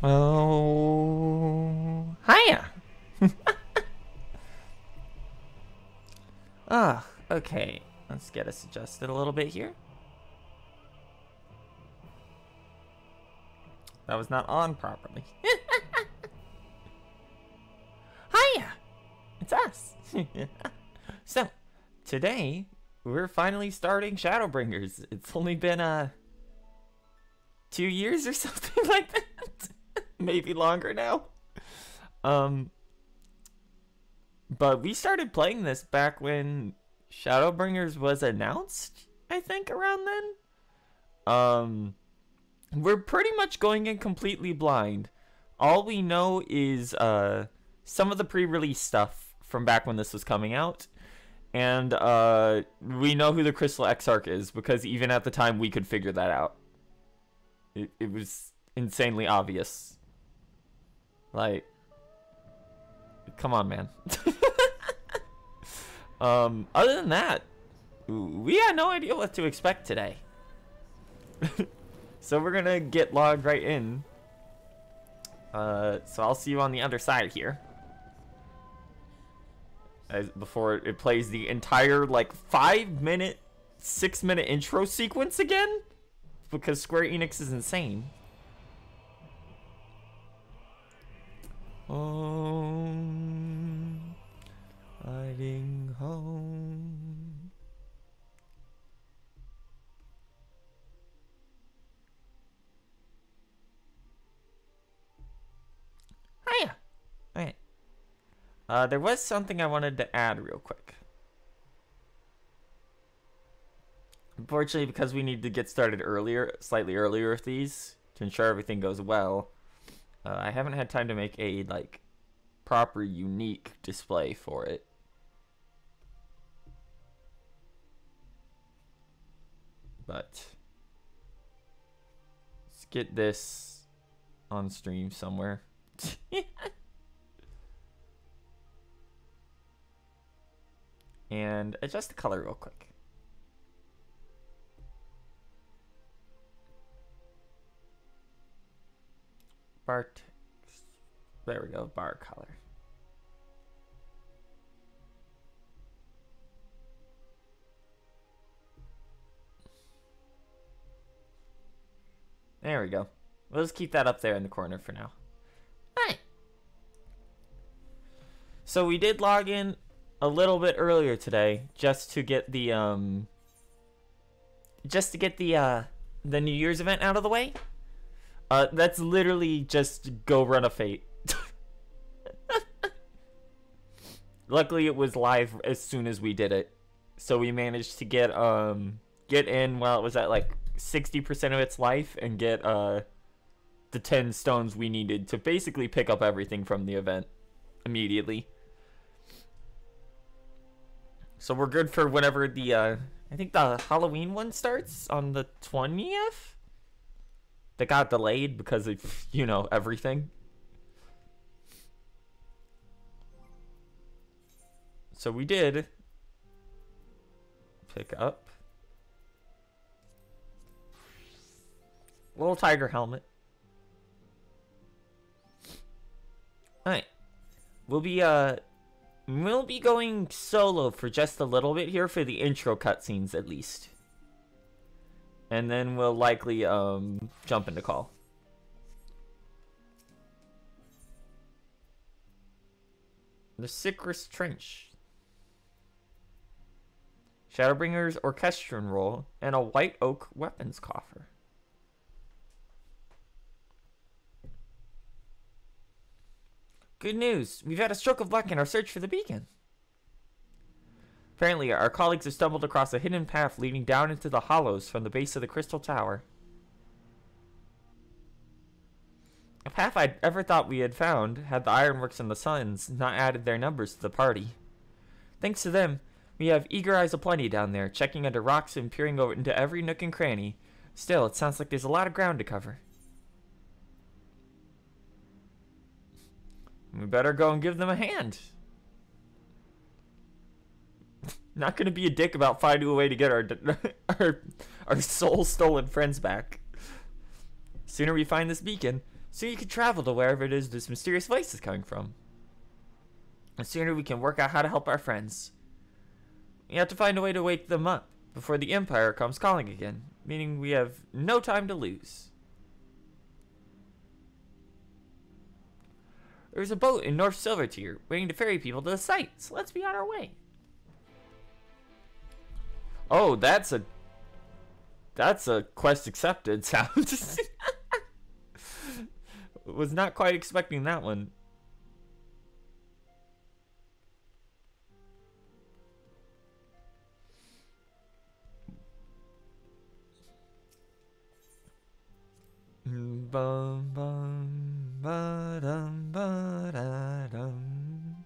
Oh, hiya. Ah, okay. Let's get us adjusted a little bit here. That was not on properly. Hiya! It's us. So, today, we're finally starting Shadowbringers. It's only been, 2 years or something like that. Maybe longer now. But we started playing this back when Shadowbringers was announced, I think, around then. We're pretty much going in completely blind. All we know is some of the pre-release stuff from back when this was coming out. And we know who the Crystal Exarch is, because even at the time we could figure that out. It was insanely obvious. Like, come on, man. Other than that, we had no idea what to expect today. So we're gonna get logged right in. So I'll see you on the other side here. Before it plays the entire, like, 5-minute, 6-minute intro sequence again. Because Square Enix is insane. Home, hiding home. Hiya. Alright. There was something I wanted to add real quick. Unfortunately, because we need to get started earlier, slightly earlier with these, to ensure everything goes well, I haven't had time to make a, like, proper, unique display for it. But let's get this on stream somewhere. And adjust the color real quick. Bar text. There we go, bar color. There we go. We'll just keep that up there in the corner for now. Alright. So we did log in a little bit earlier today just to get the the New Year's event out of the way. That's literally just go run a fate. Luckily, it was live as soon as we did it, so we managed to get in while it was at like 60% of its life and get the 10 stones we needed to basically pick up everything from the event immediately. So we're good for whenever the I think the Halloween one starts on the 20th. That got delayed because of, you know, everything. So we did pick up little tiger helmet. Alright. We'll be going solo for just a little bit here for the intro cutscenes at least. And then we'll likely jump into call. The Sicris Trench. Shadowbringer's Orchestrion Roll and a White Oak Weapons Coffer. Good news! We've had a stroke of luck in our search for the beacon. Apparently, our colleagues have stumbled across a hidden path leading down into the hollows from the base of the Crystal Tower. A path I'd ever thought we had found had the Ironworks and the Suns not added their numbers to the party. Thanks to them, we have eager eyes aplenty down there, checking under rocks and peering over into every nook and cranny. Still, it sounds like there's a lot of ground to cover. We better go and give them a hand. Not gonna be a dick about finding a way to get our soul stolen friends back. Sooner we find this beacon, So you can travel to wherever it is this mysterious voice is coming from. The sooner we can work out how to help our friends. We have to find a way to wake them up before the Empire comes calling again, meaning we have no time to lose. There's a boat in North Silvertier waiting to ferry people to the site, so let's be on our way. Oh, that's a quest accepted sound. Was not quite expecting that one. Bum bum ba dum ba da dum.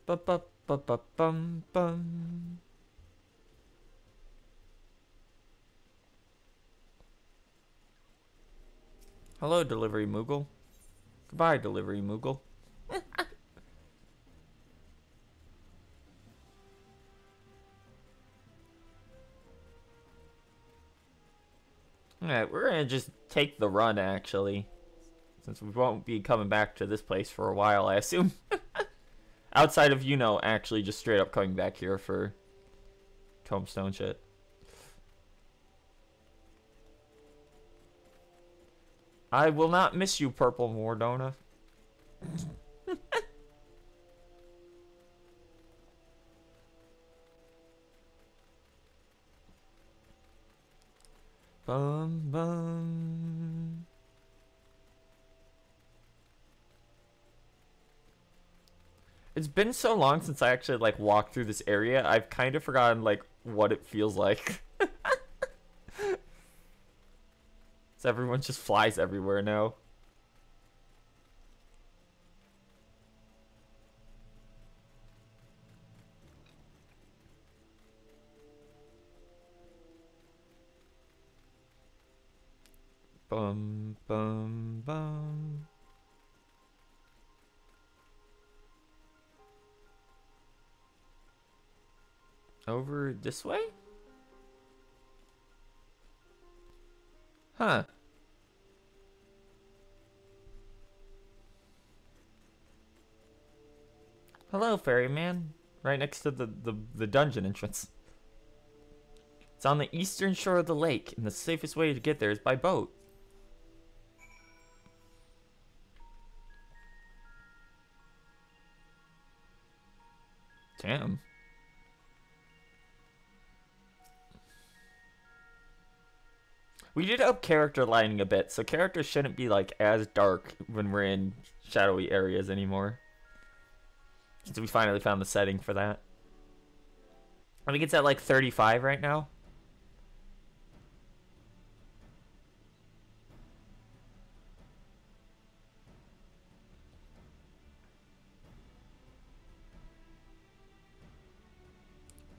Ba ba ba ba bum bum. Hello, Delivery Moogle. Goodbye, Delivery Moogle. Alright, we're gonna just take the run, actually. Since we won't be coming back to this place for a while, I assume. Outside of, you know, actually just straight up coming back here for tombstone shit. I will not miss you, Purple Mordona. Bum bum. It's been so long since I actually like walked through this area. I've kind of forgotten like what it feels like. So everyone just flies everywhere now. Bum bum bum. Over this way? Huh. Hello, ferryman. Right next to the dungeon entrance. It's on the eastern shore of the lake, and the safest way to get there is by boat. Damn. We did up character lighting a bit, so characters shouldn't be like as dark when we're in shadowy areas anymore. Since we finally found the setting for that. I think it's at like 35 right now.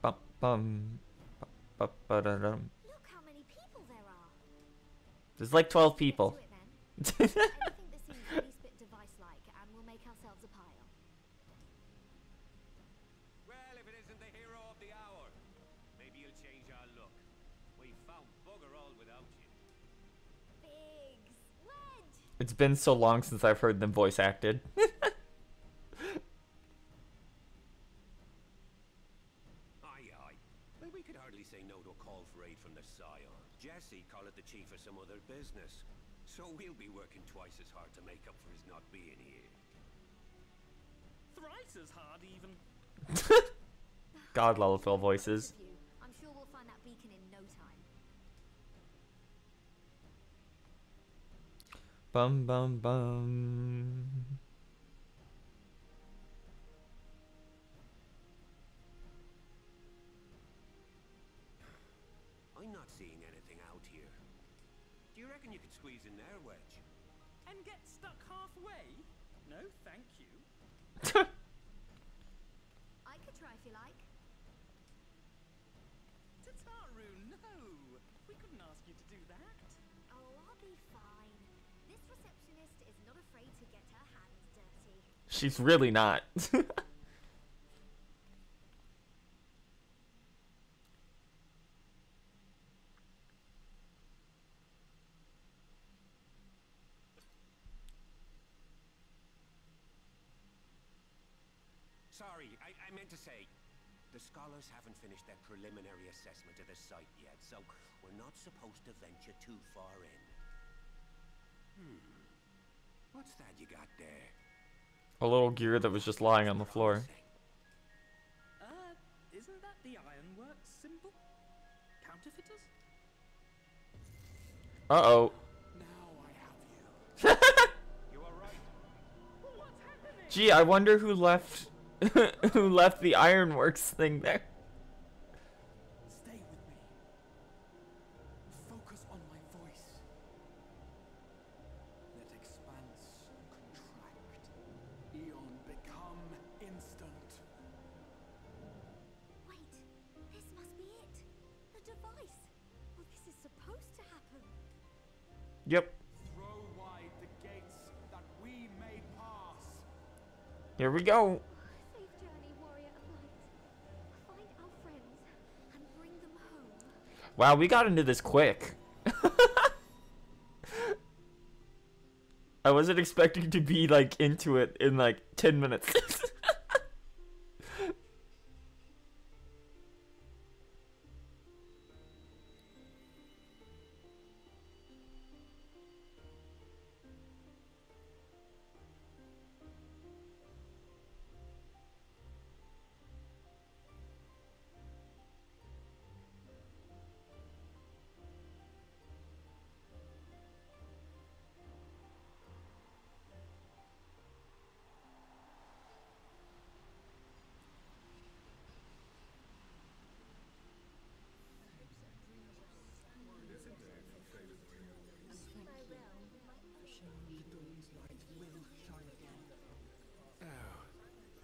Bum bum ba ba da dum. Look how many people there are. There's like 12 people. I think this seems the least bit device-like, and we'll make ourselves a pile. Well, if it isn't the hero of the hour, maybe you'll change our look. We found bugger all without you. Biggs, Wedge. It's been so long since I've heard them voice acted. Aye, aye. Well, we could hardly say no to a call for aid from the Scion. Jesse call it the chief of some other business. So we'll be working twice as hard to make up for his not being here. Thrice as hard, even. God, Lullafill voices. I'm sure we'll find that beacon in no time. Bum bum bum. I'm not seeing anything out here. Do you reckon you could squeeze in there, Wedge? And get stuck halfway? No, thank you. I could try if you like. Tataru, no! We couldn't ask you to do that. Oh, I'll be fine. This receptionist is not afraid to get her hands dirty. She's really not. Sorry, I meant to say, the scholars haven't finished their preliminary assessment of the site yet, so we're not supposed to venture too far in. What's that you got there? A little gear that was just lying on the floor. Isn't that the ironworks symbol? Counterfeiters? Uh-oh. Now I have you. You are right. What's happening? Gee, I wonder who left who left the ironworks thing there. Stay with me. Focus on my voice. Let expanse contract. Eon become instant. Wait, this must be it. The device. Well, this is supposed to happen. Yep. Throw wide the gates that we may pass. Here we go. Safe journey, warrior of light. Find our friends and bring them home. Wow, we got into this quick. I wasn't expecting to be like into it in like 10 minutes.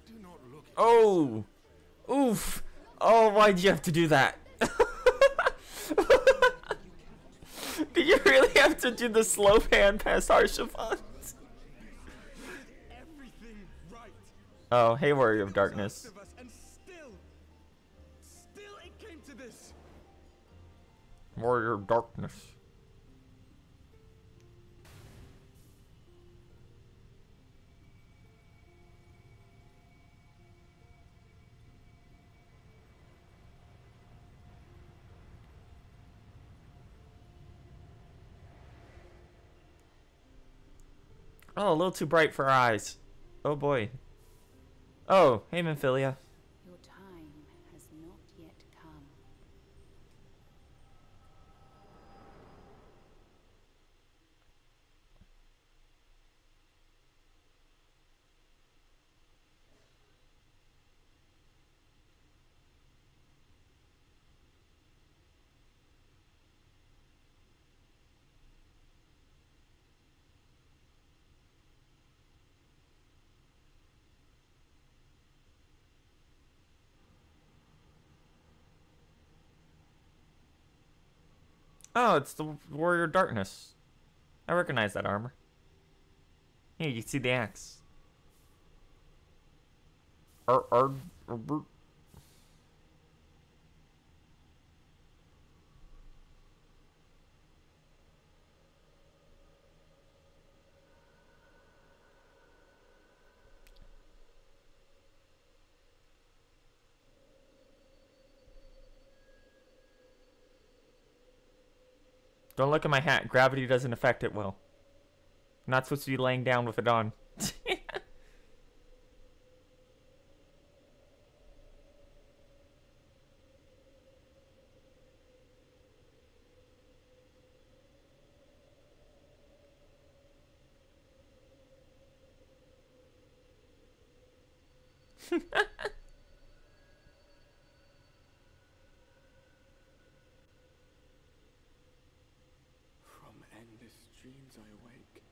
Do not look at Oh. Oof. Oh, why'd you have to do that? Did you really have to do the slow pan past Harshavon? Everything right. Oh, hey, Warrior of Darkness. Of us, and still it came to this. Warrior of Darkness. Oh, a little too bright for our eyes. Oh boy. Oh, hey, Memphilia. Your time has not yet come. Oh, it's the Warrior of Darkness. I recognize that armor. Here, you can see the axe. Don't look at my hat. Gravity doesn't affect it well. I'm not supposed to be laying down with it on. From endless dreams I awake.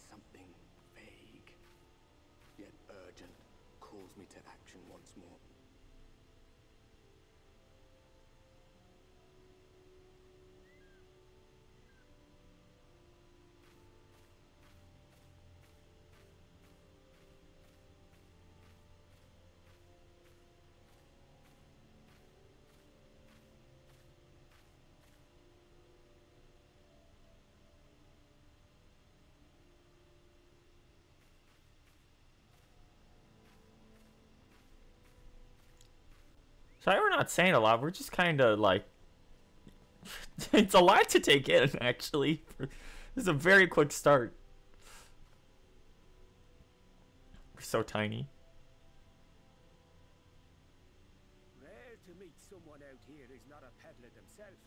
Something vague, yet urgent, calls me to action once more. Sorry, we're not saying a lot. We're just kind of like, it's a lot to take in, actually. This is a very quick start. We're so tiny. Rare to meet someone out here who's not a peddler themselves.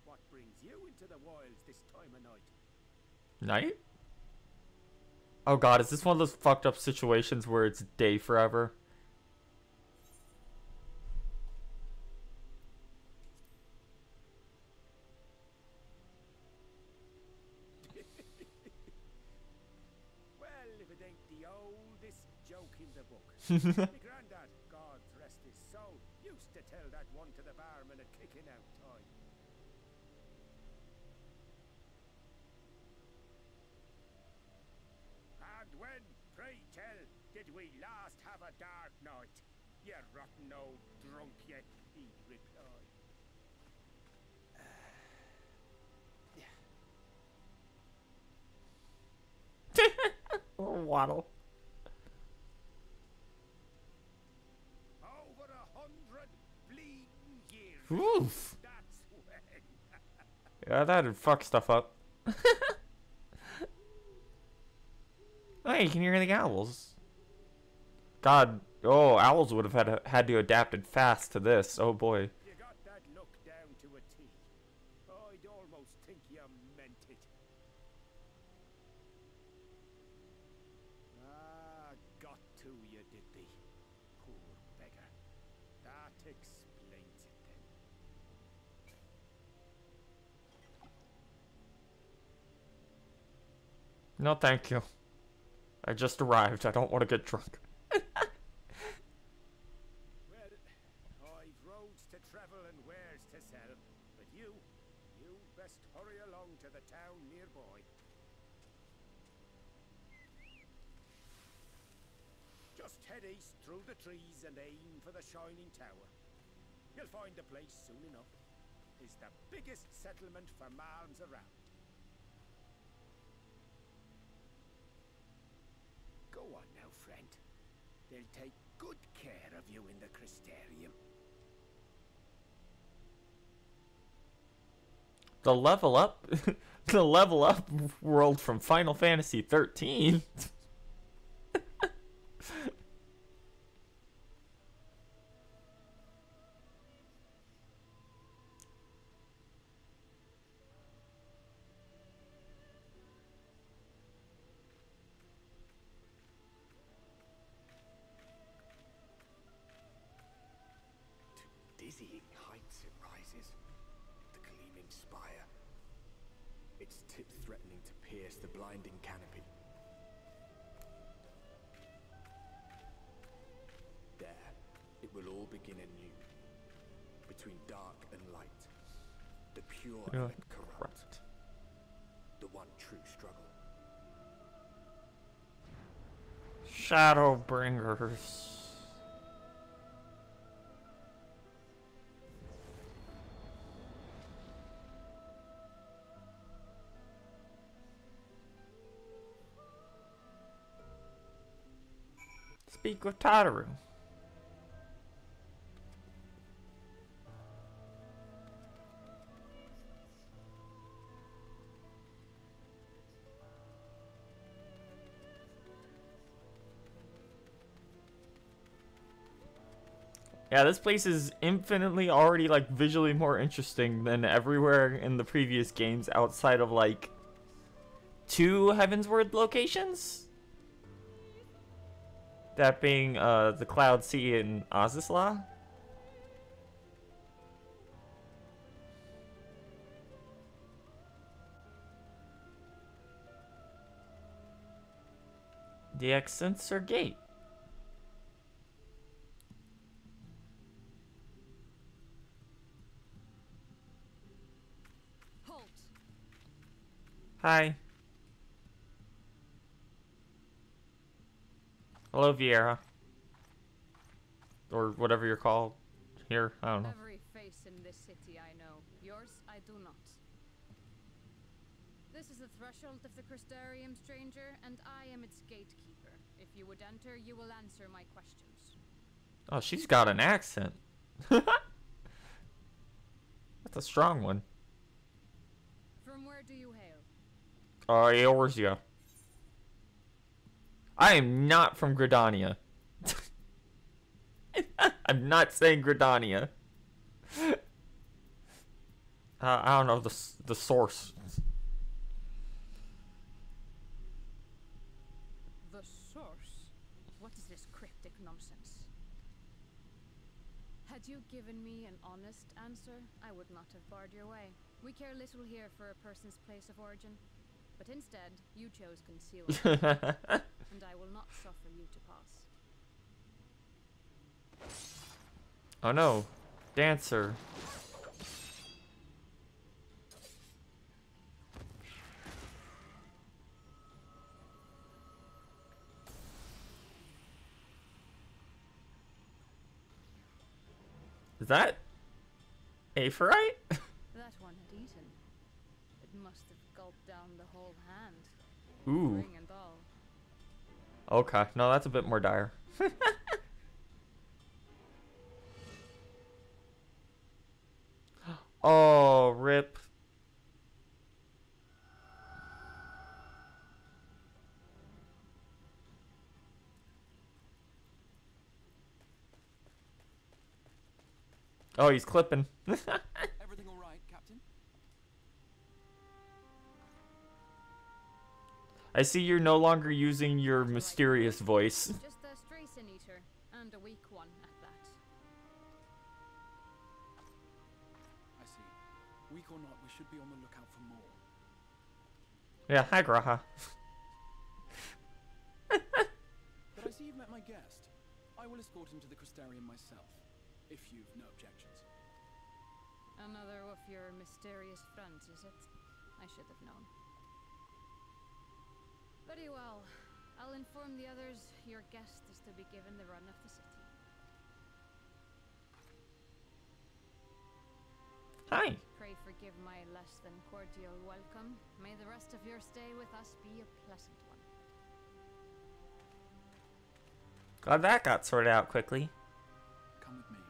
What brings you into the wilds this time of night? Night? Oh god, is this one of those fucked up situations where it's day forever? Well, if it ain't the oldest joke in the book. My granddad, God rest his soul, used to tell that one to the barman at kicking out time. And when, pray tell, did we last have a dark night? You rotten old drunk, yet he'd reply. Little waddle. Over 100 bleeding years. Oof. That's when. Yeah, that'd fuck stuff up. Hey, you can hear the owls. God, oh, owls would have had to adapted fast to this. Oh boy. You got that look down to a T. I'd almost think you meant it. Ah, got to you, did they? Poor beggar. That explains it then. No, thank you. I just arrived. I don't want to get drunk. Well, I've roads to travel and wares to sell, but you best hurry along to the town nearby. Just head east through the trees and aim for the Shining Tower. You'll find the place soon enough. It's the biggest settlement for malms around. Go on now, friend. They'll take good care of you in the Crystarium. The level up, the level up world from Final Fantasy 13. Dizzying heights it rises, the gleaming spire, its tip threatening to pierce the blinding canopy. There, it will all begin anew, between dark and light, the pure and corrupt, the one true struggle. Shadowbringers. Speak with Tataru. Yeah, this place is infinitely already like visually more interesting than everywhere in the previous games outside of like 2 Heavensward locations. That being the Cloud Sea in Azizla. The Extensor Gate. Halt. Hi. Hello, Vieira. Or whatever you're called here. I don't know. Every face in this city I know. Yours, I do not. This is the threshold of the Crystarium, stranger, and I am its gatekeeper. If you would enter, you will answer my questions. Oh, she's got an accent. That's a strong one. From where do you hail? Eorzea. I am not from Gridania. I'm not saying Gridania. I don't know the source. The source? What is this cryptic nonsense? Had you given me an honest answer, I would not have barred your way. We care little here for a person's place of origin. But instead, you chose concealment, and I will not suffer you to pass. Oh no. Dancer. Is that Aephorite? That one had eaten. It must have gulped down the whole hand, Ooh. ring and all. Okay. No, that's a bit more dire. Oh, rip. Oh, he's clipping. Everything all right, Captain? I see you're no longer using your mysterious voice. Just a stray sin eater, and a weak one at that. I see. Weak or not, we should be on the lookout for more. Yeah, hi Graha. But I see you've met my guest. I will escort him to the Crystarium myself, if you've no objections. Another of your mysterious friends, is it? I should have known. Very well. I'll inform the others your guest is to be given the run of the city. Hi. Pray forgive my less than cordial welcome. May the rest of your stay with us be a pleasant one. Glad that got sorted out quickly. Come with me.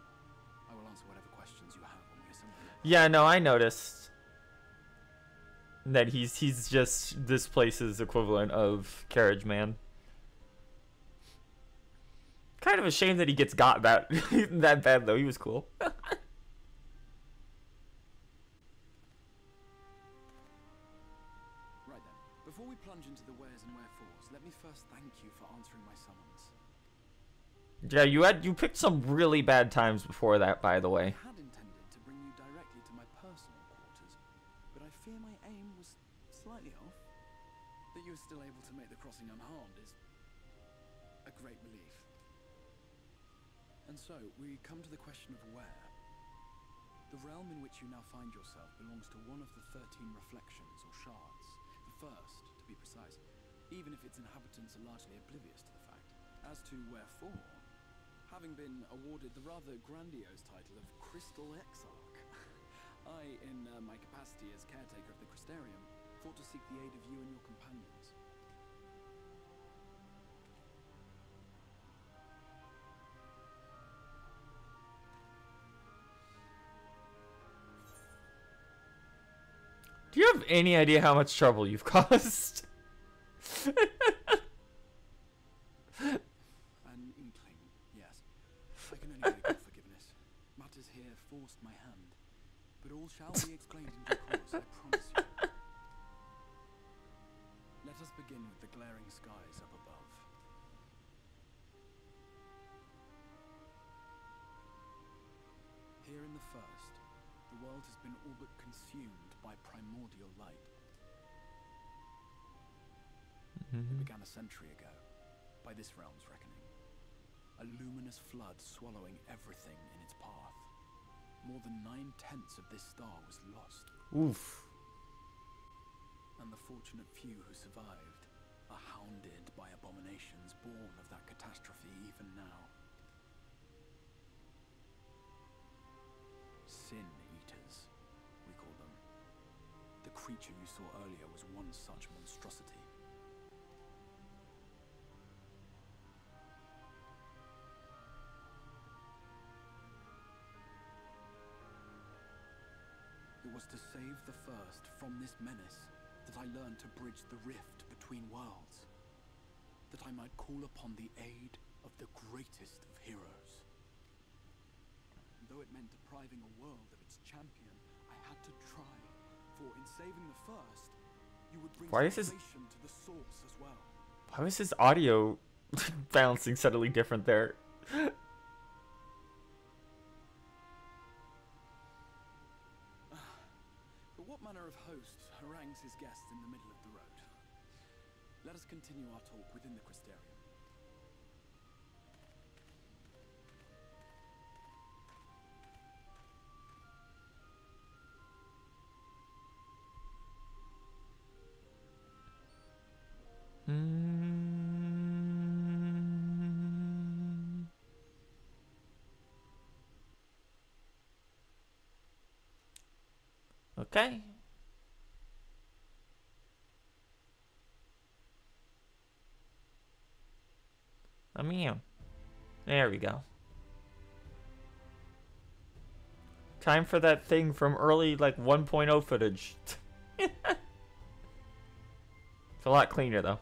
I will answer whatever questions you have when we assemble. Yeah, no, I noticed that he's just this place's equivalent of Carriage Man. Kind of a shame that he gets got that that bad though. He was cool. Right then. Before we plunge into the wheres and wherefores, let me first thank you for answering my summons. Yeah, you picked some really bad times before that, by the way. I had intended to bring you directly to my personal quarters, but I fear my aim was slightly off. That you were still able to make the crossing unharmed is a great relief. And so, we come to the question of where. The realm in which you now find yourself belongs to one of the 13 reflections, or shards. The first, to be precise, even if its inhabitants are largely oblivious to the fact. As to wherefore, having been awarded the rather grandiose title of Crystal Exarch, I, in my capacity as caretaker of the Crystarium, thought to seek the aid of you and your companions. Do you have any idea how much trouble you've caused? An inkling, yes. I can only beg your forgiveness. Matters here forced my hand, but all shall be explained in due course, I promise you. Let us begin with the glaring skies up above. Here in the first, the world has been all but consumed by primordial light. It began a century ago, by this realm's reckoning. A luminous flood swallowing everything in its path. More than 9/10 of this star was lost. Oof. And the fortunate few who survived are hounded by abominations born of that catastrophe even now. Sin Eaters, we call them. The creature you saw earlier was one such monstrosity. was to save the First from this menace that I learned to bridge the rift between worlds. That I might call upon the aid of the greatest of heroes. And though it meant depriving a world of its champion, I had to try. For in saving the First, you would bring salvation to the source as well. Why was his audio bouncing suddenly different there? But what manner of host harangues his guests in the middle of the road? Let us continue our talk within the Crystarium. Okay. There we go. Time for that thing from early, like, 1.0 footage. It's a lot cleaner, though.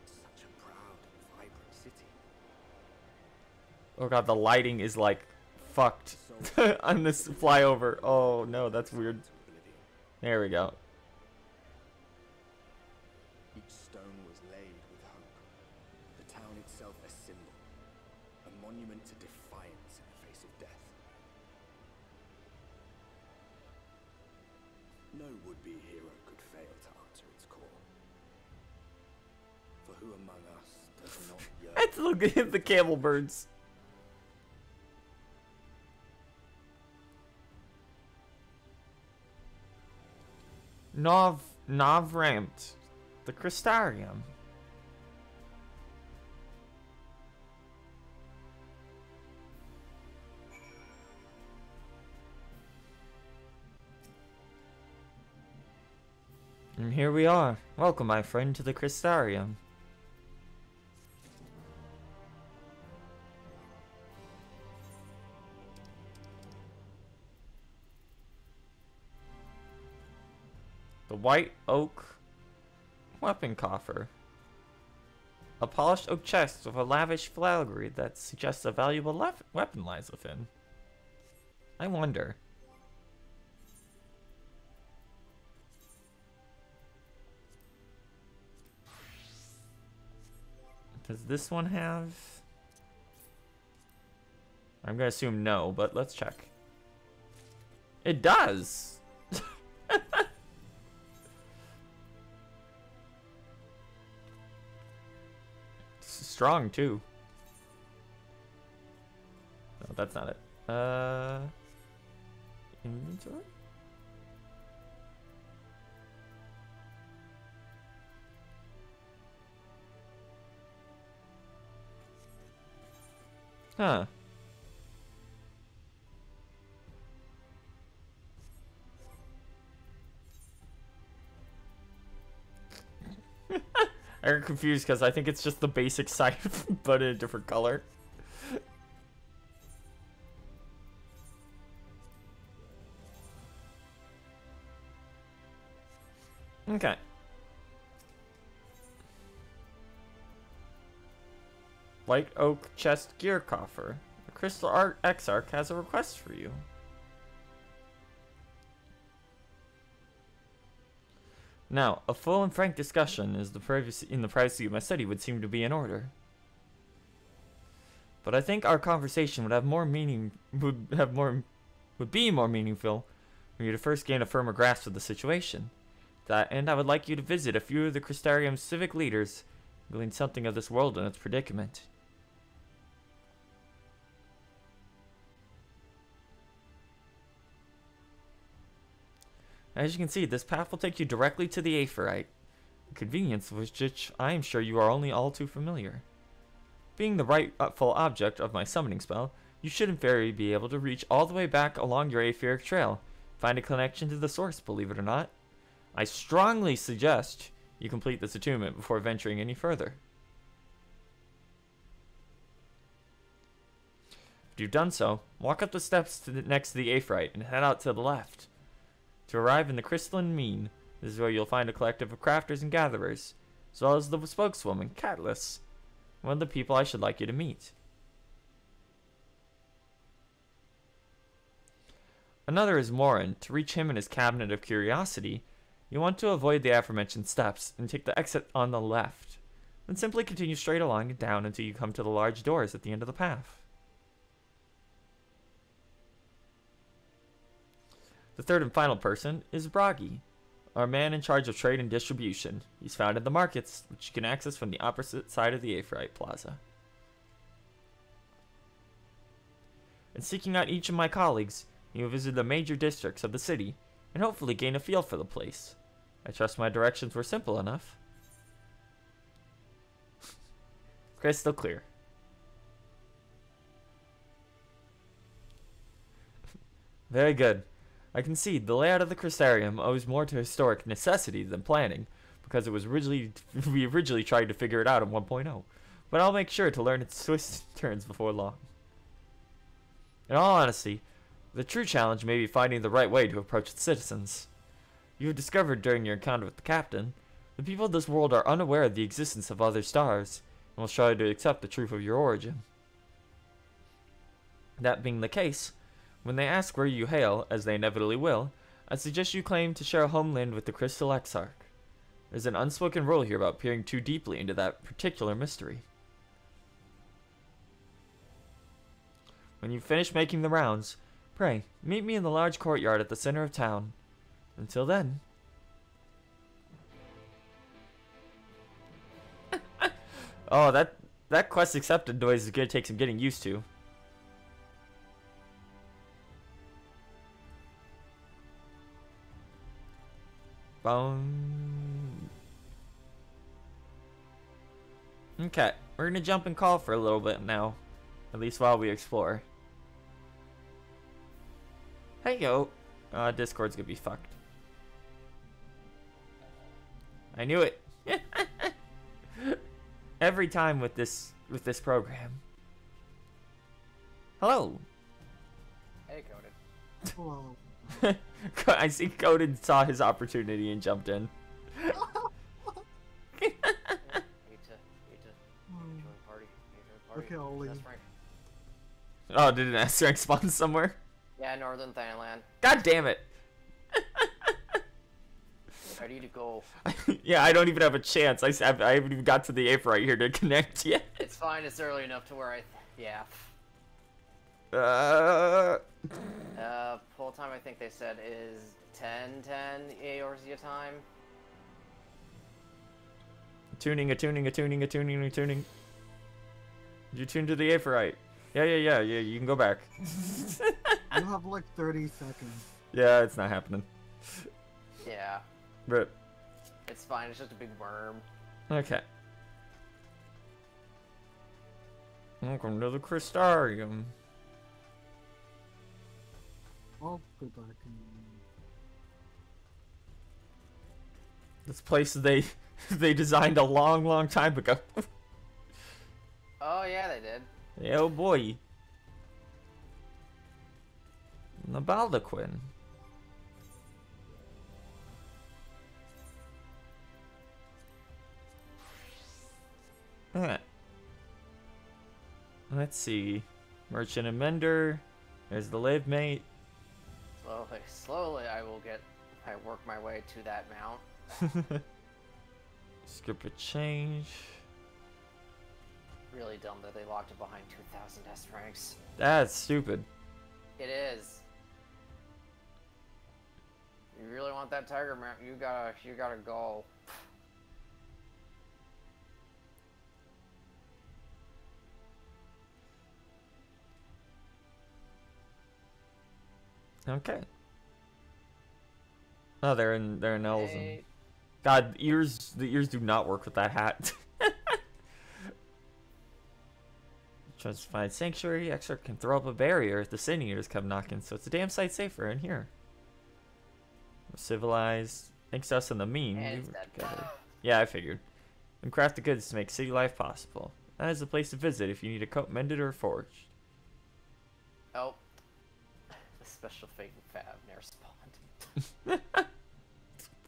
Such a proud and vibrant city. Oh god, the lighting is, like, fucked on this flyover. Oh no, that's weird. There we go. Each stone was laid with hope. The town itself a symbol, a monument to defiance in the face of death. No would-be hero could fail to answer its call. For who among us does not yearn? Let's look at the camel birds. Novramt, the Crystarium. And here we are. Welcome, my friend, to the Crystarium. The white oak weapon coffer. A polished oak chest with a lavish filigree that suggests a valuable weapon lies within. I wonder. Does this one have... I'm gonna assume no, but let's check. It does! Strong too. No, that's not it. Inventory? Huh. I got confused because I think it's just the basic scythe, but in a different color. Okay. White oak chest gear coffer. The Crystal Art Exarch has a request for you. Now, a full and frank discussion in the privacy of my study would seem to be in order. But I think our conversation would have more meaning, would be more meaningful for you to first gain a firmer grasp of the situation. To that end, I would like you to visit a few of the Crystarium's civic leaders and glean something of this world and its predicament. As you can see, this path will take you directly to the Aephorite, a convenience with which I am sure you are only all too familiar. Being the rightful object of my summoning spell, you should in theory be able to reach all the way back along your Aetheric trail, find a connection to the source, believe it or not. I strongly suggest you complete this attunement before venturing any further. If you've done so, walk up the steps next to the Aephorite and head out to the left. To arrive in the Crystalline Mean, this is where you'll find a collective of crafters and gatherers, as well as the spokeswoman, Catullus, one of the people I should like you to meet. Another is Morin. To reach him in his Cabinet of Curiosity, you want to avoid the aforementioned steps and take the exit on the left. Then simply continue straight along and down until you come to the large doors at the end of the path. The third and final person is Bragi, our man in charge of trade and distribution. He's found in the markets, which you can access from the opposite side of the Aephorite Plaza. In seeking out each of my colleagues, you will visit the major districts of the city and hopefully gain a feel for the place. I trust my directions were simple enough. Crystal clear. Very good. I concede the layout of the Crystarium owes more to historic necessity than planning, because it was we originally tried to figure it out in 1.0, but I'll make sure to learn its twists and turns before long. In all honesty, the true challenge may be finding the right way to approach its citizens. You have discovered during your encounter with the captain, the people of this world are unaware of the existence of other stars, and will try to accept the truth of your origin. That being the case, when they ask where you hail, as they inevitably will, I suggest you claim to share a homeland with the Crystal Exarch. There's an unspoken rule here about peering too deeply into that particular mystery. When you've finished making the rounds, pray, meet me in the large courtyard at the center of town. Until then. Oh, that quest accepted noise is gonna take some getting used to. Okay, we're gonna jump and call for a little bit now, at least while we explore. Hey yo, Discord's gonna be fucked. I knew it. Every time with this program. Hello. Hey, Conan. Hello. I see Coden saw his opportunity and jumped in. Need to join party. Okay, I'll leave. That's Frank. Oh, did an S-rank spawn somewhere? Yeah, Northern Thailand. God damn it. I need to go. Yeah, I don't even have a chance. I haven't even got to the ape right here to connect yet. It's fine. It's early enough to where yeah. Pull time I think they said is 10:10 AORZ time. Attuning. Did you tune to the Aephorite? Yeah, you can go back. You have like 30 seconds. Yeah, it's not happening. Yeah. But It's fine. It's just a big worm. okay. Welcome to the Crystarium. I'll go back and... This place they designed a long time ago. Oh yeah, they did. Yeah, oh boy. The Baldaquin. Alright. Let's see. Merchant and Mender. There's the live mate. Slowly, I work my way to that mount. Skip a change. Really dumb that they locked it behind 2,000 S ranks. That's stupid. It is. You really want that tiger mount? You gotta go. Okay. Oh, they're in Elzen. Hey. God, the ears do not work with that hat. Tries to find sanctuary. Exarch can throw up a barrier if the Sin Eaters come knocking, so it's a damn sight safer in here. Civilized. Thanks to us and the mean. And we it's were dead. together. Yeah, I figured. And craft the goods to make city life possible. That is the place to visit if you need a coat mended or forged. Oh. The special fate and Fab near spawned.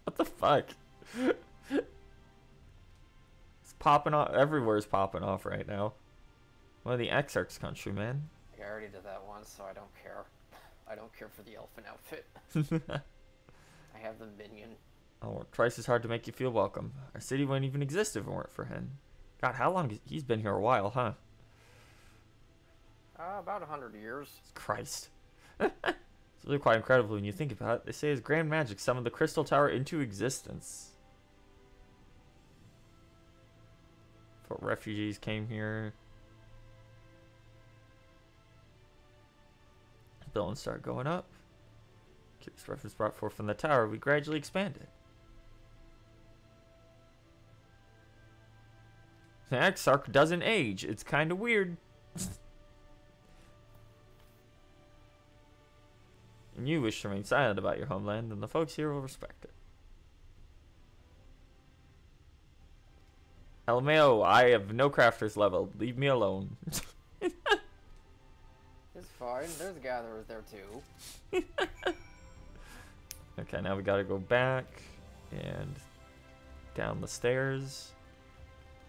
What the fuck? It's popping off. Everywhere's popping off right now. One of the Exarch's country, man. I already did that once, so I don't care. I don't care for the elephant outfit. I have the minion. I'll work twice as hard to make you feel welcome. Our city wouldn't even exist if it weren't for him. God, how long? He's been here a while, huh? About 100 years. Christ. It's really quite incredible when you think about it. They say his grand magic summoned the Crystal Tower into existence. Before refugees came here. Buildings started going up. Curious reference brought forth from the tower, we gradually expanded. The Exarch doesn't age. It's kind of weird. And you wish to remain silent about your homeland, then the folks here will respect it. LMAO, I have no crafters level. Leave me alone. It's fine. There's gatherers there too. Okay, now we gotta go back and down the stairs.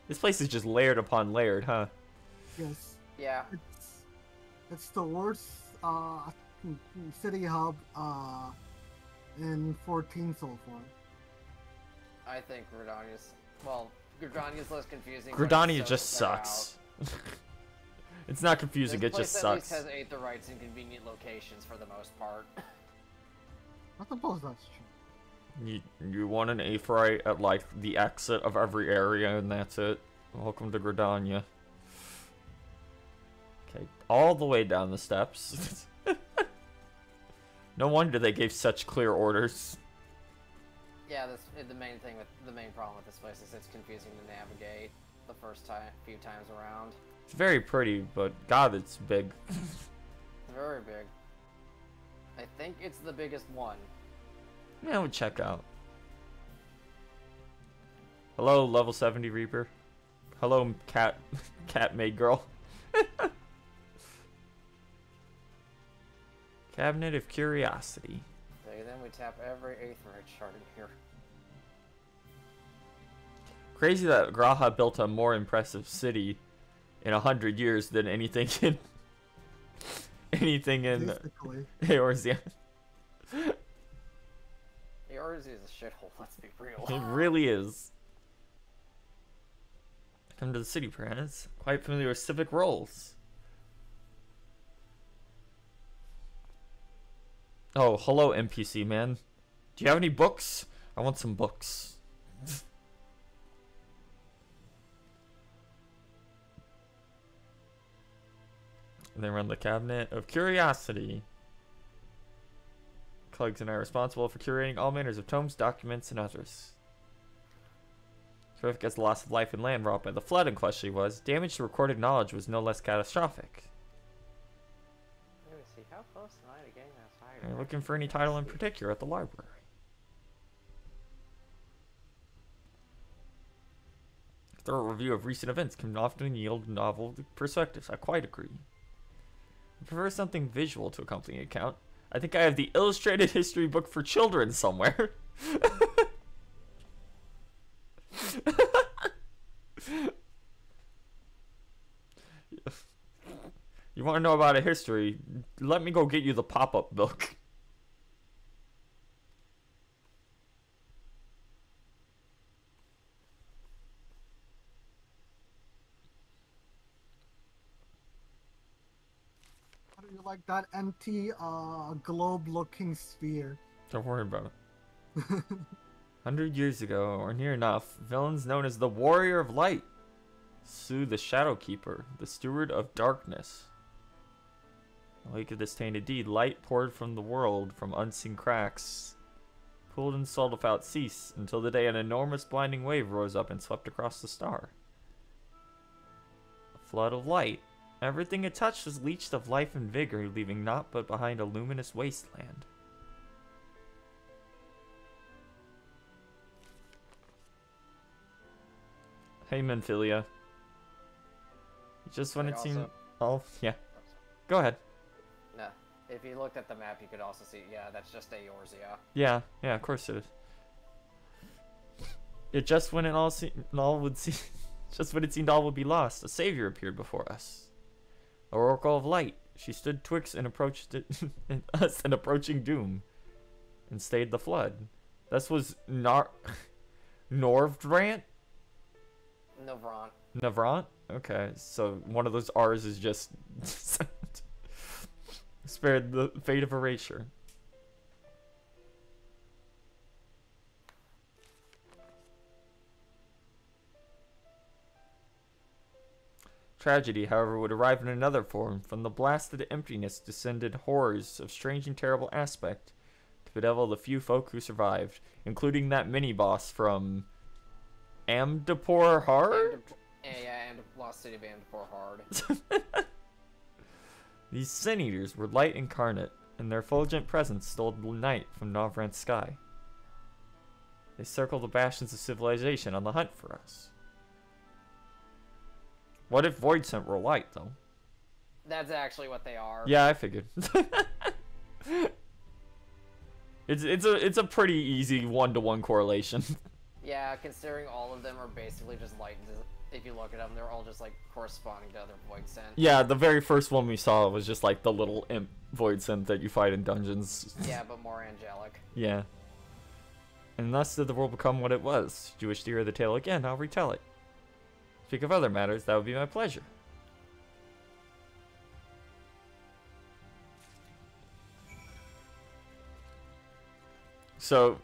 This place is just layered upon layered, huh? Yes. Yeah. It's the worst city hub in 14 so far. I think Gridania's... Well, Gridania's less confusing. but it's Gridania so just spread out. sucks. It's not confusing, This it just place sucks. at least has aetherites in convenient locations for the most part. I suppose that's true. You want an Aetheryte at like the exit of every area and that's it. Welcome to Gridania. Okay, all the way down the steps. No wonder they gave such clear orders. Yeah, the main problem with this place is it's confusing to navigate the first few times around. It's very pretty, but God, it's big. Very big. I think it's the biggest one. Yeah, we'll check out. Hello, level 70 Reaper. Hello, cat maid girl. Cabinet of Curiosity. Okay, then we tap every aetherite shard in here. Crazy that Graha built a more impressive city in 100 years than anything in Basically. Eorzea. Eorzea is a shithole, let's be real. It really is. Come to the city, perhaps. Quite familiar with civic roles. Oh, hello, NPC man. Do you have any books? I want some books. And then run the Cabinet of Curiosity. Colleagues and I are responsible for curating all manners of tomes, documents, and others. Terrific as the loss of life and land wrought by the flood in question was, damage to recorded knowledge was no less catastrophic. Let me see, how close am I to getting outside? Are you looking for any title in particular at the library? A thorough review of recent events can often yield novel perspectives. I quite agree. I prefer something visual to accompany an account. I think I have the illustrated history book for children somewhere. You want to know about a history? Let me go get you the pop-up book. How do you like that empty globe-looking sphere? Don't worry about it. 100 years ago, or near enough, villains known as the Warrior of Light slew the Shadowkeeper, the Steward of Darkness. In the wake of this tainted deed, light poured from the world from unseen cracks, pooled and swelled without cease, until the day an enormous blinding wave rose up and swept across the star. A flood of light. Everything it touched was leached of life and vigor, leaving naught but behind a luminous wasteland. Hey, Menphilia. Just when Like it seemed... also- Oh, yeah. Go ahead. No. If you looked at the map, you could also see, yeah, that's just Eorzea. Yeah, yeah, of course it is. It just when it all just when it seemed all would be lost, a savior appeared before us. A oracle of light. She stood twixt and approached us and approaching doom, and stayed the flood. This was Norvdrant? Novrant. Navrant? Okay, so one of those R's is just spared the fate of erasure. Tragedy, however, would arrive in another form. From the blasted emptiness descended horrors of strange and terrible aspect to bedevil the few folk who survived, including that mini-boss from Amdapor Hard? Yeah, and Lost City of Amdapor Hard. These Sin Eaters were light incarnate, and their fulgent presence stole the night from Novrant's sky. They circled the bastions of civilization on the hunt for us. What if Voidsent were light, though? That's actually what they are. Yeah, I figured. it's a pretty easy 1-to-1 correlation. Yeah, considering all of them are basically just light. If you look at them, they're all just like corresponding to other Voidsent. Yeah, the very first one we saw was just like the little imp Voidsent that you fight in dungeons. Yeah, but more angelic. Yeah. And thus did the world become what it was. Do you wish to hear the tale again? I'll retell it. Speak of other matters, that would be my pleasure. So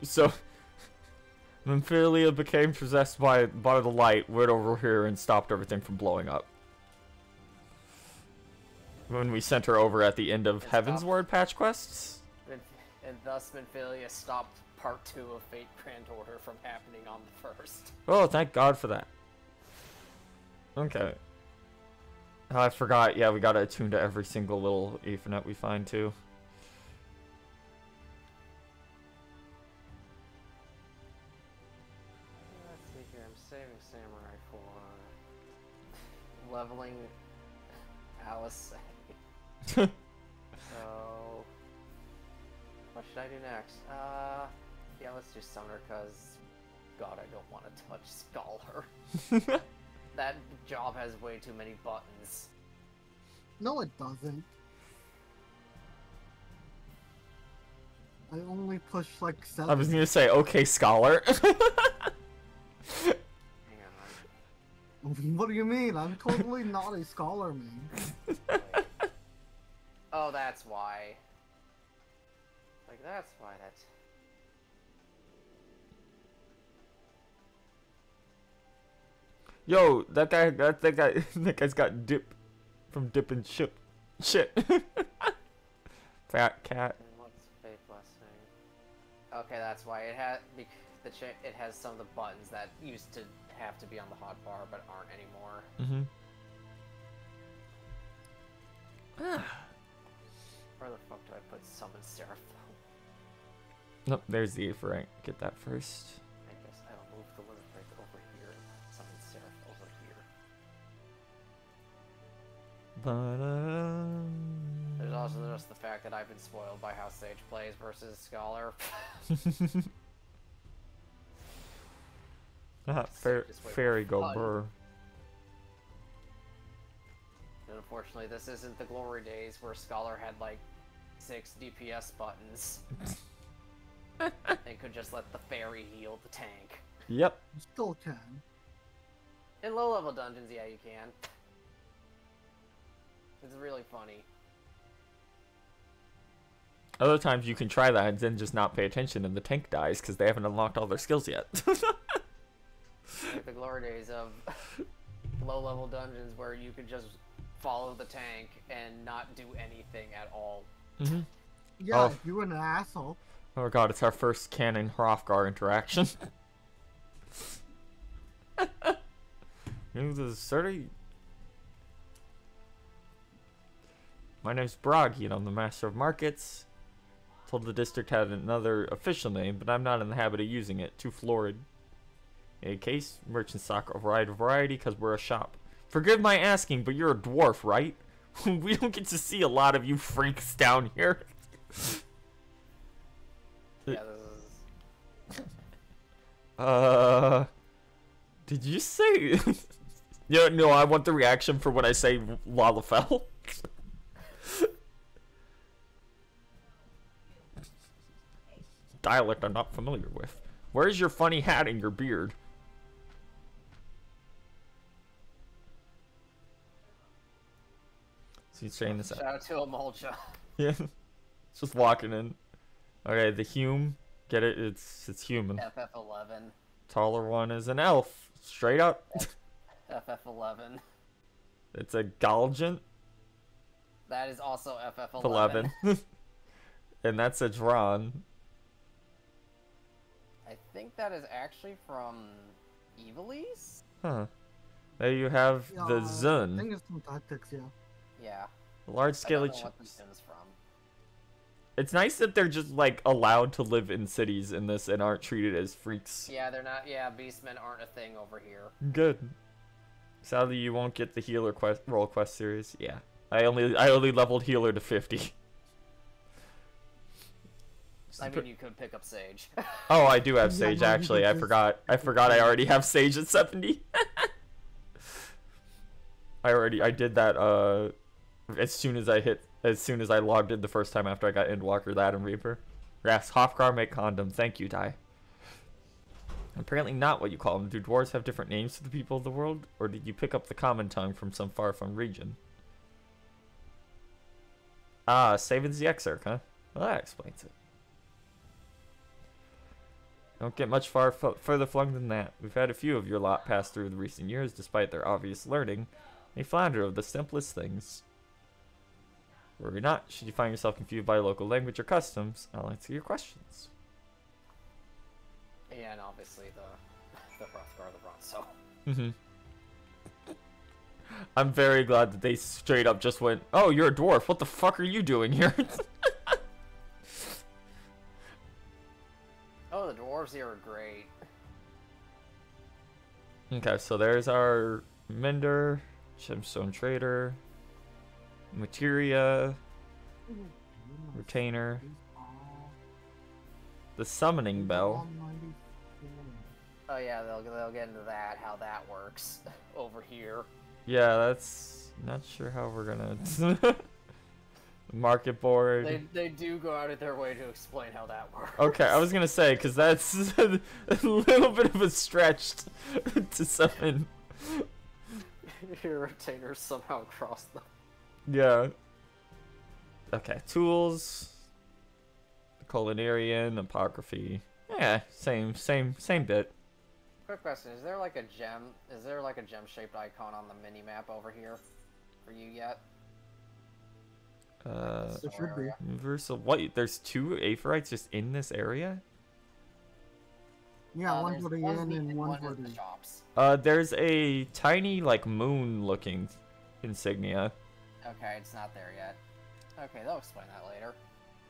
Menphilia became possessed by the light, went over here and stopped everything from blowing up. When we sent her over at the end of Heavensward patch quests. And thus Menphilia stopped part 2 of Fate Grand Order from happening on the 1st. Oh, thank God for that. Okay. Oh, I forgot. Yeah, we gotta attune to every single little Aethernet we find too. Let's see here. I'm saving Samurai for leveling Alice. So, what should I do next? Yeah, let's do Summoner, cause God, I don't want to touch Scholar. That job has way too many buttons. No, it doesn't. I only push like 7. I was gonna say, okay, Scholar. Hang on. What do you mean? I'm totally not a scholar, man. Oh, that's why. Like, that's why that's... Yo, that guy's got dip from Dip and Ship. Shit. Fat cat. And what's Fate Blessing? Okay, that's why it has it has some of the buttons that used to have to be on the hotbar but aren't anymore. Mm-hmm. Where the fuck do I put Summon Seraph though? Nope, there's the Aether rank. Get that first. I guess I'll move the Wizard Break over here and Summon Seraph over here. There's also just the fact that I've been spoiled by how Sage plays versus Scholar. Fairy go fun. burr. And unfortunately, this isn't the glory days where Scholar had like 6 DPS buttons. And could just let the fairy heal the tank. Yep. You still can. In low level dungeons, yeah, you can. It's really funny. Other times you can try that and then just not pay attention and the tank dies because they haven't unlocked all their skills yet. Like the glory days of low level dungeons where you could just follow the tank and not do anything at all. Mm-hmm. Yeah, Oh. you were an asshole. Oh god, it's our first canon Hrothgar interaction. You the sturdy. My name's Bragi and I'm the master of markets. Told the district had another official name, but I'm not in the habit of using it. Too florid. A case, merchant stock a wide variety because we're a shop. Forgive my asking, but you're a dwarf, right? We don't get to see a lot of you freaks down here. Yeah, this is... Did you say... Yeah, no, I want the reaction for when I say Lalafell. Dialect I'm not familiar with. Where's your funny hat and your beard? So he's saying this out. Shout out to Emulja. Yeah. Just walking in. Okay, the Hume. Get it? It's human. FF11. Taller one is an elf. Straight up. FF11. It's a Galgant. That is also FF11. 11. And that's a Dron. I think that is actually from Evilise? Huh. There you have the I think Zun. it's some tactics, yeah. Yeah. Large I scale don't know what the Zun's from. It's nice that they're just like allowed to live in cities in this and aren't treated as freaks. Yeah, they're not. Yeah, beastmen aren't a thing over here. Good. Sadly, you won't get the healer quest role quest series. Yeah, I only leveled healer to 50. I mean, you could pick up Sage. Oh, I do have Yeah, Sage no, you actually. could I just- forgot. I forgot I already have Sage at 70. I did that as soon as I logged in the first time after I got Endwalker, that and Reaper. Yes, Hofgar make condom. Thank you, Ty. Apparently not what you call them. Do dwarves have different names to the people of the world? Or did you pick up the common tongue from some far-flung region? Ah, Savin's the Exarch, huh? Well, that explains it. Don't get much further flung than that. We've had a few of your lot pass through the recent years, despite their obvious learning. They flounder of the simplest things. Worry not, should you find yourself confused by local language or customs, I'll answer your questions. Yeah, and obviously the Hrothgar the Bronze. So I'm very glad that they straight up just went, oh, you're a dwarf, what the fuck are you doing here? oh, the dwarves here are great. Okay, so there's our Mender, Gemstone Trader, Materia, Retainer, the Summoning Bell. Oh yeah, they'll get into that, how that works over here. Yeah, that's not sure how we're gonna market board. They do go out of their way to explain how that works. Okay, I was gonna say because that's a little bit of a stretch to summon. Your retainers somehow cross them. Yeah. Okay, tools. Culinarian, apocryphy. Yeah, same bit. Quick question: is there like a gem? Is there like a gem-shaped icon on the mini map over here for you yet? There should be. Universal. What? There's 2 Aetherites just in this area? Yeah, one there's for the one inn and in one one for of the the... shops. There's a tiny, like, moon-looking insignia. Okay, it's not there yet. Okay, they'll explain that later.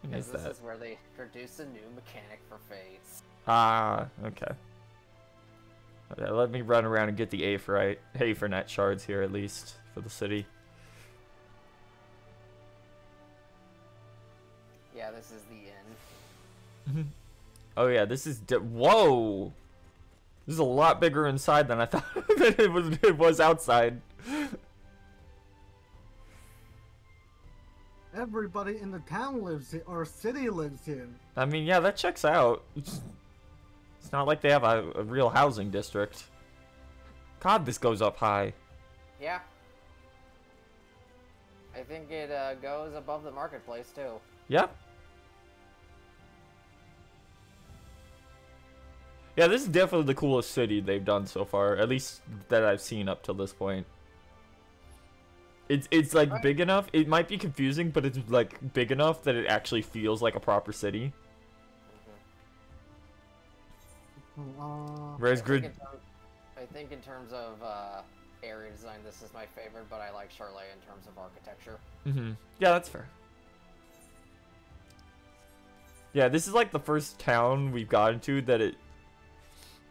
What Because is this that? is where they introduce a new mechanic for Fates. Ah, okay. Okay, let me run around and get the Aephorite. Aephorite shards here, at least, for the city. Yeah, this is the inn. Oh yeah, this is whoa! This is a lot bigger inside than I thought that it was outside. Everybody in the town lives here, or city lives here. I mean, yeah, that checks out. It's not like they have a real housing district. God, this goes up high. Yeah. I think it goes above the marketplace too. Yep. Yeah, this is definitely the coolest city they've done so far, at least that I've seen up till this point. It's like big enough. It might be confusing, but it's like big enough that it actually feels like a proper city. Whereas Grid, I think in terms of area design, this is my favorite, but I like Charlotte in terms of architecture. yeah, that's fair. Yeah, this is like the first town we've gotten to that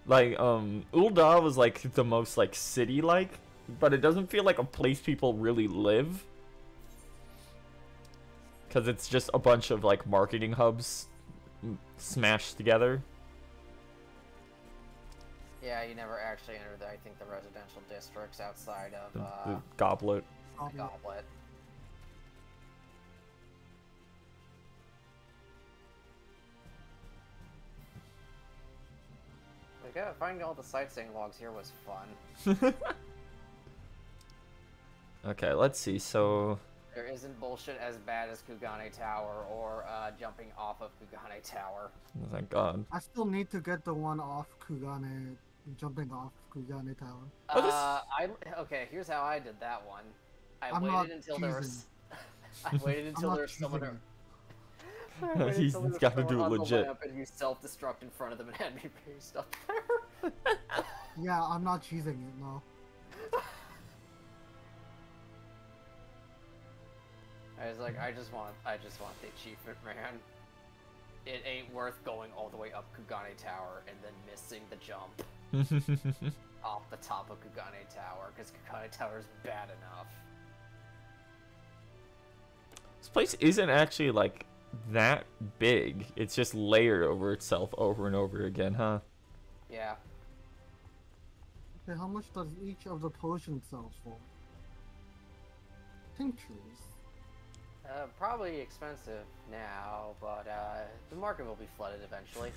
Like, Ul'dah was like the most like city-like, but it doesn't feel like a place people really live. Because it's just a bunch of like marketing hubs smashed together. Yeah, you never actually entered the, I think, the residential districts outside of The Goblet. the Goblet. Like, yeah, finding all the sightseeing logs here was fun. Okay, let's see. So, There isn't bullshit as bad as Kugane Tower or jumping off of Kugane Tower. thank God. I still need to get the one off Kugane, jumping off Kugane Tower. Okay, here's how I did that one. I I'm not waited until there was. cheesing. I waited until not there was someone. cheesing. I waited He's until there was gotta someone do it on the legit. lamp and you self-destruct in front of them and had me paste up there. Yeah, I'm not cheesing it, no. I was like, I just want the achievement, man. It ain't worth going all the way up Kugane Tower and then missing the jump off the top of Kugane Tower, because Kugane Tower is bad enough. This place isn't actually like that big. It's just layered over itself over and over again, huh? Yeah. Okay, how much does each of the potions sell for? Tinctures. Probably expensive now, but the market will be flooded eventually.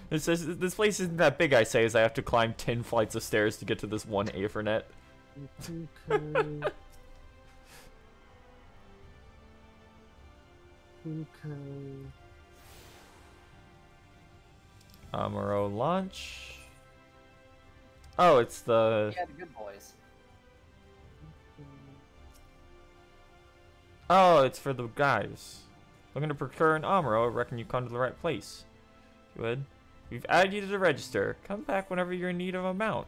This place isn't that big, I say, as I have to climb 10 flights of stairs to get to this one Aethernet. Okay. Okay. Amuro launch. Oh, it's the... Yeah, the good boys. Oh, it's for the guys. Looking to procure an Amuro, I reckon you come to the right place. Good. We've added you to the register. Come back whenever you're in need of a mount.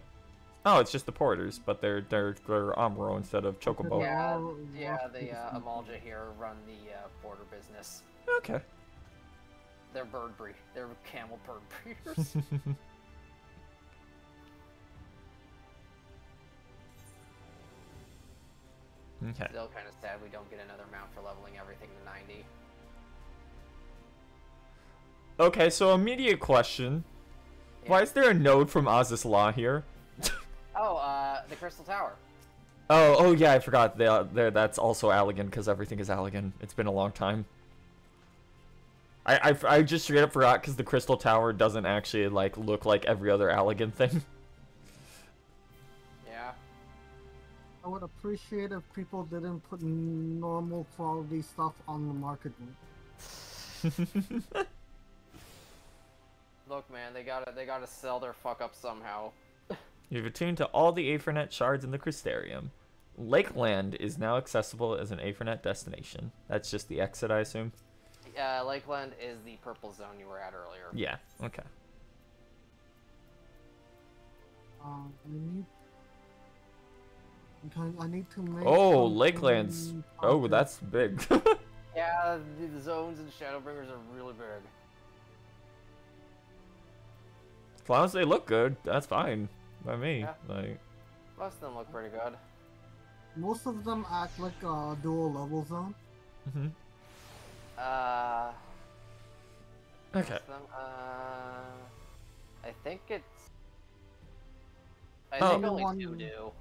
Oh, it's just the porters, but they're Amuro instead of Chocobo. Yeah, Oh, yeah, the Amalja here run the border business. Okay. They're bird breed. They're camel bird breeders. Okay. Still kind of sad we don't get another mount for leveling everything to 90. Okay, so immediate question. Yeah. Why is there a node from Azus Law here? Oh, the Crystal Tower. Oh yeah, I forgot. That's also Allegan, because everything is Allegan. It's been a long time. I just straight up forgot, because the Crystal Tower doesn't actually, like, look like every other Allegan thing. Yeah. I would appreciate if people didn't put normal quality stuff on the market. Look, man, they gotta sell their fuck up somehow. You've attuned to all the Aethernet shards in the Crystarium. Lakeland is now accessible as an Aethernet destination. That's just the exit, I assume? Lakeland is the purple zone you were at earlier. Yeah, okay. I need to make. Oh, something Lakeland's... Oh, pocket. that's big. Yeah, the zones in Shadowbringers are really big. As long as they look good, that's fine by me. Yeah. Like, Most of them look pretty good. Most of them act like a dual level zone. mhm. Most Okay. of them, I think it's... I Oh. think only One- 2 do.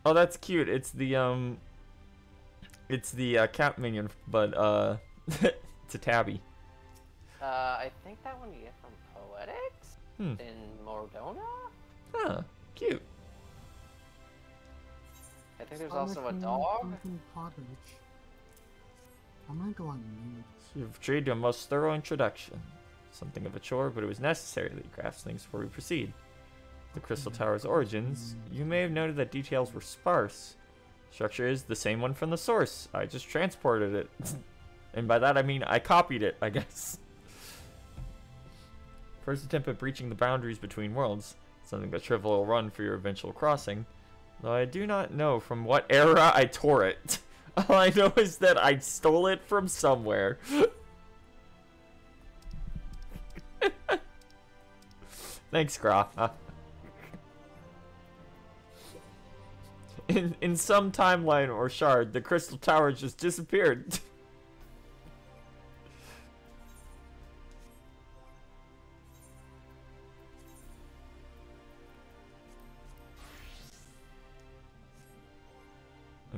Oh, that's cute. It's the cat minion, but it's a tabby. I think that one you get from Poetics? Hmm. In Mordona? Huh, cute. I think there's also a dog. Cottage. How many do I need? So you've treated a most thorough introduction. Something of a chore, but it was necessary that you grasp things before we proceed. The Crystal Tower's origins, you may have noted that details were sparse. Structure is the same one from the source. I just transported it. And by that I mean I copied it, I guess. First attempt at breaching the boundaries between worlds. Something a trivial run for your eventual crossing. Though I do not know from what era I tore it. All I know is that I stole it from somewhere. Thanks, Gra. In some timeline or shard, the crystal tower just disappeared.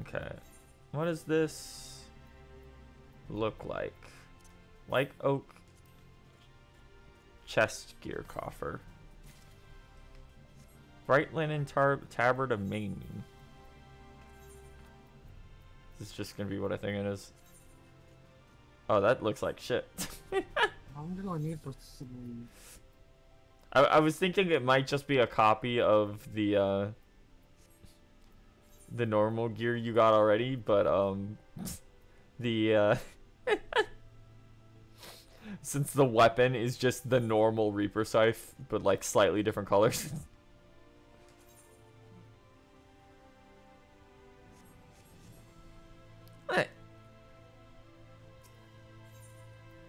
Okay. What does this look like? Like oak chest gear coffer. Bright linen tabard of maiming. This is just gonna be what I think it is. Oh, that looks like shit. I'm gonna need for some. I was thinking it might just be a copy of the normal gear you got already, but the since the weapon is just the normal Reaper Scythe, but like slightly different colors. Hey.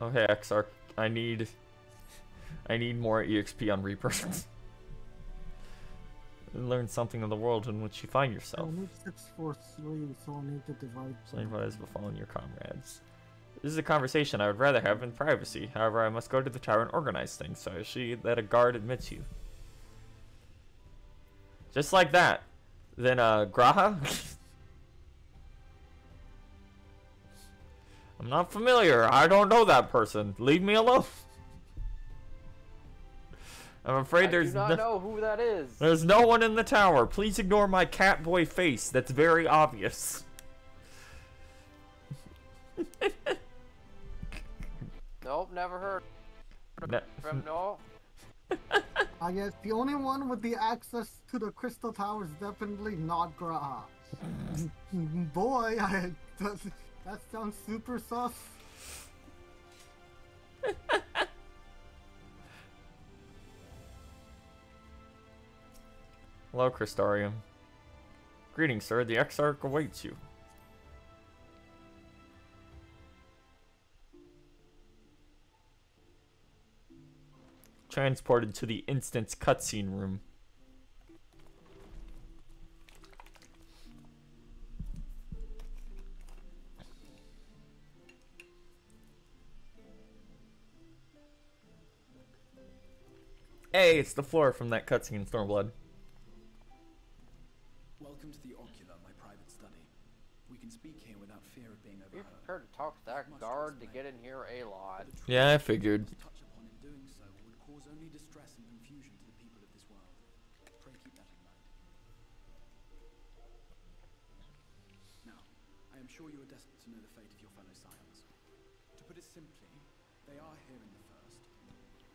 Okay, Exarch, I need more EXP on Reaper. Learn something of the world in which you find yourself. I need 643, so I need to divide. Likewise befallen your comrades. This is a conversation I would rather have in privacy. However, I must go to the tower and organize things, so I see that a guard admits you. Just like that. Then, Graha? I'm not familiar. I don't know that person. Leave me alone. I'm afraid I do not know who that is. There's no one in the tower. Please ignore my catboy face. That's very obvious. Nope, never heard. From no. I guess the only one with the access to the crystal tower is definitely not Graha. Boy, that sounds super sus. Hello, Crystarium. Greetings, sir. The Exarch awaits you. Transported to the instance cutscene room. Hey, it's the floor from that cutscene, Stormblood. Welcome to the Ocular, my private study. We can speak here without fear of being Be overheard. prepared to talk to that guard to get in here a lot. Yeah, I figured. To touch upon in doing so would cause only distress and confusion to the people of this world. Pray keep that in mind. Now, I am sure you are desperate to know the fate of your fellow scions. To put it simply, they are here in the first.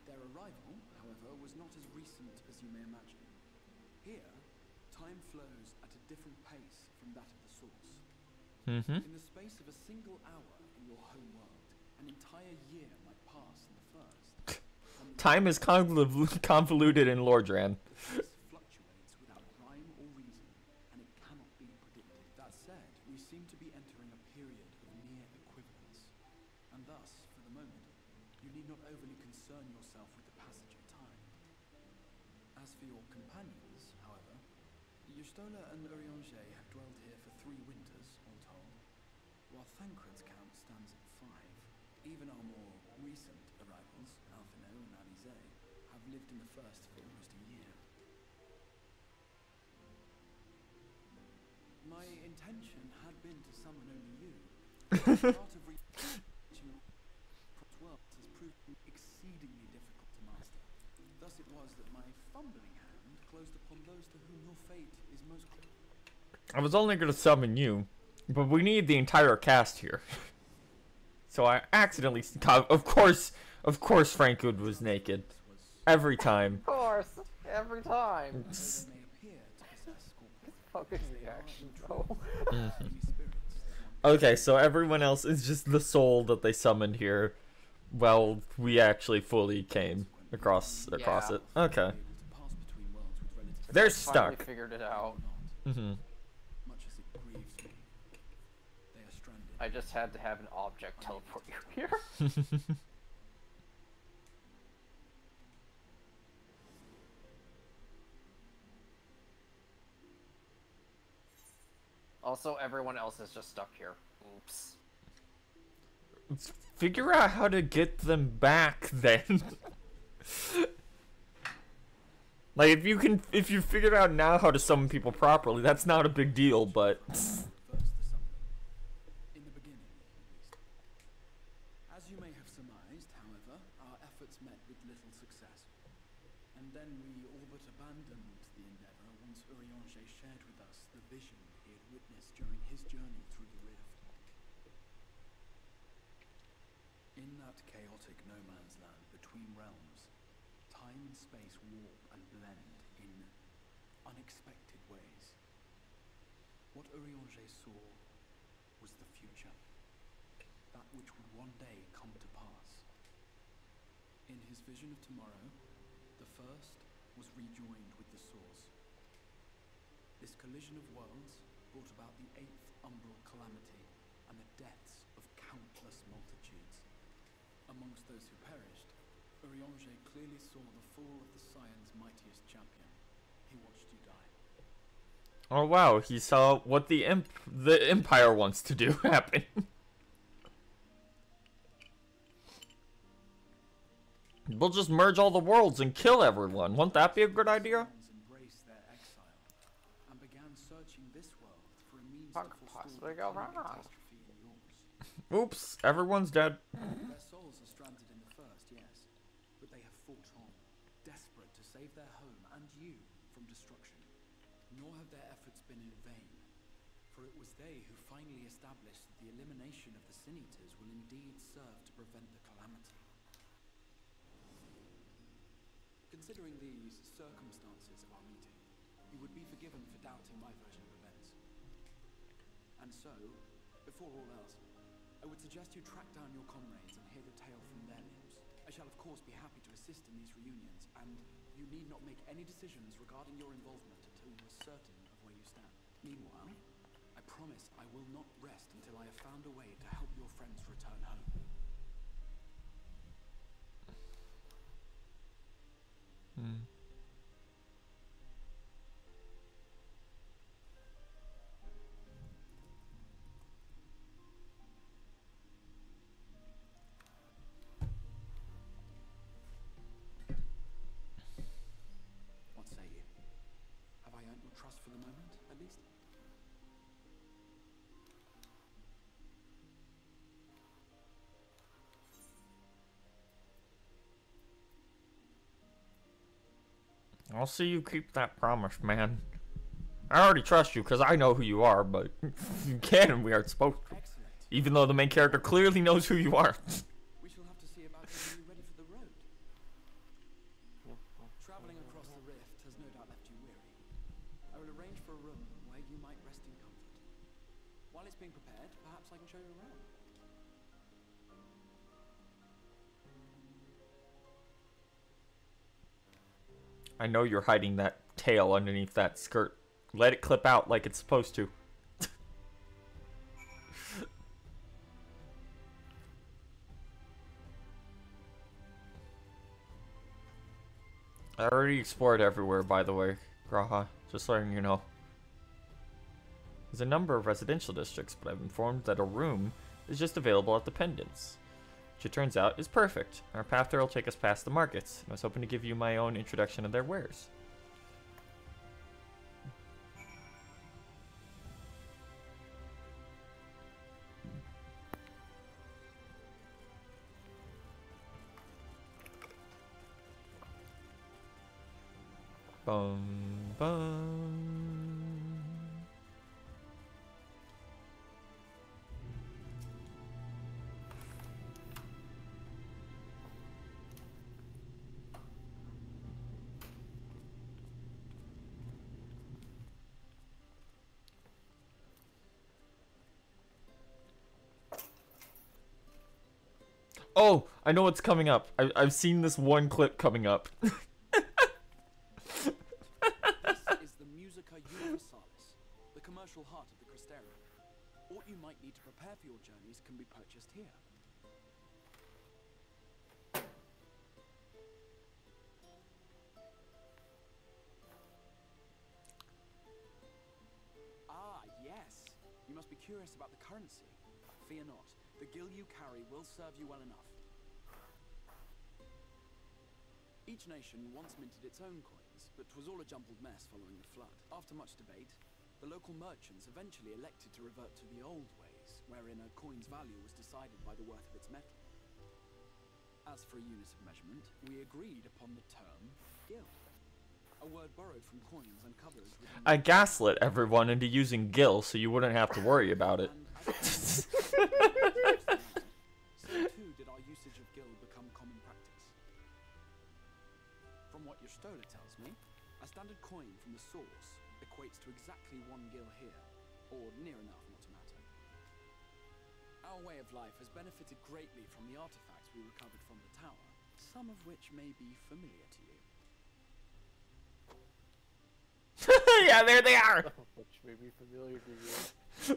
Their arrival, however, was not as recent as you may imagine. Here, time flows at a different pace from that of the source. Mm-hmm. In the space of a single hour in your home world, an entire year might pass in the first. Time is convoluted in Lordran. This fluctuates without rhyme or reason, and it cannot be predicted. That said, we seem to be entering a period of near equivalence, and thus, for the moment, you need not overly concern yourself with the passage of time. As for your companions, however, Y'shtola and Urianger have dwelled here for 3 winters, all told, while Thancred's count stands at 5. Even our more recent arrivals, Alphino and Alize, have lived in the first for almost a year. My intention had been to summon only you. The art of reaching across worlds has proved exceedingly difficult to master. Thus it was that my fumbling hand closed upon those to whom your fate is most clear. I was only going to summon you, but we need the entire cast here. So I accidentally... Of course Frank Good was naked. Every time. Of course, every time. They may appear to possess corporeal Fucking reaction, bro. spirits. Okay, so everyone else is just the soul that they summoned here. Well, we actually fully came across Yeah. it. Okay. Able to pass between worlds with relative They're Finally stuck. figured it out. Mm-hmm. much as it grieves me. They are stranded. I just had to have an object teleport you here. Also, everyone else is just stuck here. Oops. Figure out how to get them back then. Like, if you figured out now how to summon people properly, that's not a big deal, but... In the beginning, at least. As you may have surmised, however, our efforts met with little success. And then we all but abandoned the endeavor once Urianger shared with us the vision he had witnessed during his journey through the rift. In that chaotic no man's land between realms, time and space warp and blend in unexpected ways. What Urianger saw was the future, that which would one day come to pass. In his vision of tomorrow, the first was rejoined with the source. This collision of worlds brought about the 8th umbral calamity and the deaths of countless multitudes. Amongst those who perished, Urianger clearly saw the fall of the Scion's mightiest champion. He watched you die. Oh wow, he saw what the Empire wants to do happen. We'll just merge all the worlds and kill everyone. Won't that be a good idea? Embraced their exile and began searching this world for a means What to could forestall possibly the go coming wrong? catastrophe in yours. Oops, everyone's dead. Their souls are stranded in the first, yes, but they have fought on, desperate to save their home and you from destruction. Nor have their efforts been in vain, for it was they who finally established that the elimination of the Sin Eaters will indeed serve to prevent the calamity. Considering these circumstances of our meeting, you would be forgiven for doubting my version of events. And so, before all else, I would suggest you track down your comrades and hear the tale from their lips. I shall of course be happy to assist in these reunions, and you need not make any decisions regarding your involvement until you are certain of where you stand. Meanwhile, I promise I will not rest until I have found a way to help your friends return home. What say you? Have I earned your trust for the moment, at least? I'll see you keep that promise, man. I already trust you because I know who you are, but you can and we aren't supposed to. Excellent. Even though the main character clearly knows who you are. We shall have to see about getting you ready for the road. Traveling across the rift has no doubt left you weary. I will arrange for a room where you might rest in comfort. While it's being prepared, perhaps I can show you around. I know you're hiding that tail underneath that skirt. Let it clip out like it's supposed to. I already explored everywhere, by the way, Graha. Just letting you know. There's a number of residential districts, but I'm informed that a room is just available at the Pendants, which it turns out is perfect. Our path there will take us past the markets, and I was hoping to give you my own introduction of their wares. Bum bum. Oh, I know what's coming up. I've seen this one clip coming up. This is the Musica Universalis, the commercial heart of the Crystarium. What you might need to prepare for your journeys can be purchased here. Ah, yes. You must be curious about the currency. Fear not. The gil you carry will serve you well enough. Each nation once minted its own coins, but 'twas all a jumbled mess following the flood. After much debate, the local merchants eventually elected to revert to the old ways, wherein a coin's value was decided by the worth of its metal. As for a unit of measurement, we agreed upon the term gil. A word borrowed from coins uncovered within I gaslit everyone into using gil so you wouldn't have to worry about it. so too did our usage of gil become common practice. From what your stola tells me, a standard coin from the source equates to exactly 1 gil here, or near enough not to matter. Our way of life has benefited greatly from the artifacts we recovered from the tower, some of which may be familiar to you. Yeah, there they are. Which may be familiar to you.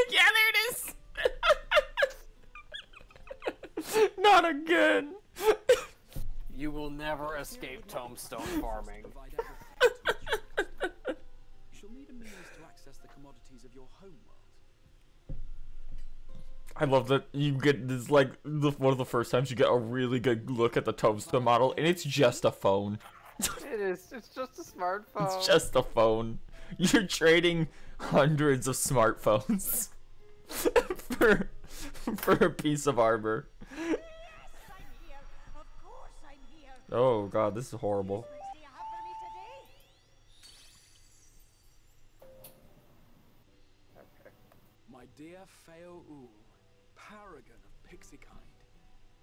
Yeah, there it is. Not again. You will never escape tombstone farming. Provide everything. You shall need a means to access the commodities of your home world. I love that you get this, like, one of the first times you get a really good look at the tombstone model, and it's just a phone. It is. It's just a smartphone. It's just a phone. You're trading hundreds of smartphones for a piece of armor. Yes, I'm here. Of course I'm here. Oh god, this is horrible. What do you have for me today? Okay. My dear Feo Ul, paragon of pixie kind.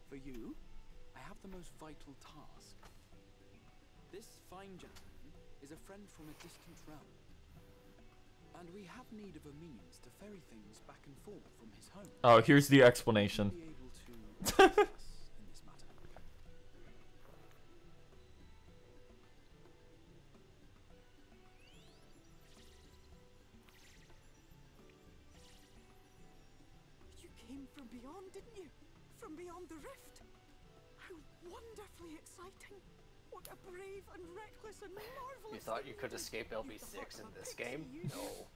For you, I have the most vital task. This fine gentleman is a friend from a distant realm, and we have need of a means to ferry things back and forth from his home. Oh, here's the explanation. Be able to assist us in this matter. You came from beyond, didn't you? From beyond the rift? How wonderfully exciting! What a brave and reckless and marvelous. You thought you thing could did. escape You've the LB6 heart in of a this pixie, game? you. No.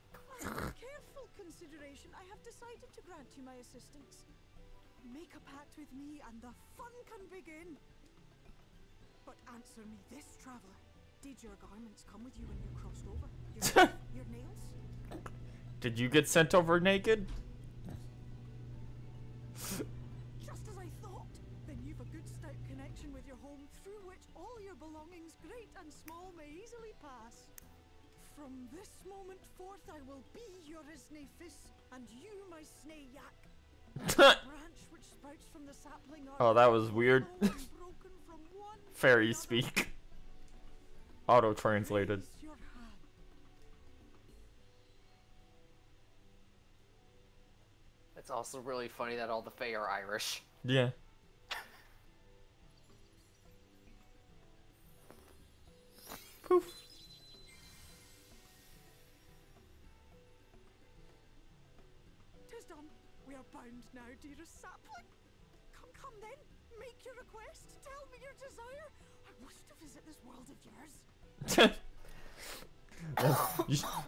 On careful consideration, I have decided to grant you my assistance. Make a pact with me and the fun can begin. But answer me this, traveler. Did your garments come with you when you crossed over? Your nails? Did you get sent over naked? Just as I thought. Then you've a good stout connection with your home through which all your belongings, great and small, may easily pass. From this moment forth I will be your Isne Fis, and you my Snay Yak. Branch which sprouts from the sapling are Oh, that was weird. broken from one to Fairy another. speak. Auto translated. Raise your hand. It's also really funny that all the Fae are Irish. Yeah. Poof. Tis done. We are bound now, dearest sapling. Come then. Make your request. Tell me your desire. I wish to visit this world of yours.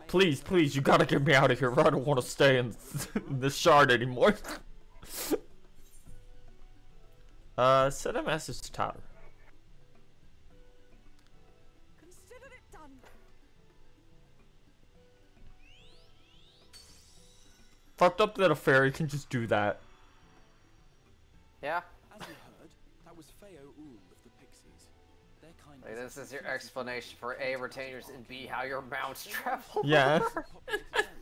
Please, you gotta get me out of here. I don't want to stay in this shard anymore. Send a message to Tyler. Consider it done. Fucked up that a fairy can just do that. Yeah? As you heard, that was Feo Ul of the Pixies. Their kind Like, this is your explanation for A, retainers, and B, how your mounts travel. Yeah. populated areas,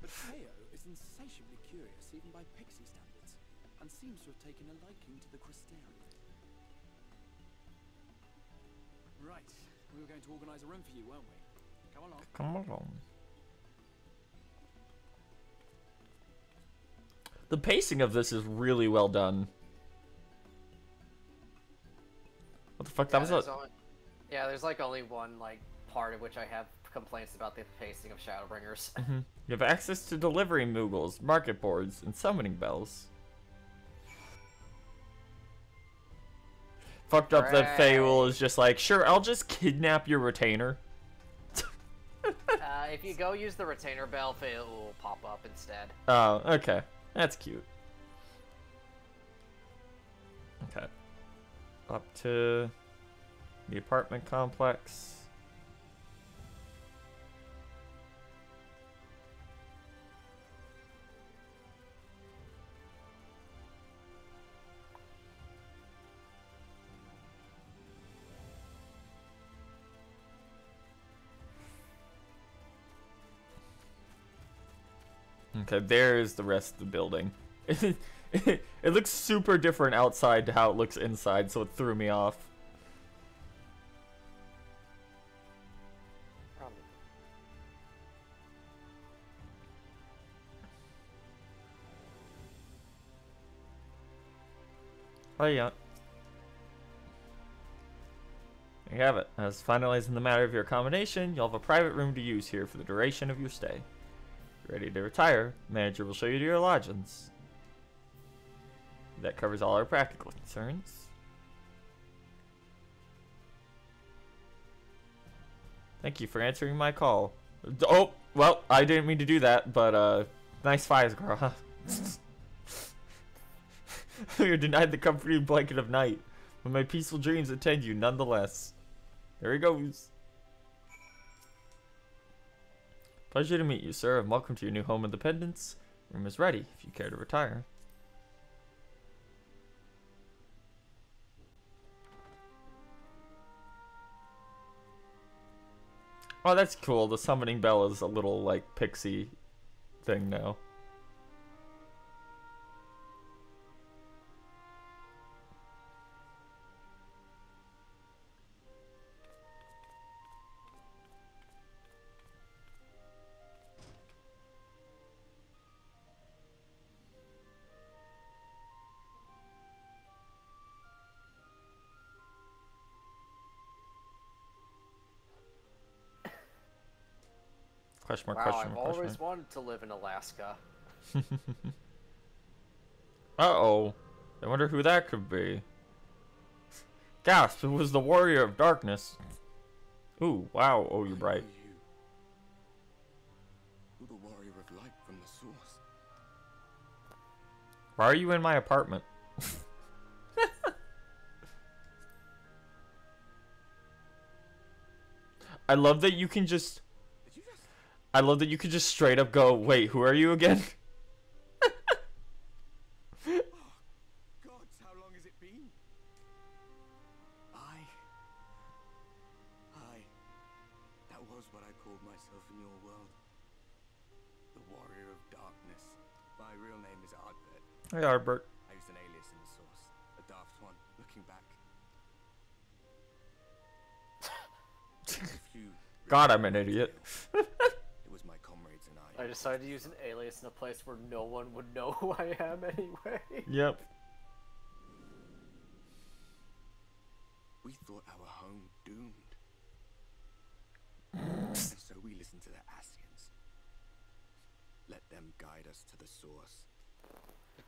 but Feo is insatiably curious even by Pixie standards, and seems to have taken a liking to the Crystarian. Right, we were going to organize a room for you, weren't we? Come along. Come along. The pacing of this is really well done. What the fuck? That was a. Yeah, there's like only one like part of which I have complaints about the pacing of Shadowbringers. You have access to delivery moogles, market boards, and summoning bells. Fucked up that Hooray. Feywell is just like, sure, I'll just kidnap your retainer. If you go use the retainer bell, it will pop up instead. Oh, okay. That's cute. Okay. Up to the apartment complex. Okay, there's the rest of the building. It looks super different outside to how it looks inside, so it threw me off. Oh yeah. There you have it. As finalizing the matter of your accommodation, you'll have a private room to use here for the duration of your stay. Ready to retire, manager will show you to your lodgings. That covers all our practical concerns. Thank you for answering my call. Oh, well, I didn't mean to do that, but nice fires, girl, huh? You're denied the comforting blanket of night, but my peaceful dreams attend you nonetheless. There he goes. Pleasure to meet you, sir, and welcome to your new home independence. Room is ready if you care to retire. Oh, that's cool. The summoning bell is a little, like, pixie thing now. Question mark, Wow, question I've mark, question always mark. wanted to live in Alaska. Uh-oh. I wonder who that could be. Gasp, it was the Warrior of Darkness. Ooh, wow, oh, you're bright. You're the warrior of light from the source. Why are you in my apartment? I love that you can just... I love that you could just straight up go, wait, who are you again? Gods, how long has it been? That was what I called myself in your world. The Warrior of Darkness. My real name is Ardbert. Hey, Ardbert. I used an alias in the source. A daft one, looking back. If you God, I'm an idiot. It was my comrades and I. I decided to use an alias in a place where no one would know who I am anyway. Yep. We thought our home doomed. And so we listened to the Ascians. Let them guide us to the source.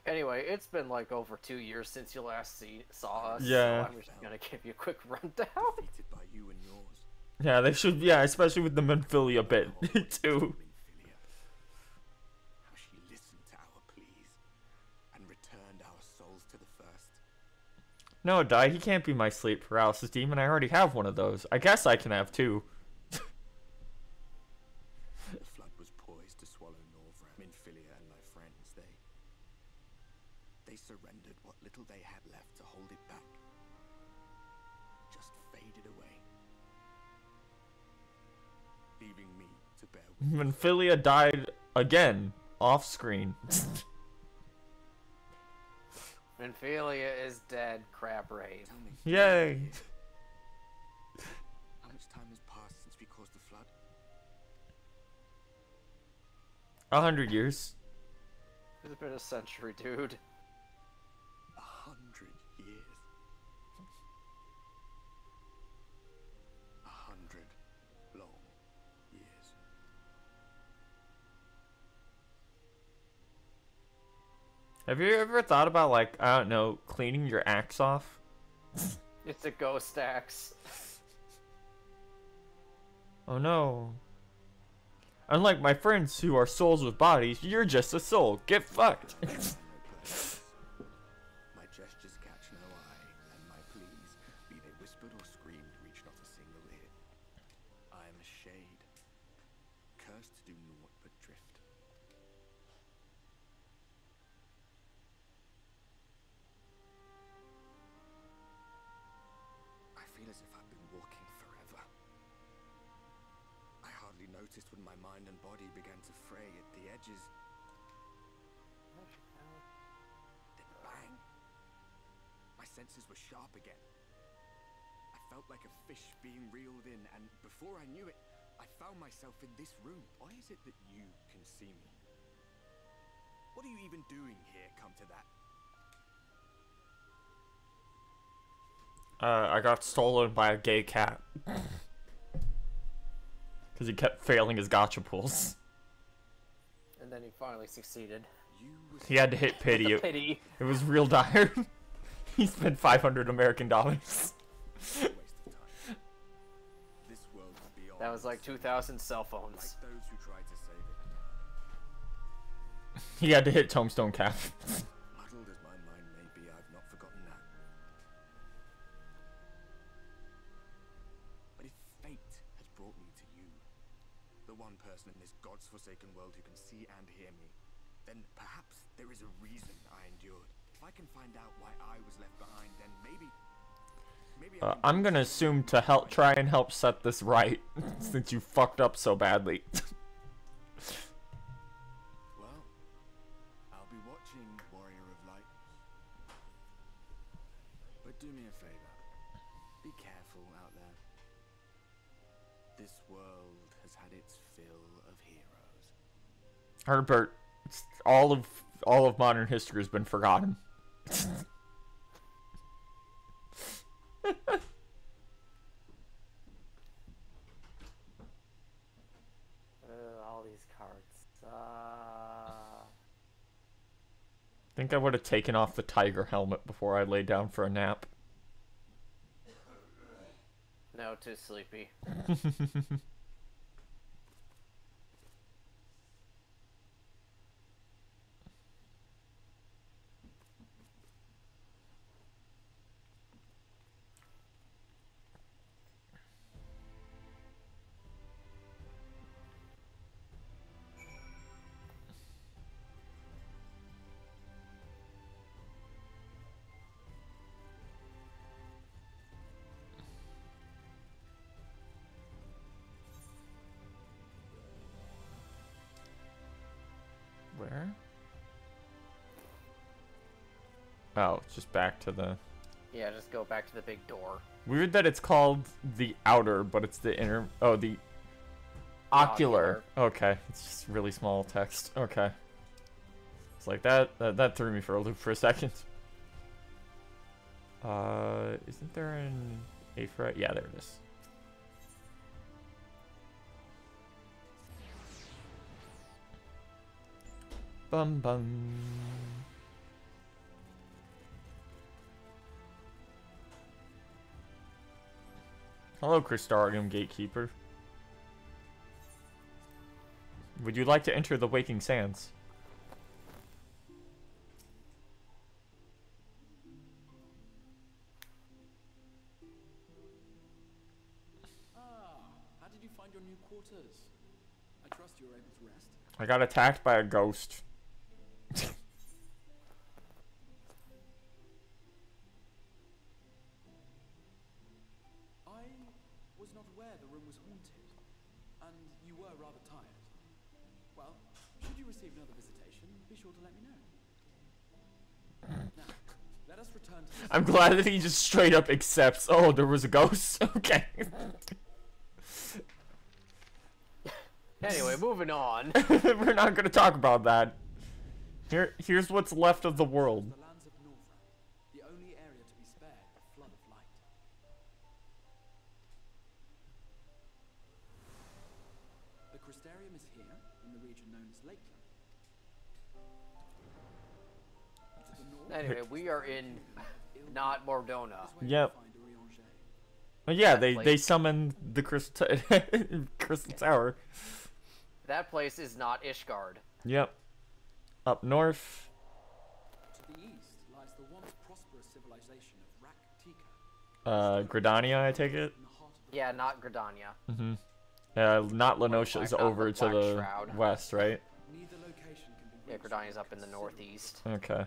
Anyway, it's been like over 2 years since you last saw us. Yeah. So I'm just gonna give you a quick rundown. Defeated by you and yours. Yeah, they should, yeah, especially with the Menphilia bit, too. How she listened to our pleas and returned our souls to the first. No, Dai, he can't be my sleep paralysis demon. I already have one of those. I guess I can have two. The flood was poised to swallow Norvram, Minfilia, and my friends. They surrendered what little they had left to hold it back. Just faded away. Leaving me to bear with Menphilia died again, off screen. Minfilia is dead, crab raid. Tell me, Yay! how much time has passed since we caused the flood? 100 years. It's been a century, dude. 100 years. 100 long years. Have you ever thought about, like, I don't know, cleaning your axe off? It's a ghost axe. Oh no. Unlike my friends who are souls with bodies, you're just a soul. Get fucked. My gestures catch no eye, and my pleas, be they whispered or screamed, reach not a single ear. I am a shade, cursed to do naught but drift. I feel as if I've been walking forever. I hardly noticed when my mind and body began to fray at the edges. Then bang! My senses were sharp again. I felt like a fish being reeled in, and before I knew it, I found myself in this room. Why is it that you can see me? What are you even doing here, come to that? I got stolen by a gay cat. Because he kept failing his gacha pulls. And then he finally succeeded. He had to hit pity. The pity. It was real dire. He spent 500 American dollars. Waste of time. This world is beyond That was like 2,000 cell phones. like those who tried to save it. He had to hit Tombstone Cap. Muddled as my mind may be, I've not forgotten that. But if fate has brought me to you, the one person in this God's forsaken world who can see and hear me, then perhaps there is a reason I endured. If I can find out why I was left behind, then maybe I can I'm gonna assume to try and help set this right, since you fucked up so badly. Well, I'll be watching, Warrior of Light. But do me a favor. Be careful out there. This world has had its fill of heroes. Herbert, all of modern history has been forgotten. All these cards. I think I would have taken off the tiger helmet before I lay down for a nap. No, too sleepy. Where? Oh, it's just back to the... Yeah, just go back to the big door. Weird that it's called the outer, but it's the inner... Oh, the... Ocular. Okay, it's just really small text. Okay. It's like that threw me for a loop for a second. Isn't there an Aphra? Yeah, there it is. Bum bum. Hello, Crystarium Gatekeeper. Would you like to enter the Waking Sands? How did you find your new quarters? I trust you were able to rest. I got attacked by a ghost. I was not aware the room was haunted, and you were rather tired. Well, should you receive another visitation, be sure to let me know. Now, let us return to this. I'm glad that he just straight up accepts. Oh, there was a ghost. Okay. Anyway, moving on. We're not gonna talk about that. Here's what's left of the world. The lands of Northrend, the only area to be spared the flood of light. The Crystarium is here, in the region known as Lakeland. To the north, Anyway, we are in not Mordona. Yep. find Orion's yeah, That they place- summoned the Crystal Tower. That place is not Ishgard. Yep. Up north. To the east lies the once prosperous civilization of Rak Tika. Gridania, I take it. In the heart of the Yeah, not Gridania. Mm-hmm. Not Lenosha's Black- over the to Black the Shroud. west, right? neither location can be Yeah, reached Gridania's without up in the considerable northeast. Okay.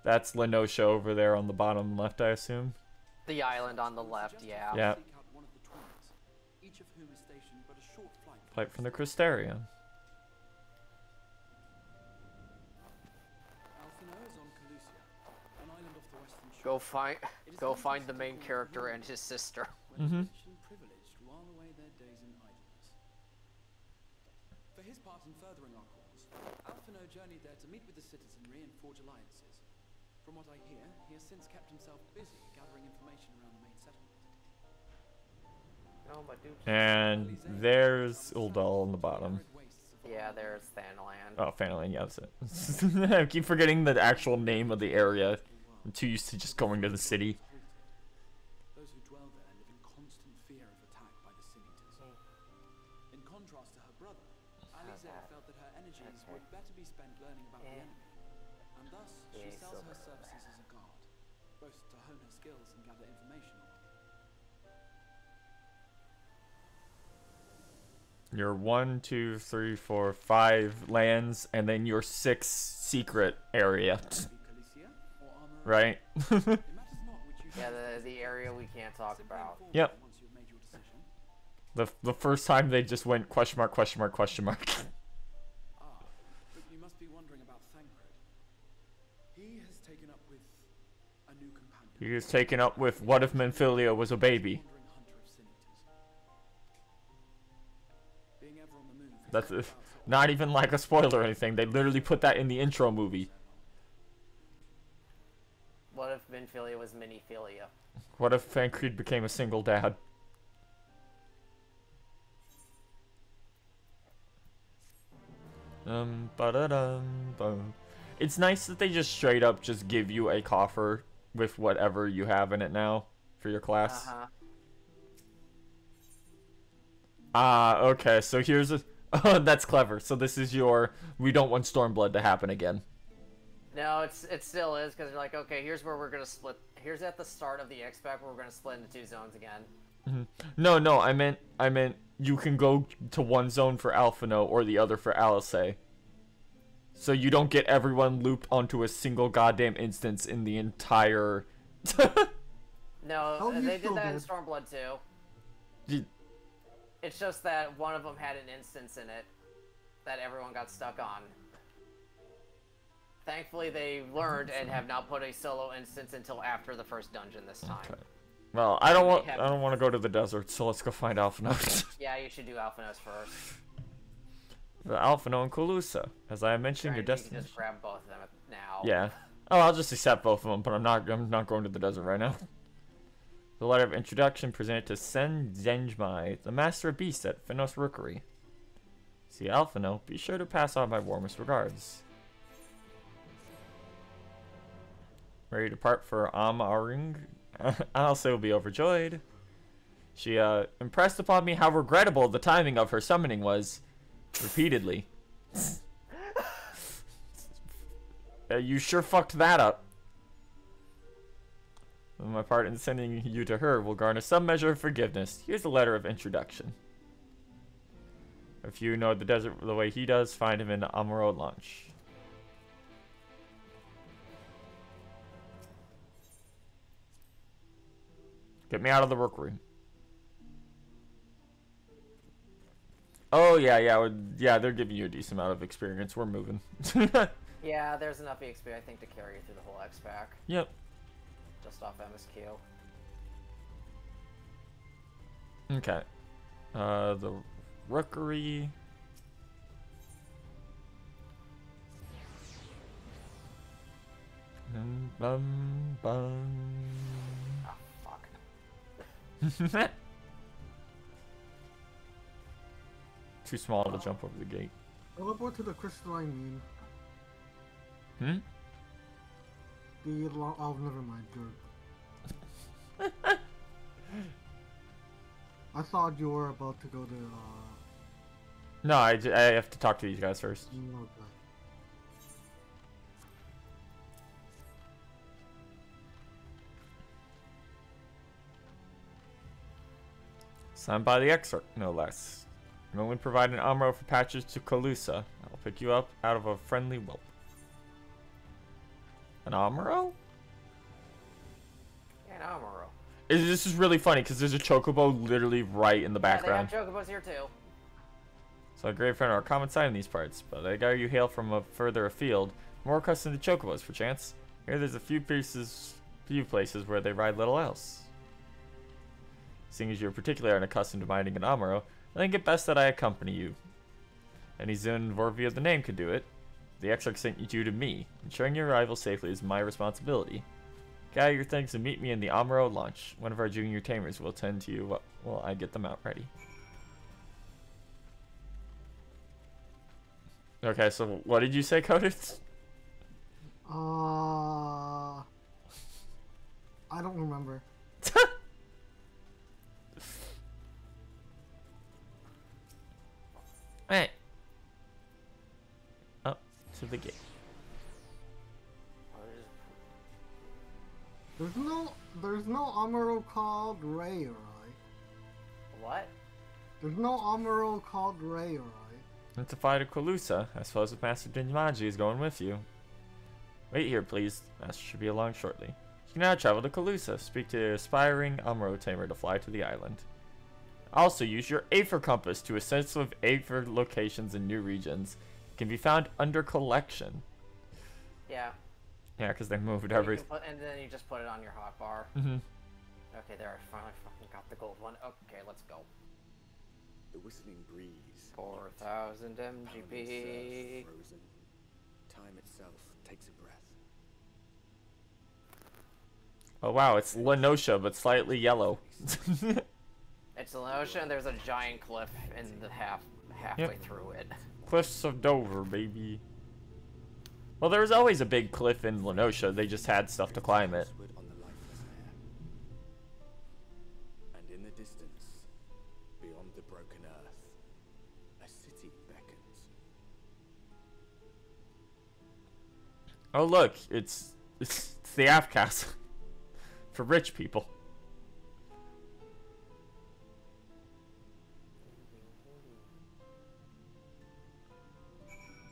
That's Lenosha over there on the bottom left, I assume. The island on the left, Suggest yeah. we Yeah. seek out one of the twins, each of whom is stationed but a short flight Flight from the Crystarium. Alphino is on Calusia, an island off the western shore. Go find the main character and his sister. Where Mhm. the rich and privileged while away their days in idleness. For his part in furthering our cause, Alphino journeyed there to meet with the citizenry and forge alliances. From what I hear, he has since kept himself busy gathering information around the main settlement. Oh, my dude. And there's Uldal on the bottom. Arid wastes of Yeah, Ireland there's Thanalan. Oh, Fanalan, yeah, that's it. I keep forgetting the actual name of the area. I'm too used to just going to the city. Those who dwell there live in constant fear of attack by the Sin Eaters. In contrast to her brother, Alize felt that her energies would better be spent learning about the enemy, and thus she Yeah, sells her silver. services as a guard, both to hone her skills and gather information on them. Your 1, 2, 3, 4, 5 lands, and then your 6 secret area. Be Calicia or Armor? Right? It matters not which you Yeah, choose. the area we can't talk Simply about. inform Yep. me once you've made your decision. The first time they just went question mark, question mark, question mark. Ah, but you must be wondering about Thancred. He has taken up with a new companion. He was taken up with what if Menphilia was a baby? Wandering hunter of Sin Eaters. Being ever on the move, he That's set about to not even like a spoiler or anything. They literally put that in the intro movie. What if Minphilia was Miniphilia? What if Thancred became a single dad? Ba-da-dum, It's nice that they just straight up just give you a coffer with whatever you have in it now for your class. Uh-huh. Ah, okay, so here's a... Oh, that's clever. So this is your... We don't want Stormblood to happen again. No, it still is, because you're like, okay, here's where we're gonna split. Here's at the start of the X-Pack where we're gonna split into 2 zones again. No, I meant you can go to one zone for Alphino or the other for Alisaie. So you don't get everyone looped onto a single goddamn instance in the entire... No, Oh, you they still did that in did. Stormblood too. You- It's just that one of them had an instance in it that everyone got stuck on. Thankfully, they learned and have not put a solo instance until after the first dungeon this time. Okay. Well, I don't want have- to go to the desert, so let's go find Alphino. Yeah, you should do Alphanos first. The Alphino and Calusa, as I mentioned, your Granted, you can destination. just grab both of them now. Yeah. Oh, I'll just accept both of them, but I'm not going to the desert right now. The letter of introduction presented to Sen Zenjmai, the master of beasts at Finos Rookery. See Alphino, be sure to pass on my warmest regards. Ready to depart for Amaring? Alisaie will be overjoyed. She impressed upon me how regrettable the timing of her summoning was, repeatedly. You sure fucked that up. My part in sending you to her will garner some measure of forgiveness. Here's a letter of introduction. If you know the desert the way he does, find him in the Amaro launch. Get me out of the rookery. Oh yeah, they're giving you a decent amount of experience. We're moving. Yeah, there's enough EXP, I think, to carry you through the whole X-Pack. Yep. Just off MSQ. Okay. The rookery. Bum, bum. Ah, fuck. Too small to jump over the gate. Teleport to the crystalline mean. Hmm? Oh, never mind. Good. I thought you were about to go to. No, I have to talk to these guys first. Okay. Signed by the Exarch, no less. I'm only providing Amro for patches to Calusa. I'll pick you up out of a friendly whelp. An Amro? Yeah, an Amuro. This is really funny because there's a chocobo literally right in the background. Yeah, they have chocobos here too. So a great friend are a common sight in these parts, but I gather you hail from a further afield, more accustomed to chocobos, perchance. Here there's a few places where they ride little else. Seeing as you're particularly unaccustomed to minding an Amuro, I think it best that I accompany you. Any Zun worthy of the name could do it. The Exarch sent you to me. Ensuring your arrival safely is my responsibility. Gather your things and meet me in the Amuro launch. One of our junior tamers will attend to you while I get them out ready. Okay, so what did you say, Codis? I don't remember. Hey. Up to the gate. There's no Amuro called Ray, right? What? There's no Amuro called Ray, right? It's a fight of Calusa. I suppose if Master Dinmaji is going with you. Wait here, please. Master should be along shortly. You can now travel to Calusa. Speak to the aspiring Amuro tamer to fly to the island. Also, use your Aether compass to assess with Aether locations in new regions. It can be found under collection. Yeah. Yeah, because they moved And everything. and then you just put it on your hotbar. Mm-hmm. Okay, there. I finally fucking got the gold one. Okay, let's go. The whistling breeze. 4,000 pounding MGP. surf, frozen. Time itself takes a breath. Oh wow, it's Lenosha, but slightly yellow. It's an ocean, and there's a giant cliff in the halfway through it. Cliffs of Dover, baby. Well, there was always a big cliff in Lenosha. They just had stuff to climb it. On the lifeless air. And in the distance, beyond the broken earth, a city beckons. Oh look, it's the Aft Castle for rich people.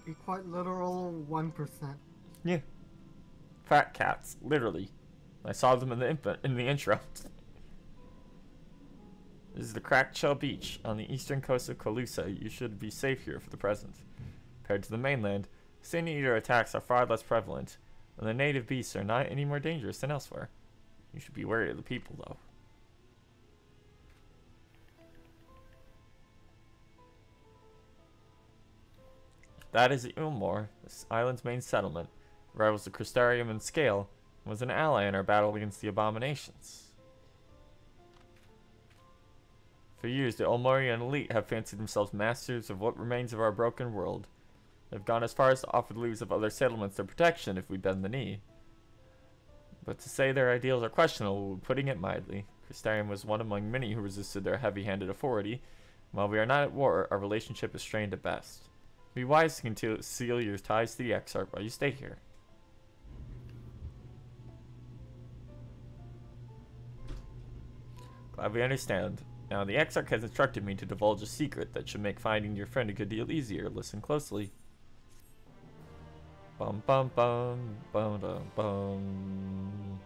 Be quite literal 1%. Yeah. Fat cats, literally. I saw them in the intro. This is the Cracked Shell Beach on the eastern coast of Calusa. You should be safe here for the present. Compared to the mainland, Sin Eater attacks are far less prevalent, and the native beasts are not any more dangerous than elsewhere. You should be wary of the people, though. That is Ilmore, this island's main settlement. It rivals the Crystarium in scale, and was an ally in our battle against the Abominations. For years, the Ulmorian elite have fancied themselves masters of what remains of our broken world. They've gone as far as to offer the leaders of other settlements their protection if we bend the knee. But to say their ideals are questionable would be putting it mildly. Crystarium was one among many who resisted their heavy-handed authority. While we are not at war, our relationship is strained at best. Be wise to conceal your ties to the Exarch while you stay here. Glad we understand. Now, the Exarch has instructed me to divulge a secret that should make finding your friend a good deal easier. Listen closely. Bum bum bum bum bum bum.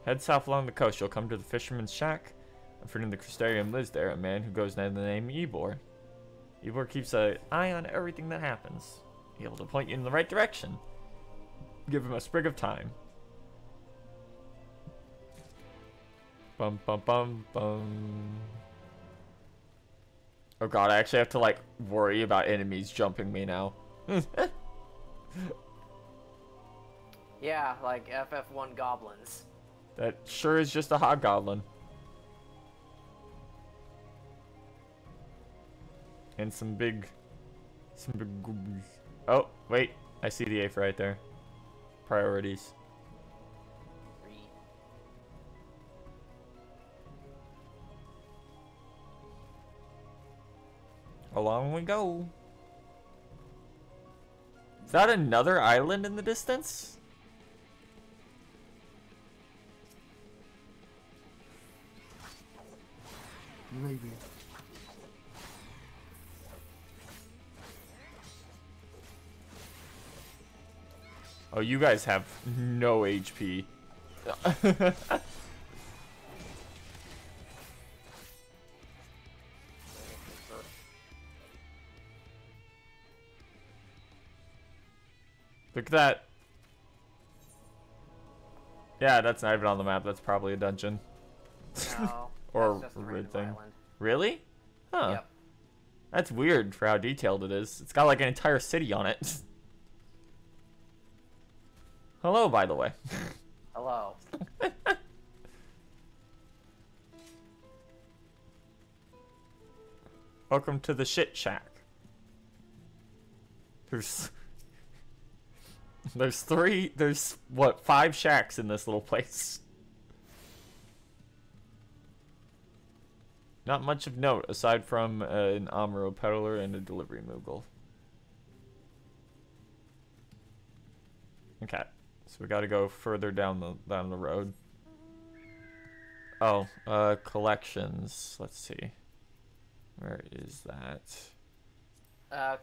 Head south along the coast. You'll come to the fisherman's shack. A friend in the Crystarium lives there, a man who goes by the name Ebor. Ebor keeps an eye on everything that happens. He'll be able to point you in the right direction. Give him a sprig of time. Bum bum bum bum. Oh god, I actually have to like worry about enemies jumping me now. Yeah, like FF1 goblins. That sure is just a hobgoblin. And some big goobies. Oh, wait. I see the Aether right there. Priorities. Along we go. Is that another island in the distance? Maybe. Oh, you guys have no HP. Look at that. Yeah, that's not even on the map. That's probably a dungeon. No, or that's just a a weird random thing. island. Really? Huh. Yep. That's weird for how detailed it is. It's got like an entire city on it. Hello, by the way. Hello. Welcome to the shit shack. There's what, 5 shacks in this little place. Not much of note aside from an Amuro peddler and a delivery Moogle. Okay, so we got to go further down the road. Oh, collections. Let's see. Where is that?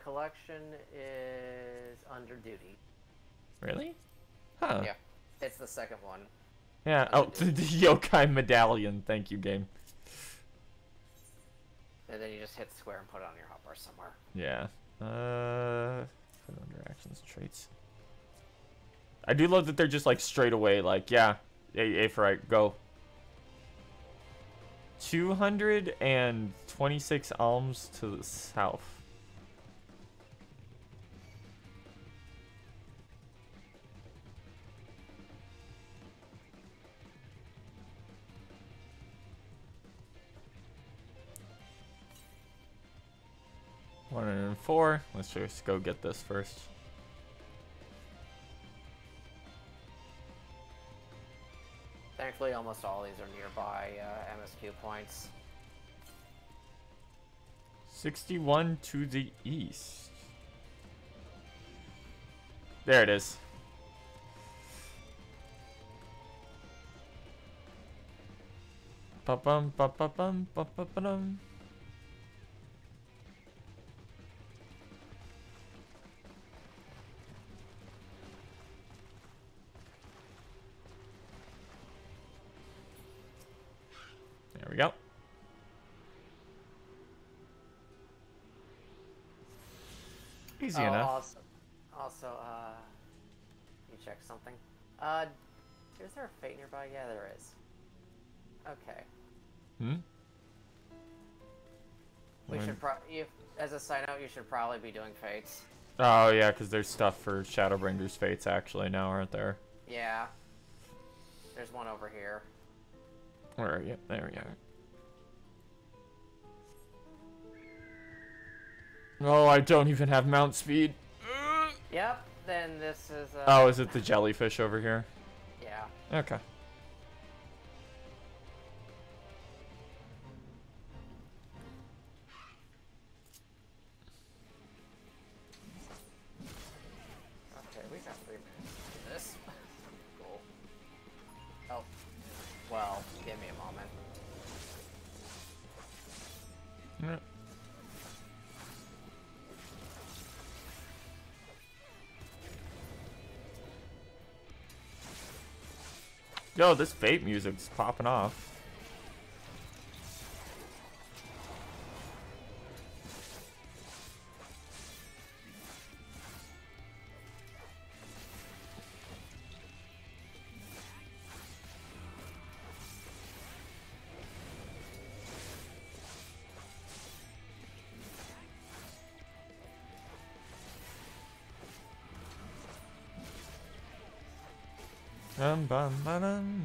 Collection is under duty. Really? Huh. Yeah, it's the second one. Yeah. Oh, the yokai medallion. Thank you, game. And then you just hit square and put it on your hotbar somewhere. Yeah. Put under actions, traits. I do love that they're just like straight away, like, yeah, A for right, go. 226 alms to the south. One and 4. Let's just go get this first. Thankfully, almost all these are nearby MSQ points. 61 to the east. There it is. Ba-bum, ba-ba-bum, ba-ba-ba-dum. There we go. Easy enough. Also, you check something. Is there a fate nearby? Yeah, there is. Okay. Hmm? We should as a side note, you should probably be doing fates. Oh, yeah, because there's stuff for Shadowbringers fates actually now, aren't there? Yeah. There's one over here. Where are you? There we are. Oh, I don't even have mount speed. Yep, then this is Oh, is it the jellyfish over here? Yeah. Okay. Okay, we got 3 minutes to do this. Cool. Oh. Well, give me a moment. Yeah. Yo, this Fate music's popping off. Bum, ba, dum.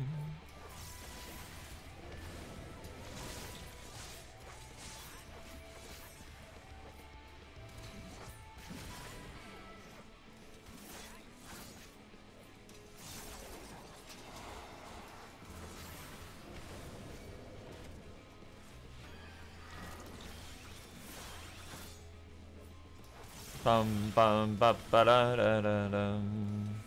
Bum bum ba ba da da da dum.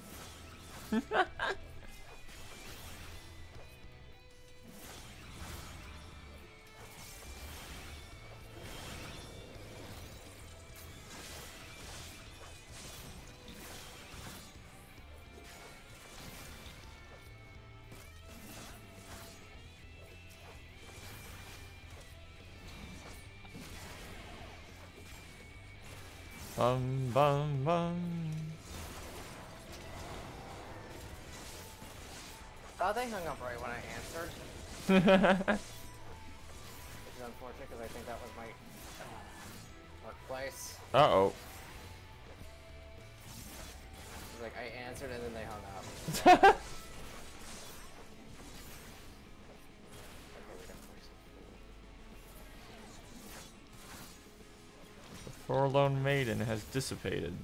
Bum bum bum. Oh, they hung up right when I answered. Which is unfortunate because I think that was my workplace. Uh-oh. It was like I answered and then they hung up. Okay, we got The forlorn maiden has dissipated.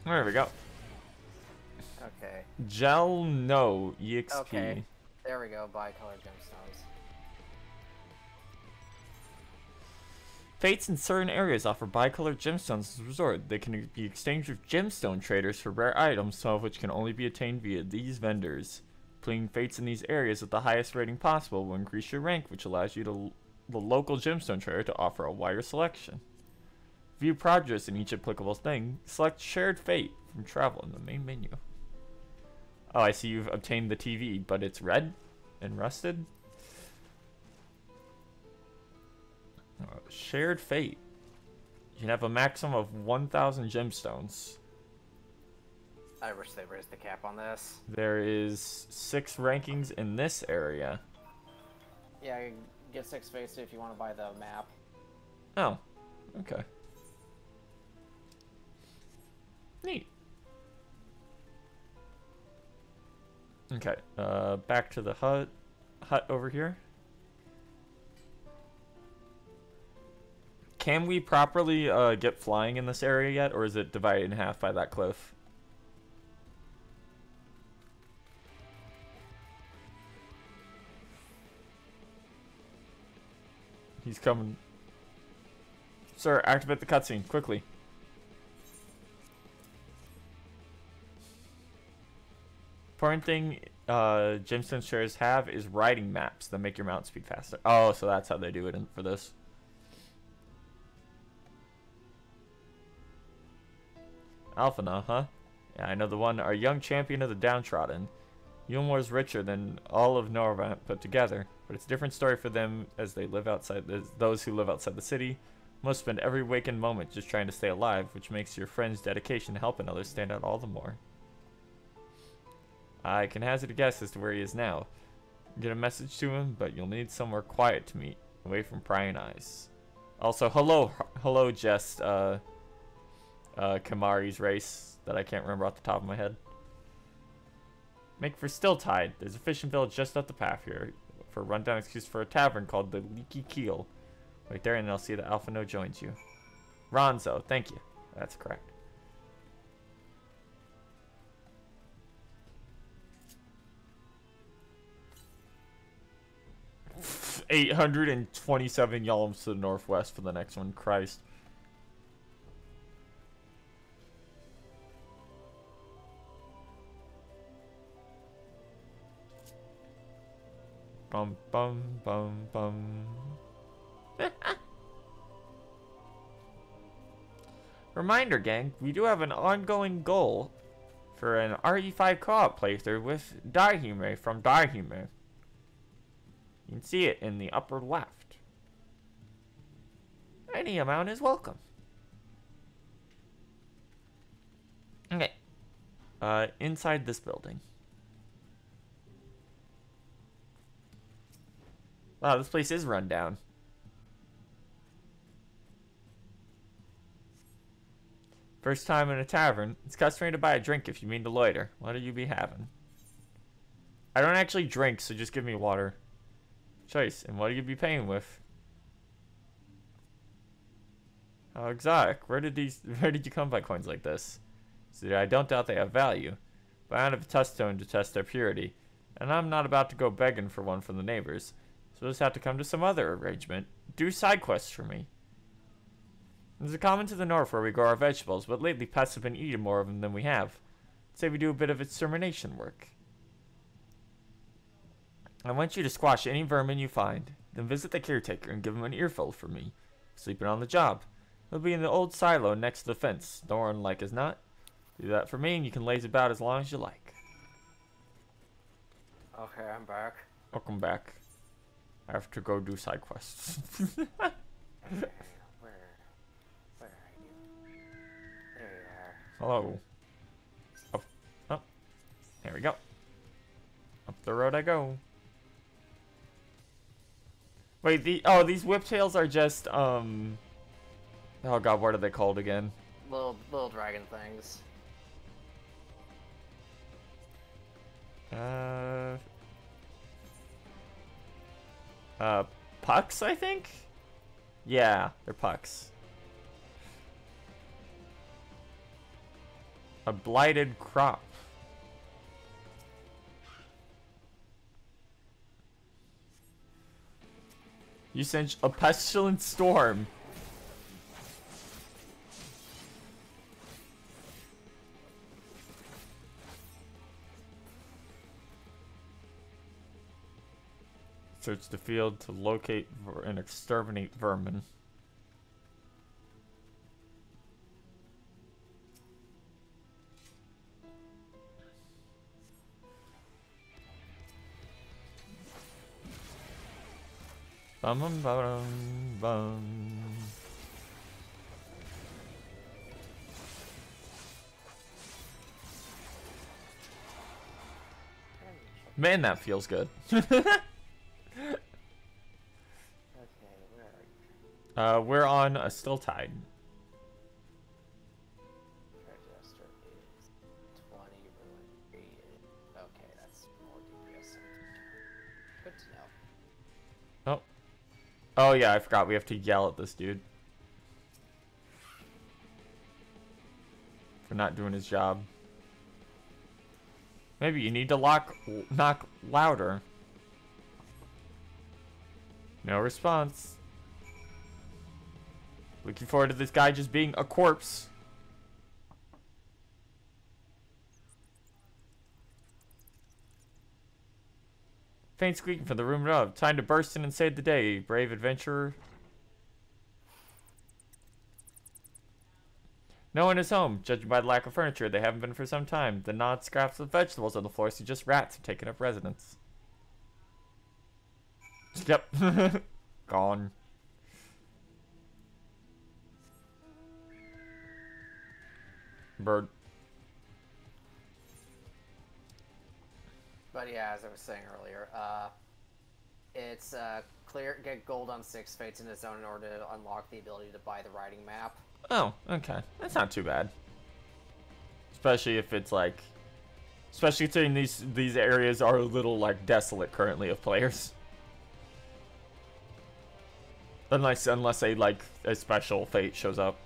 There we go. Okay. Gel no EXP. Okay. There we go. Bi-colored gemstones. Fates in certain areas offer bicolored gemstones as a resort. They can be exchanged with gemstone traders for rare items, some of which can only be attained via these vendors. Playing fates in these areas with the highest rating possible will increase your rank, which allows you to the local gemstone trader to offer a wider selection. View progress in each applicable thing. Select Shared Fate from Travel in the main menu. Oh, I see you've obtained the TV, but it's red and rusted. Shared Fate. You can have a maximum of 1,000 gemstones. I wish they raised the cap on this. There is 6 rankings in this area. Yeah, get 6 face if you want to buy the map. Oh, okay. Neat. Okay, back to the hut over here. Can we properly get flying in this area yet, or is it divided in half by that cliff? He's coming. Sir, activate the cutscene, quickly. Important thing gemstone shares have is riding maps that make your mount speed faster. Oh, so that's how they do it for this. Alphana, huh? Yeah, I know the one, our young champion of the downtrodden. Yulmore's richer than all of Norvant put together, but it's a different story for them as they live outside. Those who live outside the city must spend every waking moment just trying to stay alive, which makes your friend's dedication to helping others stand out all the more. I can hazard a guess as to where he is now. Get a message to him, but you'll need somewhere quiet to meet, away from prying eyes. Also, hello, just Kamari's race that I can't remember off the top of my head. Make for Stilltide. There's a fishing village just up the path here for a rundown excuse for a tavern called the Leaky Keel. Right there, and I'll see that Alphano joins you. Ronzo, thank you. That's correct. $827 yalms to the northwest for the next one. Christ. Bum bum bum bum. Reminder, gang, we do have an ongoing goal for an RE5 co-op playthrough with Daihime from Daihime. You can see it in the upper left. Any amount is welcome. Okay. Inside this building. Wow, this place is run down. First time in a tavern. It's customary to buy a drink if you mean to loiter. What'll you be having? I don't actually drink, so just give me water. Choice. And what'll you be paying with? How exotic. Where did you come by coins like this? So I don't doubt they have value, but I don't have a touchstone to test their purity, and I'm not about to go begging for one from the neighbors, so I'll just have to come to some other arrangement. Do side quests for me. There's a common to the north where we grow our vegetables, but lately pests have been eating more of them than we have. Say we do a bit of extermination work. I want you to squash any vermin you find, then visit the caretaker and give him an earful for me. Sleeping on the job. He'll be in the old silo next to the fence, snoring like as not. Do that for me and you can laze about as long as you like. Okay, I'm back. Welcome back. I have to go do side quests. Okay, where are you? There you are. Hello. Up. Up. There we go. Up the road I go. Wait, these whiptails are just, oh god, what are they called again? Little dragon things. Pucks, I think? Yeah, they're pucks. A blighted crop. You sent a pestilent storm. Search the field to locate and exterminate vermin. Bum bum bum bum. Man, that feels good. We're on a still tide. Register is 20, ruin 3. Okay, that's more DPS. Good to know. Oh. Oh yeah, I forgot we have to yell at this dude for not doing his job. Maybe you need to knock louder. No response. Looking forward to this guy just being a corpse. Faint squeaking from the room above. Time to burst in and save the day, brave adventurer. No one is home. Judging by the lack of furniture, they haven't been for some time. The gnawed scraps of vegetables on the floor suggest rats have taken up residence. Yep. Gone. Bird. But yeah, as I was saying earlier, it's get gold on 6 fates in the zone in order to unlock the ability to buy the riding map. Oh, okay. That's not too bad. Especially if it's like, especially considering these areas are a little like desolate currently of players. Unless a special fate shows up.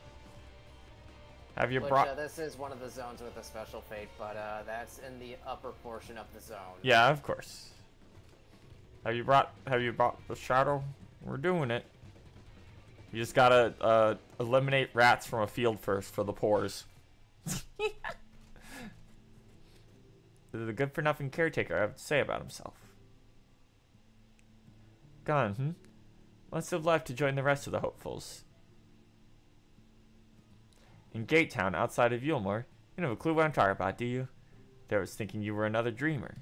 Have you brought? This is one of the zones with a special fate, but that's in the upper portion of the zone. Yeah, of course. Have you brought the shadow? We're doing it. You just gotta eliminate rats from a field first for the pores. The good-for-nothing caretaker I have to say about himself. Gone, Must have left to join the rest of the hopefuls. In Gate Town, outside of Yulmore. You don't have a clue what I'm talking about, do you? I was thinking you were another dreamer.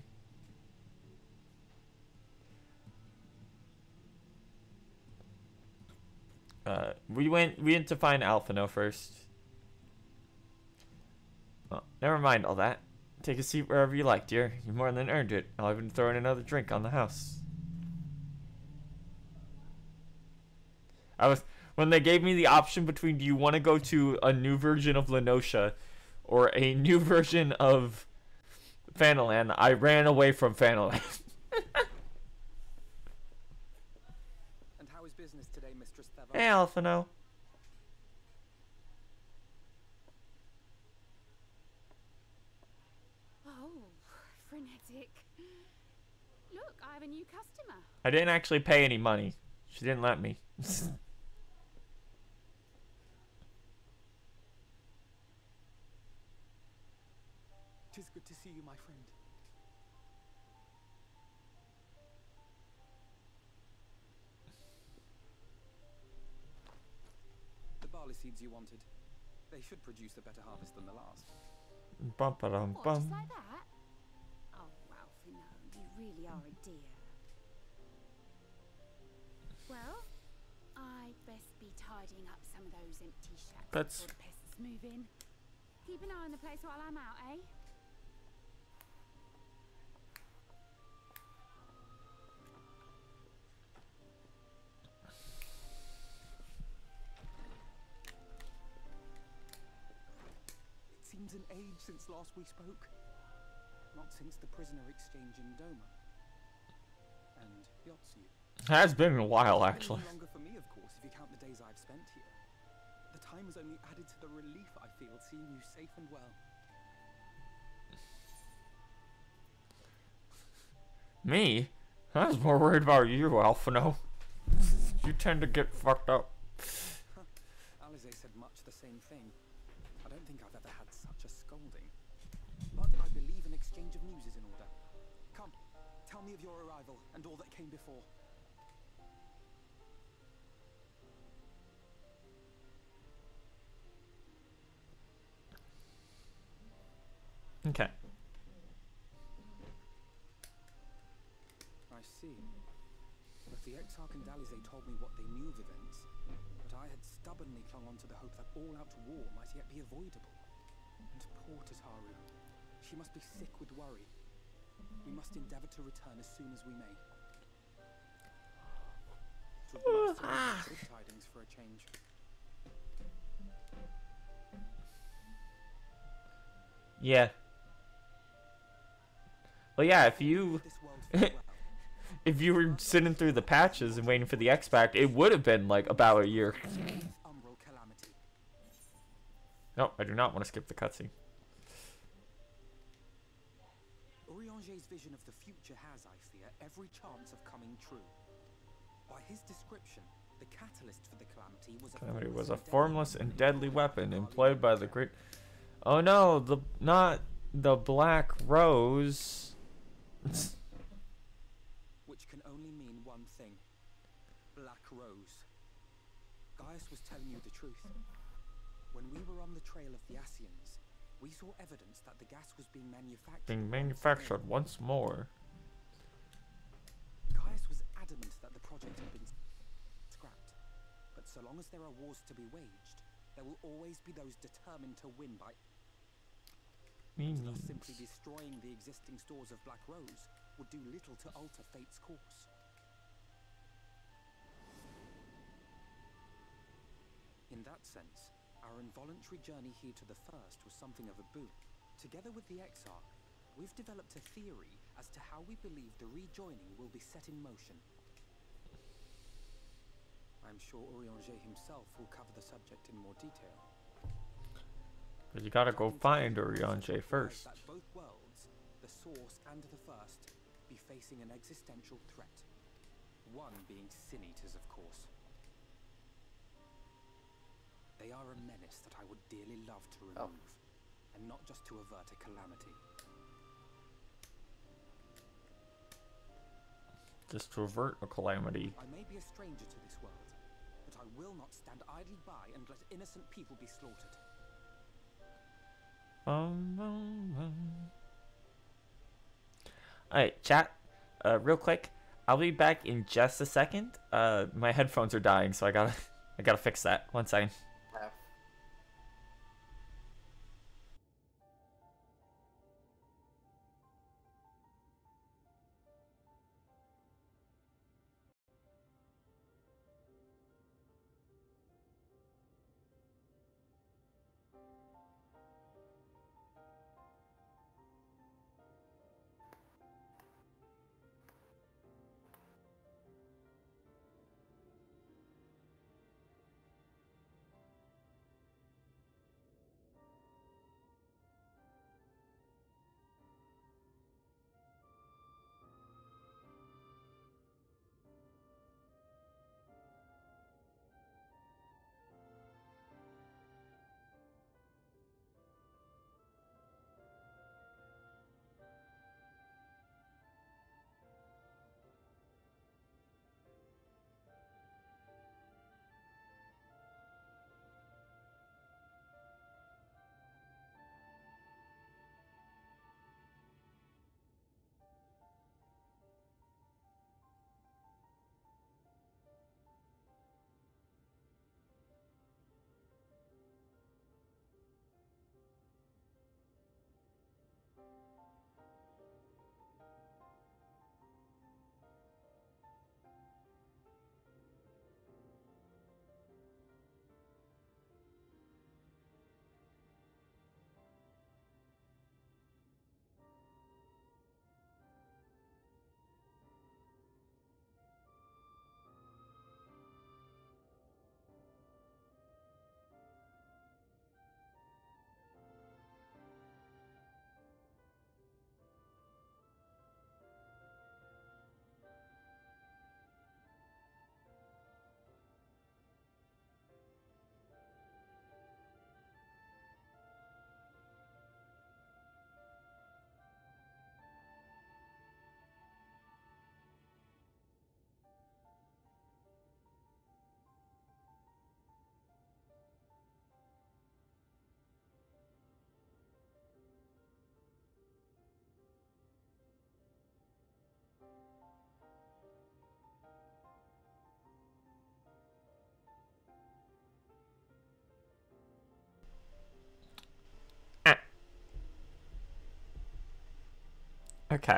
We went to find Alphino first. Oh, never mind all that. Take a seat wherever you like, dear. You more than earned it. I'll even throw in another drink on the house. When they gave me the option between do you want to go to a new version of Lenosha or a new version of Fanaland, I ran away from Fanaland. And how is business today, Mistress Theva? Hey, Alphino. Oh, frenetic. Look, I have a new customer. I didn't actually pay any money. She didn't let me. Tis good to see you, my friend. The barley seeds you wanted. They should produce a better harvest than the last. Bum ba dum What, bum. just like that? Oh, Ralphino, you really are a dear. Well, I'd best be tidying up some of those empty shacks That's- before the pests move in. Keep an eye on the place while I'm out, eh? It seems an age since last we spoke. Not since the prisoner exchange in Doma. And Yotsu. Has been a while, actually. No longer for me, of course, if you count the days I've spent here. The time has only added to the relief I feel seeing you safe and well. Me? I was more worried about you, Alphino. You tend to get fucked up. Alize said much the same thing. I don't think I've ever had such a scolding. But I believe an exchange of news is in order. Come, tell me of your arrival and all that came before. Okay. I see. But the Exarch and Alize told me what they knew of events, but I had stubbornly clung on to the hope that all-out war might yet be avoidable. And poor Tataru. She must be sick with worry. We must endeavor to return as soon as we may. It would be nice to have good tidings for a change. Yeah. Well, yeah, if you This world fare well. if you were sitting through the patches and waiting for the X-Pact, it would have been like about a year. Umbral calamity. No, I do not want to skip the cutscene. Urianger's vision of the future has, I fear, every chance of coming true. By his description, the catalyst for the calamity Was a formless and deadly weapon employed by the great. Oh no, not the Black Rose. which can only mean one thing. Black Rose. Gaius was telling you the truth. When we were on the trail of the Ascians, we saw evidence that the gas was being manufactured. Being manufactured once more. Gaius was adamant that the project had been scrapped. But so long as there are wars to be waged, there will always be those determined to win by thus simply destroying the existing stores of Black Rose would do little to alter fate's course. In that sense, our involuntary journey here to the First was something of a boon. Together with the Exarch, we've developed a theory as to how we believe the rejoining will be set in motion. I'm sure Urianger himself will cover the subject in more detail. But you gotta go find Urianger first. That both worlds, the Source and the First, be facing an existential threat. One being Sin Eaters, of course. They are a menace that I would dearly love to remove, and not just to avert a calamity. Just to avert a calamity. I may be a stranger to this world, but I will not stand idly by and let innocent people be slaughtered. Alright, chat. Real quick, I'll be back in just a second. My headphones are dying, so I gotta fix that. 1 second. Okay.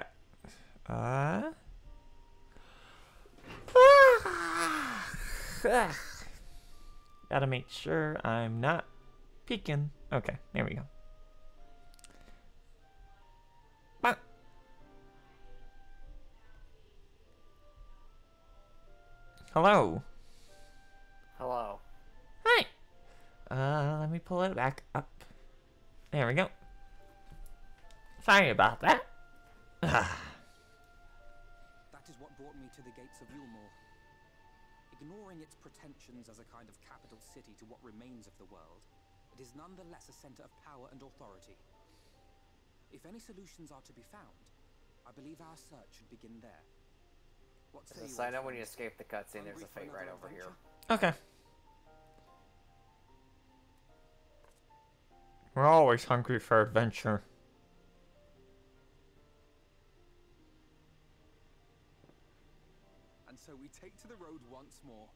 Gotta make sure I'm not peeking. Okay, there we go. Bah. Hello. Hello. Hi. Let me pull it back up. There we go. Sorry about that. That is what brought me to the gates of Yulmore. Ignoring its pretensions as a kind of capital city to what remains of the world, it is nonetheless a center of power and authority. If any solutions are to be found, I believe our search should begin there. What say Just you, I know old when you friend? escape the cutscene, there's Hungry a for fate right another over here. Okay. We're always hungry for adventure. And so we take to the road once more.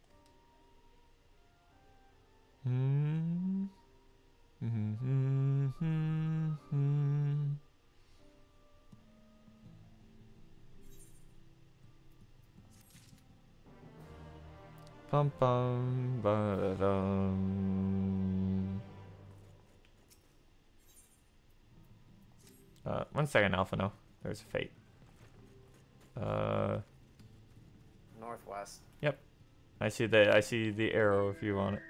Bum bum ba-dum. 1 second, Alphino. There's a fate. Northwest. Yep. I see the arrow if you want it.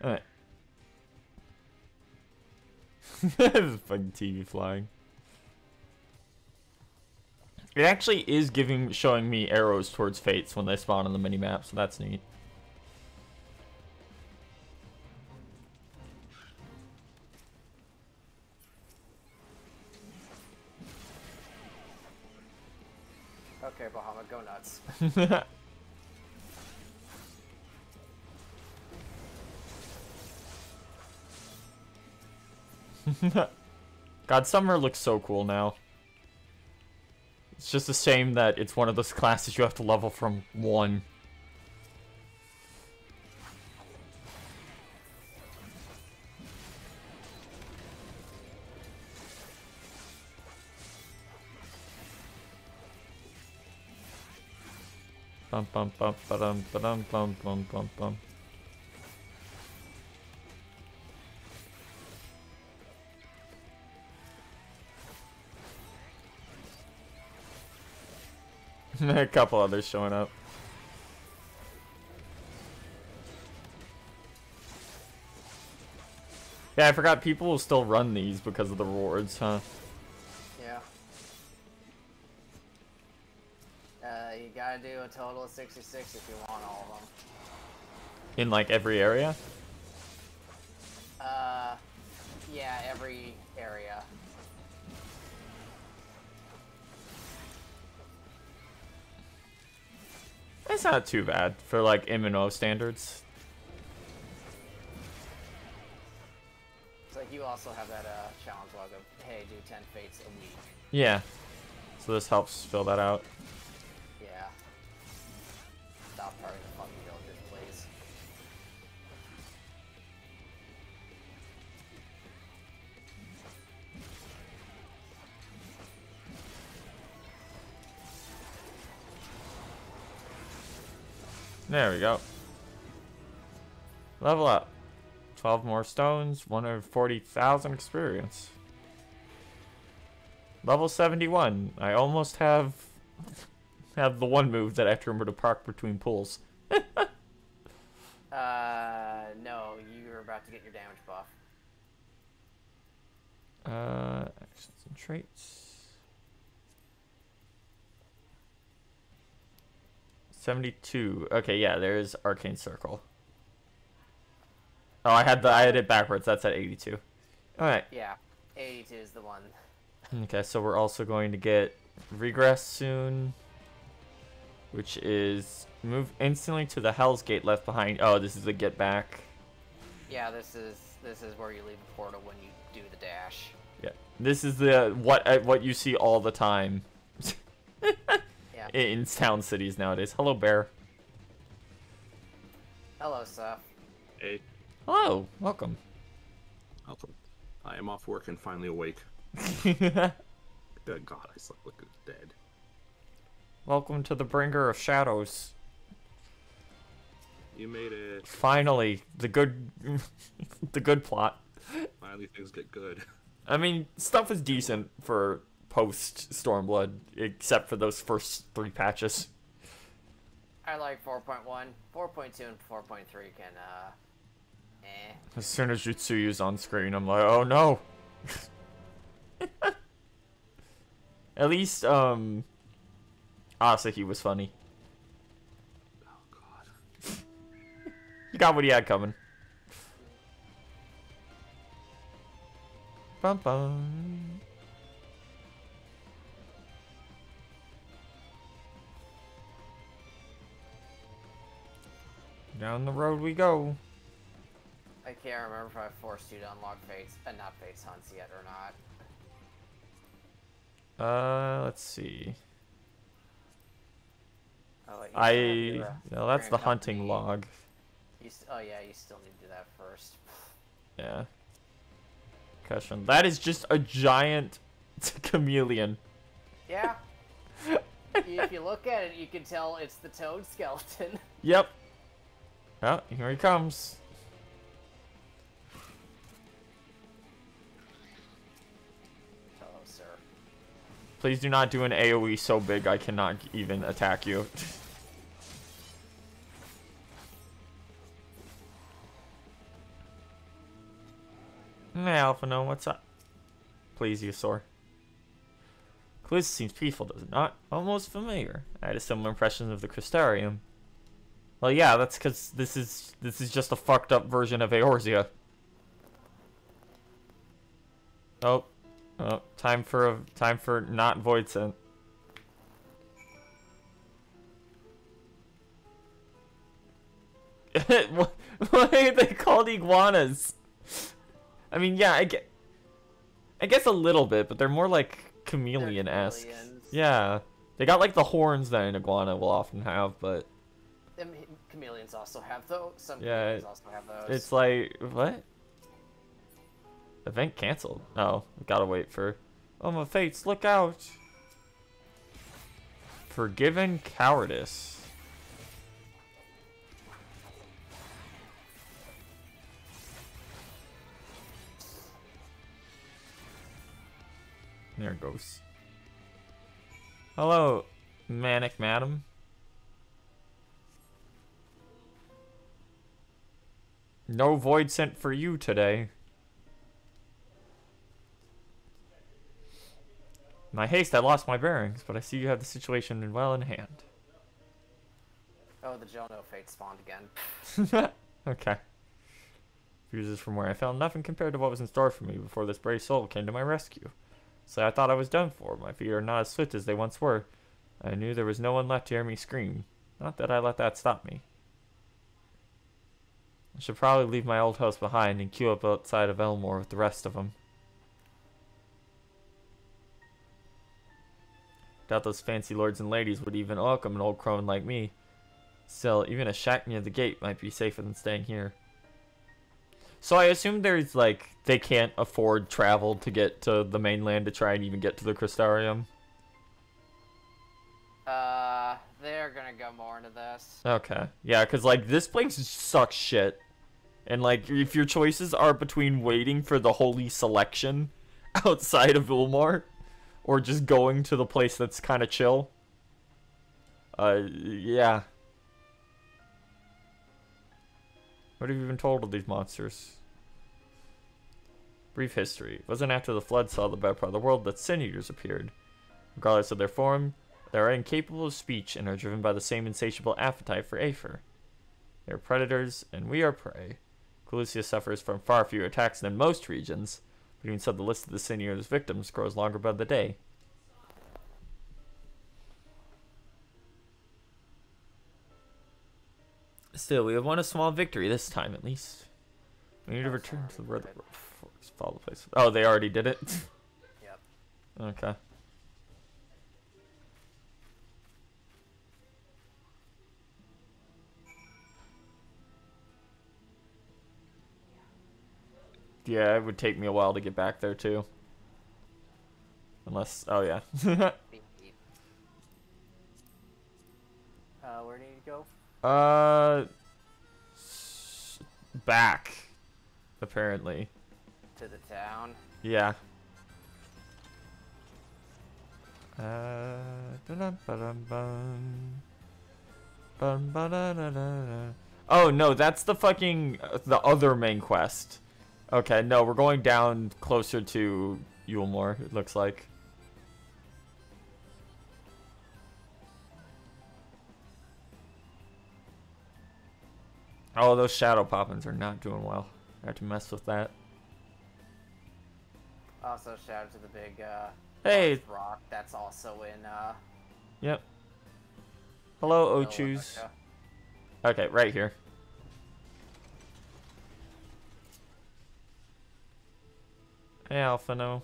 Alright. This is fucking TV flying. It actually is showing me arrows towards fates when they spawn on the minimap, so that's neat. Okay, Bahamut, go nuts. God, Summer looks so cool now. It's just a shame that it's one of those classes you have to level from 1. Bum bum bum ba-dum ba-dum bum bum bum bum. A couple others showing up. Yeah, I forgot people will still run these because of the rewards, huh? Yeah. You gotta do a total of 66 if you want all of them. In like every area? Yeah, every area. It's not too bad for like MMO standards. It's like you also have that challenge log of, hey, do 10 fates a week. Yeah. So this helps fill that out. Yeah. Stop targeting the fucking villagers, please. There we go. Level up. 12 more stones, 140,000 experience. Level 71. I almost have the one move that I have to remember to park between pools. No, you're about to get your damage buff. Actions and traits. 72. Okay, yeah, there's Arcane Circle. Oh, I had it backwards. That's at 82. All right. Yeah, 82 is the one. Okay, so we're also going to get Regress soon, which is move instantly to the Hell's Gate left behind. Oh, this is the get back. Yeah, this is where you leave the portal when you do the dash. Yeah, this is the what you see all the time. Yeah. In town cities nowadays. Hello, Bear. Hello, Seth. Hey, Hello, welcome. welcome. I am off work and finally awake. Been Good God, I slept like a dead. Welcome to the Bringer of Shadows. You made it. Finally, the good, the good plot. Finally, things get good. I mean, stuff is decent for post Stormblood, except for those first 3 patches. I like 4.1, 4.2, and 4.3 can, As soon as Jutsuyu's on screen, I'm like, oh no! At least, Asahi was funny. Oh God. He got what he had coming. Bum bum. Down the road we go. I can't remember if I forced you to unlock Fates, not Fates Hunts yet or not. Let's see. Oh, wait, no, that's the Grand hunting Company. log. Oh yeah, you still need to do that first. Yeah. Question. That is just a giant chameleon. Yeah. If you look at it, you can tell it's the toad skeleton. Yep. Oh, here he comes. Hello, sir. Please do not do an AoE so big I cannot even attack you. Hey, Alphino, what's up? Plesiosaur. Calypso seems peaceful, does it not? Almost familiar. I had a similar impression of the Crystarium. Well, yeah, that's because this is just a fucked up version of Eorzea. Oh, time for not Voidsent. Why are they called iguanas? I mean, yeah, I guess a little bit, but they're more like chameleon-esque. Yeah, they got like the horns that an iguana will often have, but Chameleons also have those. Some yeah, chameleons also have those. it's like what? Event canceled. Oh, gotta wait for. Oh my fates! Look out! Forgiven cowardice. There it goes. Hello, Manic Madam. No Voidsent for you today. In my haste, I lost my bearings, but I see you have the situation well in hand. Oh, the Jono Fate spawned again. Okay. Fuses from where I found nothing compared to what was in store for me before this brave soul came to my rescue. So I thought I was done for. My feet are not as swift as they once were. I knew there was no one left to hear me scream. Not that I let that stop me. I should probably leave my old house behind and queue up outside of Elmore with the rest of them. Doubt those fancy lords and ladies would even welcome an old crone like me. Still, even a shack near the gate might be safer than staying here. So I assume there's like, they can't afford travel to get to the mainland to try and even get to the Crystarium. They're gonna go more into this. Okay. Yeah, because like this place sucks shit. And like if your choices are between waiting for the holy selection outside of Ulmar or just going to the place that's kind of chill. Yeah. What have you been told of these monsters? Brief history. It wasn't after the flood saw the better part of the world that Sin Eaters appeared. Regardless of their form, they are incapable of speech and are driven by the same insatiable appetite for Aether. They are predators, and we are prey. Calusia suffers from far fewer attacks than most regions, but even so the list of the Sin Eaters' victims grows longer by the day. Still, we have won a small victory this time, at least. We need to return to where the forks follow the place. Oh, they already did it? Yep. Okay. Yeah, it would take me a while to get back there, too. Unless, oh yeah. Beep, beep. Where do you need to go? Back. Apparently. To the town. Yeah. Oh no, that's the fucking the other main quest. Okay, no, we're going down closer to Yulmore, it looks like. Oh, those shadow poppins are not doing well. I have to mess with that. Also, shout out to the big Hey. rock that's also in Yep. Hello, Ochus. Okay, right here. Hey, Alphino.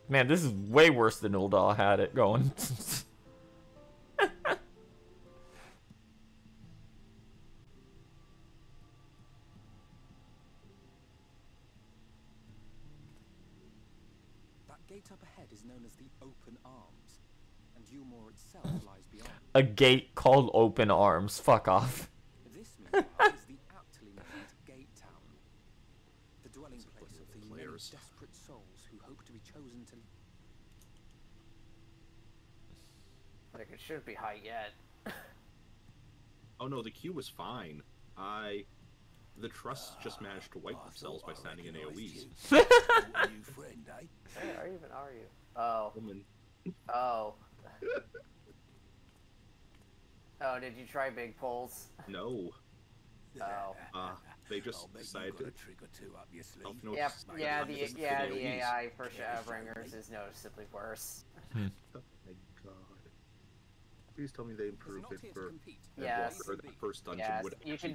Man, this is way worse than Uldal had it going. That gate up ahead is known as the Open Arms, and Yulmore itself lies beyond. A gate called Open Arms. Fuck off. This, meanwhile, is the aptly named Gate Town, the dwelling place of the many desperate souls who hope to be chosen to. Like, it shouldn't be high yet. Oh no, the queue was fine. The trusts just managed to wipe themselves by standing in AoEs. Hey, are you? Oh. Woman. Oh. Oh, did you try big pulls? No. Oh. They just decided to. Yep. Yeah, the AI for Shadowbringers is noticeably worse. Oh my god. Please tell me they improved it for Yes. or the first dungeon Yes. would You can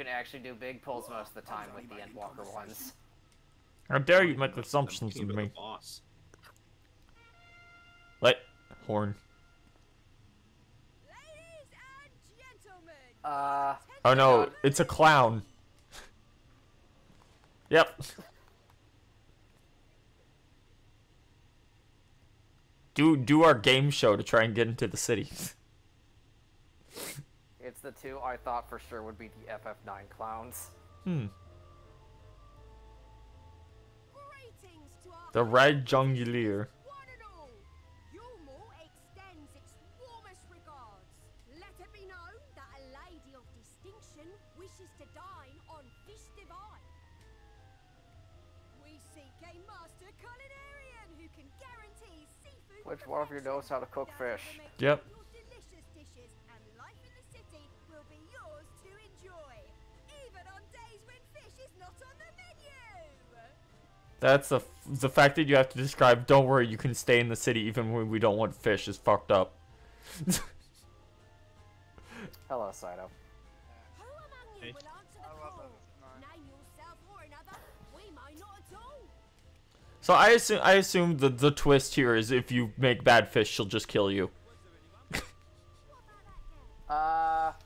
actually do big pulls most of the time with the Endwalker ones. How dare you make assumptions of me? What? Horn. Oh no, it's a clown. Yep. Do our game show to try and get into the city. It's the two I thought for sure would be the FF9 clowns. The Red Jonglier. Yulmore extends its warmest regards. Let it be known that a lady of distinction wishes to dine on fish divine. We seek a master culinarian who can guarantee seafood. Which one of you knows how to cook fish? Yep. Delicious dishes, and life in the city will be yours to enjoy, even on days when fish is not on the menu. That's the fact that you have to describe. Don't worry, you can stay in the city even when we don't want fish is fucked up. Hello, Saito. Who among you will answer the call? Name yourself or another. We may not at all. So I assume the twist here is if you make bad fish, she'll just kill you. Not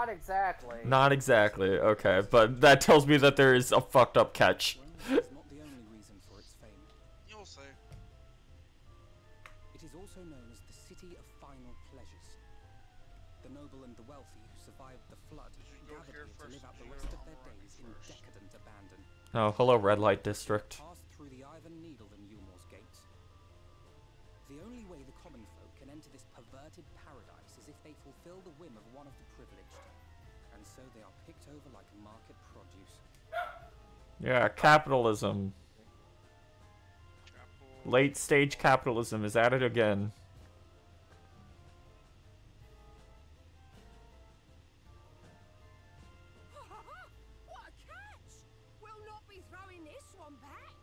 exactly. Not exactly. Okay, but that tells me that there is a fucked up catch. Is not the only reason for its fame. You'll see. It is also known as the City of Final Pleasures. The noble and the wealthy who survived the flood gathered here to live out the rest of their days in decadent abandon. Oh, hello, Red Light District. Passed through the Iron Needle and Yulmore's gates. The only way the common folk can enter this perverted paradise is if they fulfill the whim of one of the privileged, and so they are picked over like market produce. Yeah, capitalism. Late stage capitalism is at it again. What a catch! We'll not be throwing this one back.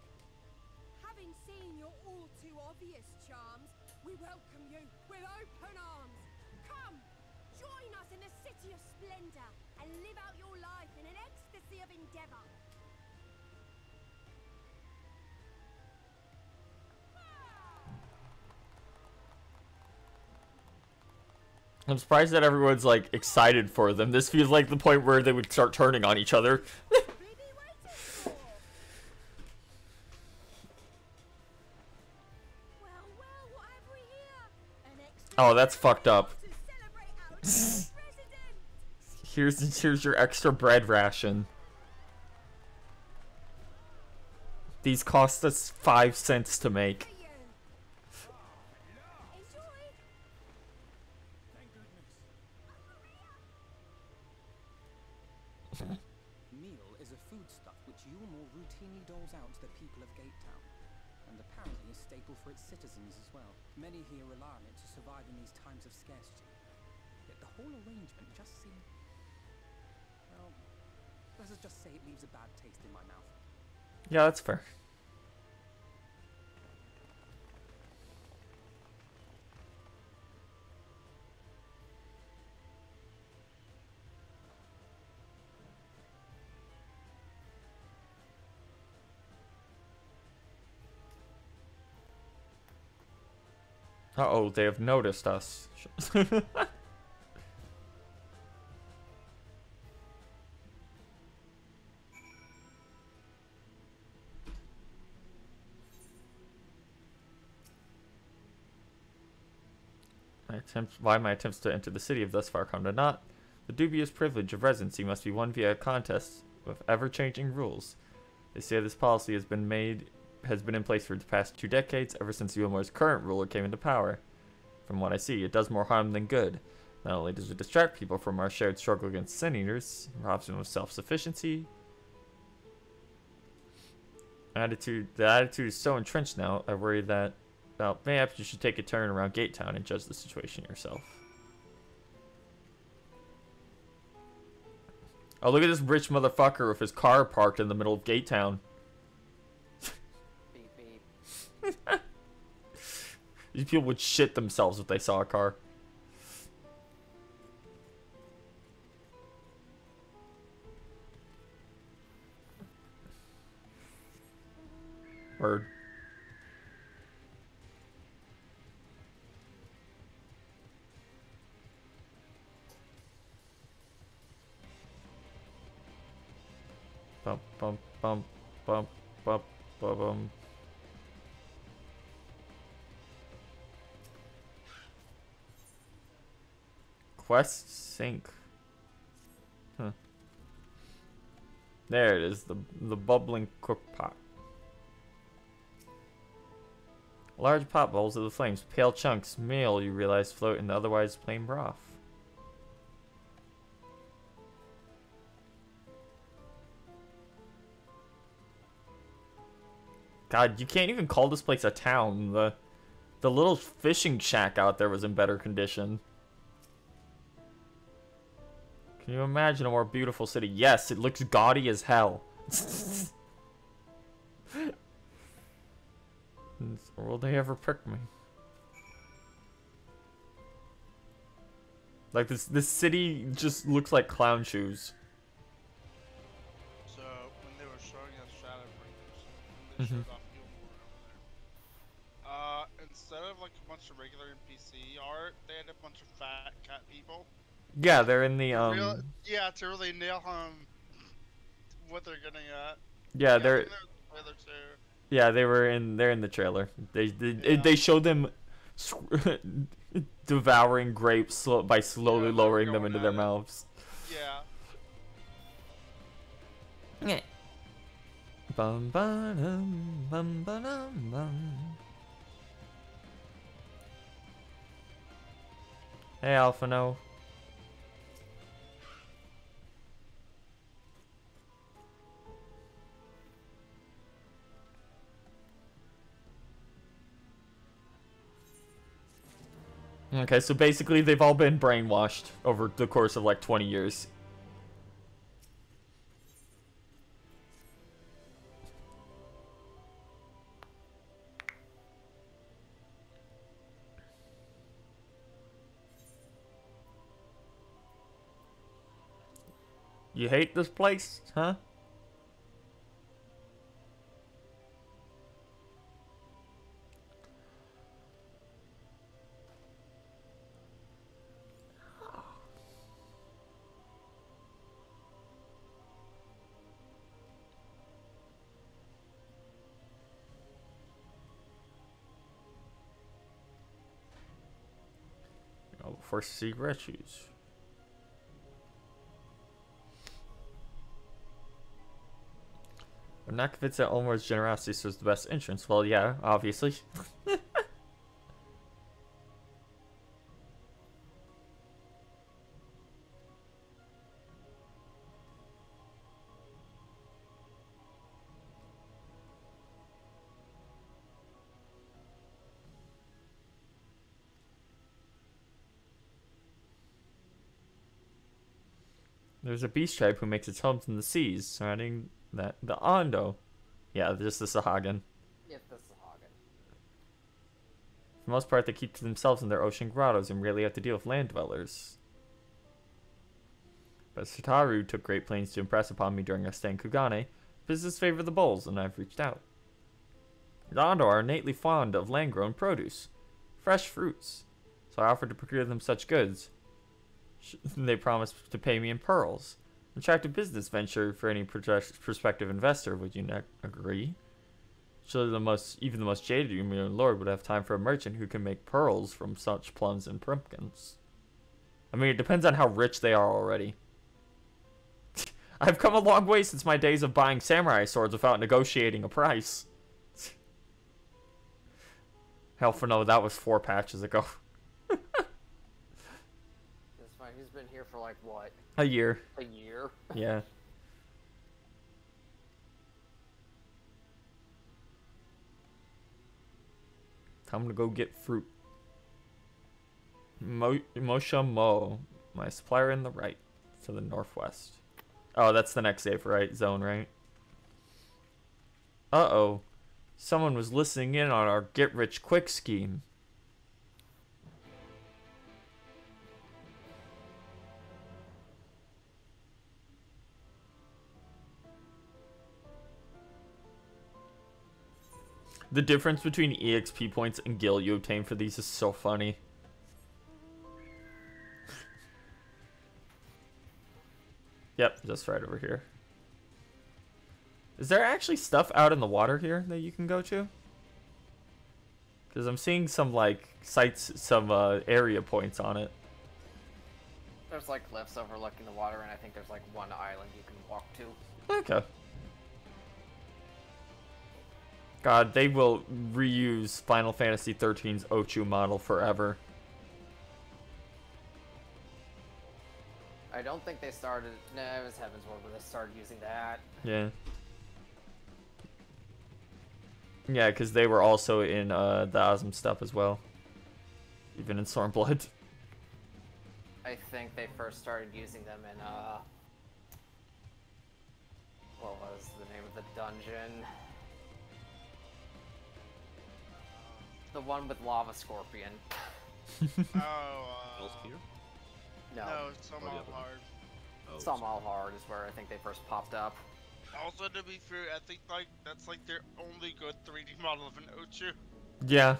Having seen your all too obvious charms, we welcome you with open arms. Come, join us in a city of splendor and live out your life in an ecstasy of endeavor. I'm surprised that everyone's like excited for them. This feels like the point where they would start turning on each other. Oh, that's fucked up. Here's your extra bread ration. These cost us 5 cents to make. Meal is a foodstuff which Yulmore routinely doles out to the people of Gatetown, and apparently a staple for its citizens as well. Many here rely on it to survive in these times of scarcity. Yet the whole arrangement just seems... well, let's just say it leaves a bad taste in my mouth. Yeah, that's fair. Uh-oh, they have noticed us. Why my attempts to enter the city have thus far come to naught. The dubious privilege of residency must be won via a contest with ever-changing rules. They say this policy has been in place for the past 2 decades, ever since Yulmore's current ruler came into power. From what I see, it does more harm than good. Not only does it distract people from our shared struggle against Sin Eaters, robs them of self-sufficiency. The attitude is so entrenched now, I worry that, well, perhaps you should take a turn around Gatetown and judge the situation yourself. Oh, look at this rich motherfucker with his car parked in the middle of Gatetown. Beep beep. These people would shit themselves if they saw a car. Word. Bump, bump, bump, bump, bump, bump, bump. Quest sync. Huh. There it is, the bubbling cook pot. Large pot bowls of the flames, pale chunks, meal you realize float in the otherwise plain broth. God, you can't even call this place a town. The little fishing shack out there was in better condition. Can you imagine a more beautiful city? Yes, it looks gaudy as hell. Will they ever prick me? Like this city just looks like clown shoes. So when they were showing us Shadowbringers, when they showed off Yulmore over there, instead of like a bunch of regular NPC art, they had a bunch of fat cat people. Yeah, they're in the yeah, to really nail what they're getting at. Yeah, they're. In the trailer too. Yeah, they're in the trailer. They showed them devouring grapes by slowly lowering them into their mouths. Yeah. Bum ba dum bum ba dum bum. Hey, Alphino. Okay, so basically they've all been brainwashed over the course of like 20 years. You hate this place, huh? for sea refuge. I'm not convinced that Olmor's generosity was the best entrance. Well, yeah, obviously. There's a beast tribe who makes its homes in the seas surrounding the Ondo. Yeah, just the Sahagin. Yep, the Sahagin. For the most part, they keep to themselves in their ocean grottos and rarely have to deal with land dwellers. But Sitaru took great pains to impress upon me during our stay in Kugane. Business favor the bulls, and I've reached out. The Ondo are innately fond of land-grown produce, fresh fruits, so I offered to procure them such goods. They promised to pay me in pearls. An attractive business venture for any prospective investor, would you not agree? Surely even the most jaded human lord would have time for a merchant who can make pearls from such plums and pumpkins. I mean, it depends on how rich they are already. I've come a long way since my days of buying samurai swords without negotiating a price. Hell for no, that was 4 patches ago. He's been here for like what? A year. A year? Yeah. Time to go get fruit. Mosha Mo, my supplier in the right, to the northwest. Oh, that's the next save, right? Zone, right? Uh-oh. Someone was listening in on our get-rich-quick scheme. The difference between EXP points and gil you obtain for these is so funny. Yep, just right over here. Is there actually stuff out in the water here that you can go to? Because I'm seeing some, like, sites, some area points on it. There's, like, cliffs overlooking the water, and I think there's, like, one island you can walk to. Okay. God, they will reuse Final Fantasy XIII's Ochu model forever. I don't think they started... No, it was Heaven's Ward where they started using that. Yeah. Yeah, because they were also in the Osm stuff as well. Even in Stormblood. I think they first started using them in, what was the name of the dungeon? The one with Lava Scorpion. No. No, Samal Hard. Samal Hard is where I think they first popped up. Also, to be fair, I think like that's like their only good 3D model of an Ochu. Yeah.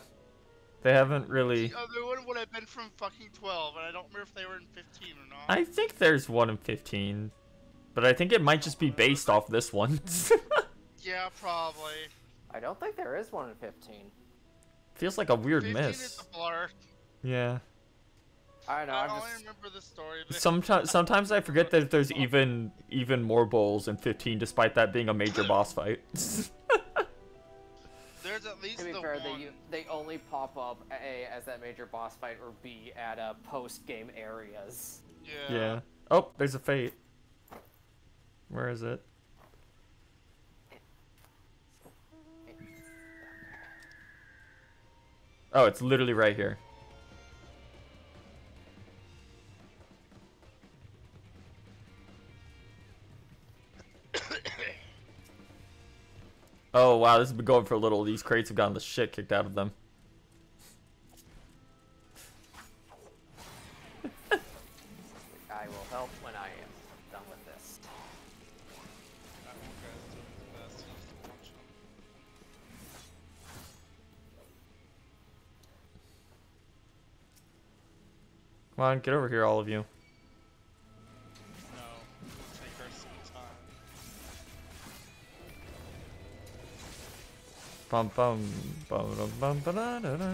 They haven't really... The other one would have been from fucking 12, and I don't remember if they were in 15 or not. I think there's one in 15. But I think it might just be based off this one. Yeah, probably. I don't think there is one in 15. Feels like a weird 15 miss. is a blur. Yeah. I don't know. I only remember the story. Sometimes I forget that there's even more bowls in 15, despite that being a major boss fight. There's at least to be fair, they only pop up A, as that major boss fight, or B, at post-game areas. Yeah. Yeah. Oh, there's a fate. Where is it? Oh, it's literally right here. Oh wow, this has been going for a little. These crates have gotten the shit kicked out of them. I will help when I am done with this. Come on, get over here, all of you. Bum bum bum bum bum da da da.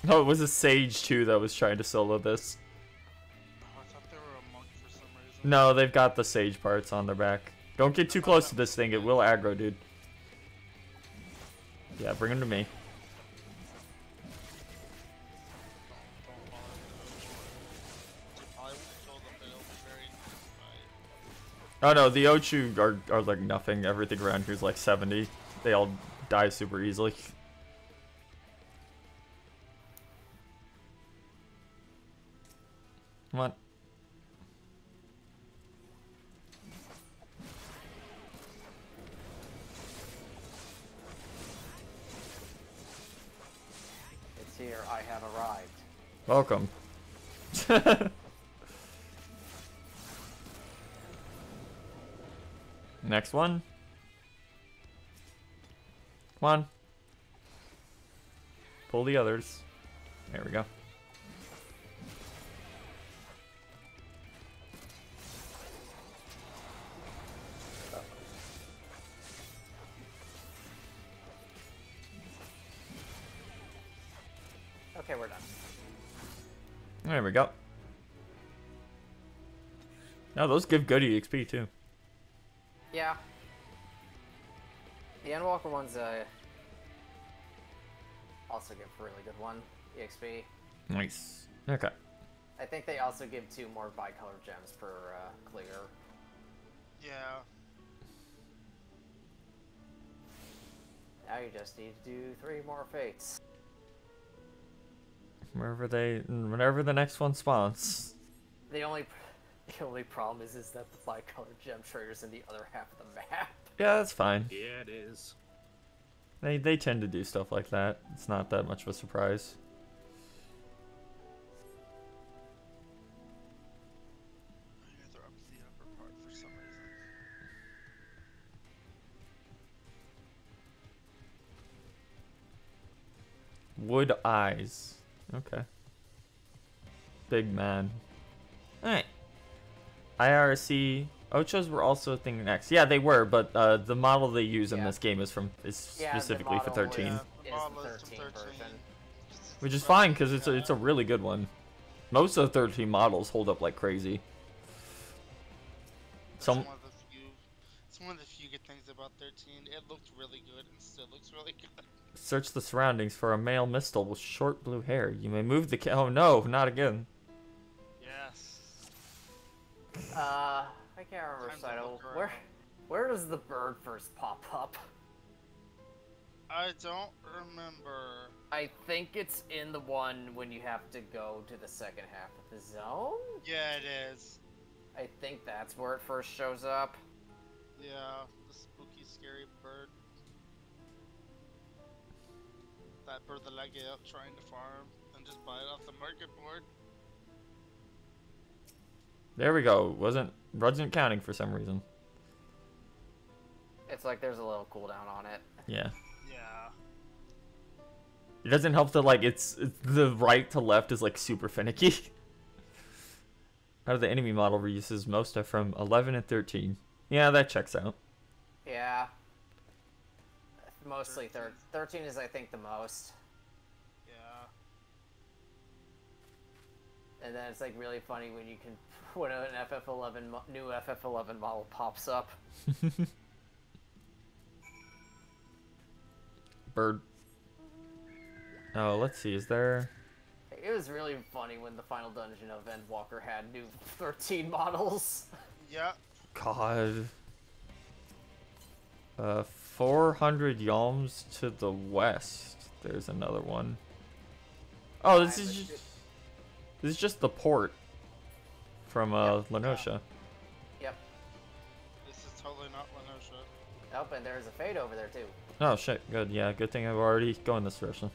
No, it was a Sage too that was trying to solo this. Oh, I thought they were a monk for some reason. No, they've got the Sage parts on their back. Don't get too close to this thing, it will aggro, dude. Yeah, bring him to me. Oh no, the Ochu are like nothing. Everything around here is like 70. They all die super easily. Come on. It's here, I have arrived. Welcome. Next one. Come on. Pull the others. There we go. Okay, we're done. There we go. Now those give good EXP too. Yeah. The Endwalker one's also give a really good one, EXP. Nice. Okay. I think they also give 2 more bicolor gems per clear. Yeah. Now you just need to do 3 more fates. Whenever the next one spawns. The only problem is that the bicolor gem trigger's in the other half of the map. Yeah, that's fine. Yeah, it is. They tend to do stuff like that. It's not that much of a surprise. Yeah, they're up to the upper part for some reason. Wood eyes. Okay. Big man. Alright. IRC. Ochos were also a thing next. Yeah, they were, but the model they use in this game is specifically for 13. Is the 13 version. Which is fine, because it's a really good one. Most of the 13 models hold up like crazy. It's one of the few good things about 13. It looked really good and still looks really good. Search the surroundings for a male mistle with short blue hair. You may move the oh no, not again. Yes. I can't remember, Saito. Where does the bird first pop up? I don't remember. I think it's in the one when you have to go to the second half of the zone? Yeah, it is. I think that's where it first shows up. Yeah, the spooky, scary bird. That bird that I get up trying to farm and just buy it off the market board. There we go. Wasn't counting for some reason. It's like there's a little cooldown on it. Yeah. Yeah. It doesn't help that like it's the right to left is like super finicky. Out of the enemy model reuses, most are from 11 and 13. Yeah, that checks out. Yeah. Mostly 13 is, I think, the most. Yeah. And then it's like really funny when you can when an new FF11 model pops up. Bird. Oh, let's see. Is there? It was really funny when the final dungeon of Endwalker had new 13 models. Yeah. God. 400 yalms to the west. There's another one. Oh, this is just the port from Lenosha. Yep. This is totally not Lenosha. Nope, and there's a fade over there too. Oh shit, good. Yeah, good thing I've already gone this direction.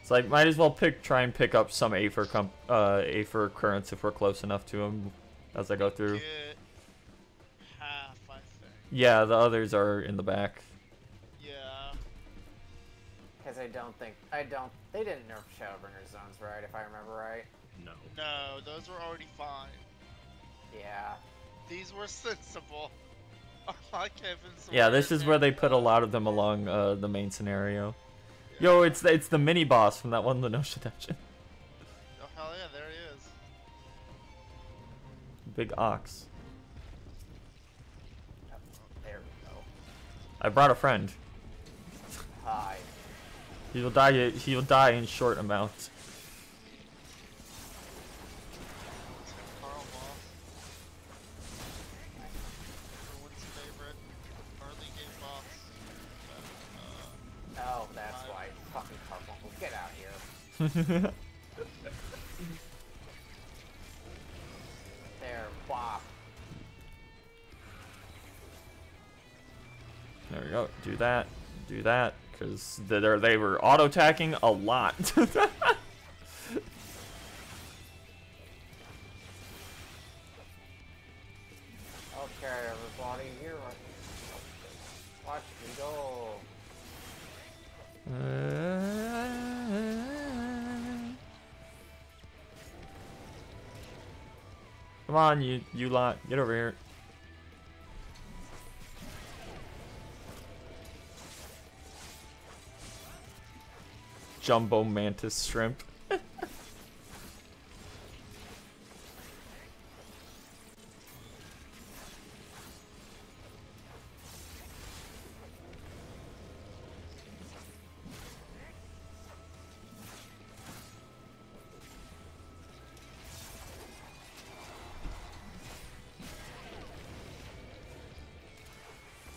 It's like might as well try and pick up some Aether currents if we're close enough to them as I go through. Get half, I think. Yeah, the others are in the back. Yeah. Because they didn't nerf Shadowbringer zones, right? If I remember right. No. No, those were already fine. Yeah. These were sensible. Like Kevin's. Yeah, this is where they put a lot of them along the main scenario. Yo, it's the mini boss from that one Lenosha dungeon. big ox. There we go. I brought a friend. Hi. He'll die. He'll die in short amounts. Oh, that's why. Fucking Carbuncle, get out here. There, bop. There we go. Do that. Do that. Because they were auto-attacking a lot. Okay, everybody, here. Watch me go. Come on, you lot. Get over here. Jumbo mantis shrimp.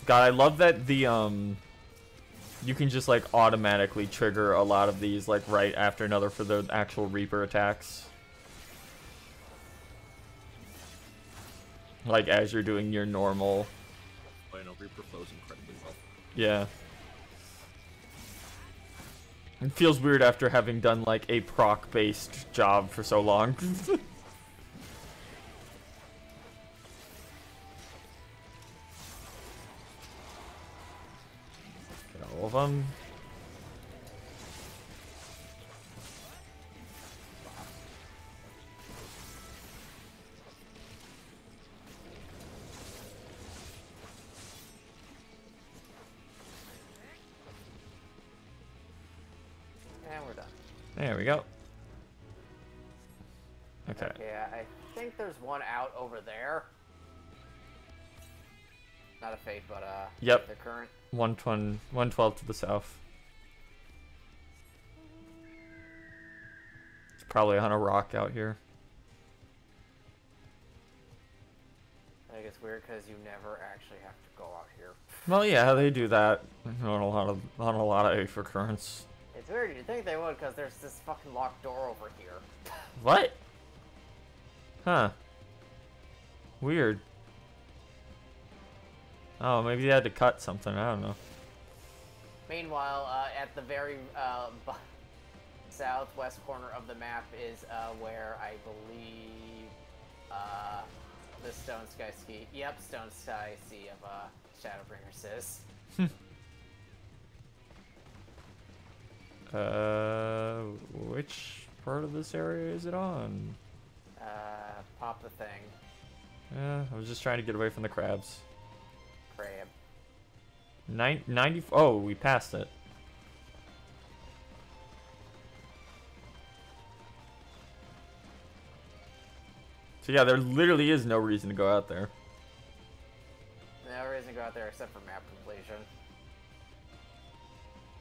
God, I love that the you can just like automatically trigger a lot of these like right after another for the actual Reaper attacks. Like as you're doing your normal. I know Reaper flows incredibly well. Yeah. It feels weird after having done like a proc based job for so long. All of them. And we're done. There we go. Okay. Yeah, I think there's one out over there. Not a fate, but Yep. the current. 112 to the south. It's probably on a rock out here. I think it's weird because you never actually have to go out here. Well, yeah, they do that on a lot of Aether Currents. It's weird. You'd think they would because there's this fucking locked door over here. What? Huh. Weird. Oh, maybe they had to cut something. I don't know. Meanwhile, at the very southwest corner of the map is where I believe the Stone Sky Sea. Yep, Stone Sky Sea of Shadowbringers is. Which part of this area is it on? Pop the thing. Yeah, I was just trying to get away from the crabs. Crab. 90. Oh, we passed it. So yeah, there literally is no reason to go out there. No reason to go out there except for map completion.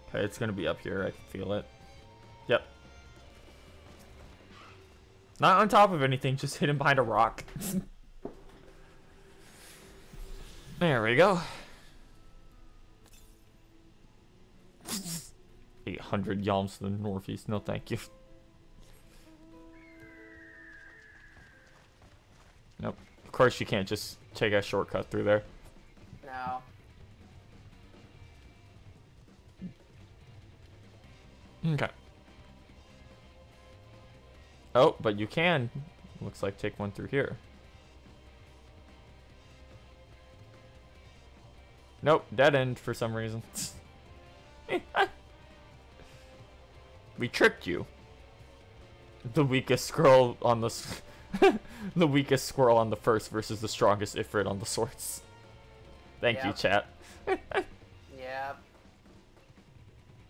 Okay, it's gonna be up here. I can feel it. Yep. Not on top of anything, just hidden behind a rock. There we go. 800 yalms to the northeast. No, thank you. Nope. Of course, you can't just take a shortcut through there. No. Okay. Oh, but you can. Looks like take one through here. Nope, dead end for some reason. We tricked you. The weakest squirrel on the the weakest squirrel on the first versus the strongest Ifrit on the swords. Thank you, chat. Yep.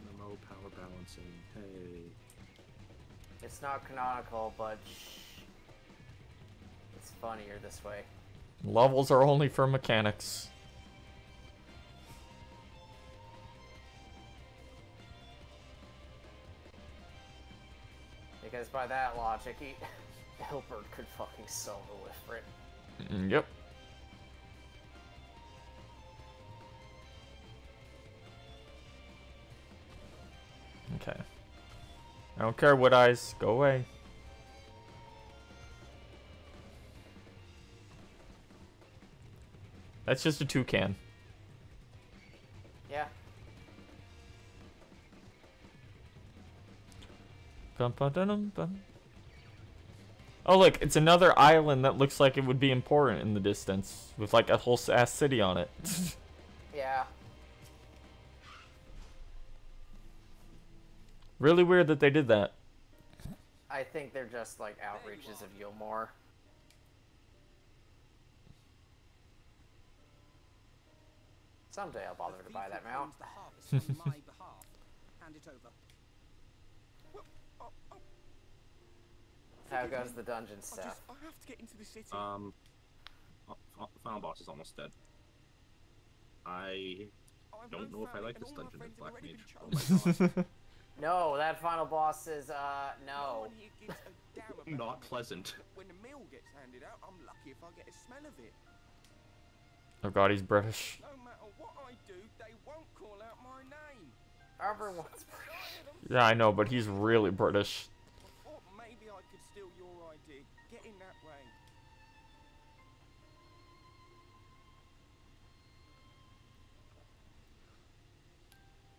MMO power balancing. Hey. It's not canonical, but It's funnier this way. Levels are only for mechanics. Because by that logic, Hilbert could fucking solo with it. Yep. Okay. I don't care, Wood Eyes. Go away. That's just a toucan. Yeah. Bum, ba, dum, bum. Oh look, it's another island that looks like it would be important in the distance, with like a whole ass city on it. Yeah. Really weird that they did that. I think they're just like outreaches of Yulmore. Someday I'll bother to buy that mount. Hand it over. How goes the dungeon stuff? I have to get into the city. Final boss is almost dead. I don't know if I like this dungeon as Black Mage. Oh my god. No, that final boss is no. Not pleasant. When the meal gets handed out, I'm lucky if I get a smell of it. Oh god, he's British. No matter what I do, they won't call out my name. Everyone's British. Yeah, I know, but he's really British. I thought maybe I could steal your idea. Get in that way.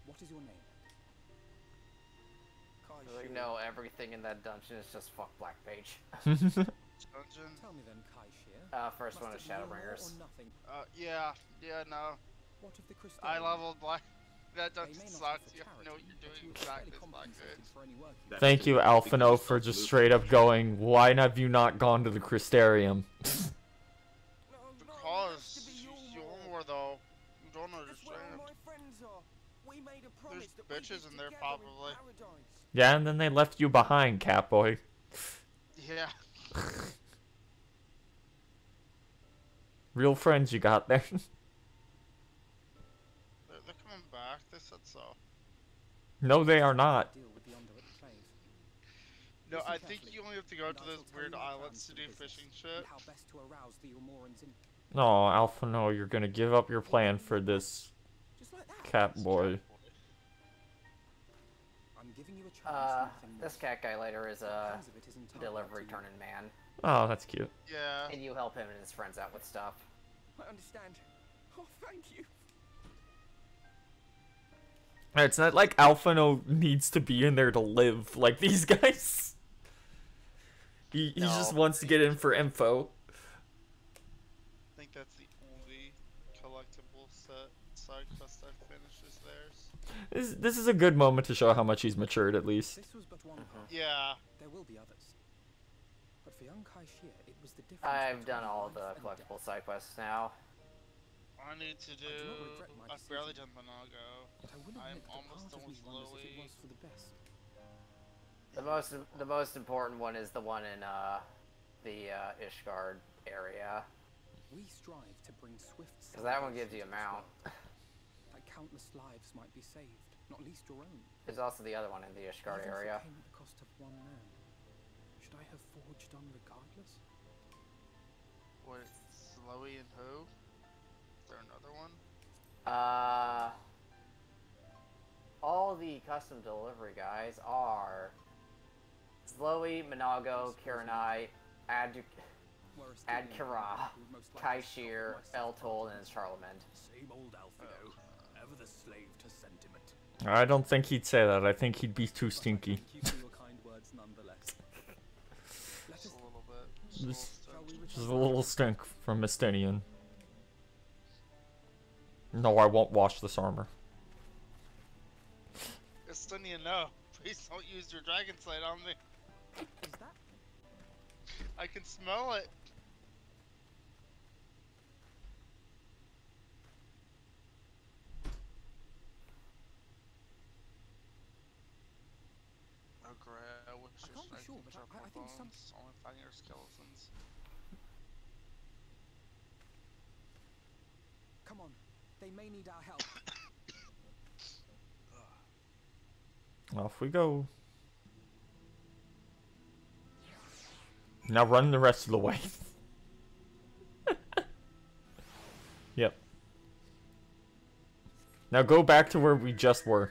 What is your name? Like, no, everything in that dungeon is just fuck Black Mage. Dungeon? Tell me then, Kai Shear. First one is Shadowbringers. Yeah, no. What of the crystal? I leveled Black. That dungeon sucks. You know what you're doing exactly as Black Mage. Thank you, Alphino, for just straight up going, why have you not gone to the Crystarium? Because Yulmore, though, you don't understand. There's bitches in there, probably. Yeah, and then they left you behind, Catboy. Yeah. Real friends you got there. They're coming back, they said so. No, they are not. No, I think you only have to go to those weird islands to do fishing shit. No, Alphino, you're gonna give up your plan for this Catboy. This cat guy later is a delivery turning man. Oh, that's cute. Yeah. And you help him and his friends out with stuff. I understand. Oh, thank you. It's not like Alphino needs to be in there to live like these guys. He just wants to get in for info. I think that's the only collectible side quest I've finished is theirs. This is a good moment to show how much he's matured, at least. This was but one part. Yeah. There will be others. But for young Kai Shear, it was the difference. I've done all the collectible side quests now. I need to do. I've barely done Monago. I'm almost done with Louis. The most important one is the one in the Ishgard area. We strive to bring swift. Because that one gives you a mount. That countless lives might be saved, not least your own. There's also the other one in the Ishgard area. Came at the cost of one man. Should I have forged on regardless? Wait, Slowy and who? Is there another one? All the custom delivery guys are Slowy, Monago, Kiranai, Adkira, Kai Shear, Eltol, and Charlemagne. Same old Alphino, ever the slave to sentiment. I don't think he'd say that. I think he'd be too stinky. Thank you for your kind words nonetheless. Just a little bit. Just a little stink from Mystinian. No, I won't wash this armor. Estonian, no. Please don't use your dragon slate on me. Is that? I can smell it. Oh great, I wish I can't be sure, but I think some... only finding your skeletons. Come on, they may need our help. Off we go. Now run the rest of the way. Yep. Now go back to where we just were.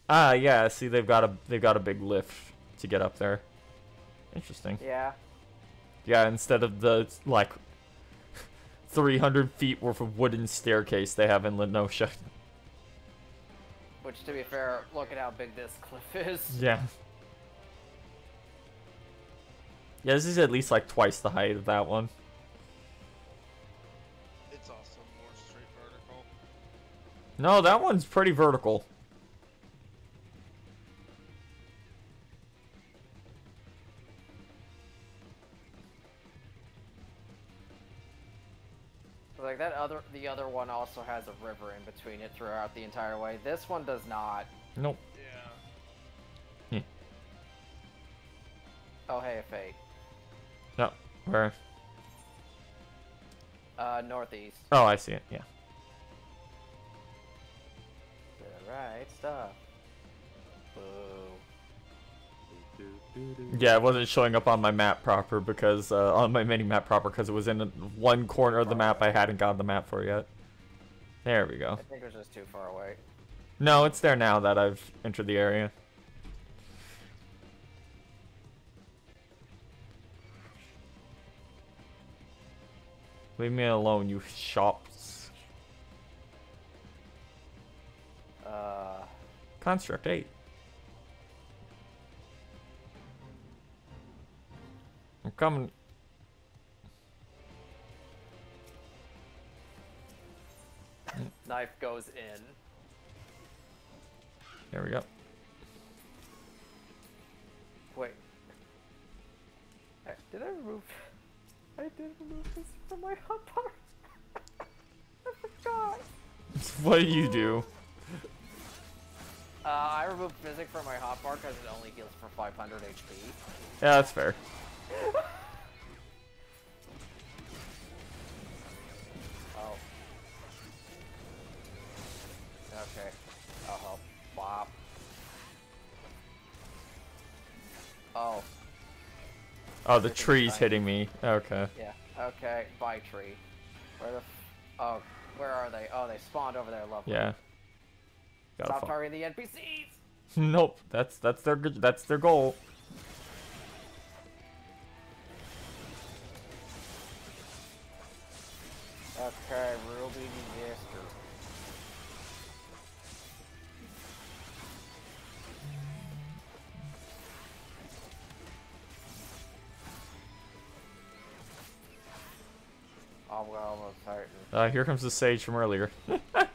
Ah, yeah. See, they've got a big lift to get up there. Interesting. Yeah. Yeah, instead of the like 300 feet worth of wooden staircase they have in Lenosha. Which, to be fair, look at how big this cliff is. Yeah. Yeah, this is at least like twice the height of that one. It's also more straight vertical. No, that one's pretty vertical. Like the other one also has a river in between it throughout the entire way. This one does not. Nope. Yeah. Oh, hey, a fate. No, where? Northeast. Oh, I see it. Yeah. The right stuff. Boo. Yeah, it wasn't showing up on my map proper because on my mini map proper because it was in one corner of the map I hadn't got the map for yet. There we go. I think it was just too far away. No, it's there now that I've entered the area. Leave me alone, you shops. Construct 8. I'm coming. Knife goes in. There we go. Wait. Did I remove... I did remove this from my hotbar. I forgot. What do you do? I removed physic from my hotbar because it only heals for 500 HP. Yeah, that's fair. Oh. Okay. I'll help. Bop. Oh. Oh, the tree's hitting me. Okay. Yeah. Okay. Bye, tree. Where the? Oh, where are they? Oh, they spawned over there. Lovely. Yeah. Gotta Stop targeting the NPCs. Nope. That's their goal. Okay, Ruby disaster. Oh, we're almost Titan. Here comes the sage from earlier. Look up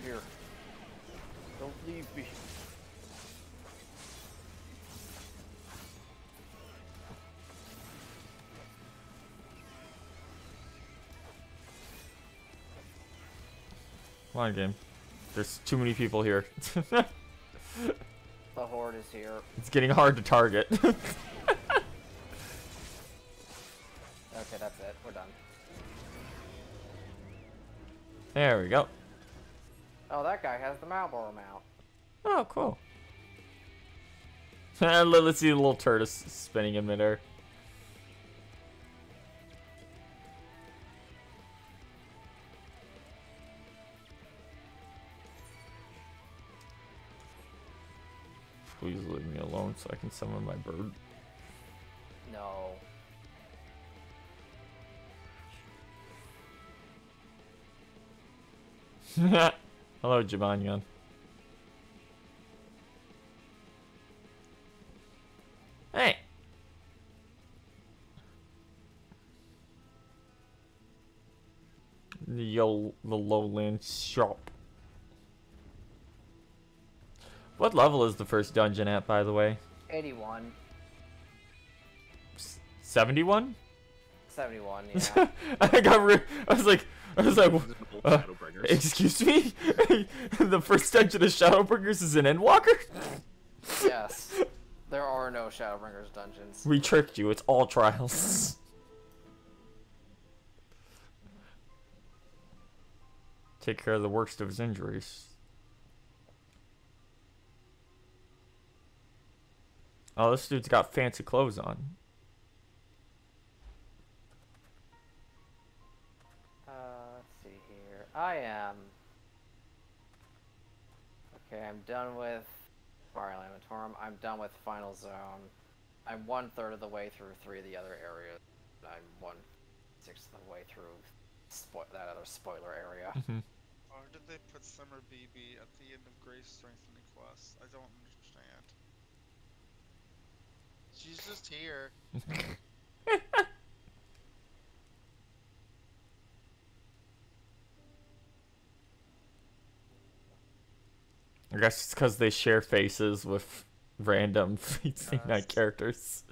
here. Don't leave me. Come on, game. There's too many people here. The horde is here. It's getting hard to target. Okay, that's it. We're done. There we go. Oh, that guy has the Malboro mount. Oh, cool. Let's see the little tortoise spinning in midair. Please leave me alone so I can summon my bird. No. Hello, Jibanyan. Hey. The lowland shop. What level is the first dungeon at, by the way? 81. 71? 71, yeah. I was like, excuse me? The first dungeon of Shadowbringers is an Endwalker? Yes. There are no Shadowbringers dungeons. We tricked you. It's all trials. Take care of the worst of his injuries. Oh, this dude's got fancy clothes on. Let's see here. I am... Okay, I'm done with Fire Lamatorum. I'm done with Final Zone. I'm 1/3 of the way through 3 of the other areas. I'm 1/6 of the way through that other spoiler area. Why did they put Summer BB at the end of Grace Strengthening Quest? I don't understand. She's just here. I guess it's because they share faces with random Fate Night characters,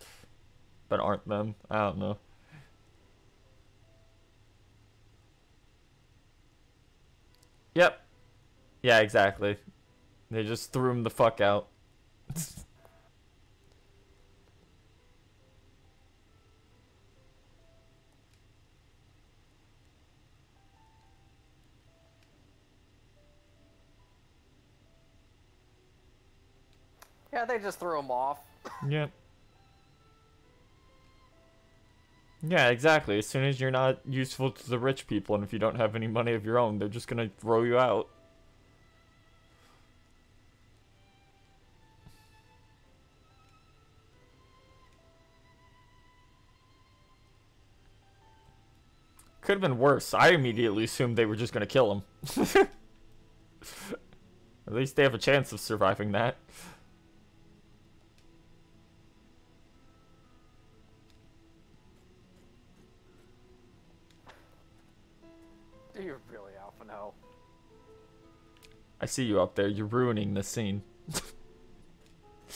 but aren't them. I don't know. Yep. Yeah, exactly. They just threw him the fuck out. Yeah, they just threw him off. Yep. Yeah, exactly. As soon as you're not useful to the rich people, and if you don't have any money of your own, they're just gonna throw you out. Could have been worse. I immediately assumed they were just gonna kill him. At least they have a chance of surviving that. You're really Alpha no. I see you up there. You're ruining the scene.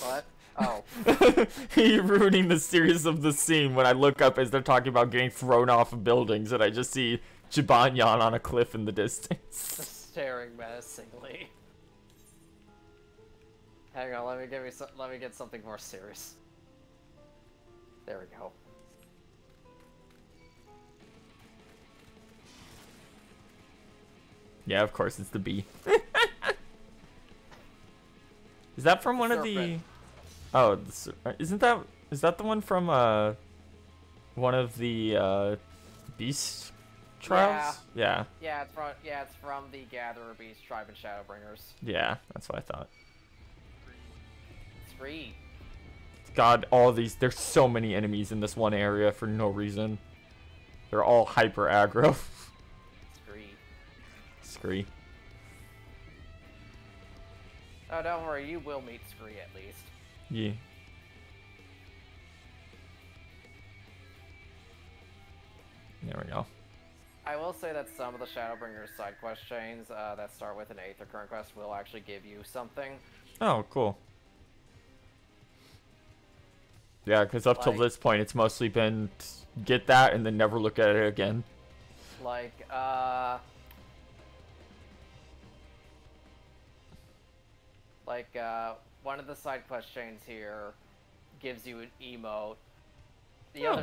What? Oh. You're ruining the series of the scene when I look up as they're talking about getting thrown off of buildings and I just see Jibanyan on a cliff in the distance. Just staring menacingly. Hang on, let me get something more serious. There we go. Yeah, of course, it's the bee. Is that from one of the... Oh, is that the one from one of the beast trials? Yeah. Yeah, it's from the Gatherer Beast Tribe and Shadowbringers. Yeah, that's what I thought. Screed. God, there's so many enemies in this one area for no reason. They're all hyper aggro. Scree. Oh, don't worry, you will meet Scree at least. Yeah. There we go. I will say that some of the Shadowbringers side quest chains that start with an Aether Current quest will actually give you something. Oh, cool. Yeah, because up till this point, it's mostly been get that and then never look at it again. One of the side quest chains here gives you an emote. One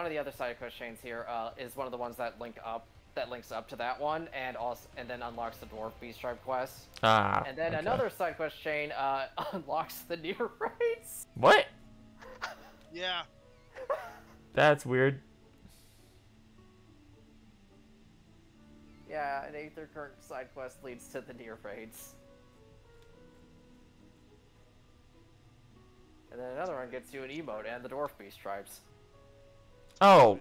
of the other side quest chains here is one of the ones that links up to that one, and then unlocks the Dwarf Beast Tribe quest. And then another side quest chain unlocks the Near Raids. What? Yeah. That's weird. Yeah, an Aether Current side quest leads to the Near Raids. And then another one gets you an emote and the Dwarf Beast Tribes. Oh,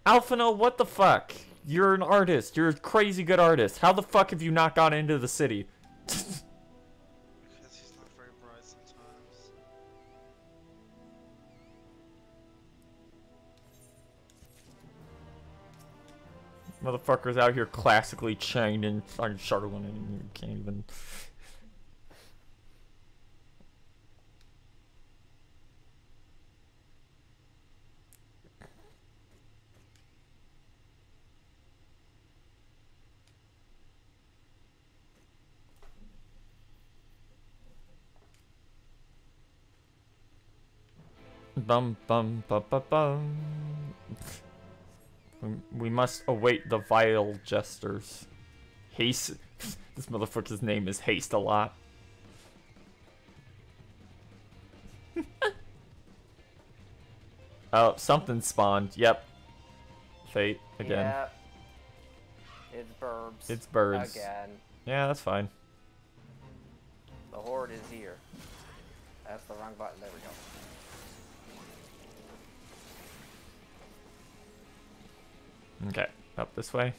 Alphino, what the fuck? You're an artist. You're a crazy good artist. How the fuck have you not gone into the city? Because he's not very bright sometimes. Motherfuckers out here classically chained and fucking shuttling and you can't even... Bum bum bum bum bum. We must await the vile jesters. Haste. This motherfucker's name is Haste a lot. Oh, something spawned. Yep. Fate again. Yep. It's birds. It's birds. Again. Yeah, that's fine. The horde is here. That's the wrong button. There we go. Okay, up this way.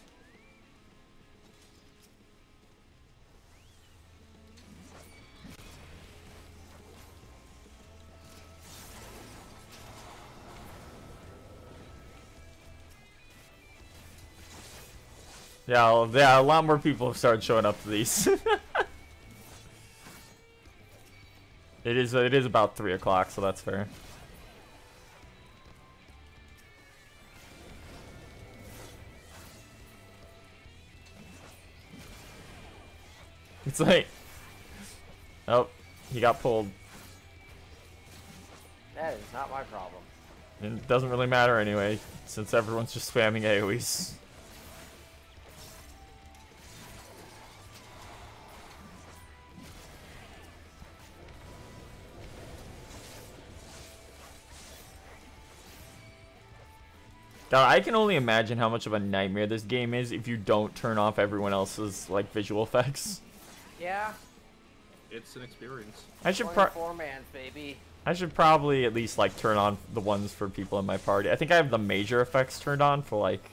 Yeah, a lot more people have started showing up to these. It is about 3 o'clock, so that's fair. It's like, oh, he got pulled. That is not my problem. And it doesn't really matter anyway, since everyone's just spamming AoEs. God, I can only imagine how much of a nightmare this game is if you don't turn off everyone else's like visual effects. Yeah. It's an experience. I should 24 mans, baby. I should probably at least like turn on the ones for people in my party. I think I have the major effects turned on for like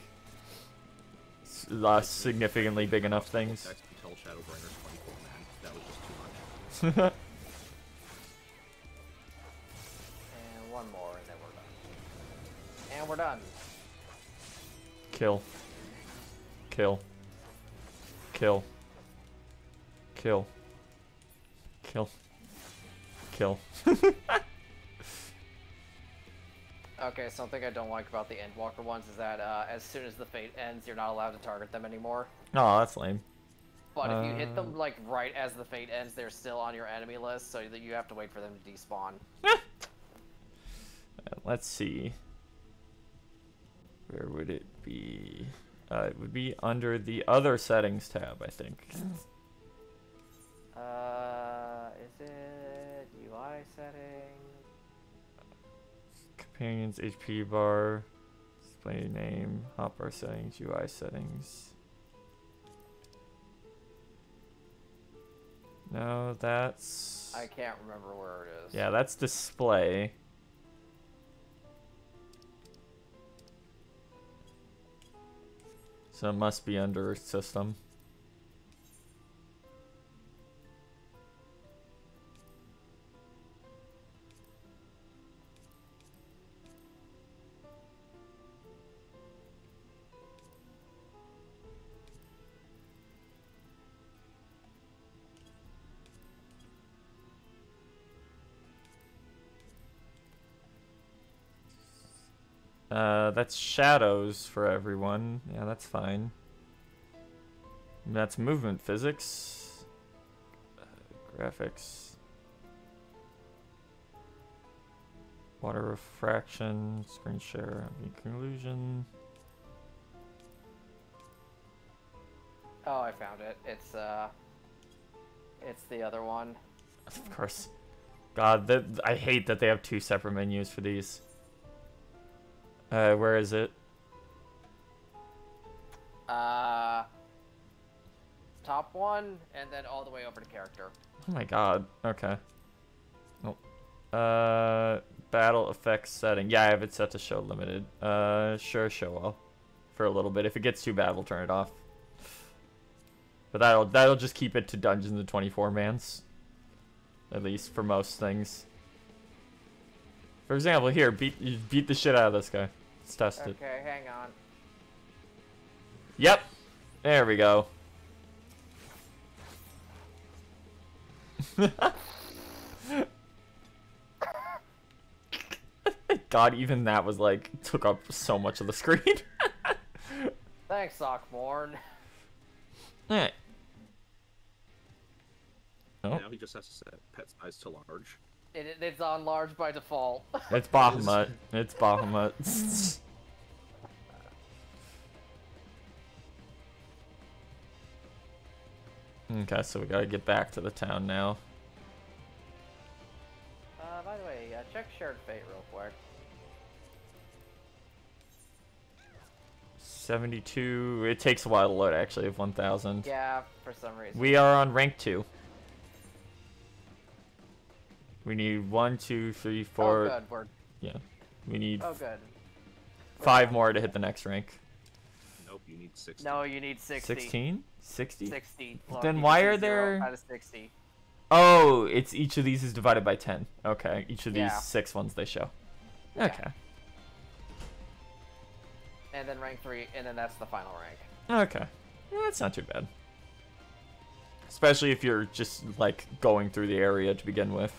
significantly big enough things. Tell Shadowbringers 24 man. That was just too much. And one more, and then we're done. And we're done. Kill. Kill. Kill. Kill. Kill. Kill. Okay, something I don't like about the Endwalker ones is that as soon as the fate ends, you're not allowed to target them anymore. Oh, that's lame. But if you hit them like right as the fate ends, they're still on your enemy list, so that you have to wait for them to despawn. Let's see. Where would it be? It would be under the other settings tab, I think. Is it UI settings? Companions, HP bar, display name, hotbar settings, UI settings. No, that's... I can't remember where it is. Yeah, that's display. So it must be under system. That's shadows for everyone. Yeah, that's fine. That's movement physics. Graphics. Water refraction. Screen share. Conclusion. Oh, I found it. It's the other one. Of course. God, I hate that they have 2 separate menus for these. Where is it? Top one, and then all the way over to character. Oh my god. Okay. Oh. Battle effects setting. Yeah, I have it set to show limited. Sure, show all. For a little bit. If it gets too bad, we'll turn it off. But that'll just keep it to Dungeons and 24 mans. At least for most things. For example, here, beat the shit out of this guy. Let's test it. Okay, hang on. Yep. There we go. God, even that was like, took up so much of the screen. Thanks, Sockborn. Alright. Oh. Now he just has to set pet size to large. It's on large by default. It's Bahamut. It's Bahamut. Okay, so we gotta get back to the town now. By the way, check Shared Fate real quick. 72. It takes a while to load, actually, of 1,000. Yeah, for some reason. We are on rank 2. We need 1, 2, 3, 4. Oh, good. We're... Yeah. We need Oh, good. 5 more to hit the next rank. Nope, you need 60. No, you need 60. 16? 60? 60. Well, Then you why can are do 0 there... out of 60. Oh, it's each of these is divided by 10. Okay, each of these Yeah. 6 ones they show. Yeah. Okay. And then rank 3, and then that's the final rank. Okay. Yeah, that's not too bad. Especially if you're just, like, going through the area to begin with.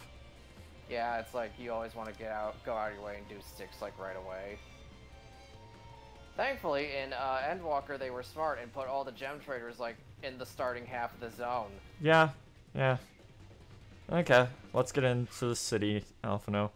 Yeah, it's like you always want to go out of your way and do 6 like right away. Thankfully, in Endwalker, they were smart and put all the gem traders like in the starting half of the zone. Yeah, yeah. Okay, let's get into the city, Alphino.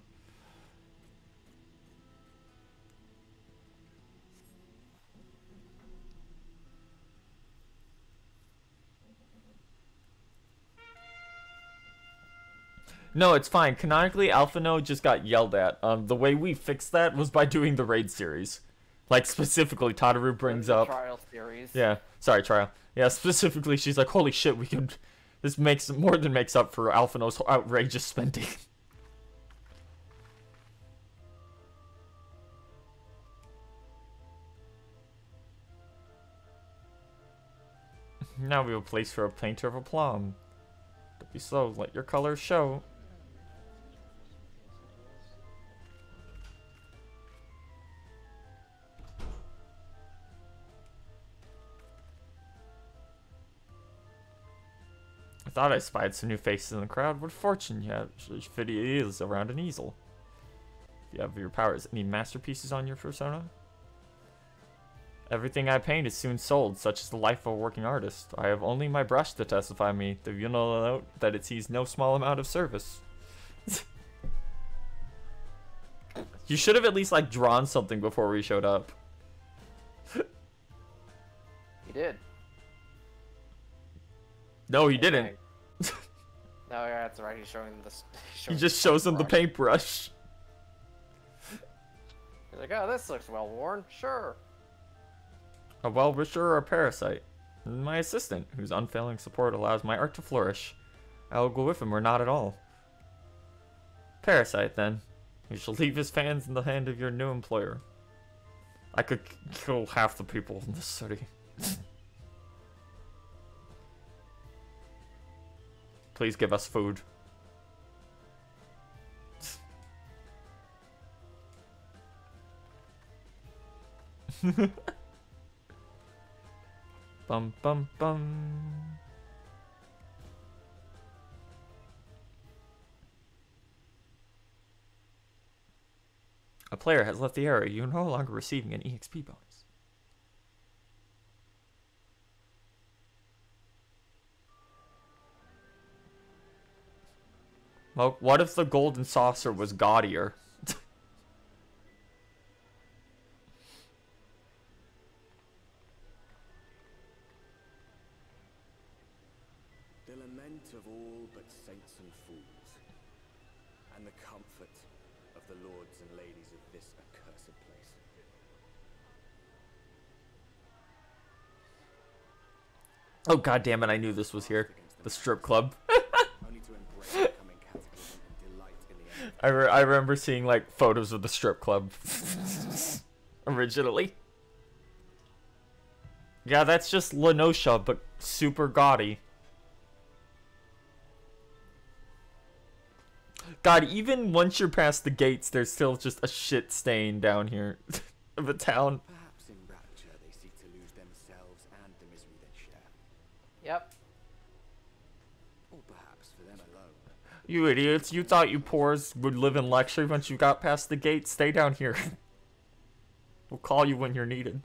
No, it's fine. Canonically, Alphino just got yelled at. The way we fixed that was by doing the raid series. Like, specifically, Tataru brings up... Trial series. Yeah, sorry, Trial. Yeah, specifically, she's like, holy shit, we can... This makes more than makes up for Alphino's outrageous spending. Now we have a place for a painter of a plum. Don't be slow, let your colors show. I thought I spied some new faces in the crowd. What fortune you have. Fit is around an easel. If you have your powers, any masterpieces on your persona? Everything I paint is soon sold, such is the life of a working artist. I have only my brush to testify me, though you'll note that it sees no small amount of service. You should have at least, like, drawn something before we showed up. He did. No, he didn't. No, yeah, that's right. He's showing the. He just shows them the paintbrush. He's like, oh, this looks well worn. Sure. A well-wisher or a parasite? My assistant, whose unfailing support allows my art to flourish. I will go with him or not at all. Parasite, then. You shall leave his fans in the hand of your new employer. I could kill half the people in this city. Please give us food. Bum bum bum. A player has left the area. You're no longer receiving an EXP bonus. Well, what if the golden saucer was gaudier? The lament of all but saints and fools, and the comfort of the lords and ladies of this accursed place. Oh, god damn it, I knew this was here. The strip club. Only to embrace the coming cataclysm and delight in the end. I remember seeing, like, photos of the strip club. Originally. Yeah, that's just Lenosha, but super gaudy. God, even once you're past the gates, there's still just a shit stain down here of a town. Perhaps in rapture they seek to lose themselves and the misery they share. Yep. Or perhaps for them alone. You idiots, you thought you poors would live in luxury once you got past the gate? Stay down here. We'll call you when you're needed.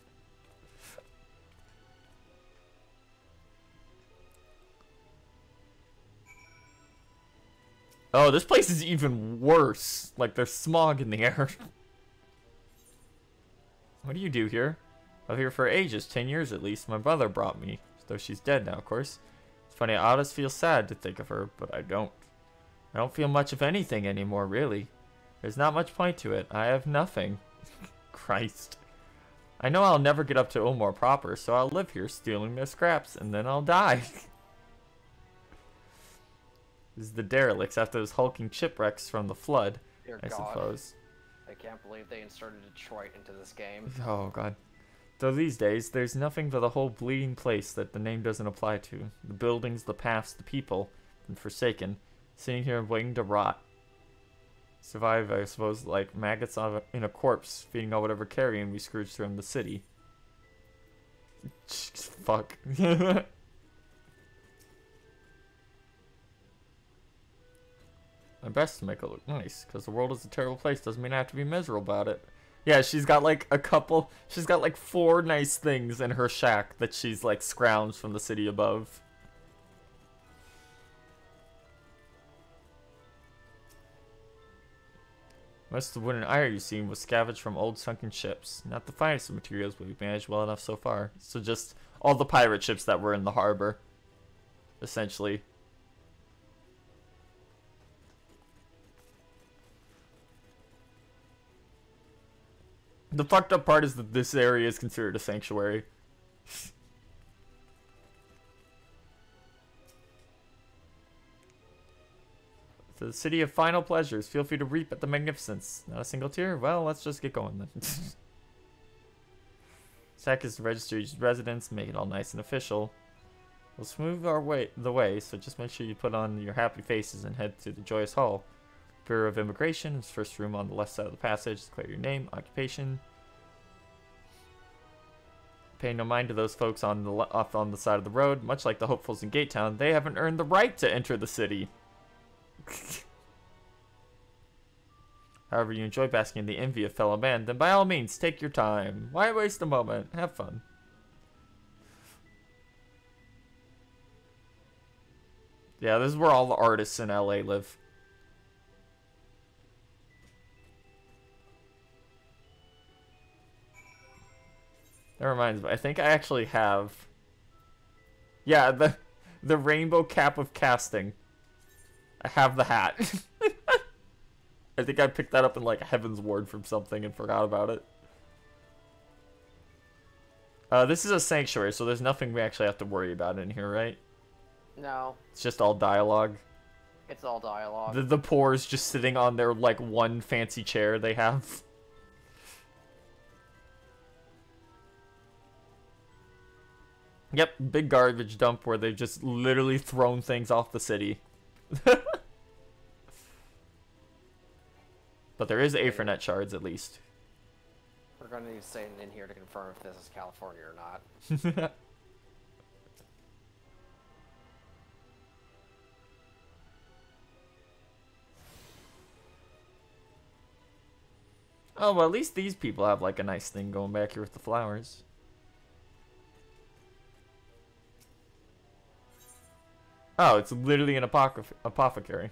Oh, this place is even worse. Like, there's smog in the air. What do you do here? I've been here for ages, 10 years at least. My mother brought me, though she's dead now, of course. It's funny, I always feel sad to think of her, but I don't. I don't feel much of anything anymore, really. There's not much point to it. I have nothing. Christ. I know I'll never get up to Ulmore proper, so I'll live here stealing their scraps, and then I'll die. This is the derelicts after those hulking shipwrecks from the flood, Dear I God. suppose. I can't believe they inserted Detroit into this game. Oh, God. Though these days, there's nothing but the whole bleeding place that the name doesn't apply to. The buildings, the paths, the people, and forsaken, sitting here waiting to rot. Survive, I suppose, like maggots in a corpse, feeding on whatever carrion we scrooged from the city. Fuck. My best to make it look nice, because the world is a terrible place doesn't mean I have to be miserable about it. Yeah, she's got like she's got like 4 nice things in her shack that she's like scrounged from the city above. Most of the wood and iron you've seen was scavenged from old sunken ships. Not the finest of materials, but we've managed well enough so far. So just all the pirate ships that were in the harbor, essentially. The fucked up part is that this area is considered a sanctuary. To the city of final pleasures, feel free to reap at the magnificence. Not a single tear? Well, let's just get going then. Sack is to register each residence, make it all nice and official. We'll smooth the way, so just make sure you put on your happy faces and head to the Joyous Hall. Bureau of Immigration is first room on the left side of the passage. Declare your name, occupation. Pay no mind to those folks on the off on the side of the road. Much like the hopefuls in Gatetown, they haven't earned the right to enter the city. However, you enjoy basking in the envy of fellow men, then by all means, take your time. Why waste a moment? Have fun. Yeah, this is where all the artists in LA live. That reminds me, I think I actually have... Yeah, the rainbow cap of casting. I have the hat. I think I picked that up in like Heaven's Ward from something and forgot about it. This is a sanctuary, so there's nothing we actually have to worry about in here, right? No. It's just all dialogue. It's all dialogue. The poor is just sitting on their like one fancy chair they have. Yep, big garbage dump where they've just literally thrown things off the city. But there is Aethernet shards at least. We're going to need Satan in here to confirm if this is California or not. Oh, well, at least these people have like a nice thing going back here with the flowers. Oh, it's literally an apothecary.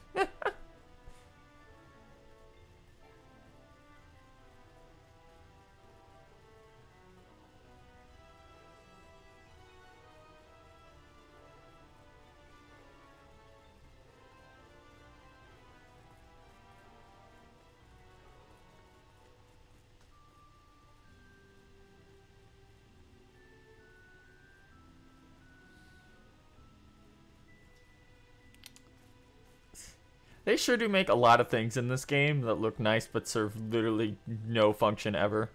They sure do make a lot of things in this game that look nice but serve literally no function ever.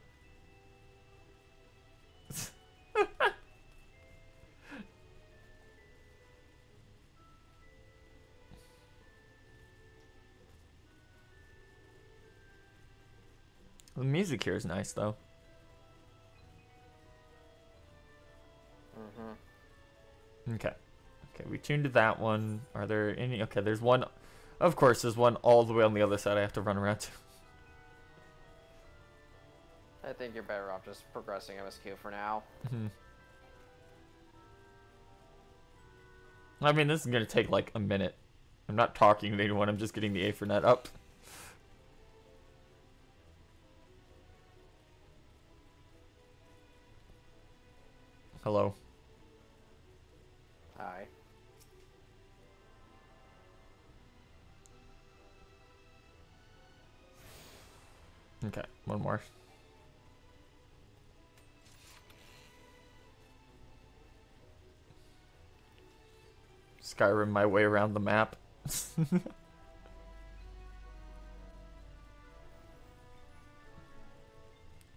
The music here is nice though. Okay. Okay, we tuned to that one. Are there any... Okay, there's one... Of course, there's one all the way on the other side I have to run around to. I think you're better off just progressing MSQ for now. I mean, this is going to take like a minute. I'm not talking to anyone, I'm just getting the Aethernet up. Hello. Hi. Okay, one more. Skyrim my way around the map.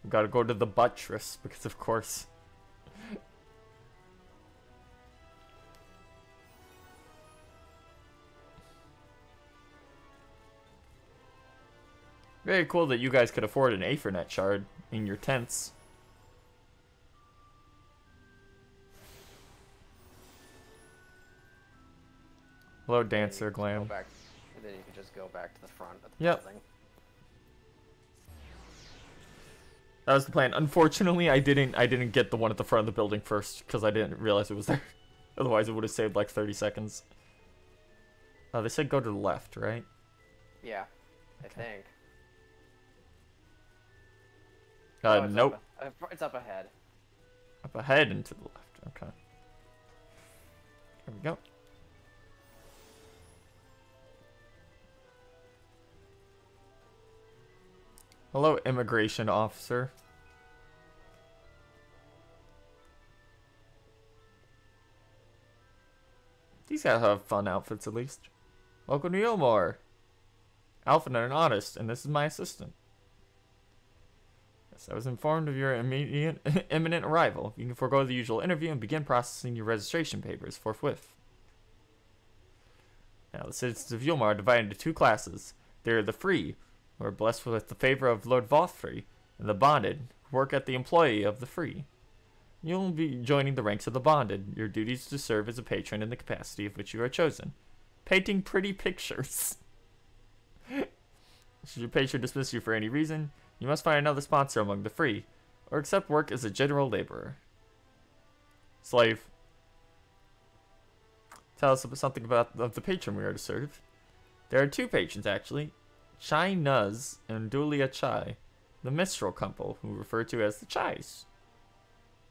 Gotta go to the buttress, because of course. Very cool that you guys could afford an Aethernet shard in your tents. Hello, Dancer Glam. Then you can just go back to the front of the building. That was the plan. Unfortunately, I didn't get the one at the front of the building first because I didn't realize it was there. Otherwise, it would have saved like 30 seconds. They said go to the left, right? Yeah, I think. Nope. It's up ahead. Up ahead and to the left. Okay. There we go. Hello, immigration officer. These guys have fun outfits at least. Welcome to Yulmore. Alpha and an artist, and this is my assistant. Yes, I was informed of your imminent arrival. You can forego the usual interview and begin processing your registration papers forthwith. Now, the citizens of Yulmore are divided into two classes. They are the free, who are blessed with the favor of Lord Vothfrey, and the bonded, who work at the employee of the free. You'll be joining the ranks of the bonded. Your duty is to serve as a patron in the capacity of which you are chosen. Painting pretty pictures. Should your patron dismiss you for any reason, you must find another sponsor among the free, or accept work as a general laborer. Slave. Tell us something about the patron we are to serve. There are two patrons, actually. Chai Nuz and Dulia Chai, the minstrel couple, who refer to as the Chais.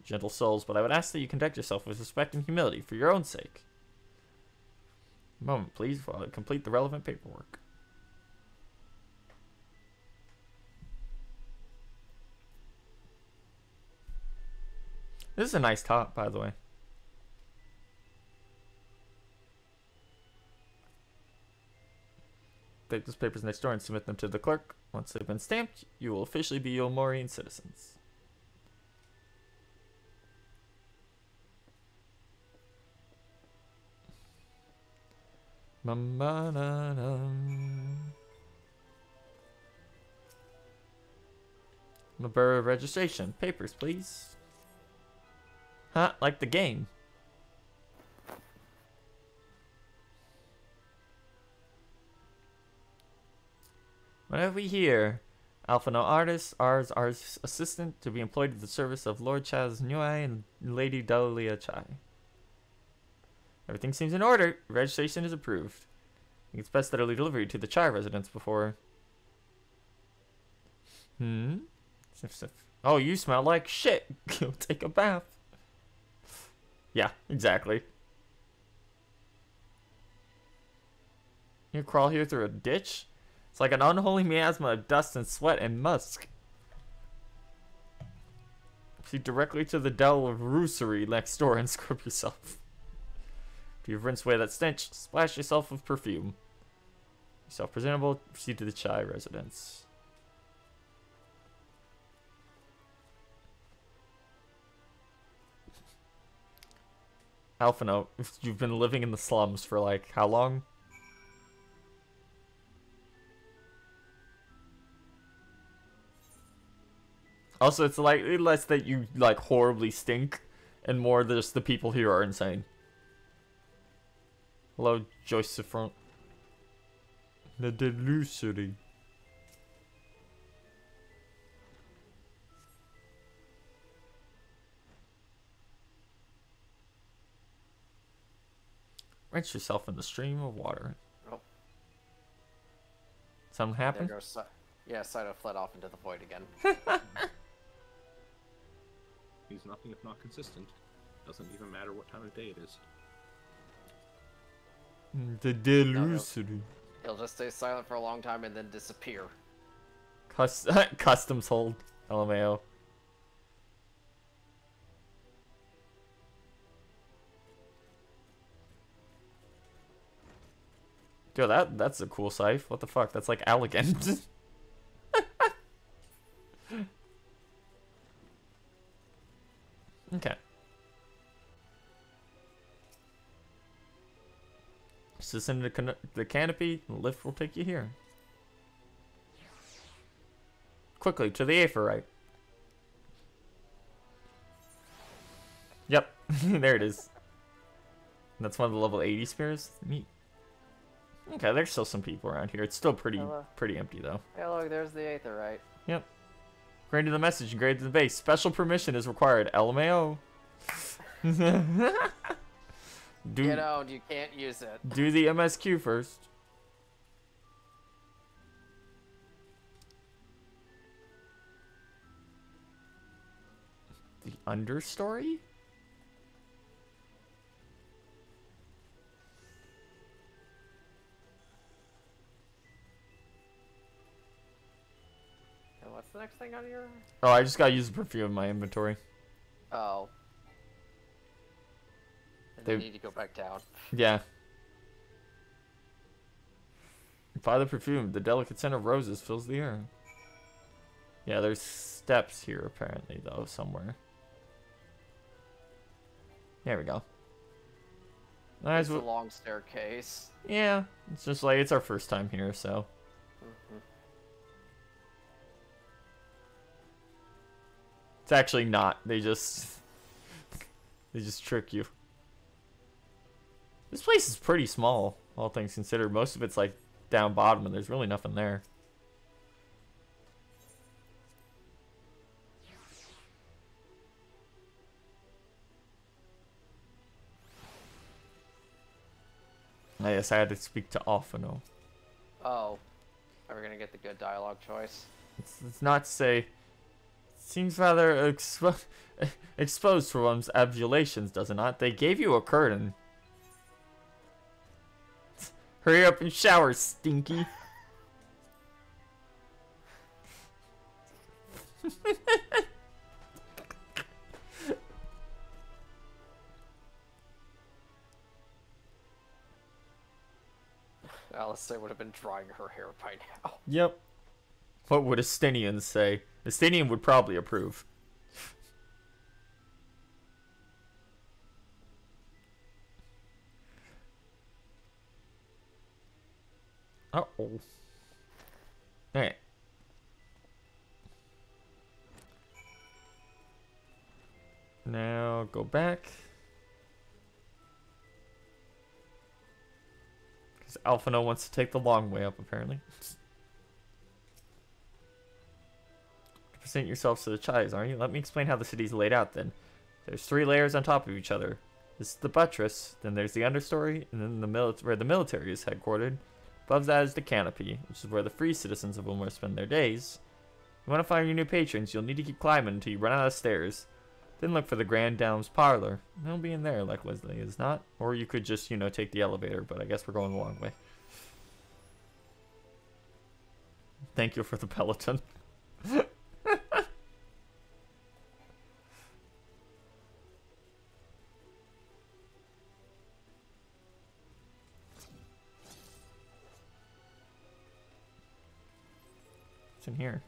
Gentle souls, but I would ask that you conduct yourself with respect and humility for your own sake. A moment, please, while I complete the relevant paperwork. This is a nice top, by the way. Take those papers next door and submit them to the clerk. Once they've been stamped, you will officially be Yulmorian citizens. Borough registration. Papers, please. Huh? Like the game. What have we here? Alphano artist, ours assistant to be employed at the service of Lord Chaz Nyue and Lady Dahlia Chai. Everything seems in order. Registration is approved. I think it's best that I leave delivery to the Chai residence before. Oh, you smell like shit. Go take a bath. Yeah, exactly. You crawl here through a ditch? It's like an unholy miasma of dust and sweat and musk. Proceed directly to the Dell of Roosery next door and scrub yourself. If you've rinsed away that stench, splash yourself with perfume. Yourself presentable, proceed to the Chai residence. Alphano, you've been living in the slums for like how long? Also, it's like less that you like horribly stink, and more just the people here are insane. Hello, Joyce Front. The delusory. Rinse yourself in the stream of water. Oh, Something There happened? goes yeah, Saito fled off into the void again. He's nothing if not consistent. Doesn't even matter what time of day it is. The delusory. He'll just stay silent for a long time and then disappear. Customs hold. LMAO. Yo, that's a cool scythe. What the fuck? That's like elegant. Okay. Just descend to the canopy. The lift will take you here. Quickly to the Aephorite. Yep, there it is. That's one of the level 80 spears. Neat. Okay, there's still some people around here. It's still pretty empty though. Hey, look, there's the Aephorite. Yep. Granted the message, engraved in the base. Special permission is required. LMAO. Get out, you can't use it. Do the MSQ first. The understory? And what's the next thing on your... Oh, I just gotta use the perfume in my inventory. Oh. And then you need to go back down. Yeah. By the perfume, the delicate scent of roses fills the air. Yeah, there's steps here apparently, though, somewhere. There we go. It's a long staircase. Yeah, it's just like, it's our first time here, so. It's actually not. They just trick you. This place is pretty small, all things considered. Most of it's like down bottom, and there's really nothing there. I guess I had to speak to Alphino. Oh. Are we gonna get the good dialogue choice? It's not to say. Seems rather exposed for one's abjurations, does it not? They gave you a curtain. Hurry up and shower, Stinky. Alistair would have been drying her hair by now. Yep. What would Estinian say? Estinian would probably approve. Uh-oh. Alright. Now go back. Because Alphino wants to take the long way up, apparently. Present yourselves to the Chais, aren't you? Let me explain how the city's laid out, then. There's 3 layers on top of each other. This is the buttress, then there's the understory, and then where the military is headquartered. Above that is the canopy, which is where the free citizens of Wilmore spend their days. You want to find your new patrons, you'll need to keep climbing until you run out of stairs. Then look for the Grand Dame's parlor. They'll be in there, like Leslie is not. Or you could just, take the elevator, but I guess we're going the long way. Thank you for the Peloton. In here.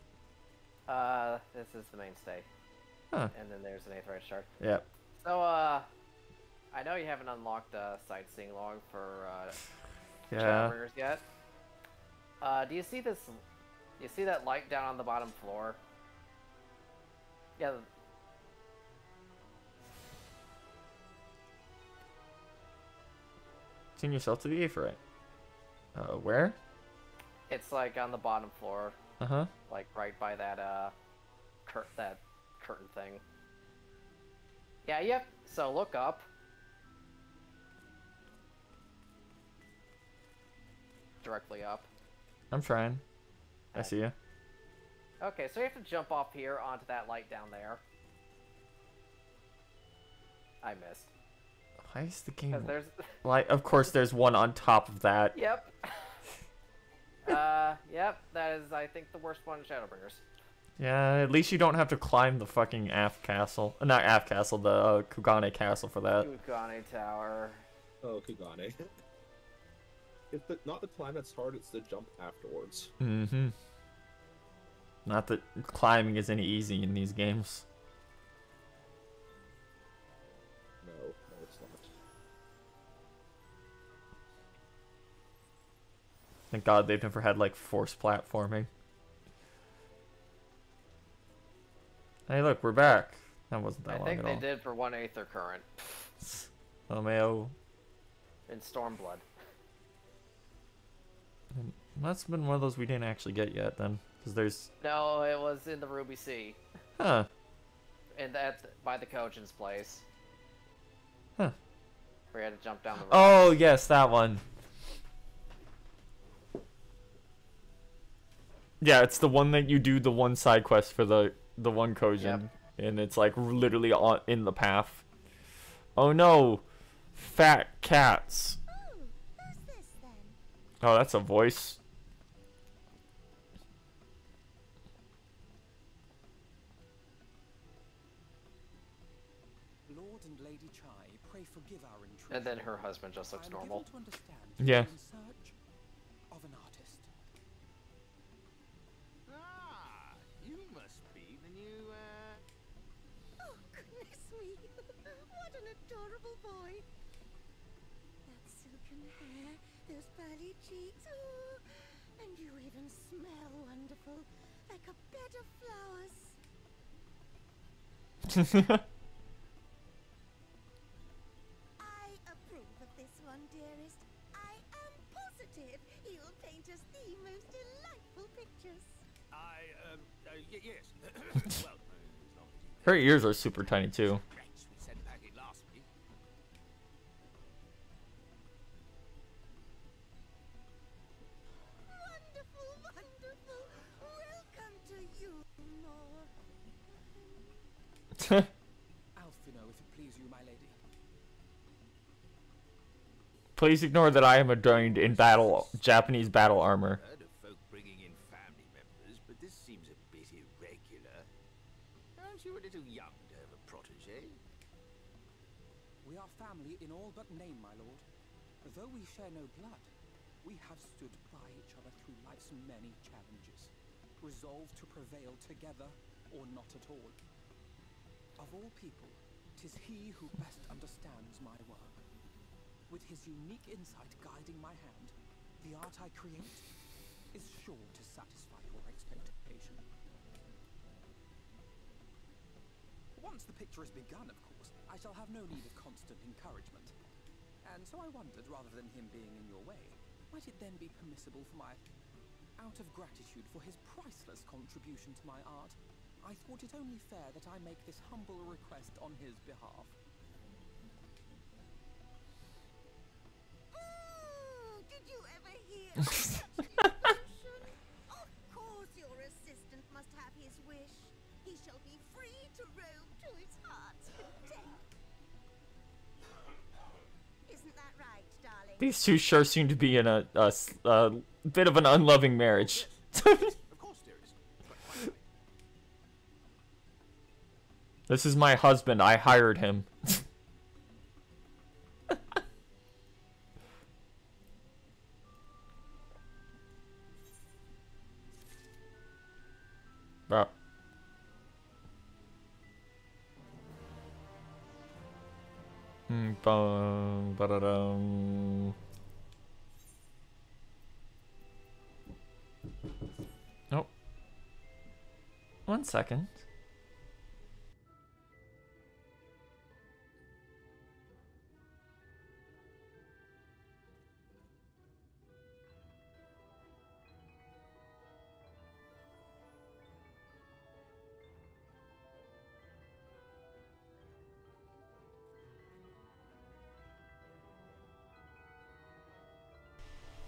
This is the mainstay. Huh. And then there's an Aetheryte shard. Yep. So, I know you haven't unlocked sightseeing log for Shadowbringers yet. Do you see this? You see that light down on the bottom floor? Yeah. Tune yourself to the Aephorite. Where? It's like on the bottom floor. Uh-huh. Like right by that that curtain thing. Yeah, yep. So look up. Directly up. I'm trying. I see you. Okay, so you have to jump off here onto that light down there. I missed. Why is the game... 'Cause there's... Like, of course there's one on top of that. Yep. Yep, that is, I think, the worst one in Shadowbringers. Yeah, at least you don't have to climb the fucking Aft Castle. Not Aft Castle, the Kugane Castle for that. Kugane Tower. Oh, Kugane. It's not the climb that's hard, it's the jump afterwards. Mm-hmm. Not that climbing is any easy in these games. No, it's not. Thank God they've never had, like, forced platforming. Hey, look, we're back. That wasn't that long at all. I think they did for 1/8 their current. Mayo. In Stormblood. That's been one of those we didn't actually get yet, then. Because there's... No, it was in the Ruby Sea. Huh. And that by the Kojin's place. Huh. Where you had to jump down the road. Oh, yes, that one. Yeah, it's the one that you do the one side quest for the one Kojin. Yep. And it's like literally in the path. Oh no! Fat cats. Oh, who's this then? Oh, that's a voice. Lord and Lady Chai, pray forgive our intrusion. And then her husband just looks normal. To understand yeah. In search of an artist. Ah, you must be the new, Oh, goodness me. What an adorable boy. That silken hair, those pearly cheeks. Oh, and you even smell wonderful, like a bed of flowers. I approve of this one, dearest. I am positive he'll paint us the most delightful pictures. yes. Well, Her ears are super tiny too. we sent back in last week. Wonderful, wonderful. Welcome to you, more. Alphino, if it please you, my lady. Please ignore that I am adorned in Japanese battle armor. Heard of folk bringing in family members, but this seems a bit irregular. Aren't you a little young to have a protege? We are family in all but name, my lord. Though we share no blood, we have stood by each other through life's many challenges, resolved to prevail together or not at all. Of all people, 'tis he who best understands my work. With his unique insight guiding my hand, the art I create is sure to satisfy your expectation. Once the picture has begun, of course, I shall have no need of constant encouragement. And so I wondered, rather than him being in your way, might it then be permissible for out of gratitude for his priceless contribution to my art, I thought it only fair that I make this humble request on his behalf. Did you ever hear of such devotion? Of course your assistant must have his wish. He shall be free to roam to his heart's content. Isn't that right, darling? These two sure seem to be in a bit of an unloving marriage. This is my husband. I hired him. Bro. Bum, ba-da-dum. Oh. 1 second.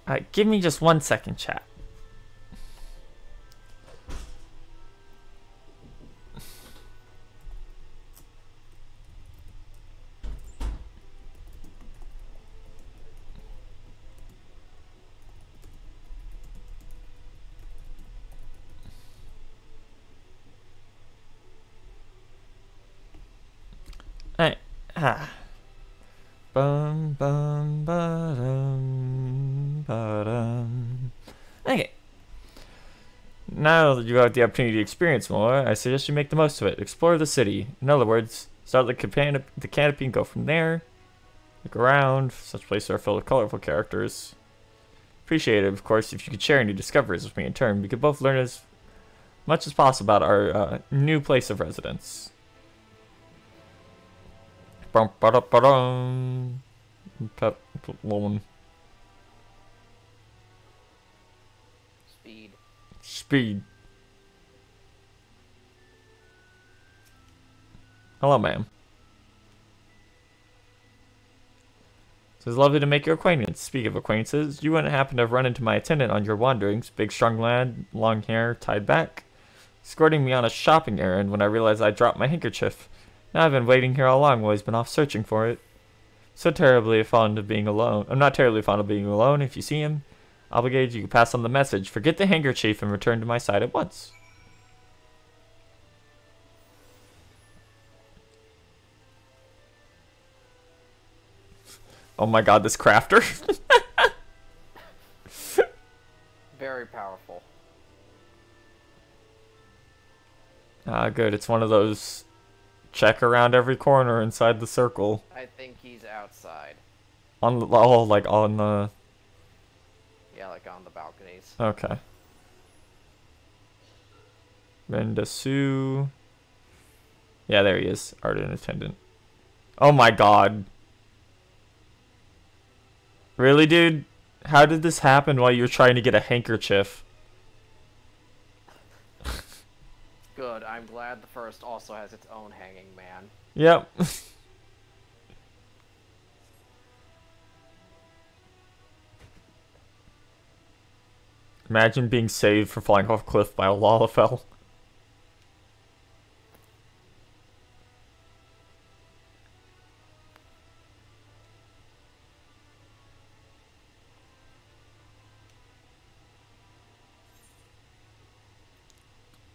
Alright, give me just 1 second, chat. Ah. Bum bum ba-dum ba-dum. Okay. Now that you have the opportunity to experience more, I suggest you make the most of it. Explore the city. In other words, start the canopy and go from there. Look around. Such places are filled with colorful characters. Appreciate it, of course, if you could share any discoveries with me in turn. We could both learn as much as possible about our new place of residence. Speed. Hello, ma'am. It's lovely to make your acquaintance. Speak of acquaintances, you wouldn't happen to have run into my attendant on your wanderings. Big, strong lad, long hair, tied back, escorting me on a shopping errand when I realized I dropped my handkerchief. Now I've been waiting here all along while he's been off searching for it. So terribly fond of being alone. I'm not terribly fond of being alone. If you see him, obligated, you can pass on the message. Forget the handkerchief and return to my side at once. Oh my god, this crafter. Very powerful. Ah, good. It's one of those check around every corner inside the circle. I think he's outside. On the, oh, like on the... Yeah, like on the balconies. Okay. Rendasu. Yeah, there he is. Ardent attendant. Oh my god. Really, dude? How did this happen while you were trying to get a handkerchief? Good. I'm glad the first also has its own hanging man. Yep. Imagine being saved for falling off a cliff by a Lalafell.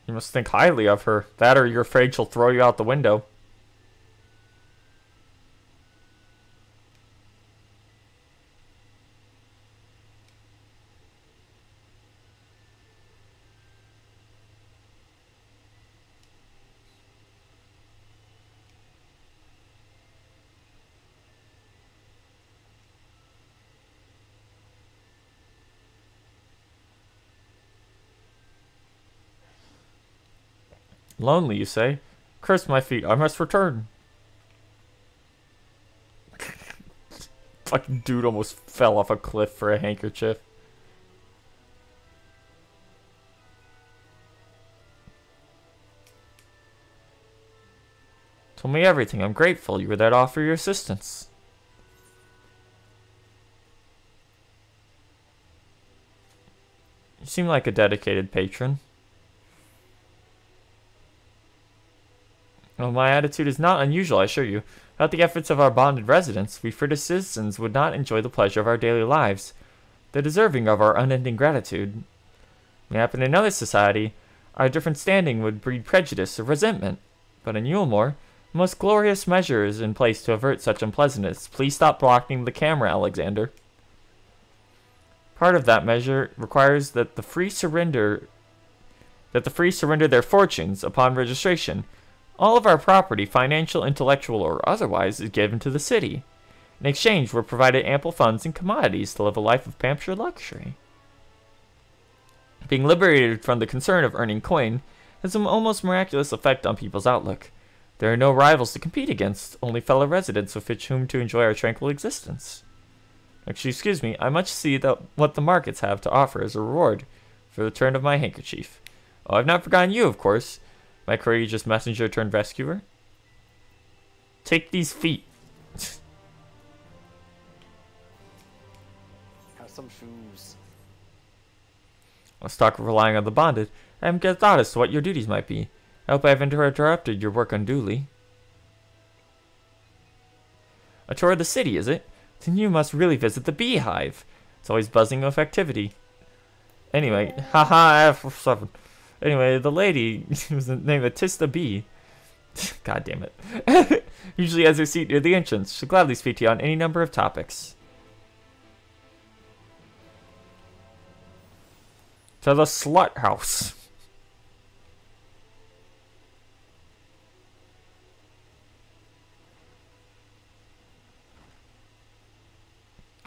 You must think highly of her. That or you're afraid she'll throw you out the window. Lonely, you say? Curse my feet, I must return. Fucking dude almost fell off a cliff for a handkerchief. Told me everything. I'm grateful you were there to offer your assistance. You seem like a dedicated patron. Well, my attitude is not unusual, I assure you. Without the efforts of our bonded residents, we Frida citizens would not enjoy the pleasure of our daily lives. They're deserving of our unending gratitude. May happen in another society, our different standing would breed prejudice or resentment. But in Yulmore, the most glorious measure is in place to avert such unpleasantness. Please stop blocking the camera, Alexander. Part of that measure requires that the free surrender their fortunes upon registration. All of our property, financial, intellectual, or otherwise, is given to the city. In exchange, we're provided ample funds and commodities to live a life of pampered luxury. Being liberated from the concern of earning coin has an almost miraculous effect on people's outlook. There are no rivals to compete against, only fellow residents with whom to enjoy our tranquil existence. Excuse me, I much see what the markets have to offer as a reward for the return of my handkerchief. Oh, I've not forgotten you, of course. My courageous messenger turned rescuer. Take these feet. Have some shoes. Let's talk of relying on the bonded. I haven't got thought as to what your duties might be. I hope I haven't interrupted your work unduly. A tour of the city, is it? Then you must really visit the beehive. It's always buzzing with activity. Anyway, haha, F7. Anyway, the lady was named Atista Bee. God damn it. Usually has her seat near the entrance. She'll gladly speak to you on any number of topics. To the slut house.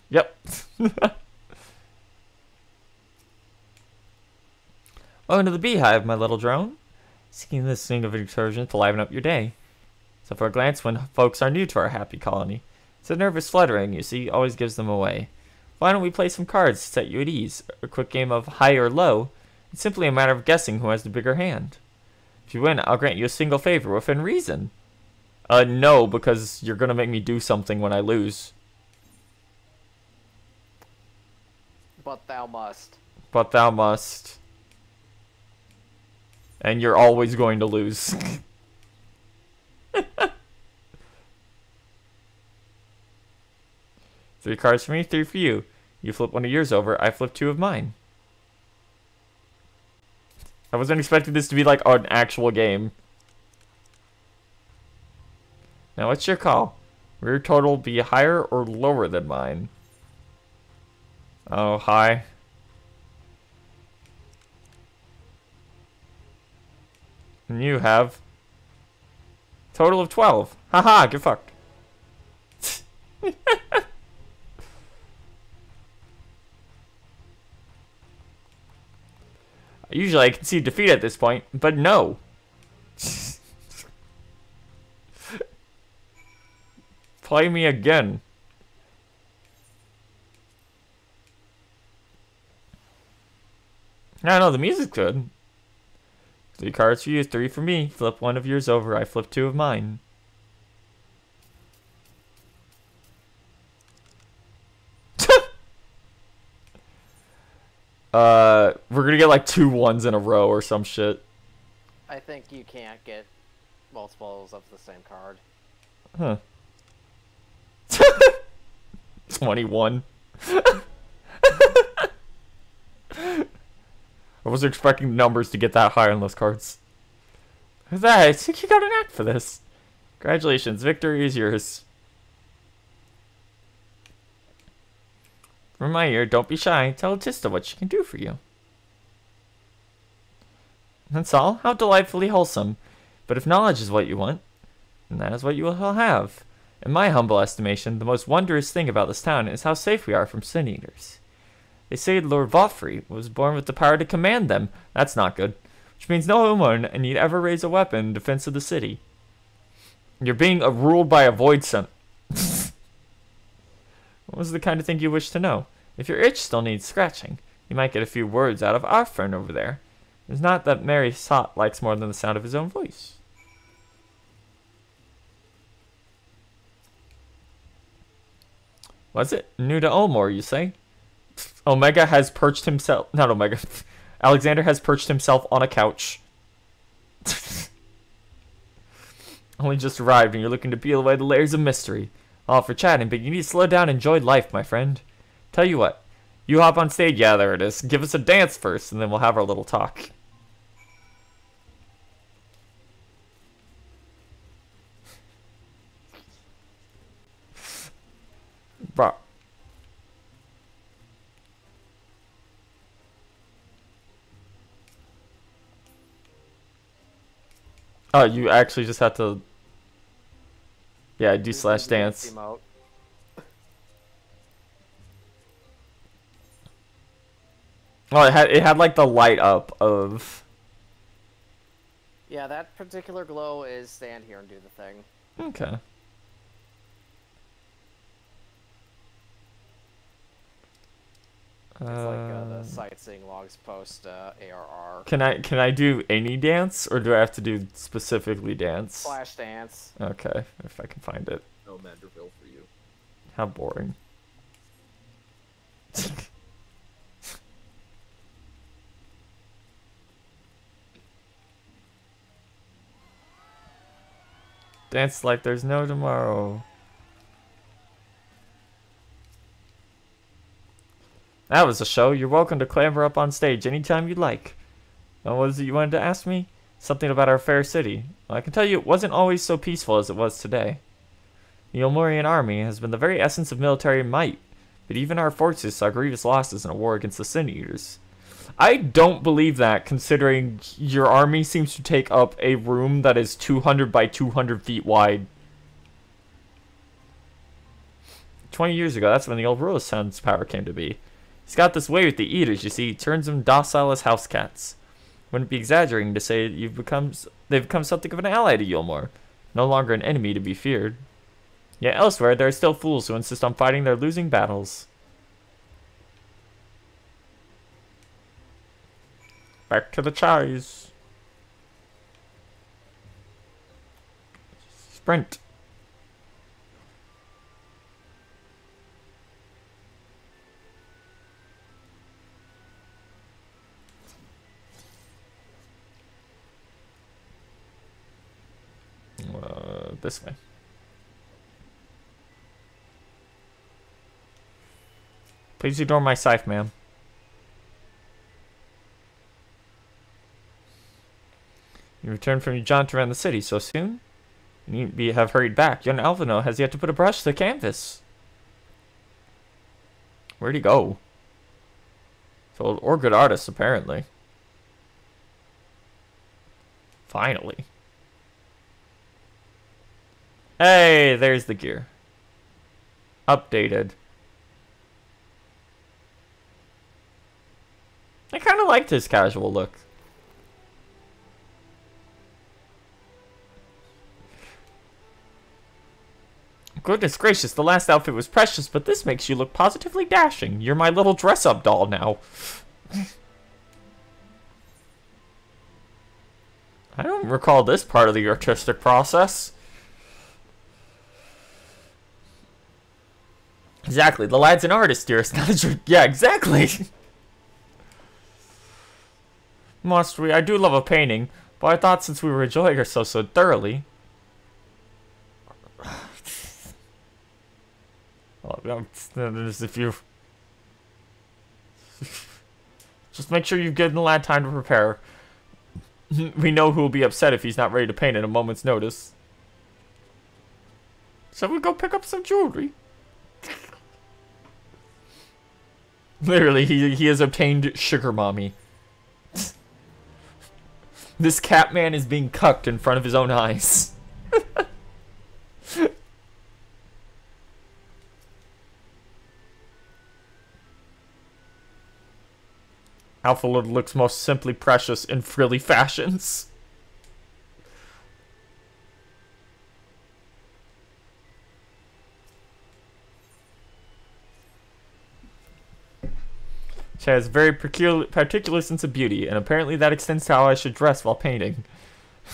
Yep. Welcome to the Beehive, my little drone. Seeking this thing of excursion to liven up your day. So for a glance, when folks are new to our happy colony, it's a nervous fluttering, you see, always gives them away. Why don't we play some cards to set you at ease? A quick game of high or low. It's simply a matter of guessing who has the bigger hand. If you win, I'll grant you a single favor within reason. No, because you're gonna make me do something when I lose. But thou must. But thou must. And you're always going to lose. 3 cards for me, 3 for you. You flip one of yours over, I flip 2 of mine. I wasn't expecting this to be like an actual game. Now what's your call? Will your total be higher or lower than mine? Oh, high. And you have total of 12. Haha, get fucked. Usually I concede defeat at this point, but no. Play me again. I know the music's good. 3 cards for you, 3 for me. Flip one of yours over, I flip 2 of mine. We're gonna get like 2 1s in a row or some shit. I think you can't get multiples of the same card. Huh. 21. I wasn't expecting numbers to get that high on those cards. Who's that? I think you got an act for this. Congratulations, victory is yours. From my ear, don't be shy. Tell Tista what she can do for you. That's all. How delightfully wholesome. But if knowledge is what you want, then that is what you will have. In my humble estimation, the most wondrous thing about this town is how safe we are from sin eaters. They say Lord Vaufrey was born with the power to command them. That's not good. Which means no woman need ever raise a weapon in defense of the city. You're being ruled by a void sun. What was the kind of thing you wish to know? If your itch still needs scratching, you might get a few words out of our friend over there. It's not that Mary Sot likes more than the sound of his own voice. Was it? New to Ulmore, you say? Omega has perched himself... Not Omega. Alexander has perched himself on a couch. Only just arrived and you're looking to peel away the layers of mystery. All for chatting, but you need to slow down and enjoy life, my friend. Tell you what. You hop on stage. Yeah, there it is. Give us a dance first, and then we'll have our little talk. Bro. Oh, you actually just have to... Yeah, do slash dance. Oh, it had like the light up of... Yeah, that particular glow is stand here and do the thing. Okay. It's like the sightseeing logs post ARR. Can I do any dance, or do I have to do specifically dance? Slash dance. Okay, if I can find it. No Manderville for you. How boring. Dance like there's no tomorrow. That was a show. You're welcome to clamber up on stage anytime you'd like. What was it you wanted to ask me? Something about our fair city. Well, I can tell you it wasn't always so peaceful as it was today. The Elmorian army has been the very essence of military might, but even our forces saw grievous losses in a war against the Sin Eaters. I don't believe that, considering your army seems to take up a room that is 200 by 200 feet wide. 20 years ago, that's when the old ruler's son's power came to be. He's got this way with the Eaters, you see. He turns them docile as house cats. Wouldn't be exaggerating to say they've become something of an ally to Yulmore. No longer an enemy to be feared. Yet elsewhere, there are still fools who insist on fighting their losing battles. Back to the chais. Sprint. This way. Please ignore my scythe, ma'am. You returned from your jaunt around the city so soon? You need to have hurried back. Young Alvino has yet to put a brush to the canvas. Where'd he go? So, or good artist, apparently. Finally. Hey, there's the gear. Updated. I kind of liked his casual look. Goodness gracious, the last outfit was precious, but this makes you look positively dashing. You're my little dress-up doll now. I don't recall this part of the artistic process. Exactly, the lad's an artist, dearest. Yeah, exactly. Must we? I do love a painting, but I thought since we were enjoying ourselves so thoroughly. Well, there's a few. Just make sure you give the lad time to prepare. We know who will be upset if he's not ready to paint at a moment's notice. Shall we go pick up some jewelry? Literally, he has obtained Sugar Mommy. This cat man is being cucked in front of his own eyes. Alpha Lord looks most simply precious in frilly fashions. She has a very particular sense of beauty, and apparently that extends to how I should dress while painting.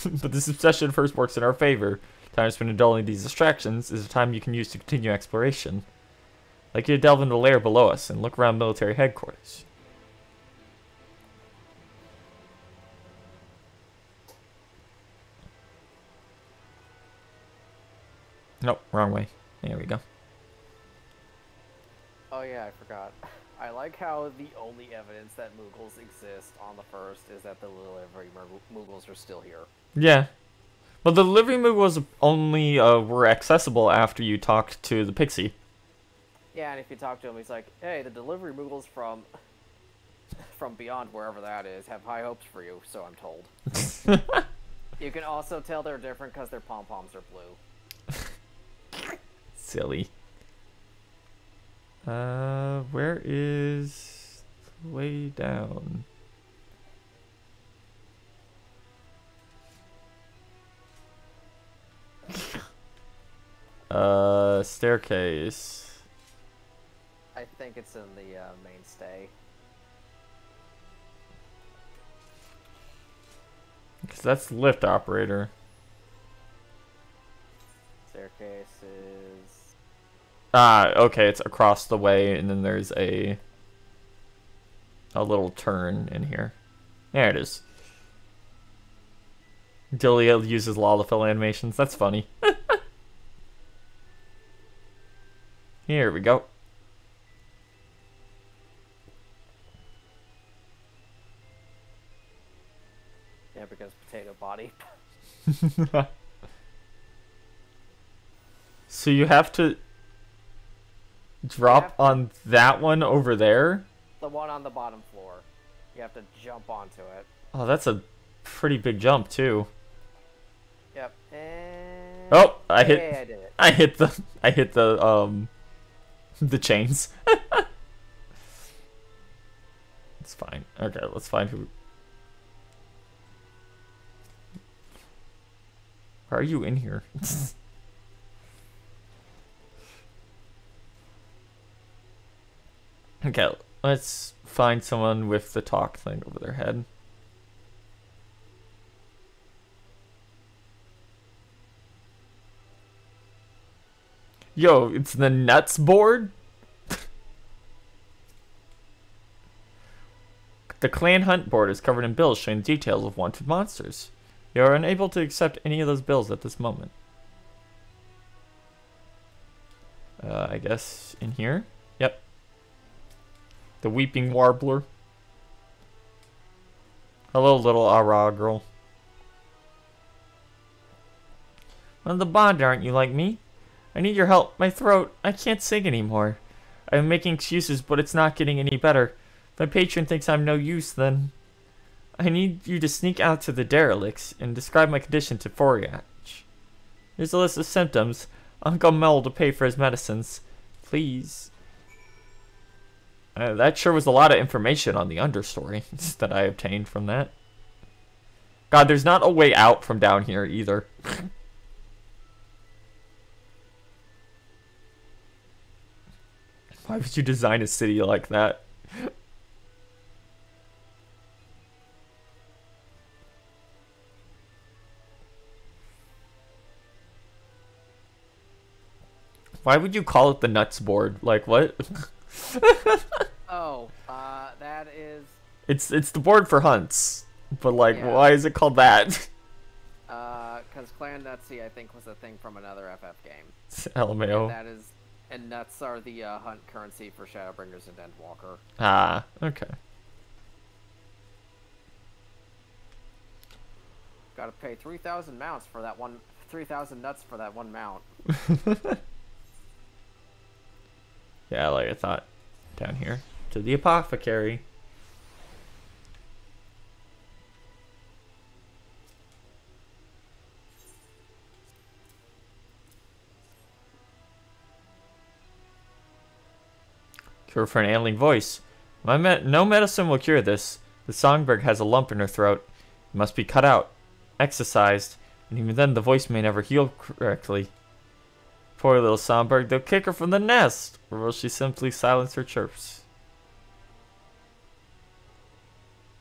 But this obsession first works in our favor. Time spent indulging these distractions is a time you can use to continue exploration. Like you delve into the lair below us and look around military headquarters. Nope, wrong way. There we go. Oh yeah, I forgot. I like how the only evidence that Moogles exist on the first is that the delivery Moogles are still here. Yeah. But the delivery Moogles only were accessible after you talked to the pixie. Yeah, and if you talk to him, he's like, hey, the delivery Moogles from beyond wherever that is have high hopes for you, so I'm told. You can also tell they're different because their pom-poms are blue. Silly. Where is the way down? Staircase. I think it's in the mainstay. Because that's the lift operator. Staircase is... Ah, okay, it's across the way, and then there's a little turn in here. There it is. Delia uses Lalafell animations. That's funny. Here we go. Yeah, because Potato body. So you have to drop on that one over there? The one on the bottom floor. You have to jump onto it. Oh, that's a pretty big jump too. Yep. And oh, I did hit it. I hit the chains. It's fine. Okay, let's find who. Why are you in here? Okay, let's find someone with the talk thing over their head. Yo, it's the nuts board? The clan hunt board is covered in bills showing details of wanted monsters. You are unable to accept any of those bills at this moment. I guess in here? Yep. The Weeping Warbler. Hello, little Ara girl. Well, the bond, aren't you like me? I need your help. My throat. I can't sing anymore. I'm making excuses, but it's not getting any better. If my patron thinks I'm no use, then I need you to sneak out to the derelicts and describe my condition to Foriach. Here's a list of symptoms. Uncle Mel to pay for his medicines. Please. That sure was a lot of information on the understory that I obtained from that. God, there's not a way out from down here either. Why would you design a city like that? Why would you call it the nuts board? Like, what? Oh, that is... It's the board for hunts. But, like, Yeah. why is it called that? Because Clan Nutsy, I think, was a thing from another FF game. LMAO. And that is... And nuts are the hunt currency for Shadowbringers and Endwalker. Ah, okay. Gotta pay 3,000 mounts for that one... 3,000 nuts for that one mount. Yeah, like I thought. Down here. To the apothecary. Cure for an ailing voice. No medicine will cure this. The songbird has a lump in her throat. It must be cut out. Exercised. And even then the voice may never heal correctly. Poor little songbird, they'll kick her from the nest, or will she simply silence her chirps?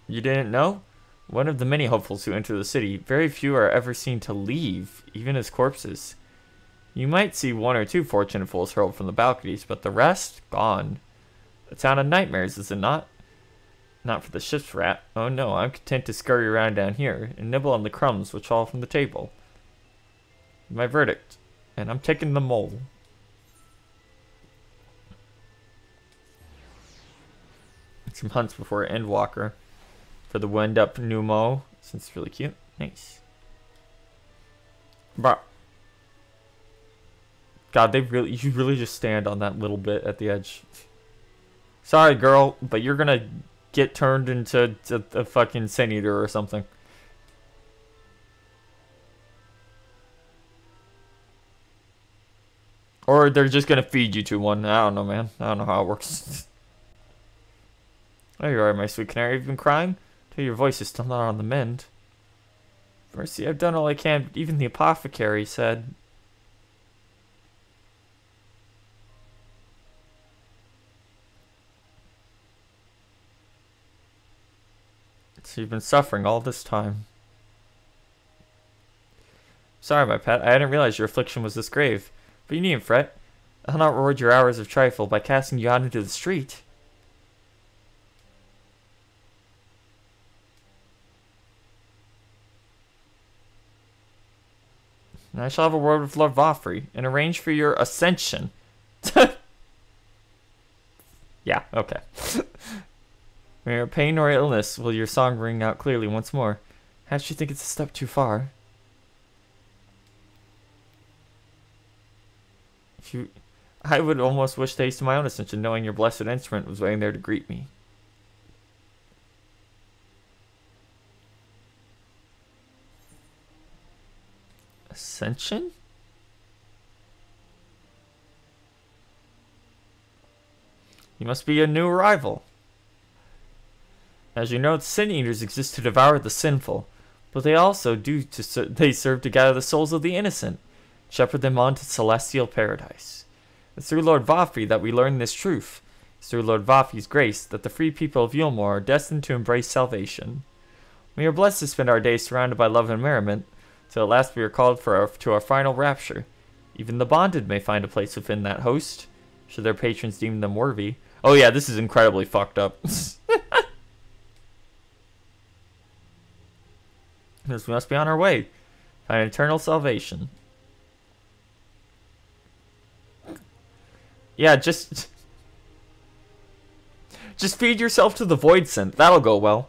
You didn't know? One of the many hopefuls who enter the city, very few are ever seen to leave, even as corpses. You might see one or two fortunate fools hurled from the balconies, but the rest, gone. A town of nightmares, is it not? Not for the ship's rat. Oh no, I'm content to scurry around down here, and nibble on the crumbs which fall from the table. My verdict. And I'm taking the mole. Some hunts before Endwalker. For the wind up Numo. Since it's really cute. Nice. Bruh. God, you really just stand on that little bit at the edge. Sorry, girl, but you're gonna get turned into a fucking Sin Eater or something. Or they're just gonna feed you to one. I don't know, man. I don't know how it works. There you are, my sweet canary. You've been crying? Tell your voice is still not on the mend. Mercy, I've done all I can, but even the apothecary said... So you've been suffering all this time. Sorry, my pet. I didn't realize your affliction was this grave. But you needn't fret. I'll not reward your hours of trifle by casting you out into the street. And I shall have a word with Lord Vafri and arrange for your ascension. Yeah, okay. When your pain or illness will your song ring out clearly once more. I actually think it's a step too far. I would almost wish days to my own ascension, knowing your blessed instrument was waiting there to greet me. Ascension? You must be a new arrival. As you know, the Sin Eaters exist to devour the sinful, but they also they serve to gather the souls of the innocent, shepherd them on to celestial paradise. It's through Lord Vaffy that we learn this truth. It's through Lord Vaffy's grace that the free people of Yulmore are destined to embrace salvation. We are blessed to spend our days surrounded by love and merriment, till at last we are called to our final rapture. Even the bonded may find a place within that host, should their patrons deem them worthy. Oh yeah, this is incredibly fucked up. Because we must be on our way. Find eternal salvation. Yeah, just feed yourself to the void scent. That'll go well.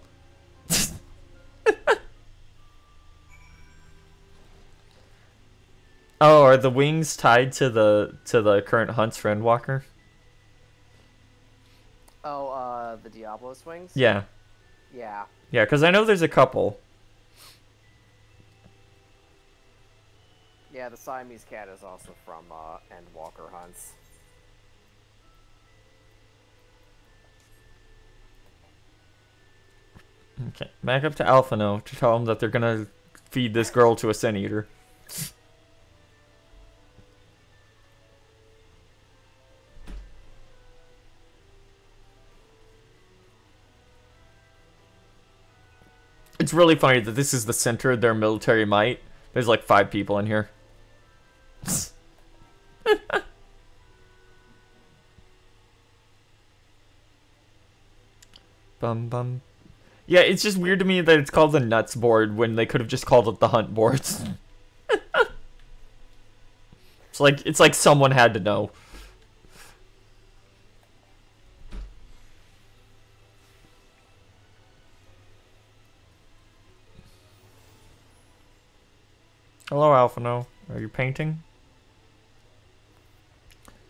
Oh, are the wings tied to the current hunts for Endwalker? Oh, the Diablo wings? Yeah. Yeah. Yeah, because I know there's a couple. Yeah, the Siamese cat is also from Endwalker hunts. Okay, back up to Alphino to tell them that they're gonna feed this girl to a Sin Eater. It's really funny that this is the center of their military might. There's like 5 people in here. Bum bum. Yeah, it's just weird to me that it's called the nuts board when they could have just called it the hunt boards. It's like someone had to know. Hello, Alphino. Are you painting?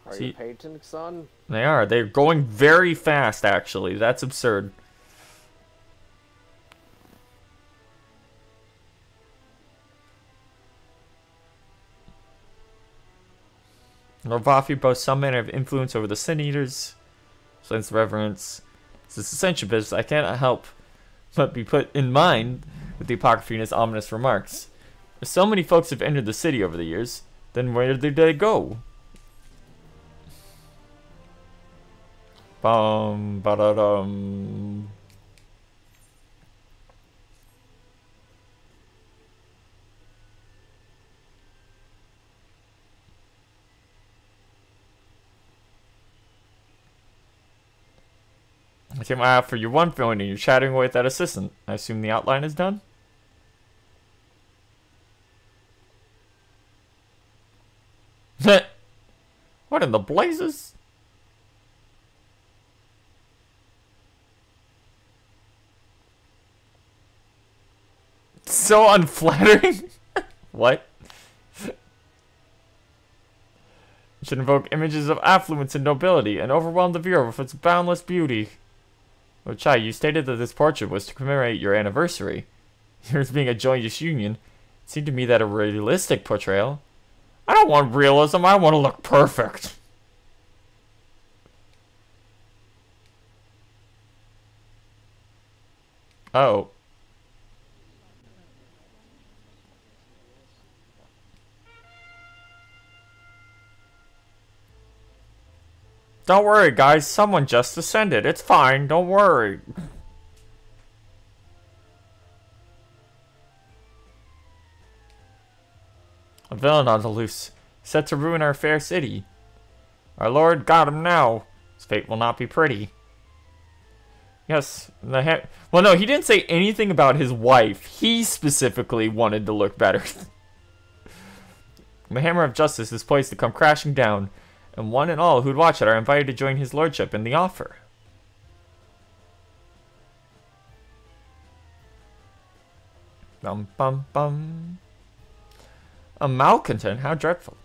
Are you painting, son? They are. They're going very fast, actually. That's absurd. Lord Vaffy boasts some manner of influence over the Sin Eaters. Since reverence. This ascension business, I cannot help but be put in mind with the Apocryphy in his ominous remarks. If so many folks have entered the city over the years, then where did they go? Bum ba-da-dum. I take my eye out for your one feeling and you're chatting away with that assistant. I assume the outline is done? What in the blazes? So unflattering. What? It should invoke images of affluence and nobility and overwhelm the viewer with its boundless beauty. Oh, Chai, you stated that this portrait was to commemorate your anniversary. Yours being a joyous union, it seemed to me that a realistic portrayal. I don't want realism, I want to look perfect. Oh. Don't worry, guys. Someone just ascended. It's fine. Don't worry. A villain on the loose, set to ruin our fair city. Our lord got him now. His fate will not be pretty. Yes, well, no, he didn't say anything about his wife. He specifically wanted to look better. The hammer of justice is poised to come crashing down, and one and all who'd watch it are invited to join his lordship in the offer. Bum bum bum. A malcontent? How dreadful.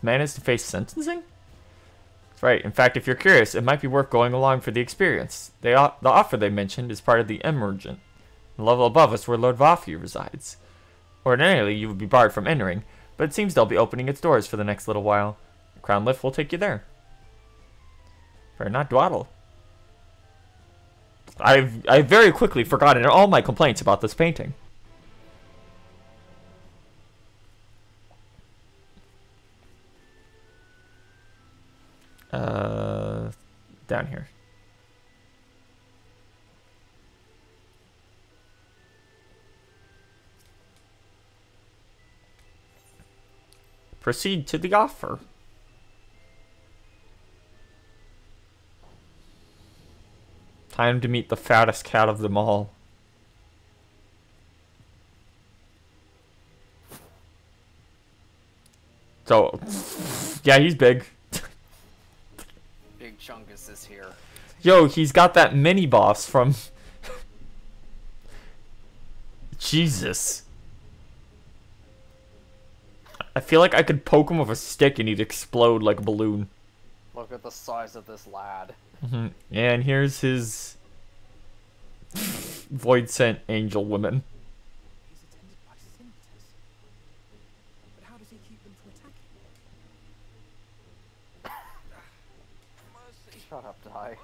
Man is to face sentencing? That's right. In fact, if you're curious, it might be worth going along for the experience. The offer they mentioned is part of the Emergent, the level above us where Lord Vafu resides. Ordinarily, you would be barred from entering, but it seems they'll be opening its doors for the next little while. The Crown Lift will take you there. Better not dawdle. I've very quickly forgotten all my complaints about this painting. Down here. Proceed to the offer. Time to meet the fattest cat of them all. So, yeah, he's big. Big Chungus is here. Yo, he's got that mini boss from... Jesus. I feel like I could poke him with a stick and he'd explode like a balloon. Look at the size of this lad. Mm-hmm. And here's his Void Sent Angel woman. He's attended by scimitars. But how does he keep them from attacking? Shut up, Die.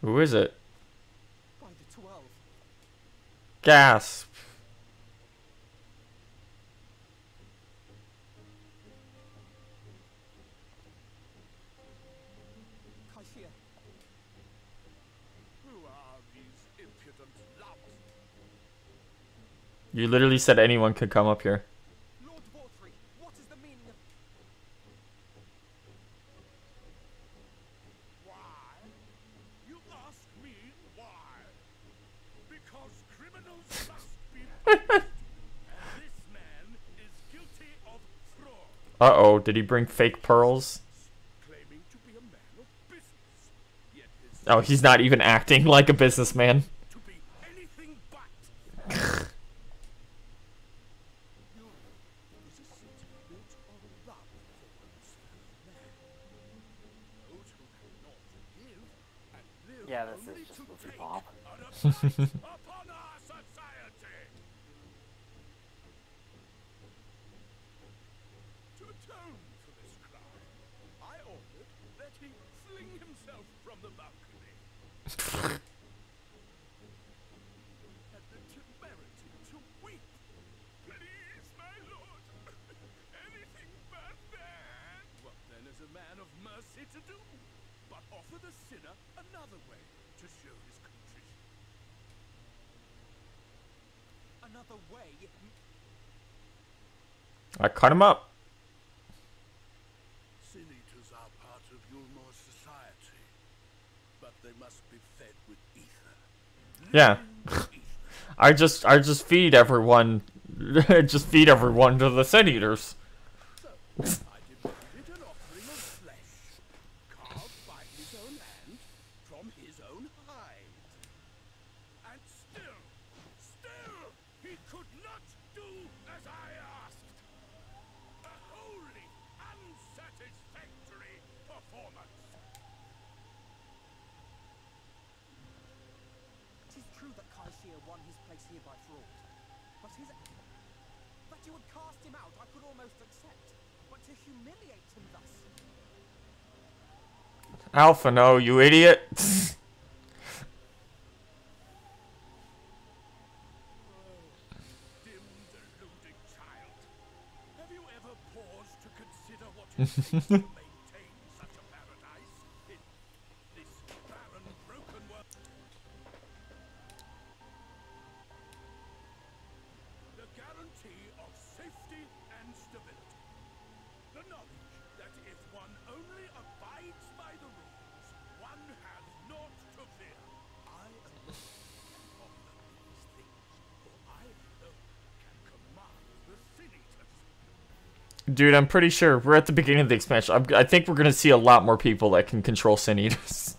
Who is it? By the 12. Gasp. Kaishia. Who are these impudent louts? You literally said anyone could come up here. Lord Vorthree, what is the meaning of... Why? You ask me why? Because criminals must be punished. And this man is guilty of fraud. Uh-oh, did he bring fake pearls? Claiming to be a man of business. Yet his Oh, he's not even acting like a businessman. to be anything but. You is a city built on love for one's fellow man. Those who have not to give and live Yeah, this only is just to Movie take Bob. are a blight upon our society. To atone for this crime, I ordered that he fling himself from the balcony. Had the temerity to weep. Please, my lord. Anything but that. What then is a man of mercy to do? But offer the sinner another way to show his contrition. Another way? I cut him up. Sin eaters are part of Yulmor's society, but they must be fed with ether. Yeah. I just feed everyone just feed everyone to the Sin Eaters. So, I demanded an offering of flesh, carved by his own hand, from his own hide. And still, he could not do as I asked. A wholly unsatisfactory performance. It is true that Kaishia won his place here by fraud. But his... That you would cast him out, I could almost accept. But to humiliate him thus... Alpha, no, you idiot. Dim, deluding child. Have you ever paused to consider what it takes to maintain such a paradise in this barren, broken world? The guarantee of safety and stability. The knowledge that if one only abides by the rules, one has naught to fear. I alone can offer these things, for I alone can command the Sin Eaters. Dude, I'm pretty sure we're at the beginning of the expansion. I think we're gonna see a lot more people that can control Sin Eaters.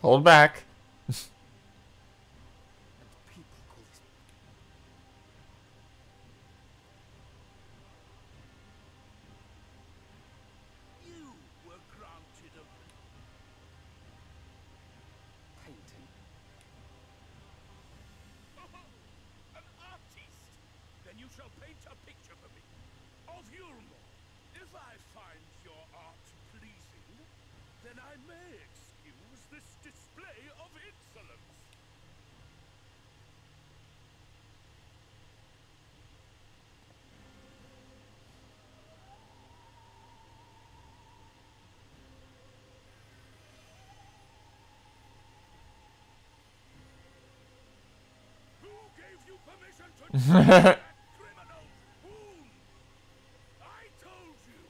Hold back. You were granted a Painting. an artist. Then you shall paint a picture for me of Yulmore. If I find your art pleasing, then I may excuse this display of insolence. Who gave you permission to do that, criminal? Whom? I told you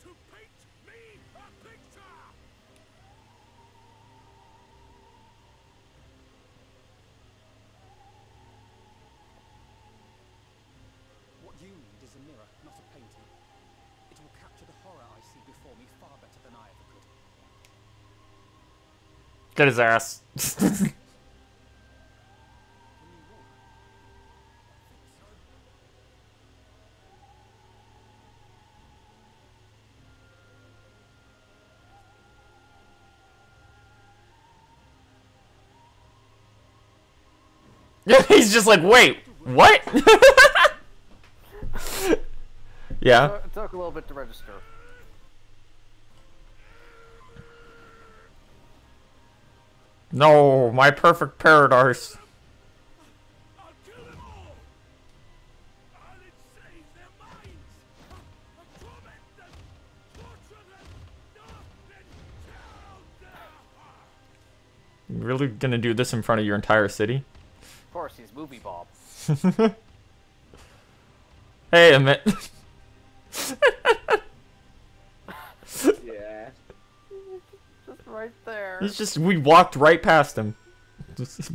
to paint me a picture! What you need is a mirror, not a painting. It will capture the horror I see before me far better than I ever could. Get his ass. He's just like, wait, what? Yeah. It took a little bit to register. No, my perfect paradise. I'll kill them all! I'll enslave their minds! I'll torment them! Torture them! Then tear out their hearts! You really gonna do this in front of your entire city? Of course, he's Movie Bob. Hey, Emmett. Yeah. Just right there. He's just, we walked right past him.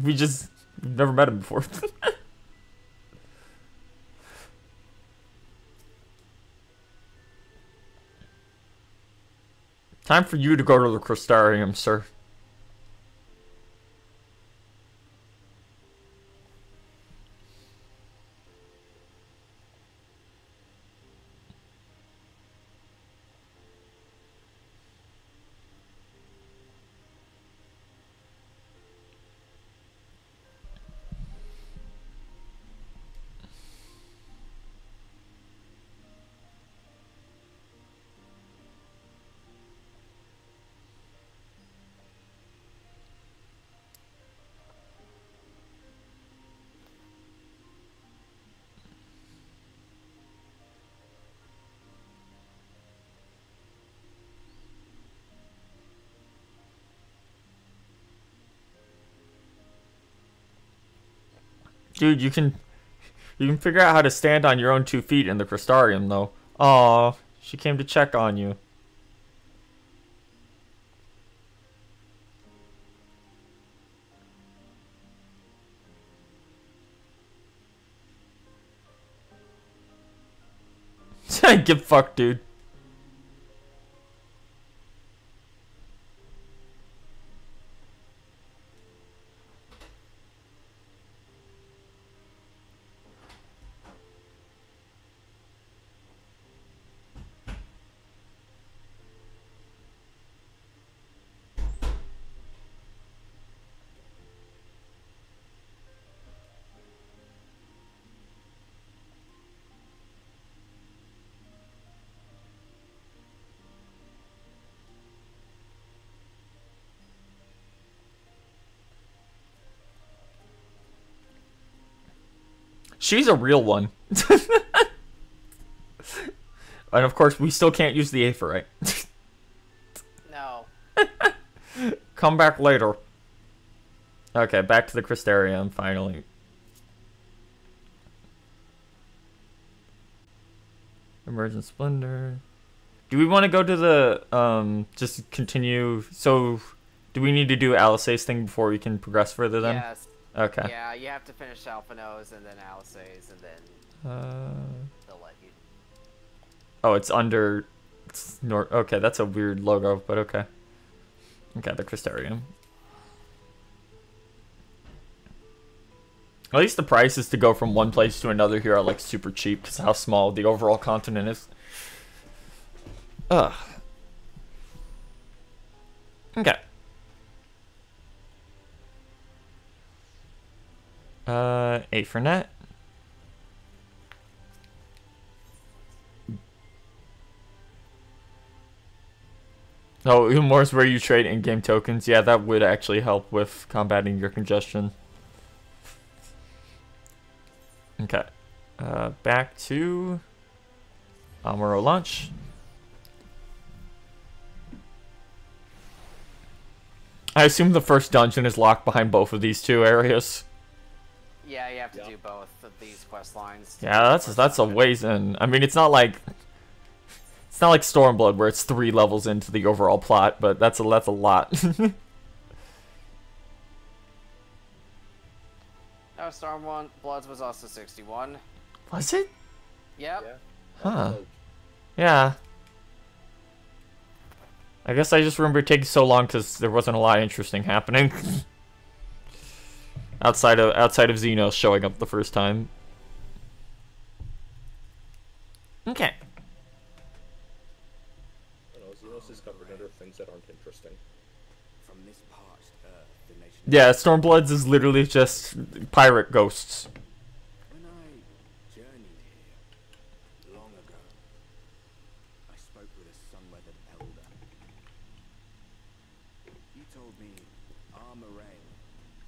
We've never met him before. Time for you to go to the Crystarium, sir. Dude, you can figure out how to stand on your own 2 feet in the Crystarium, though. Aw, she came to check on you. Get fucked, dude. She's a real one. And of course, we still can't use the Aephorite. No. Come back later. Okay, back to the Crystarium, finally. Emergent Splendor. Do we want to go to the, just continue? So, do we need to do Alisae's thing before we can progress further then? Yes. Okay. Yeah, you have to finish Alphinaud's and then Alisae's and then they'll let you. Oh, it's under. Okay, that's a weird logo, but okay. Okay, the Crystarium. At least the prices to go from one place to another here are like super cheap because of how small the overall continent is. Ugh. Okay. A for net. Oh, Humor's where you trade in-game tokens. Yeah, that would actually help with combating your congestion. Okay. Back to Amuro launch. I assume the first dungeon is locked behind both of these two areas. Yeah, you have to do both of these quest lines. Yeah, that's a ways in. I mean, it's not like Stormblood where it's 3 levels into the overall plot, but that's a lot. No, Stormbloods was also 61. Was it? Yep. Huh. Yeah. I guess I just remember it taking so long because there wasn't a lot interesting happening. outside of Xenos showing up the first time. Okay. Xenos is covered under things that aren't interesting. From this parched earth, the nation. Yeah, Stormbloods is literally just pirate ghosts. When I journeyed here long ago, I spoke with a sun-weathered elder. He told me Armorain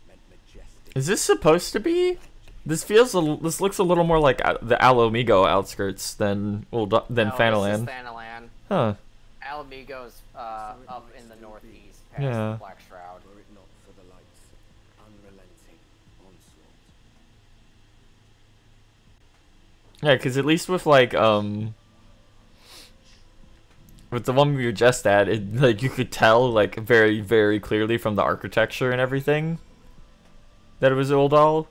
meant majestic. Is this supposed to be? This looks a little more like the Alamigo outskirts than Fanalan. This is Fanalan. Huh. Alamigo's up in the northeast, past Yeah. the Black Shroud. Were it not for the light's unrelenting onslaught. Yeah, because at least with like with the one we were just at, it like you could tell like very, very clearly from the architecture and everything that it was Ul'dah.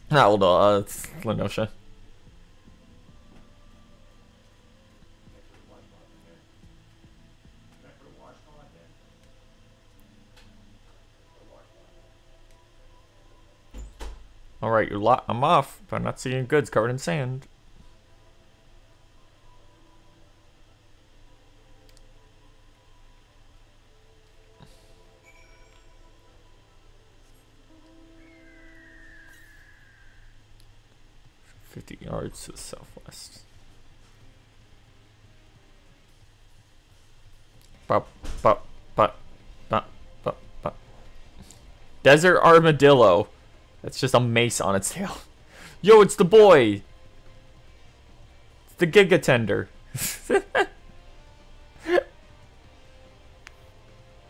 Not Ul'dah, it's Lenosha. Alright, I'm off, but I'm not seeing goods covered in sand. $50 yards to the southwest. Bop, bop, bop, bop, bop, bop. Desert armadillo. That's just a mace on its tail. Yo, it's the boy! It's the Giga Tender.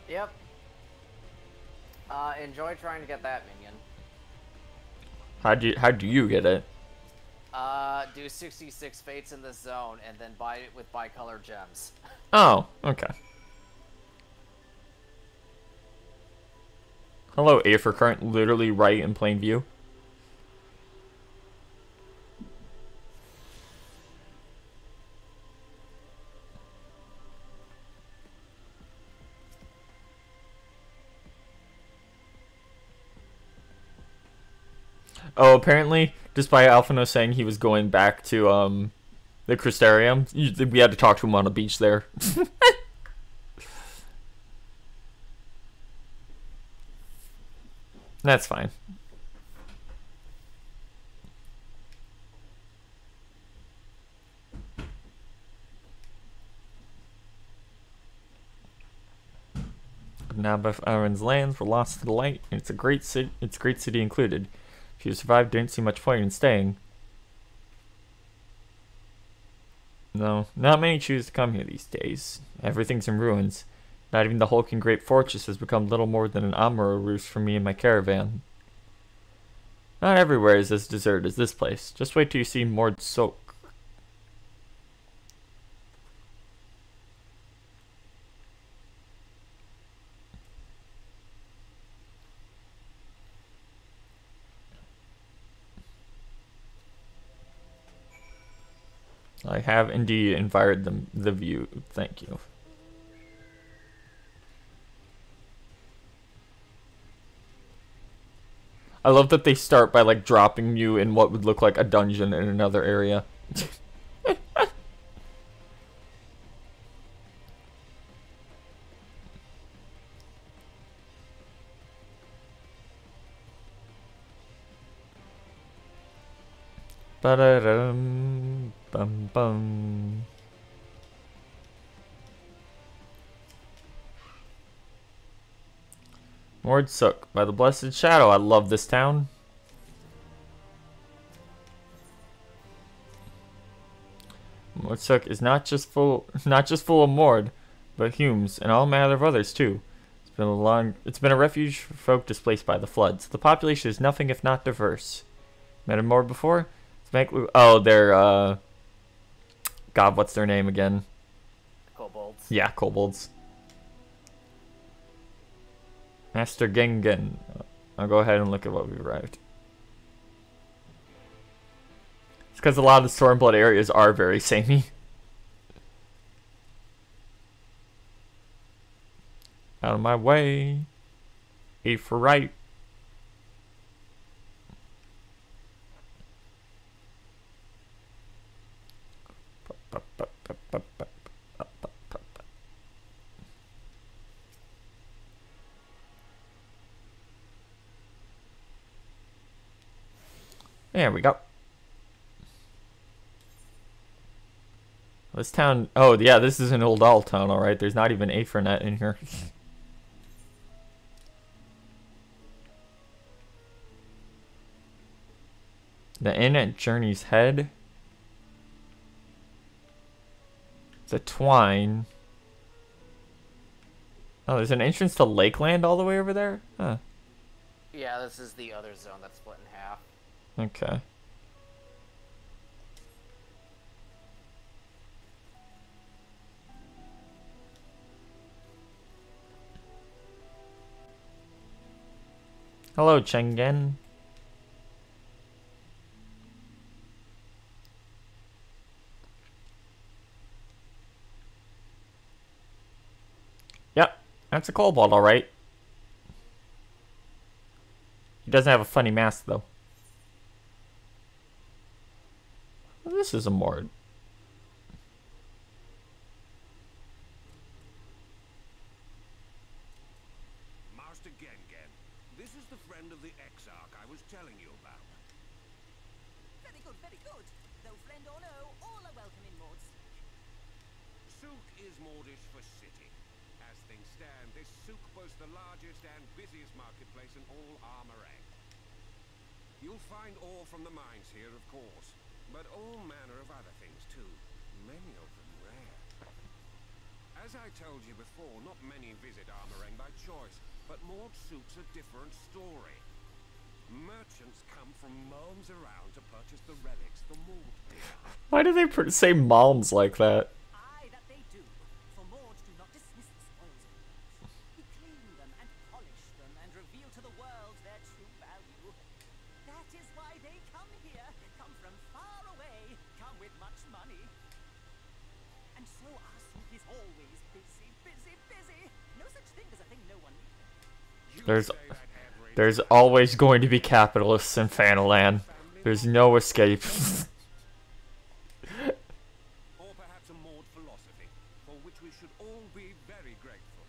Yep. Enjoy trying to get that minion. How do you get it? Do 66 fates in this zone, and then buy it with bicolor gems. Oh, okay. Hello, Aether Current, literally right in plain view. Oh, apparently, despite Alphino saying he was going back to the Crystarium, we had to talk to him on the beach there. That's fine. Nabaf Aaron's lands were lost to the light, and it's a great city included. If you survived, didn't see much point in staying. No, not many choose to come here these days. Everything's in ruins. Not even the hulking great fortress has become little more than an Amuro roost for me and my caravan. Not everywhere is as deserted as this place. Just wait till you see Mord Soak. I have indeed invited the view. Thank you. I love that they start by like dropping you in what would look like a dungeon in another area. Ba-da-dum, bum bum. Mordsuk by the Blessed Shadow. I love this town. Mordsuk is not just full of Mord, but Humes and all manner of others too. It's been a refuge for folk displaced by the floods. The population is nothing if not diverse. Met a Mord before? Oh, they're God, what's their name again? Kobolds. Yeah, kobolds. Master Gengen. I'll go ahead and look at what we arrived. It's because a lot of the Stormblood areas are very samey. Out of my way. A for right. There we go. This town... Oh, yeah, this is an old All town, alright. There's not even Aefernet in here. The inn at Journey's Head. The Twine. Oh, there's an entrance to Lakeland all the way over there? Huh. Yeah, this is the other zone that's split in half. Okay. Hello, Chengen. Yep, that's a kobold, alright. He doesn't have a funny mask, though. Well, this is a Mord. Master Gengen, this is the friend of the Exarch I was telling you about. Very good, very good. Though friend or no, all are welcome in Mords. Souk is Mordish for city. As things stand, this souk boasts the largest and busiest marketplace in all Armorang. You'll find ore from the mines here, of course, but all manner of other things too, many of them rare. As I told you before, not many visit Armorang by choice, but Mord Souk's a different story. Merchants come from malms around to purchase the relics the Mord did. Why do they say malms like that? Aye, that they do. For Mords do not dismiss the spoils of the Mords. We clean them and polish them and reveal to the world their true value. That is why they come here, come from far away, come with much money. And so our souk is always busy, busy, busy. No such thing as a thing no one needs. There's always going to be capitalists in Fanalan. There's no escape. Or perhaps a Mord philosophy, for which we should all be very grateful.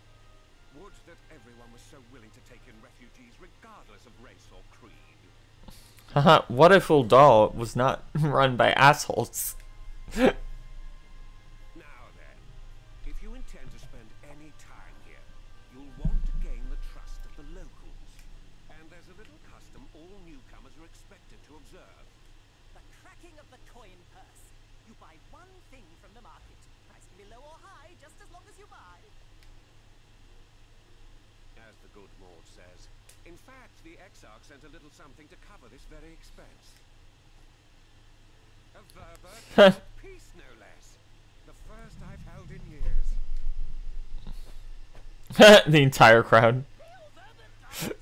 Would that everyone was so willing to take in refugees regardless of race or creed. Haha, what if Uldal was not run by assholes? Now then, if you intend to spend any time here, you'll want to gain the trust of the locals. And there's a little custom all newcomers are expected to observe. The cracking of the coin purse. You buy one thing from the market. Price can be low or high, just as long as you buy. As the good Mord says. In fact, the Exarch sent a little something to cover this very expense. A Verber piece, no less. The first I've held in years. The entire crowd. Here,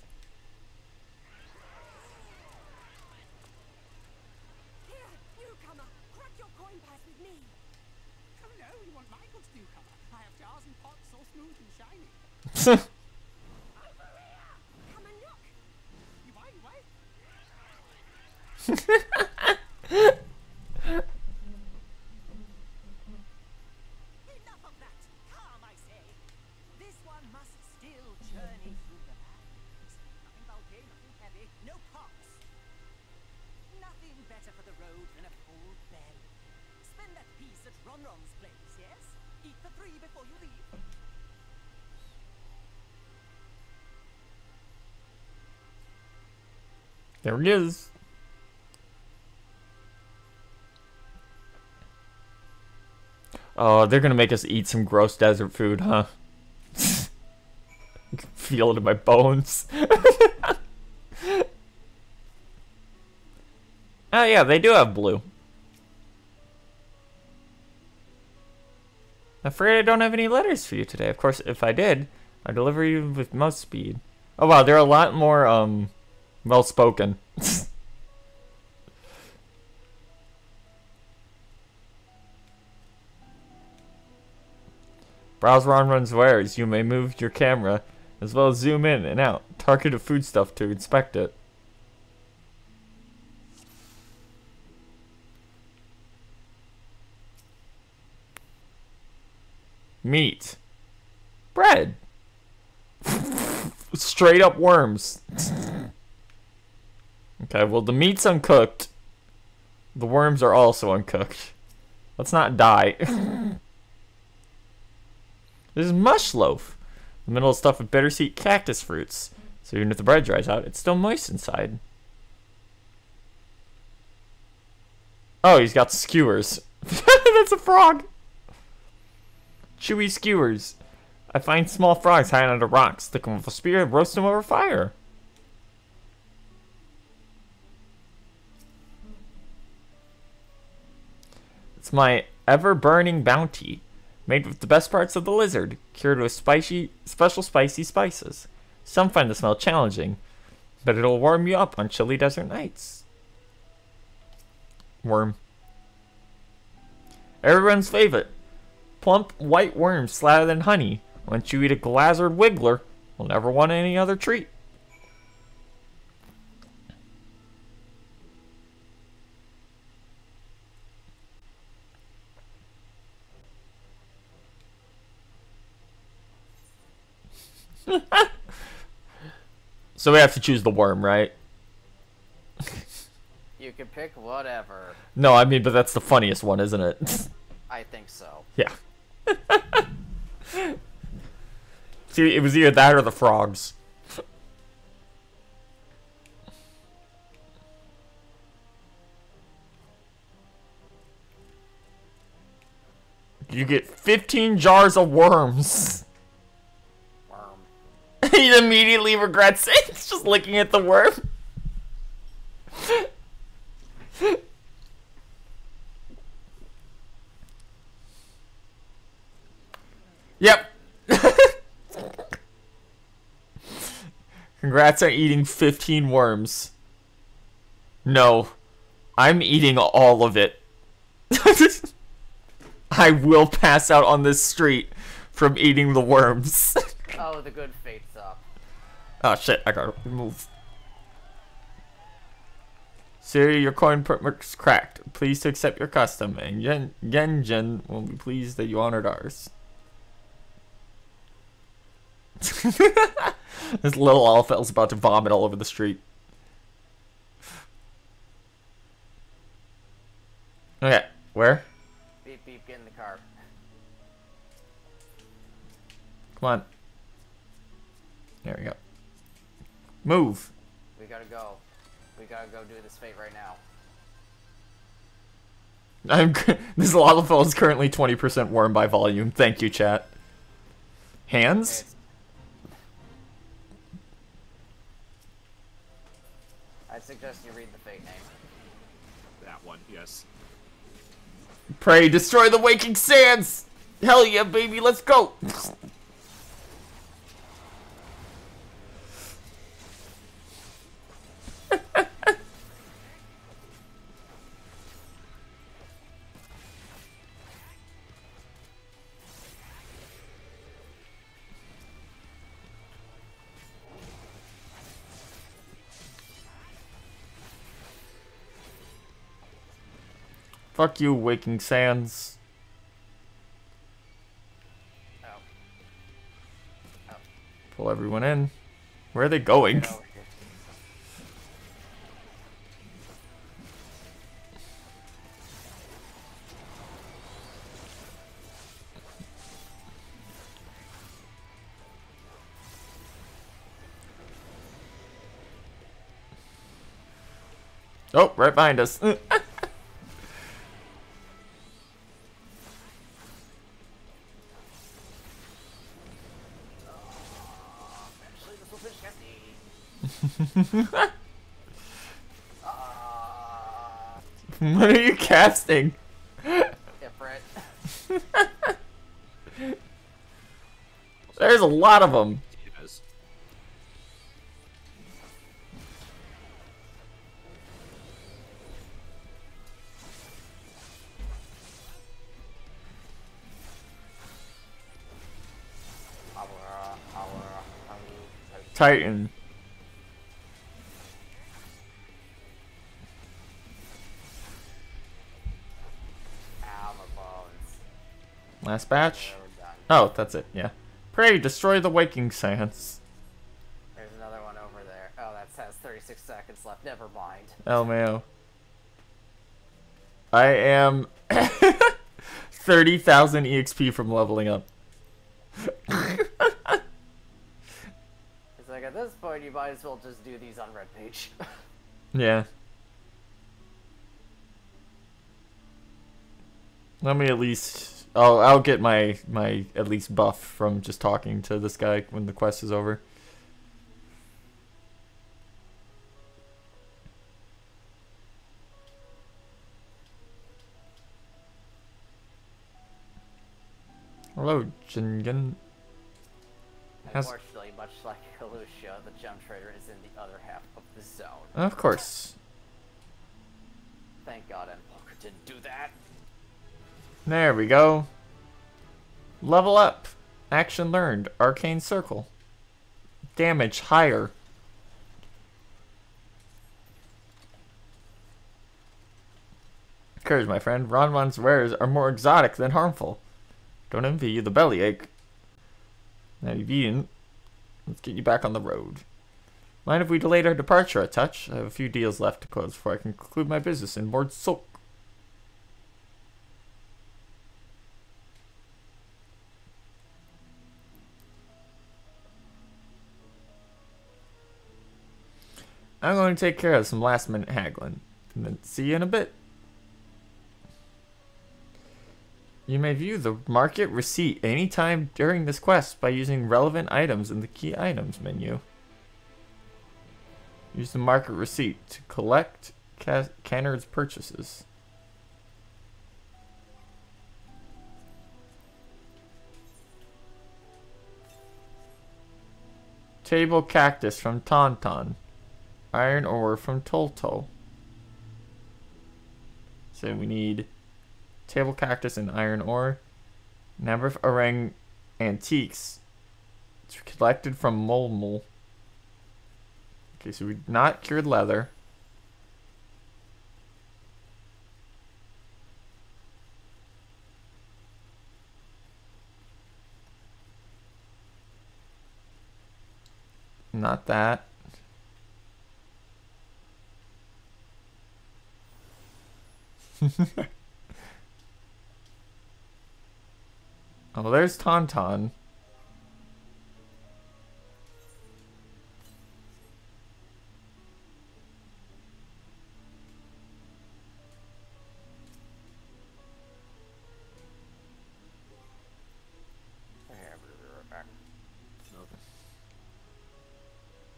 newcomer, crack your coin purse with me. Oh no, you want my goods, newcomer? I have jars and pots so smooth and shiny. Over here! Come and look. You buy? Enough of that! Calm, I say! This one must still journey through the lands. Nothing bulky, nothing heavy, no pots. Nothing better for the road than a full belly. Spend that piece at Ronron's place, yes? Eat for 3 before you leave. There it is. Oh, they're gonna make us eat some gross desert food, huh? I can feel it in my bones. Oh yeah, they do have blue. I'm afraid I don't have any letters for you today. Of course, if I did, I'd deliver you with most speed. Oh wow, they're a lot more, well-spoken. Browse Ronron's wares. You may move your camera, as well as zoom in and out. Target a foodstuff to inspect it. Meat. Bread. Straight up worms. Okay, well the meat's uncooked. The worms are also uncooked. Let's not die. This is mush loaf. The middle is stuffed with bittersweet cactus fruits. So even if the bread dries out, it's still moist inside. Oh, he's got skewers. That's a frog. Chewy skewers. I find small frogs hiding under rocks. Stick them with a spear and roast them over fire. It's my ever-burning bounty. Made with the best parts of the lizard, cured with special spicy spices. Some find the smell challenging, but it'll warm you up on chilly desert nights. Worm. Everyone's favorite. Plump white worms slathered in honey. Once you eat a glazered wiggler, you'll never want any other treat. So we have to choose the worm, right? You can pick whatever. No, I mean, but that's the funniest one, isn't it? I think so. Yeah. See, it was either that or the frogs. You get 15 jars of worms. He immediately regrets it. He's just looking at the worm. Yep. Congrats on eating 15 worms. No. I'm eating all of it. I will pass out on this street from eating the worms. Oh, the good fate's up. Oh shit, I gotta move. Siri, your coin perm's cracked. Pleased to accept your custom, and Genjin will be pleased that you honored ours. This little Alpha's about to vomit all over the street. Okay, where? Beep beep, get in the car. Come on. There we go. Move. We gotta go. We gotta go do this fate right now. This Lalafell is currently 20% worm by volume. Thank you, chat. Hands? I'd suggest you read the fate name. That one, yes. Pray, destroy the waking sands! Hell yeah, baby, let's go! Fuck you, Waking Sands. Pull everyone in. Where are they going? Oh, right behind us. What are you casting? Different. There's a lot of them. Titan. Last batch? Oh, that's it, yeah. Pray, destroy the Waking Sands. There's another one over there. Oh, that has 36 seconds left. Never mind. LMAO. I am 30,000 EXP from leveling up. It's like, at this point, you might as well just do these on Red Page. Yeah. Let me at least... I'll get my at least buff from just talking to this guy when the quest is over. Hello, Jingen. Unfortunately, much like Kalusha, the gem trader is in the other half of the zone. Of course. Thank God Endwalker didn't do that. There we go. Level up. Action learned. Arcane Circle. Damage higher. Courage, my friend. Ronron's wares are more exotic than harmful. Don't envy you the bellyache. Now you've eaten. Let's get you back on the road. Mind if we delayed our departure a touch? I have a few deals left to close before I can conclude my business in Mord Sulk. I'm going to take care of some last minute haggling. And then see you in a bit. You may view the market receipt anytime during this quest by using relevant items in the key items menu. Use the market receipt to collect Cannard's purchases. Table cactus from Tauntaun. Iron ore from Tolto. So we need table cactus and iron ore. Number of orang antiques. It's collected from Molmul. Okay, so we not cured leather. Not that. Oh, there's Tauntaun.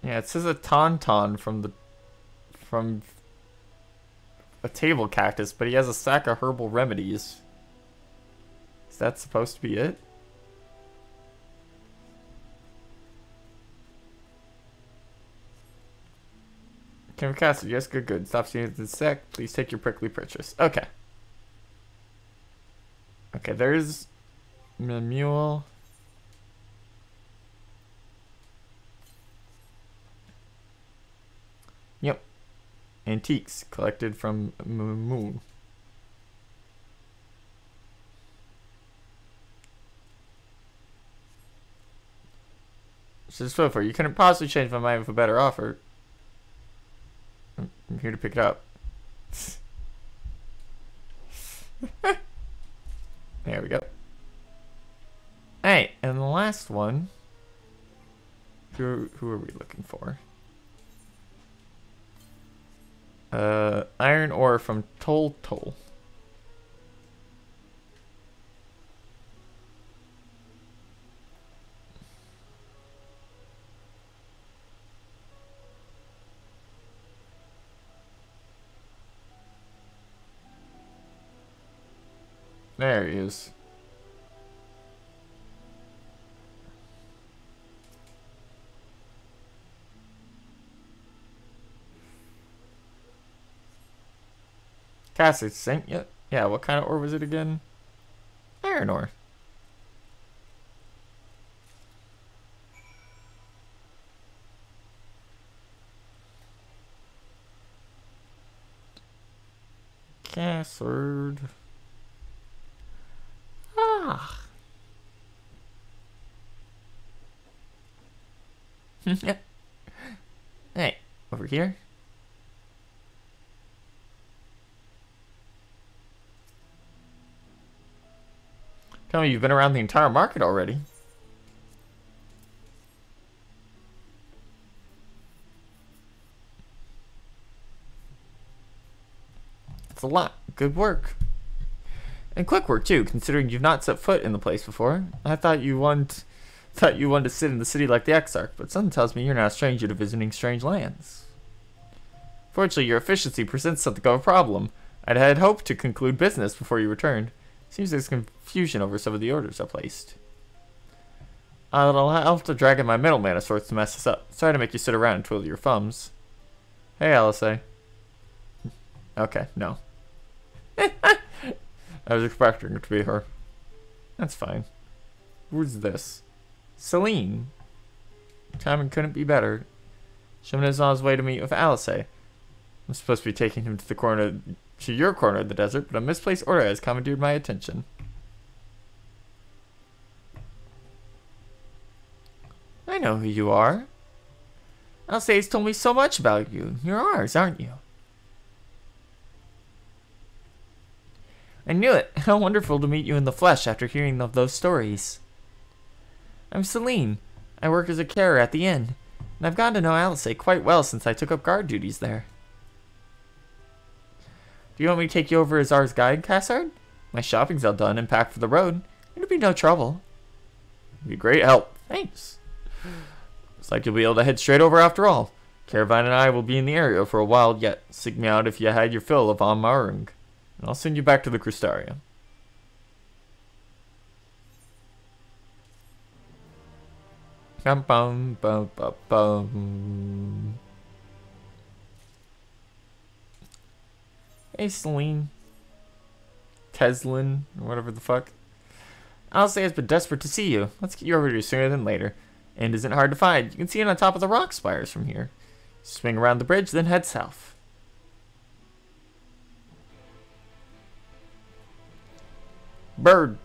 Yeah, it says a Tauntaun from a table cactus, but he has a sack of herbal remedies. Is that supposed to be it? Can we cast it? Yes, good, good. Stop seeing the sack. Please take your prickly purchase. Okay. Okay, there's the mule. Yep. Antiques collected from Moon. Says Flipper, you couldn't possibly change my mind with a better offer. I'm here to pick it up. There we go. Hey, and the last one. Who are we looking for? Iron ore from Tol Tol. There he is. Cassie sent you? Yeah, what kind of ore was it again? Iron ore. Cassard. Ah. Hey, over here. Tell me you've been around the entire market already. That's a lot. Good work. And quick work too, considering you've not set foot in the place before. I thought you wanted to sit in the city like the Exarch, but something tells me you're not a stranger to visiting strange lands. Fortunately, your efficiency presents something of a problem. I had hoped to conclude business before you returned. Seems there's confusion over some of the orders I placed. I'll have to drag in my middleman of sorts to mess this up. Sorry to make you sit around and twiddle your thumbs. Hey, Alisaie. Okay, no. I was expecting it to be her. That's fine. Who's this? Celine. Timing couldn't be better. Shimon is on his way to meet with Alisaie. I'm supposed to be taking him to your corner of the desert, but a misplaced order has commandeered my attention. I know who you are. Alisaie's told me so much about you. You're ours, aren't you? I knew it. How wonderful to meet you in the flesh after hearing of those stories. I'm Celine. I work as a carer at the inn, and I've gotten to know Alisaie quite well since I took up guard duties there. Do you want me to take you over as Zara's guide, Cassard? My shopping's all done and packed for the road. It'll be no trouble. It'll be great help. Thanks. Looks like you'll be able to head straight over after all. Caravan and I will be in the area for a while yet. Seek me out if you had your fill of Amarung, and I'll send you back to the Crystarium. Bum bum bum bum bum. Hey, Celine. Teslin, or whatever the fuck. Alisaie has been desperate to see you. Let's get you over here sooner than later. And isn't hard to find. You can see it on top of the rock spires from here. Swing around the bridge, then head south. Bird.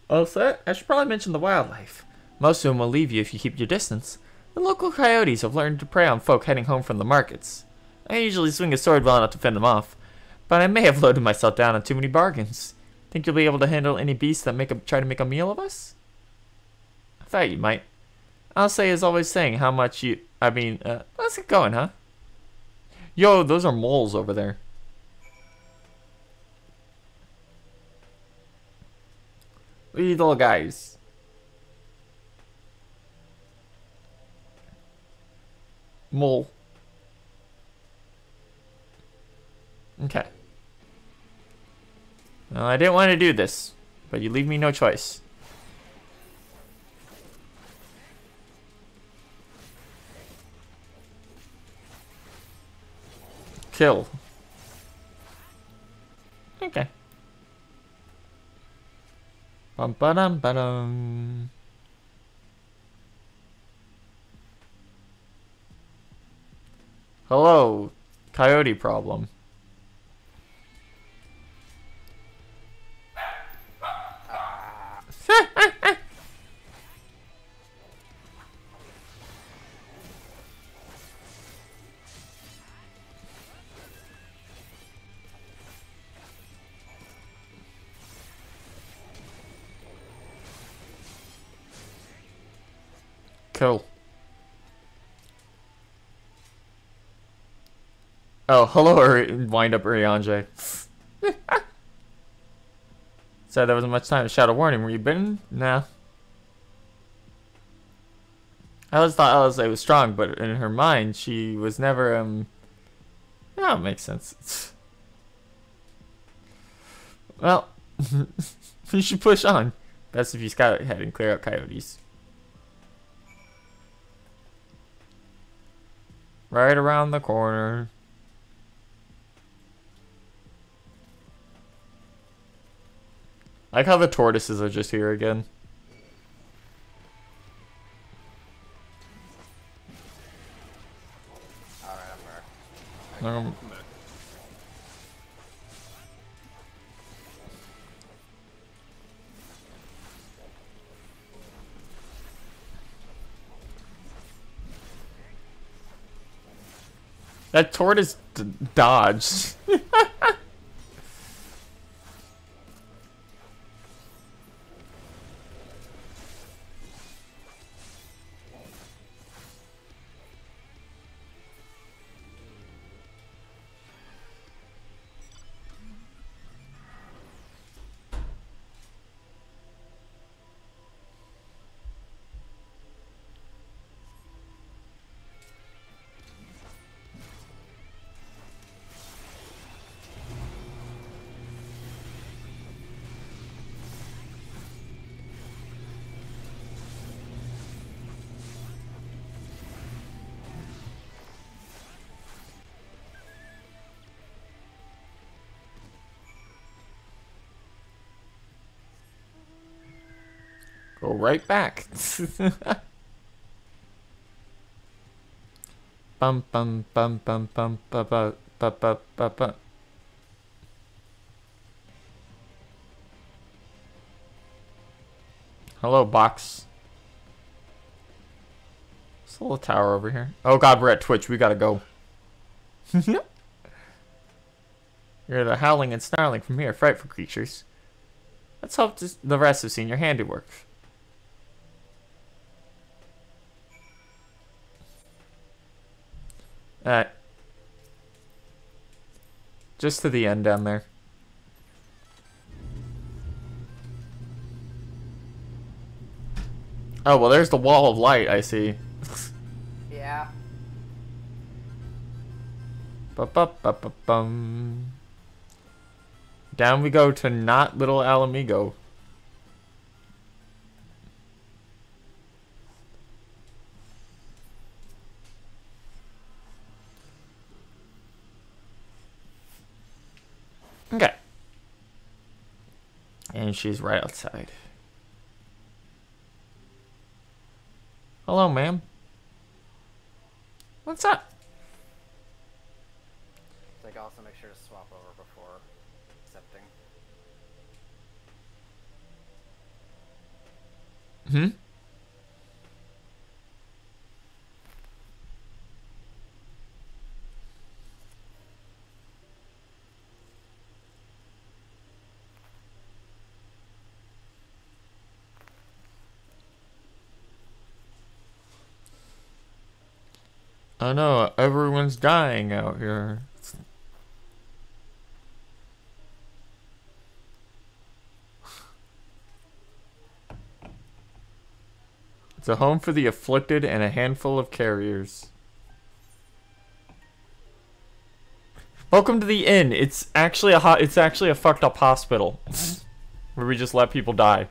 All set? I should probably mention the wildlife. Most of them will leave you if you keep your distance. The local coyotes have learned to prey on folk heading home from the markets. I usually swing a sword well enough to fend them off, but I may have loaded myself down on too many bargains. Think you'll be able to handle any beasts that try to make a meal of us? I thought you might. Alisaie is always saying how much you... let's get going, huh? Yo, those are moles over there. Little guys. Mole. Okay. Well, I didn't want to do this, but you leave me no choice. Kill. Okay. Bum ba dum ba dum. Hello, coyote problem. Cool. Oh, hello, wind up Urianger. Said there wasn't much time to shout a warning. Were you bitten? Nah. I always thought Alisaie was strong, but in her mind, she was never, Yeah, it makes sense. Well, you should push on. Best if you scout ahead and clear out coyotes. Right around the corner. I like how the tortoises are just here again. Alright, That tortoise dodged. Go right back. Bum bum bum bum bum ba ba ba ba ba ba. Hello, box. There's a little tower over here. Oh god, we're at Twitch. We gotta go. You're the howling and snarling from here, frightful creatures. Let's hope the rest have seen your handiwork. Just to the end down there. Oh, well, there's the wall of light, I see. Yeah. Ba-ba-ba-ba-bum. Down we go to not Little Alamigo. Okay. And she's right outside. Hello, ma'am. What's up? Like, also make sure to swap over before accepting. Hmm? I know, everyone's dying out here. It's a home for the afflicted and a handful of carriers. Welcome to the inn. It's actually a fucked up hospital where we just let people die.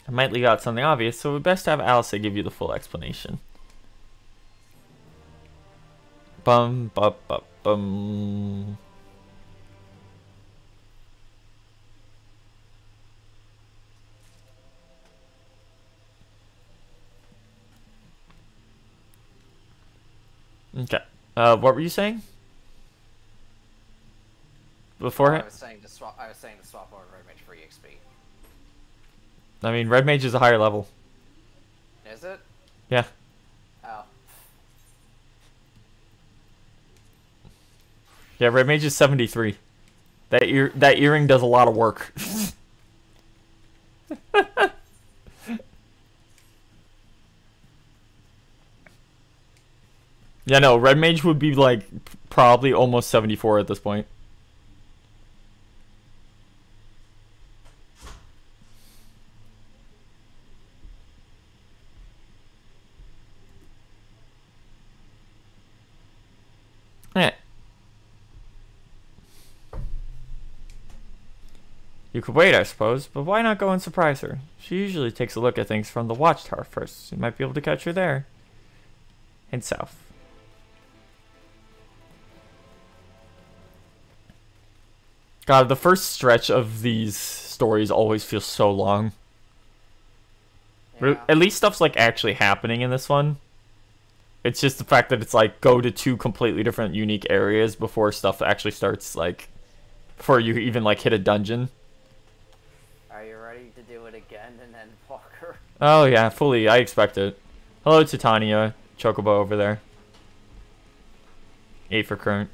I might leave out something obvious, so we best have Alisaie give you the full explanation. Bum bum bum bum. Okay. What were you saying? Beforehand? I was saying to swap over Red Mage for EXP. I mean, Red Mage is a higher level. Is it? Yeah. Oh. Yeah, Red Mage is 73. That earring does a lot of work. Yeah, no, Red Mage would be like probably almost 74 at this point. Eh. You could wait, I suppose, but why not go and surprise her? She usually takes a look at things from the watchtower first. You might be able to catch her there. Head south. God, the first stretch of these stories always feels so long. Yeah. At least stuff's like actually happening in this one. It's just the fact that it's like go to two completely different unique areas before stuff actually starts, like before you even like hit a dungeon. Are you ready to do it again and then Walker? Oh yeah, fully. I expect it. Hello, Titania. Chocobo over there. 8 for current.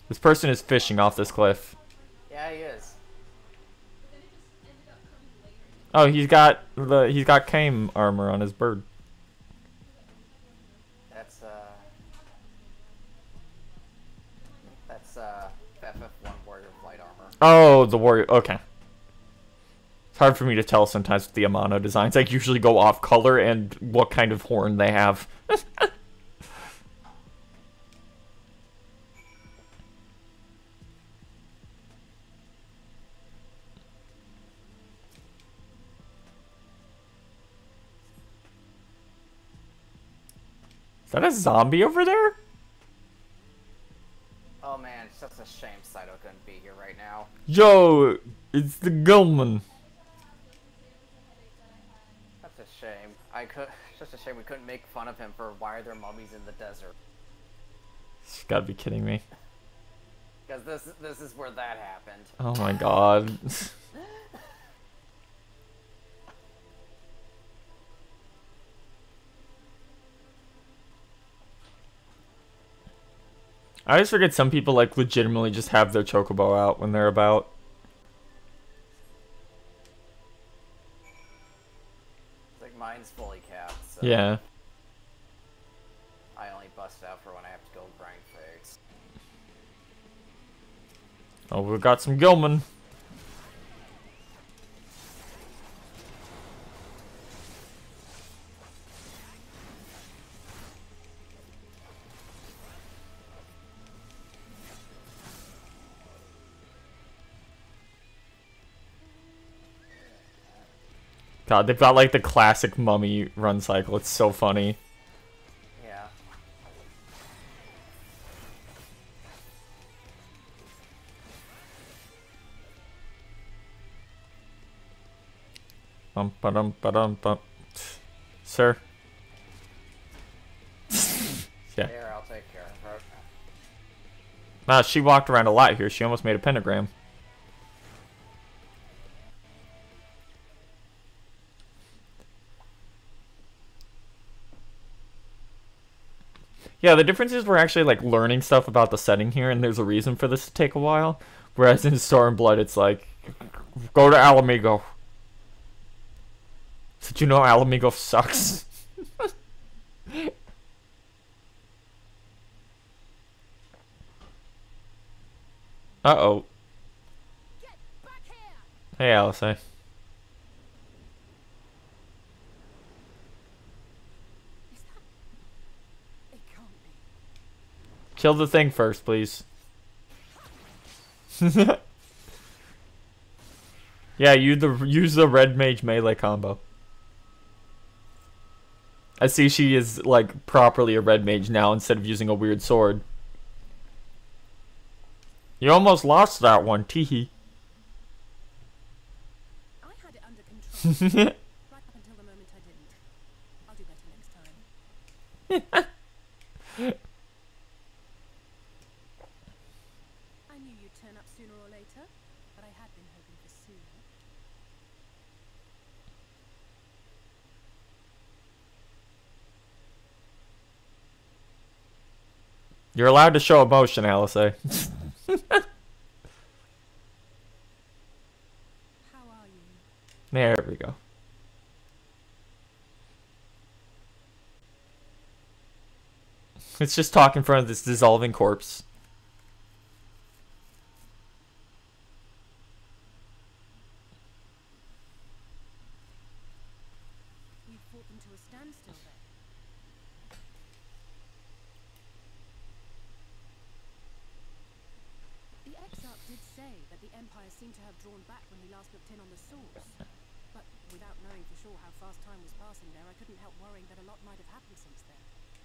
This person is fishing off this cliff. Yeah, he is. Oh, he's got Kame armor on his bird. That's FF1 Warrior of Light Armor. Oh, the warrior. Okay. It's hard for me to tell sometimes with the Amano designs. I usually go off color and what kind of horn they have. Is that a zombie over there? Oh man, it's just a shame Saito couldn't be here right now. Yo, it's the Gilman. That's a shame. It's just a shame we couldn't make fun of him for why are there mummies in the desert. You gotta be kidding me. Because this is where that happened. Oh my god. I always forget some people like legitimately just have their chocobo out when they're about. It's like mine's fully capped, so Yeah. I only bust out for when I have to go grind fates. Oh, we've got some Gilman. God, they've got like the classic mummy run cycle. It's so funny. Yeah. Bum. Sir. Yeah. Here, I'll take care of her. Nah, she walked around a lot here. She almost made a pentagram. Yeah, the difference is we're actually like learning stuff about the setting here, and there's a reason for this to take a while. Whereas in Stormblood, it's like, go to Alamigo. Did you know Alamigo sucks? Uh-oh. Hey, Alice. Kill the thing first, please. Yeah, use the red mage melee combo. I see she is like properly a red mage now instead of using a weird sword. You almost lost that one, teehee. I had it under control. Right up until the moment I didn't. I'll do better next time. I knew you'd turn up sooner or later, but I had been hoping for sooner. You're allowed to show emotion, Alice. How are you? There we go. It's just talk in front of this dissolving corpse. We fought them to a standstill then. The Exarch did say that the Empire seemed to have drawn back when he last looked in on the source. But without knowing for sure how fast time was passing there, I couldn't help worrying that a lot might have happened since then.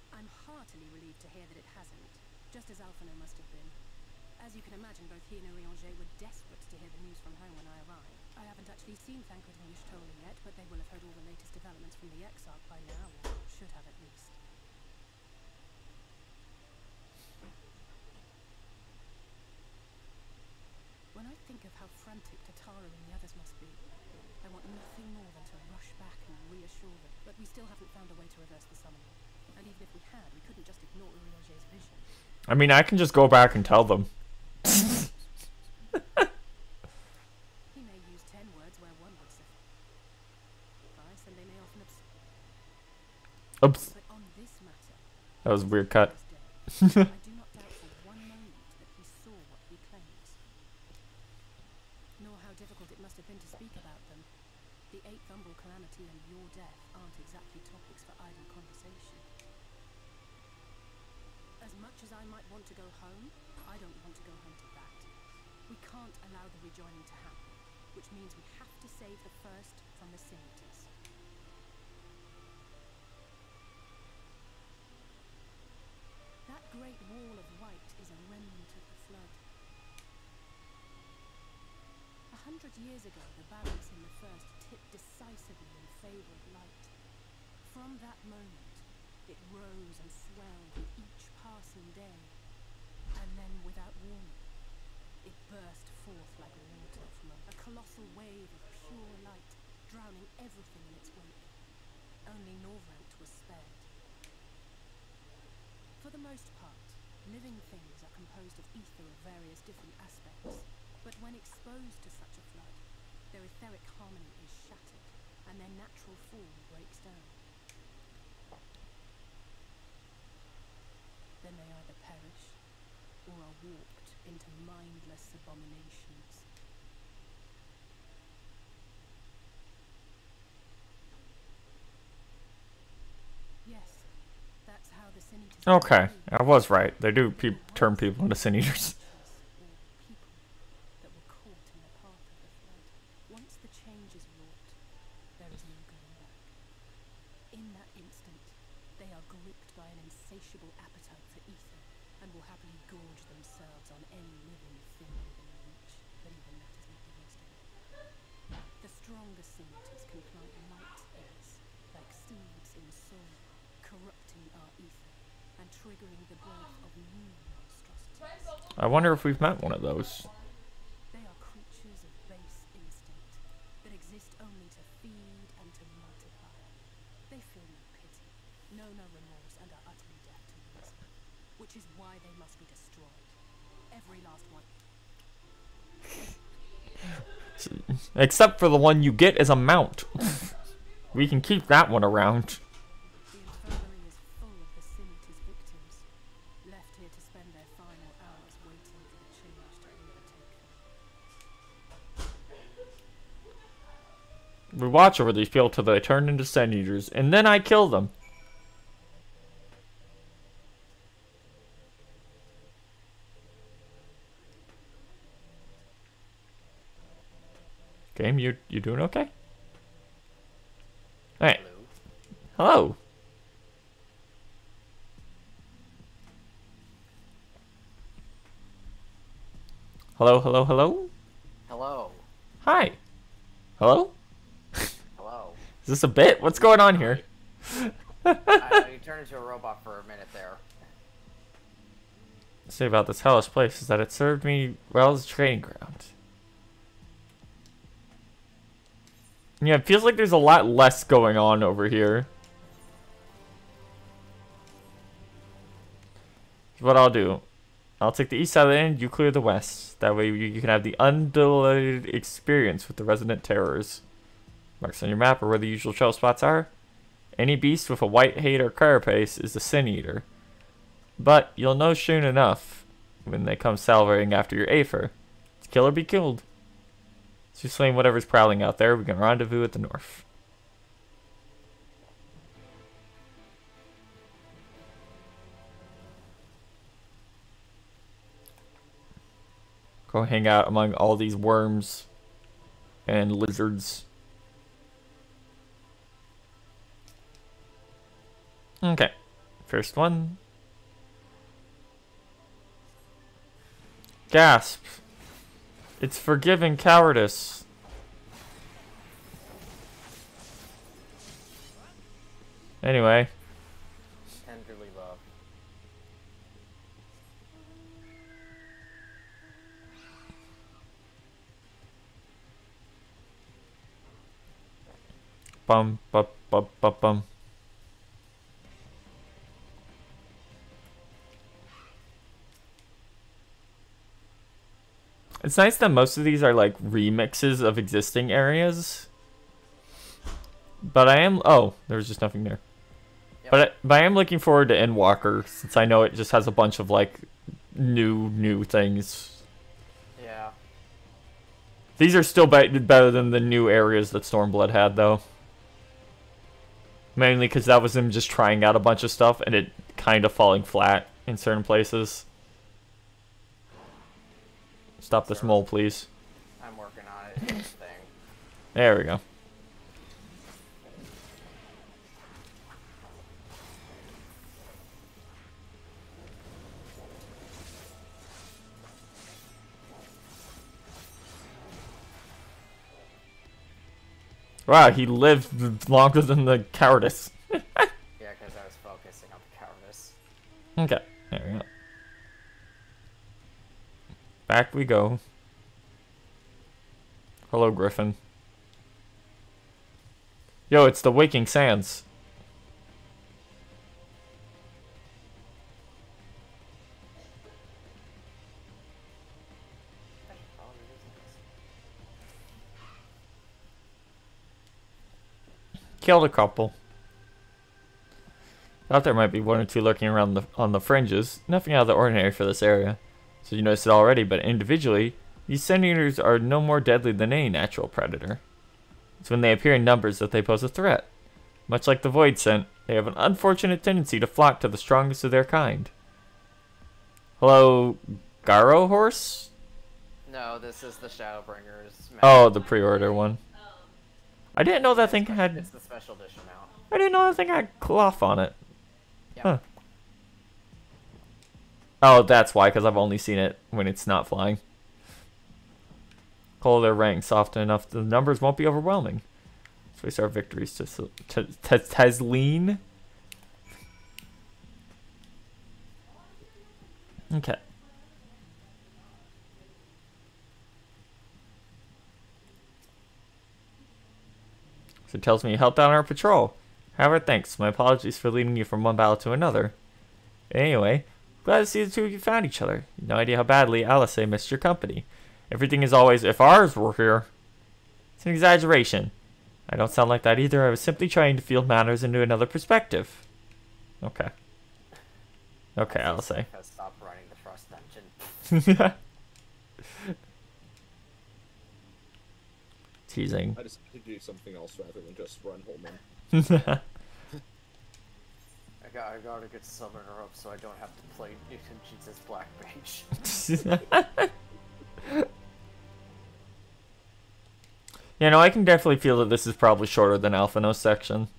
I'm heartily relieved to hear that it hasn't, just as Alphinaud must have been. As you can imagine, both he and Urianger were desperate to hear the news from home when I arrived. I haven't actually seen Thancred and Y'shtola yet, but they will have heard all the latest developments from the Exarch by now, or should have at least. When I think of how frantic Tatara and the others must be, I want nothing more than to rush back and reassure them. But we still haven't found a way to reverse the summoning. And even if we had, we couldn't just ignore Urianger's vision. I mean, I can just go back and tell them. He may use 10 words where one would suffice, and they may often Oops. But on this matter, That was a weird cut. I do not doubt for one moment that he saw what he claims. Nor how difficult it must have been to speak about them. The 8th Umbral Calamity and your death aren't exactly topics for idle conversation. As much as I might want to go home, I don't want to go home to that. We can't allow the rejoining to happen, which means we have to save the first from the Scimitars. That great wall of white is a remnant of the flood. 100 years ago, the balance in the first tipped decisively in favor of light. From that moment, it rose and swelled with each passing day, and then, without warning, it burst forth like water from a colossal wave of pure light, drowning everything in its wake. Only Norvrent was spared. For the most part, living things are composed of ether of various different aspects, but when exposed to such a flood, their etheric harmony is shattered, and their natural form breaks down. Then they either perish, or are warped into mindless abominations. Yes, that's how the Sin-Eaters Okay, I was right. They do turn people into Sin Eaters. that were caught in the path of the flood. Once the change is wrought, there is no going back. In that instant, they are gripped by an insatiable appetite for ether, and will happily gorge themselves on any living thing within reach, but even that is not the worst of it. The stronger Sin-Eaters can plant light in us, like seeds in soil, corrupting our ether, and triggering the birth of new monstrosities. I wonder if we've met one of those. They are creatures of base instinct that exist only to feed and to multiply. They feel no pity, know no remorse, and are utterly deaf to reason, which is why they must be destroyed. Every last one. Except for the one you get as a mount. We can keep that one around. The infirmary is full of the Sin-Eaters' victims, left here to spend their final hours waiting for the change to overtake them. We watch over these people till they turn into Sin Eaters, and then I kill them. Game, you doing okay? Hey. Hello. Hello, hello, hello? Hello. Hi. Hello? Hello. Is this a bit? What's going on here? You turned into a robot for a minute there. Say about this hellish place is that it served me well as a training ground. Yeah, it feels like there's a lot less going on over here. Here's what I'll do. I'll take the east side of the inn, you clear the west. That way you can have the undiluted experience with the resident terrors. Marks on your map are where the usual trail spots are. Any beast with a white hate or carapace is a sin eater. But you'll know soon enough when they come salivating after your Aether. It's kill or be killed. So you slain whatever's prowling out there, we can rendezvous at the north. Go hang out among all these worms and lizards. Okay, first one. Gasp. It's forgiving cowardice. Anyway. Tenderly love. Bum, bum, bum, bum, bum. It's nice that most of these are like remixes of existing areas. But I am... Oh, there's just nothing there. Yep. But I am looking forward to Endwalker, since I know it just has a bunch of like new things. Yeah. These are still better than the new areas that Stormblood had, though. Mainly because that was them just trying out a bunch of stuff and it kind of falling flat in certain places. Stop this mole, please. I'm working on it. It's a thing. There we go. Wow, he lived longer than the cowardice. Yeah, because I was focusing on the cowardice. Okay, there we go. Back we go. Hello, Griffin. Yo, it's the Waking Sands. Killed a couple. Thought there might be one or two lurking around on the fringes. Nothing out of the ordinary for this area. So you noticed it already, but individually, these Sin Eaters are no more deadly than any natural predator. It's when they appear in numbers that they pose a threat. Much like the Void Scent, they have an unfortunate tendency to flock to the strongest of their kind. Hello, Garo Horse? No, this is the Shadowbringers. Oh, the pre-order one. I didn't know that thing had... It's the special edition now. I didn't know that thing had cloth on it. Yeah. Huh. Oh, that's why, because I've only seen it when it's not flying. Call their ranks often enough, the numbers won't be overwhelming. So we start victories to Tezleen. Okay. So it tells me you helped out on our patrol. However, thanks. My apologies for leading you from one battle to another. Anyway, glad to see the two of you found each other. No idea how badly Alice missed your company. Everything is always, if ours were here. It's an exaggeration. I don't sound like that either. I was simply trying to field matters into another perspective. Okay. Okay, Alice. Stop running the Frost Dungeon. Teasing. I decided to do something else rather than just run Holman. I got a good summoner up so I don't have to play Newton Jesus Black Mage. You know, I can definitely feel that this is probably shorter than Alphinaud's section.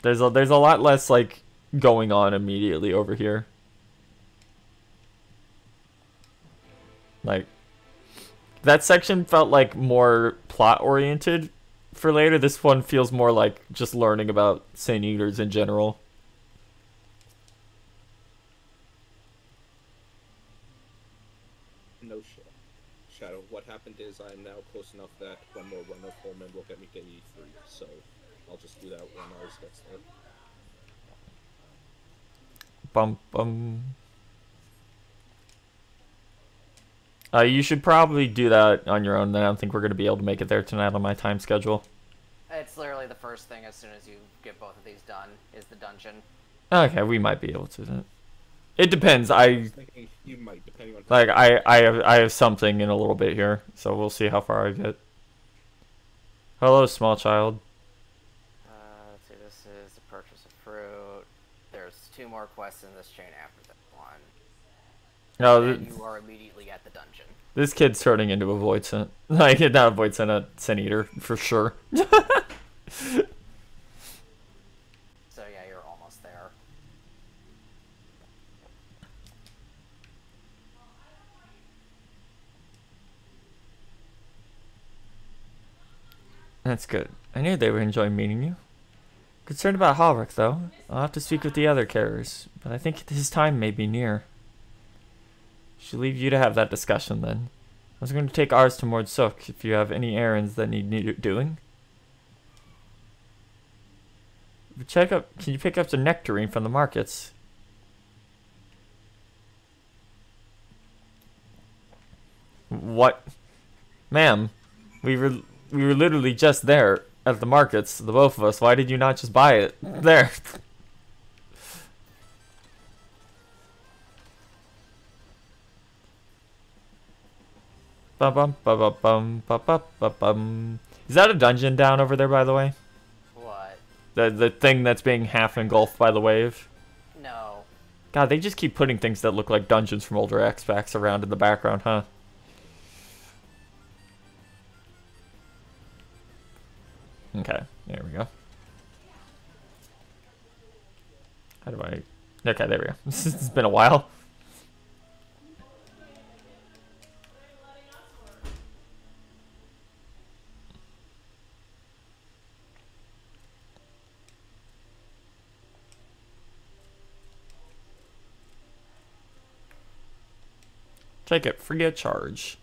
There's a lot less like going on immediately over here. Like that section felt like more plot oriented for later. This one feels more like just learning about Sin Eaters in general. No shit. Shadow, what happened is I am now close enough that one more run of Holman will get me to E3, so I'll just do that when ours gets there. Bum bum. You should probably do that on your own. I don't think we're going to be able to make it there tonight on my time schedule. It's literally the first thing as soon as you get both of these done is the dungeon. Okay, we might be able to. It depends. You might, depending on. Like I have something in a little bit here, so we'll see how far I get. Hello, small child. Let's see. This is the purchase of fruit. There's 2 more quests in this chain after that one. No, and you are immediately at the dungeon. This kid's turning into a void scent. Like, not a void scent, a scent eater for sure. So yeah, you're almost there. That's good. I knew they would enjoy meeting you. Concerned about Halric, though. I'll have to speak with the other carriers, but I think his time may be near. Should leave you to have that discussion then. I was going to take ours to Mord Sook if you have any errands that need doing. Can you pick up some nectarine from the markets? What? Ma'am, we were literally just there at the markets, the both of us. Why did you not just buy it there? Bum bum bum bum bum bum bum. Is that a dungeon down over there, by the way? What? The thing that's being half engulfed by the wave? No. God, they just keep putting things that look like dungeons from older X-Packs around in the background, huh? Okay, there we go. How do I... Okay, there we go. It's been a while. Take it free of charge.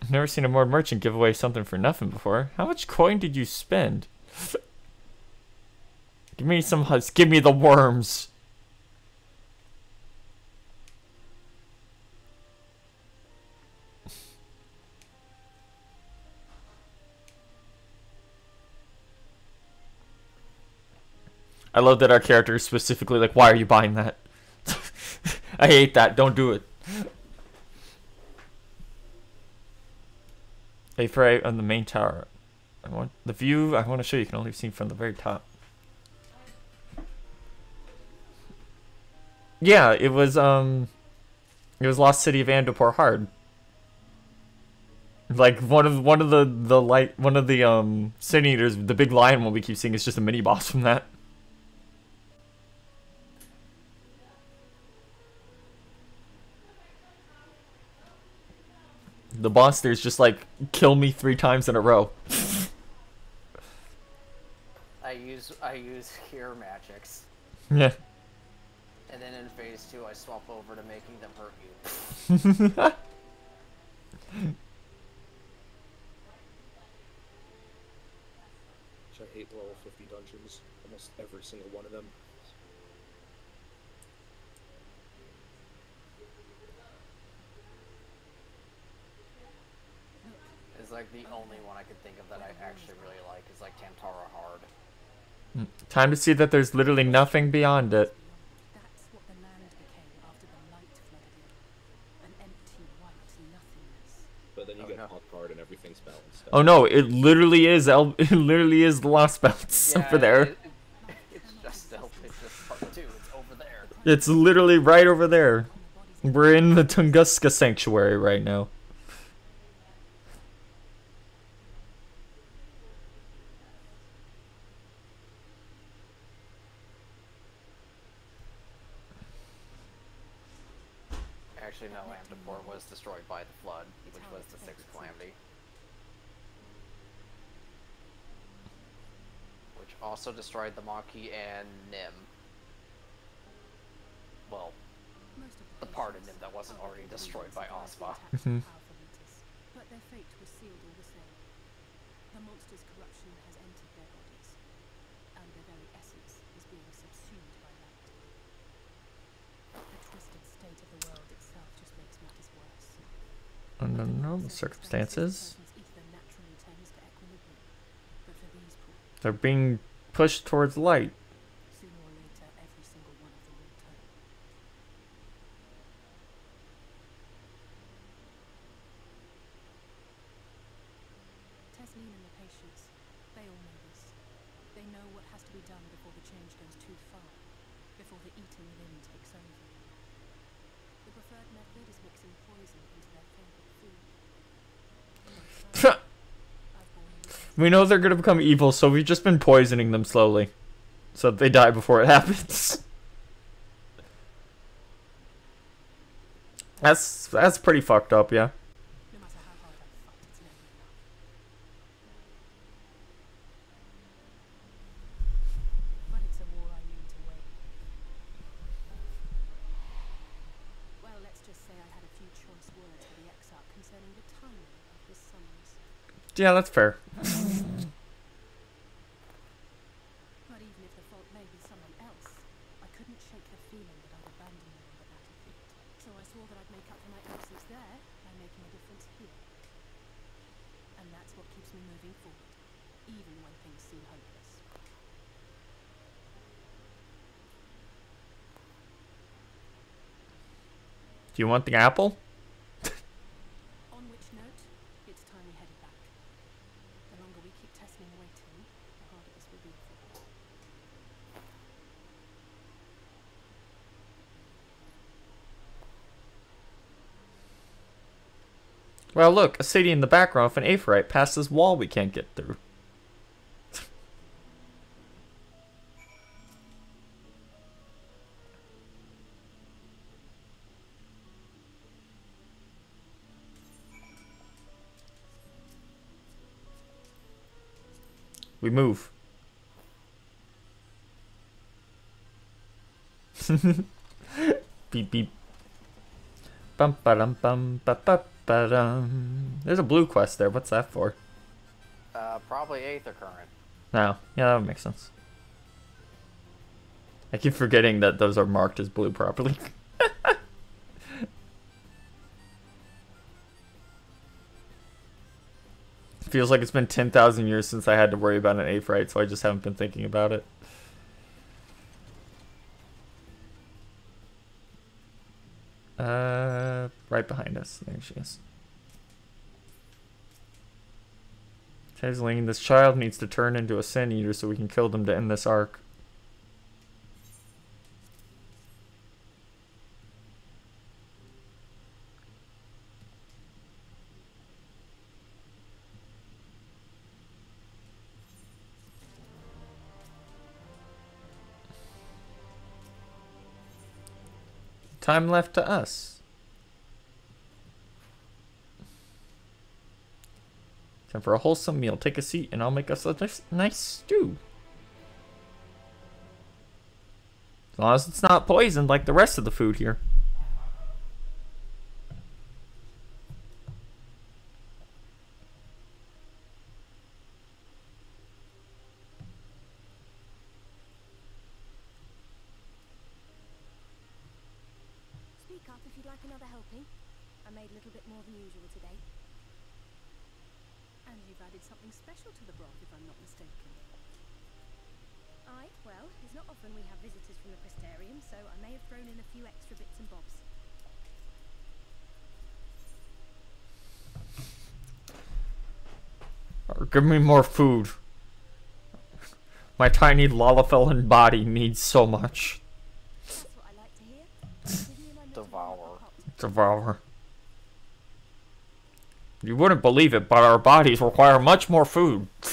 I've never seen a Mord merchant give away something for nothing before. How much coin did you spend? Give me some husks. Give me the worms. I love that our character is specifically like, why are you buying that? I hate that. Don't do it. A4 on the main tower. I want the view I want to show you can only be seen from the very top. Yeah, it was Lost City of Andopor Hard. Like one of the Sin Eaters, the big lion one we keep seeing is just a mini boss from that. The boss there's just like, kill me 3 times in a row. I use cure magics. Yeah. And then in phase 2 I swap over to making them hurt you. I hate level 50 dungeons. Almost every single one of them. Is like the only one I could think of that I actually really like is like Tamtara Hard. Time to see that there's literally nothing beyond it. That's what the land became after the light flooded it. An empty white nothingness. But then you get hot card and everything's balanced out. Oh no, it literally is it literally is the Lost Belts over there. It's just part 2. It's over there. It's literally right over there. We're in the Tunguska Sanctuary right now. Actually, no, Andopor was destroyed by the flood, which was the 6th calamity. Which also destroyed the Maquis and Nim. Well, the part of Nim that wasn't already destroyed by Ozma. Mhm. But But their fate was sealed all the same. The monster's corruption has entered their bodies, and their very essence is being subsumed by that. The twisted state of the world itself just makes matters worse. Under normal circumstances, Ether naturally tends to equilibrium, but for these poor, they're being pushed towards light. sooner or later, every single one of them will turn. Tesleen and the patients, they all know this. They know what has to be done before the change goes too far, before the eating within takes over. The preferred method is mixing poison into their favorite food. We know they're gonna become evil, so we've just been poisoning them slowly, so that they die before it happens. That's pretty fucked up, yeah. No matter how hard I fight, it's never enough. But it's a war I mean to win. Well, let's just say I had a few choice words with the Exarch concerning the timing of his summons. Yeah, that's fair. But even if the fault may be someone else, I couldn't shake the feeling that I'd abandoned them on the battlefield. So I swore that I'd make up for my absence there by making a difference here. And that's what keeps me moving forward, even when things seem hopeless. Do you want the apple? On which note, it's time we headed back. The longer we keep Tesleen waiting, the harder this will be for her. Well, look, a city in the background of an Aephorite past this wall we can't get through. We move. Beep beep. Bum ba dum bum ba ba ba dum. There's a blue quest there. What's that for? Probably Aether Current. No. Yeah, that would make sense. I keep forgetting that those are marked as blue properly. Feels like it's been 10,000 years since I had to worry about an Aephorite, so I just haven't been thinking about it. Right behind us. There she is. Tesleen, this child needs to turn into a Sin Eater so we can kill them to end this arc. Time left to us. Time for a wholesome meal. Take a seat and I'll make us a nice stew. As long as it's not poisoned like the rest of the food here. Speak up if you'd like another helping. I made a little bit more than usual today. And you've added something special to the broth, if I'm not mistaken. Aye, well, it's not often we have visitors from the Crystarium, so I may have thrown in a few extra bits and bobs. Give me more food. My tiny Lalafell body needs so much. That's what I like to hear. Give me a moment to Devour. Devour. You wouldn't believe it, but our bodies require much more food. a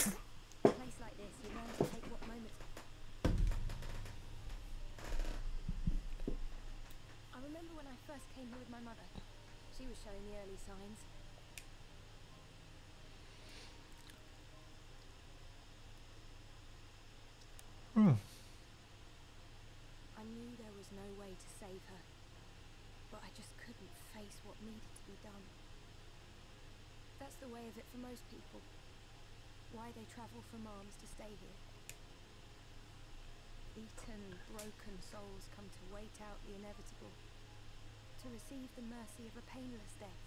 place like this, you learn to take what moments. I remember when I first came here with my mother. She was showing the early signs. I knew there was no way to save her, but I just couldn't face what needed to be done. That's the way of it for most people. Why they travel from arms to stay here. Beaten, broken souls come to wait out the inevitable, to receive the mercy of a painless death.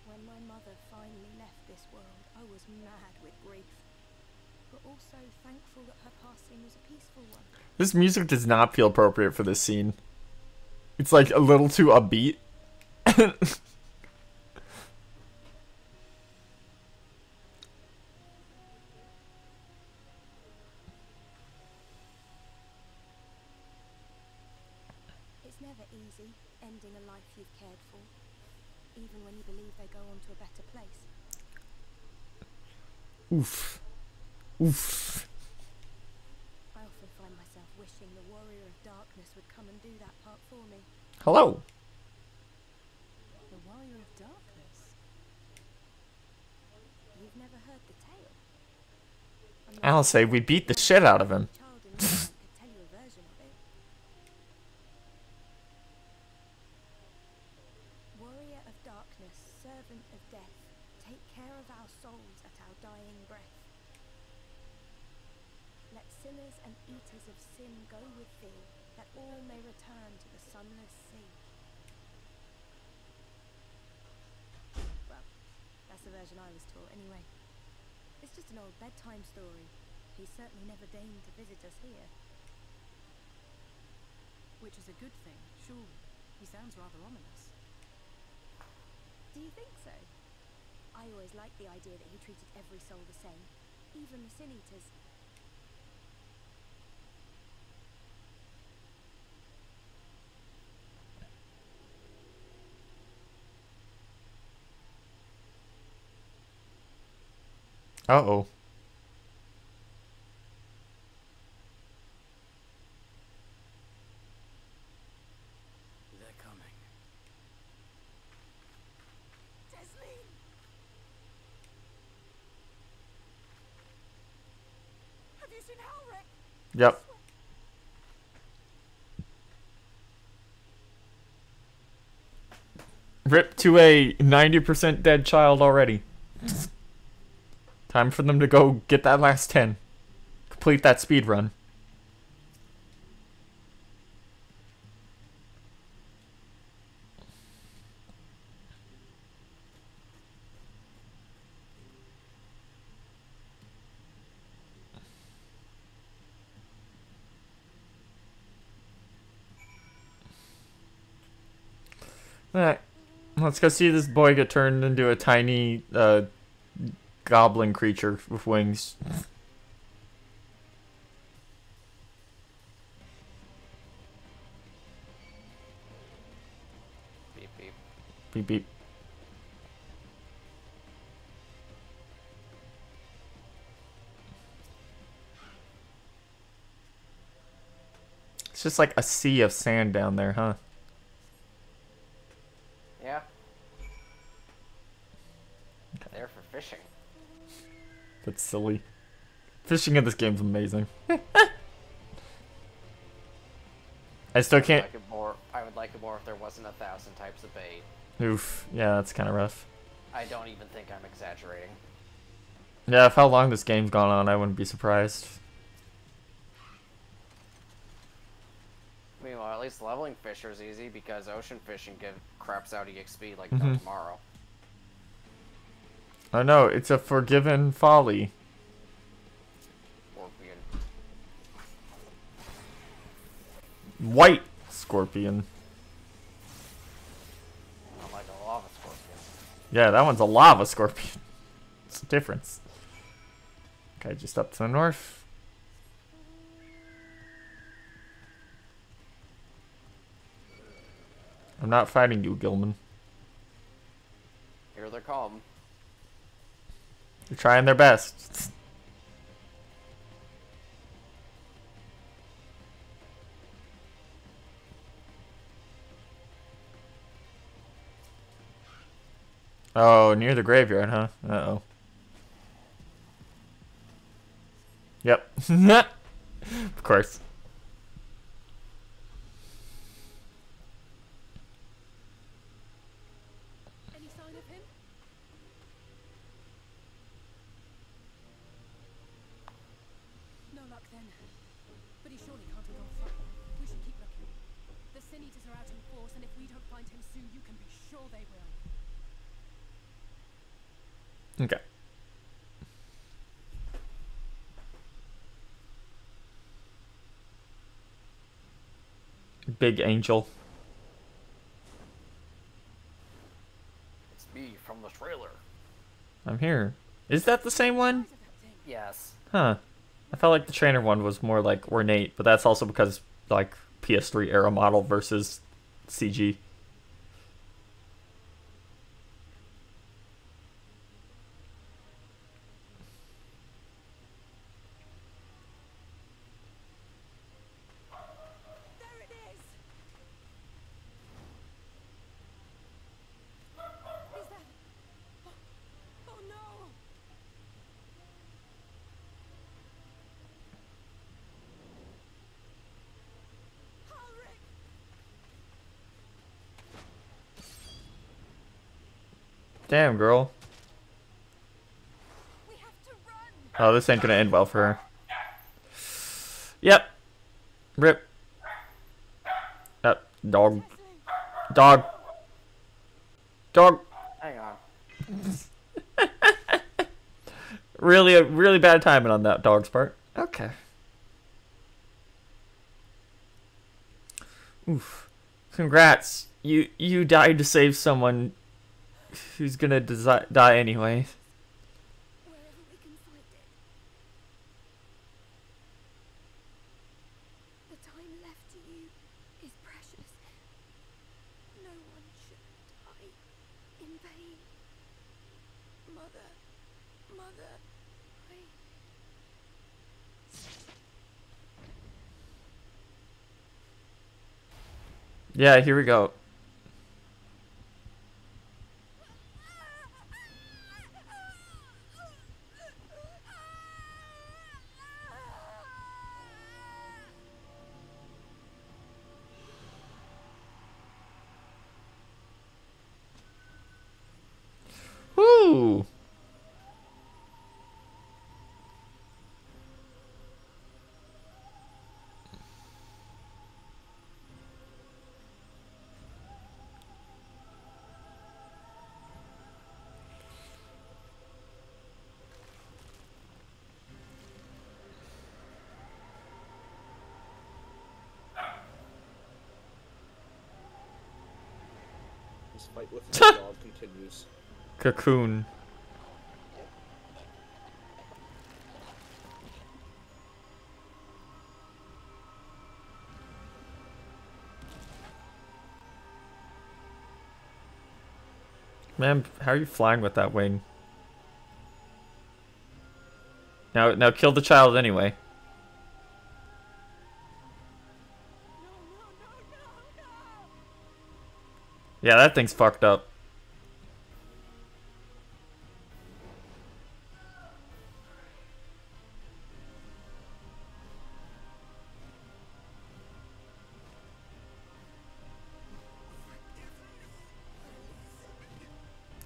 When my mother finally left this world, I was mad with grief, but also thankful that her passing was a peaceful one. This music does not feel appropriate for this scene. It's like a little too upbeat. It's never easy, ending a life you've cared for, even when you believe they go on to a better place. Oof. Oof. I often find myself wishing the warrior of darkness would come and do that part for me. Hello. The warrior of darkness? You've never heard the tale? I'll say we beat the shit out of him. Child in me could tell you a version of it. Warrior of darkness, servant of death, take care of our souls at our dying breath. Let sinners and eaters of sin go with thee, that all may return to the sunless sea. Well, that's the version I was taught anyway. It's just an old bedtime story. He certainly never deigned to visit us here. Which is a good thing, surely. He sounds rather ominous. Do you think so? I always liked the idea that he treated every soul the same, even the sin eaters. Uh-oh. They're coming. Desleen! Have you seen Halric? Yep. Rip to a 90% dead child already. Time for them to go get that last 10. Complete that speed run. Alright. Let's go see this boy get turned into a tiny goblin creature with wings. Beep beep. Beep beep. It's just like a sea of sand down there, huh? Yeah. They're for fishing. That's silly. Fishing in this game's amazing. I still can't. I would like it more if there wasn't 1,000 types of bait. Oof. Yeah, that's kind of rough. I don't even think I'm exaggerating. Yeah, if how long this game's gone on, I wouldn't be surprised. Meanwhile, at least leveling fisher's easy because ocean fishing craps out EXP like Mhm. no tomorrow. I know, it's a forgiven folly. Scorpion. White scorpion. Not like a lava scorpion. Yeah, that one's a lava scorpion. It's a difference. Okay, just up to the north. I'm not fighting you, Gilman. Here they come. They're trying their best. Oh, near the graveyard, huh? Uh-oh. Yep. Of course. Any sign of him? No luck then. But he surely can't have gone far. We should keep looking. The Sin Eaters are out in force, and if we don't find him soon, you can be sure they will. Okay. Big Angel. It's me from the trailer. I'm here. Is that the same one? Yes. Huh. I felt like the trainer one was more like ornate, but that's also because like PS3 era model versus CG. There it is! Is that... Oh no! Ulrich! Damn, girl. We have to run! Oh, this ain't gonna end well for her. Yep. Rip. Yep. Dog. Dog. Dog. Hang on. Really bad timing on that dog's part. Okay. Oof. Congrats. You died to save someone who's gonna die anyway. Wherever we can find it. The time left to you is precious. No one should die in vain. Mother, Yeah, here we go. Woo! This fight with the dog continues. Cocoon. Man, how are you flying with that wing? Now kill the child anyway. Yeah, that thing's fucked up.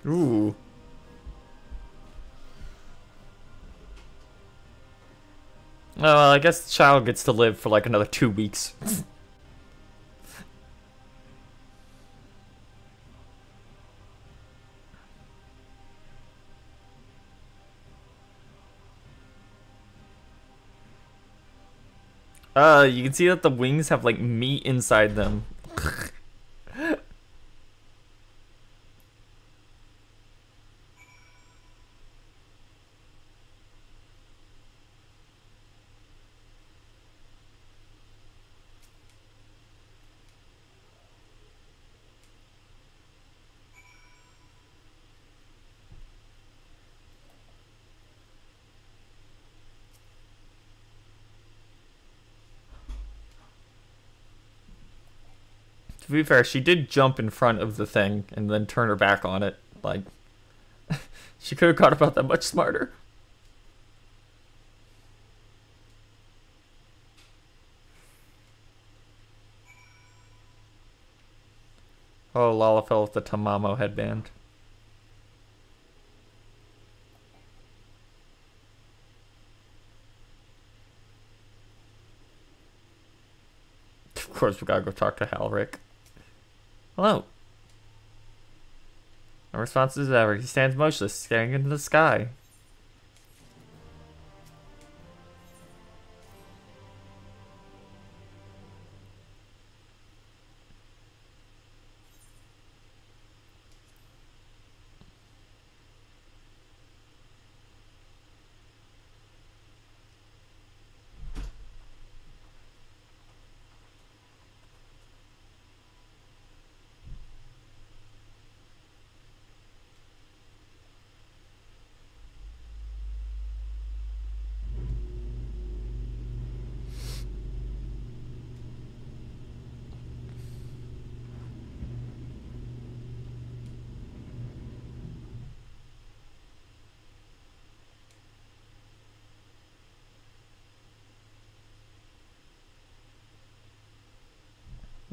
Ooh. Oh, well, I guess the child gets to live for like another 2 weeks. You can see that the wings have like meat inside them. To be fair, she did jump in front of the thing and then turn her back on it. Like, she could have gone about that much smarter. Oh, Lalafell with the Tamamo headband. Of course, we gotta go talk to Halric. Hello. No response as ever. He stands motionless, staring into the sky.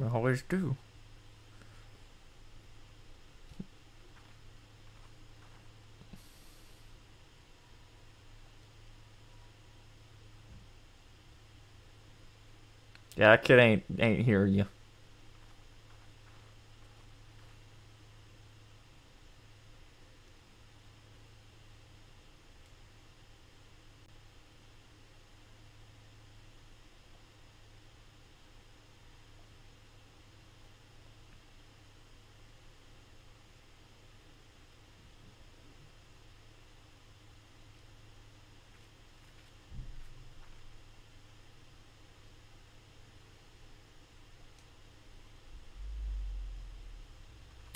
I always do. Yeah, that kid ain't hear you.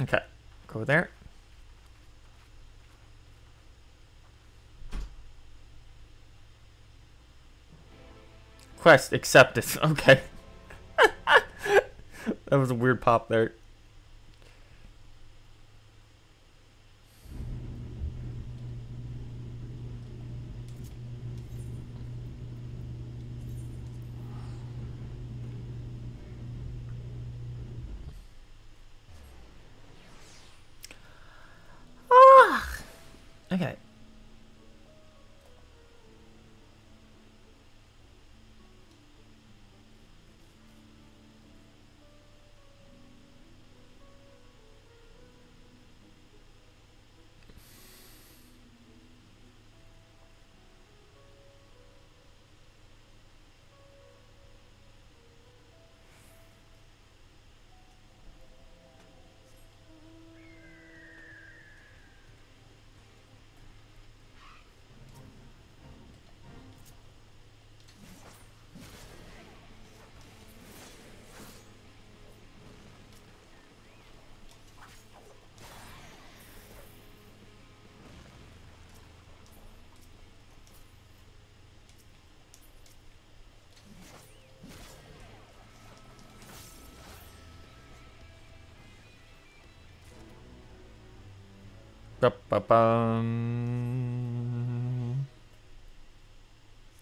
Okay, go there. Quest accepted. Okay. That was a weird pop there. Okay.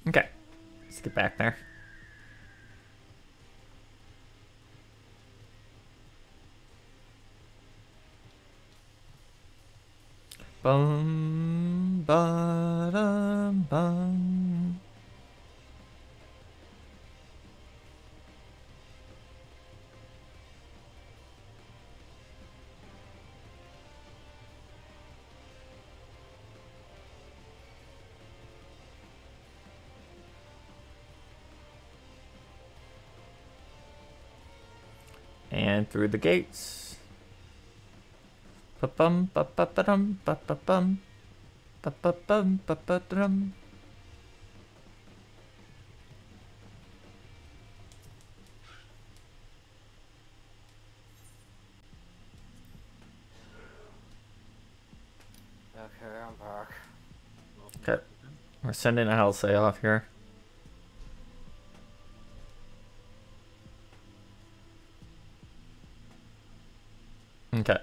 Okay, let's get back there. Bum ba dum bum. And through the gates. Ba-bum, ba-ba-ba-dum, ba-ba-bum. Ba-ba-bum, ba-ba-dum. Okay, I'm back. Okay. We're sending a Halsey off here. Okay.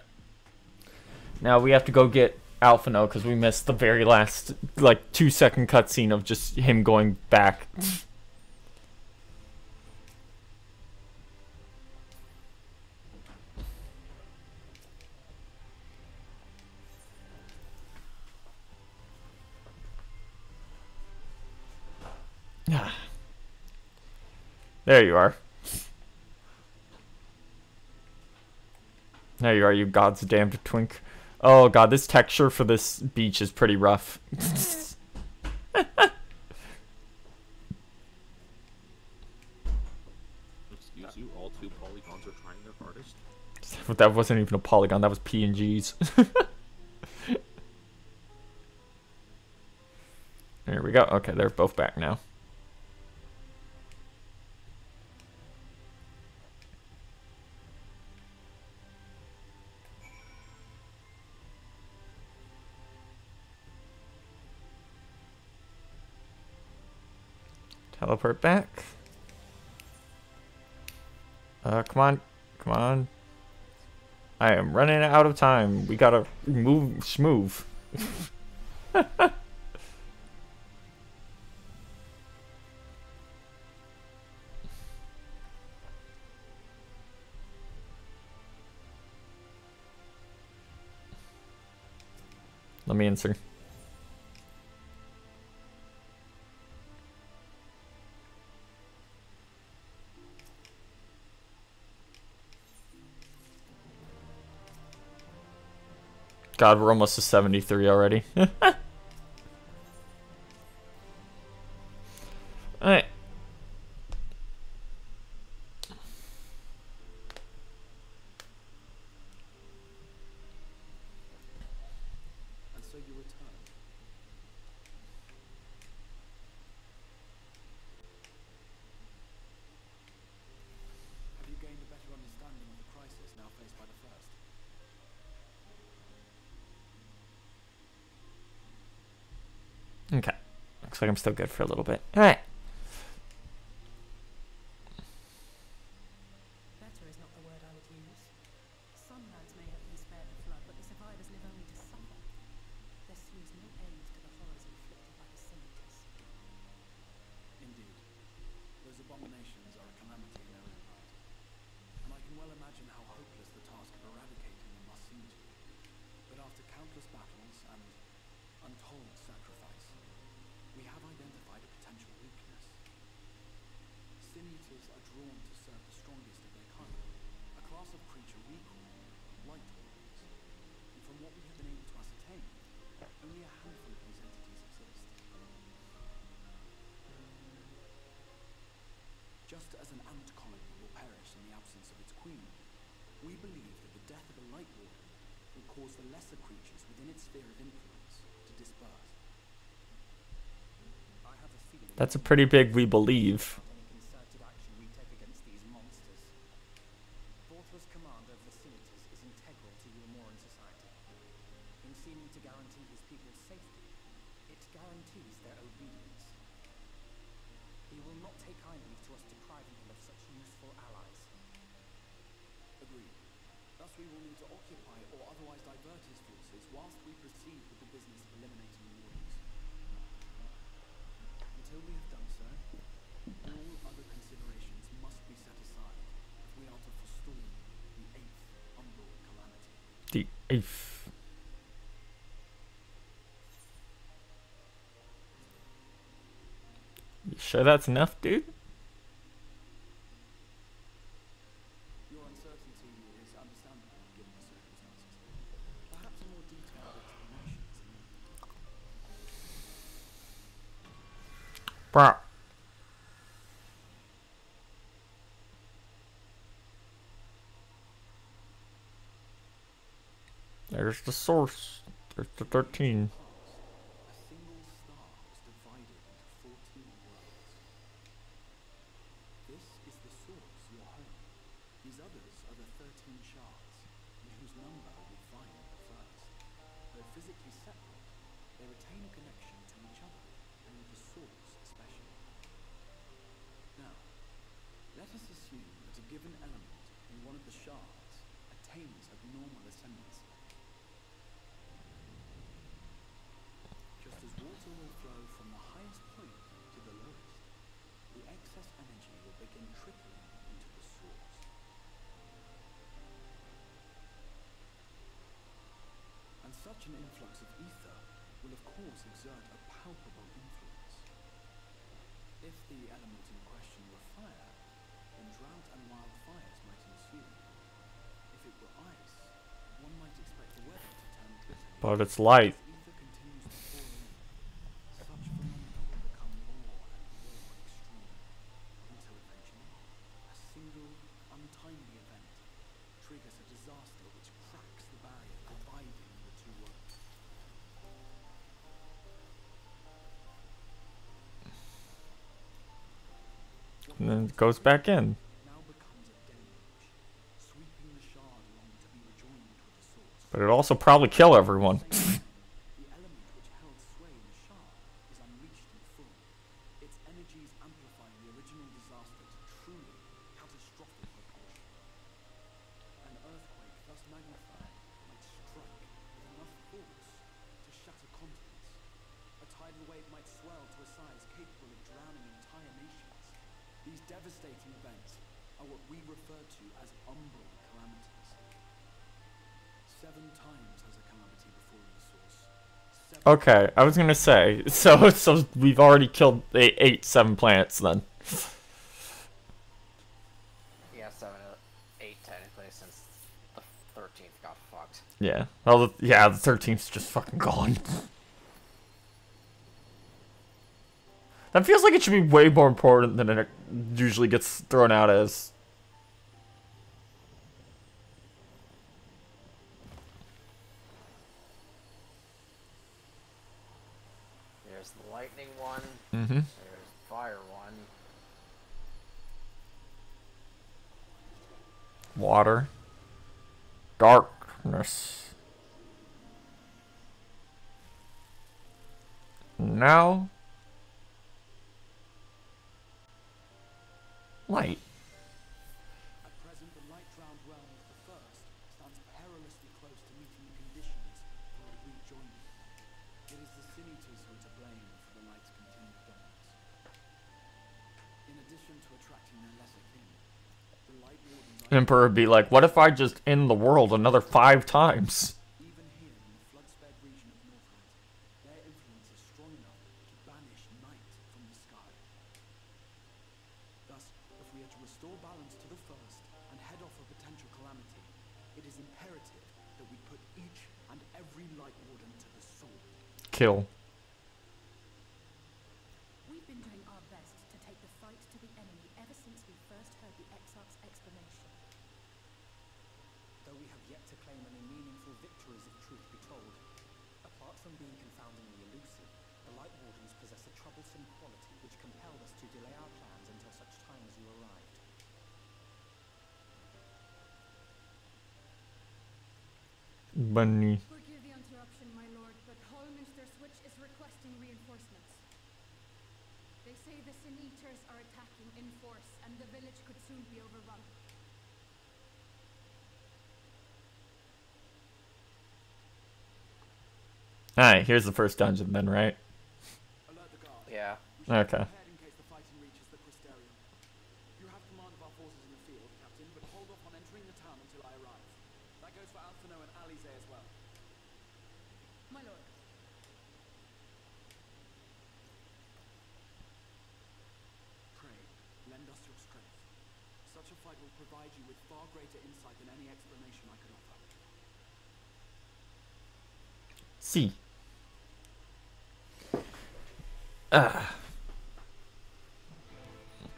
Now we have to go get Alphino because we missed the very last, like, 2-second cutscene of just him going back. There you are. There you are, you god's damned twink. Oh god, this texture for this beach is pretty rough. Excuse you, all 2 polygons are trying their hardest. That wasn't even a polygon, that was PNGs. There we go. Okay, they're both back now. Teleport back. Come on. Come on. I am running out of time. We gotta move smooth. Let me answer. God, we're almost to 73 already. Alright. And so you return. Have you gained a better understanding of the crisis now faced by the First? Okay. Looks like I'm still good for a little bit. Alright. Better is not the word I would use. Some lands may have been spared the flood, but the survivors live only to suffer. There seems no end to the horrors inflicted by the Scimitars. Indeed. Those abominations are a calamity in their own right. And I can well imagine how hopeless the task of eradicating them must seem to you. But after countless battles and untold sacrifice, we have identified a potential weakness. Sin-eaters are drawn to serve the strongest of their kind, a class of creature we call light warriors. And from what we have been able to ascertain, only a handful of these entities exist. Just as an ant colony will perish in the absence of its queen, we believe that the death of a light warden will cause the lesser creatures within its sphere of influence to disperse. I have a feeling That's a pretty big we believe. any concerted action we take against these monsters. Vorthra's command over the Scimitars is integral to Yulmoran society. In seeming to guarantee his people's safety, it guarantees their obedience. He will not take kindly to us depriving him of such useful allies. Agreed. Thus we will need to occupy or otherwise divert his forces whilst we proceed with the business of eliminating the wardens. Until we have done so, all other considerations must be set aside if we are to forestall the 8th Umbral calamity. The 8th. You sure that's enough, dude? Your uncertainty is understandable given the circumstances. Perhaps a more detailed explanation is needed. Bruh. There's the source. There's the 13. A single star was divided into 14 worlds. This is the source, your home. These others are the 13 shards, in whose number we find the first. Though physically separate, they retain a connection to each other, and with the source especially. Now, let us assume that a given element in one of the shards attains abnormal ascendancy. Just as water will flow from the highest point to the lowest, the excess energy will begin trickling into the source. And such an influx of ether will of course exert a palpable influence. If drought and wildfires might ensue. If it were ice, one might expect the weather to turn bitterly. But it's light. As ether continues to pour in, such phenomena will become more and more extreme, until eventually, a single, untimely event triggers a disaster which cracks the barrier dividing the two worlds. And then it goes back in. Now becomes a deluge, sweeping the shard along to be rejoined with the source. But it'll also probably kill everyone. The element which held sway in the shard is unleashed in full, its energies amplifying the original disaster to truly catastrophic proportion. An earthquake thus magnified might strike with enough force to shatter continents. A tidal wave might swell to a size capable of drowning entire nations. These devastating events are what we refer to as umbral calamities. 7 times has a calamity befallen the source. Okay, I was gonna say, so we've already killed 7 planets then. Yeah, 7, 8 technically, since the 13th got fucked. Yeah. Well, yeah, the 13th's just fucking gone. That feels like it should be way more important than it usually gets thrown out as. There's the lightning one. Mm-hmm. There's fire one. Water. Darkness. Now. Light. At present, the light-drowned realm of the first stands perilously close to meeting the conditions for a rejoining. It is the Sin-Eaters who are to blame for the light's continued dominance. In addition to attracting their lesser kin, the Light Warden... Emperor would be like, what if I just end the world another 5 times? Even here in the flood-spared region of Northrend, their influence is strong enough to banish night from the sky. Thus, if we are to restore balance to the first and head off a potential calamity, it is imperative that we put each and every Light Warden to the sword. Kill. We've been doing our best to take the fight to the enemy ever since we first heard the Exarch's explanation. Though we have yet to claim any meaningful victories if truth be told, apart from being confoundingly elusive, the Light Wardens possess a troublesome quality which compelled us to delay our plans until such time as you arrived. Bunny. Forgive the interruption, my lord, but Hallminster Switch is requesting reinforcements. They say the Sin-Eaters are attacking in force, and the village could soon be overrun. Alright, here's the first dungeon then, right? Yeah. Okay. In case the fighting reaches the Crystarium. You have command of our forces in the field, Captain, but hold off on entering the town until I arrive. That goes for Alphino and Alize as well. My lord. Pray, lend us your strength. Such a fight will provide you with far greater insight than any explanation I could offer. See.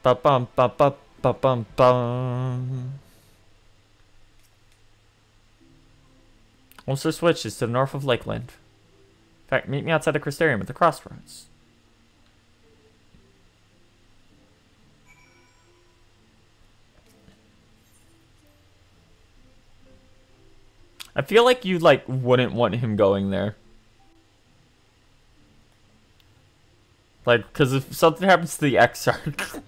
Ba bum ba ba ba bum bum. Ulster Switch is to the north of Lakeland. In fact, meet me outside the Crystarium at the crossroads. I feel like you wouldn't want him going there. Like, because if something happens to the Exarch.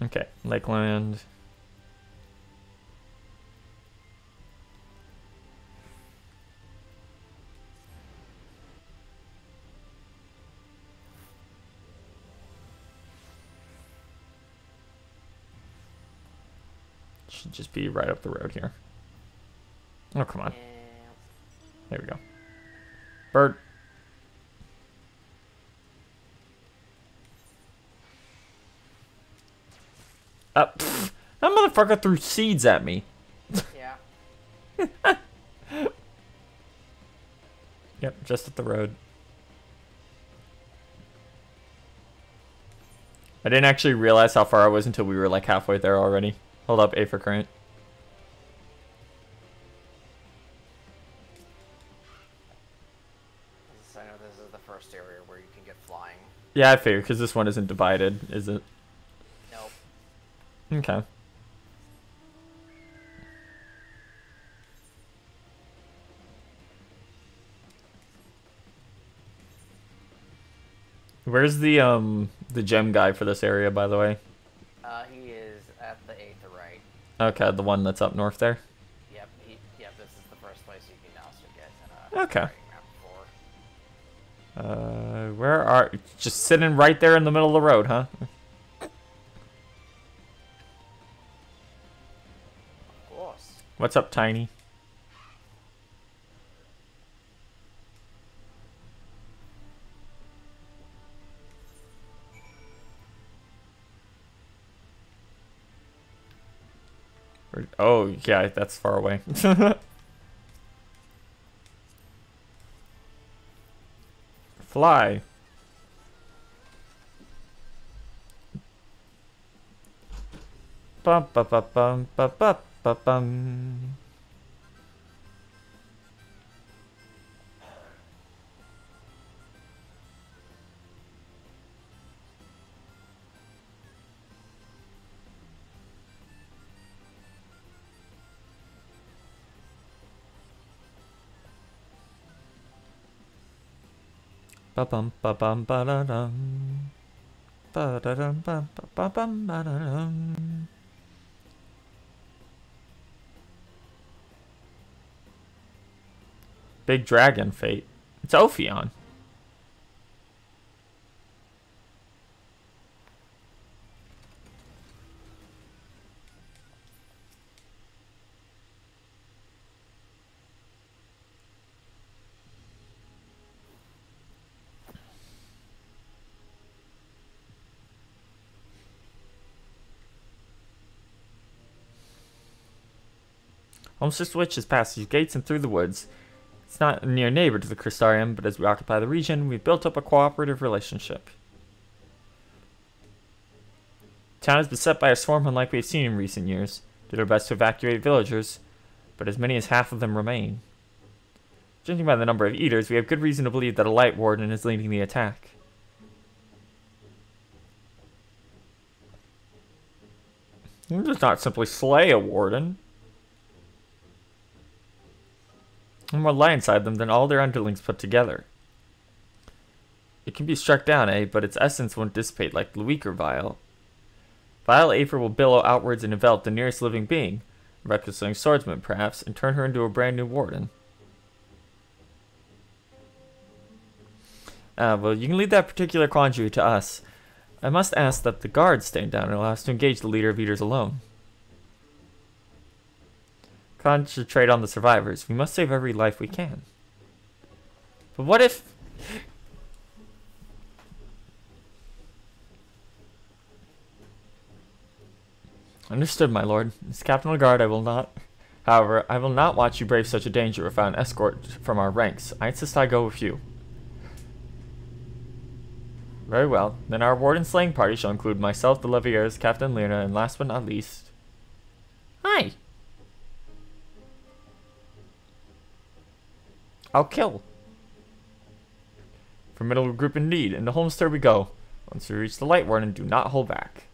Okay, Lakeland. Should just be right up the road here. Oh, come on. There we go. Bird. That motherfucker threw seeds at me. Yeah. Yep, just at the road. I didn't actually realize how far I was until we were like halfway there already. Hold up, A for current. I know this is the first area where you can get flying. Yeah, I figured, because this one isn't divided, is it? Nope. Okay. Where's the gem guy for this area, by the way? He is at the 8th right. Okay, the one that's up north there. Yep, this is the first place you can also get Okay. map 4. Where are... Just sitting right there in the middle of the road, huh? Of course. What's up, Tiny? Oh, yeah, that's far away. Fly. Bum ba ba bum ba ba ba bum. Ba bum ba bum ba da dum. Ba da dum ba ba bum ba da dum. Big dragon fate. It's Ophion. Homestead Witch has passed these gates and through the woods. It's not a near neighbor to the Crystarium, but as we occupy the region, we've built up a cooperative relationship. Town has been set by a swarm unlike we've seen in recent years. Did our best to evacuate villagers, but as many as half of them remain. Judging by the number of eaters, we have good reason to believe that a light warden is leading the attack. You just not simply slay a warden. And more light inside them than all their underlings put together. It can be struck down, but its essence won't dissipate like the weaker Vile. Vile Aether will billow outwards and envelop the nearest living being, a reckless young swordsman perhaps, and turn her into a brand new warden. Well, you can leave that particular quandary to us. I must ask that the guards stand down and allow us to engage the leader of Eaters alone. Concentrate on the survivors. We must save every life we can. But what if... Understood, my lord. As Captain of the Guard, I will not... However, I will not watch you brave such a danger without an escort from our ranks. I insist I go with you. Very well. Then our warden slaying party shall include myself, the Leviers, Captain Lena, and last but not least... Hi! I'll kill. Formidable group indeed. In the homestead we go. Once we reach the light warden, do not hold back.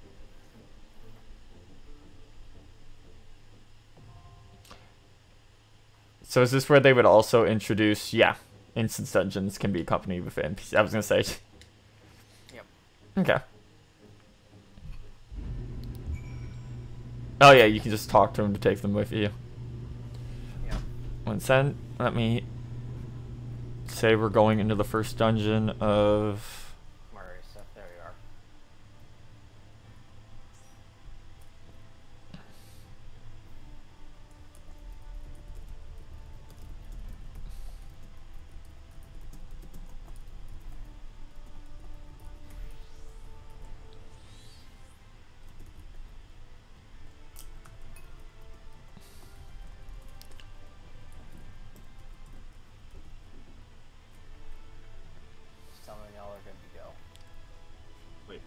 So is this where they would also introduce, yeah, instance dungeons can be accompanied with NPCs. I was going to say. Yep. Okay. Oh yeah, you can just talk to them to take them with you. Yep. One second, let me say we're going into the first dungeon of... Marisa, there you are.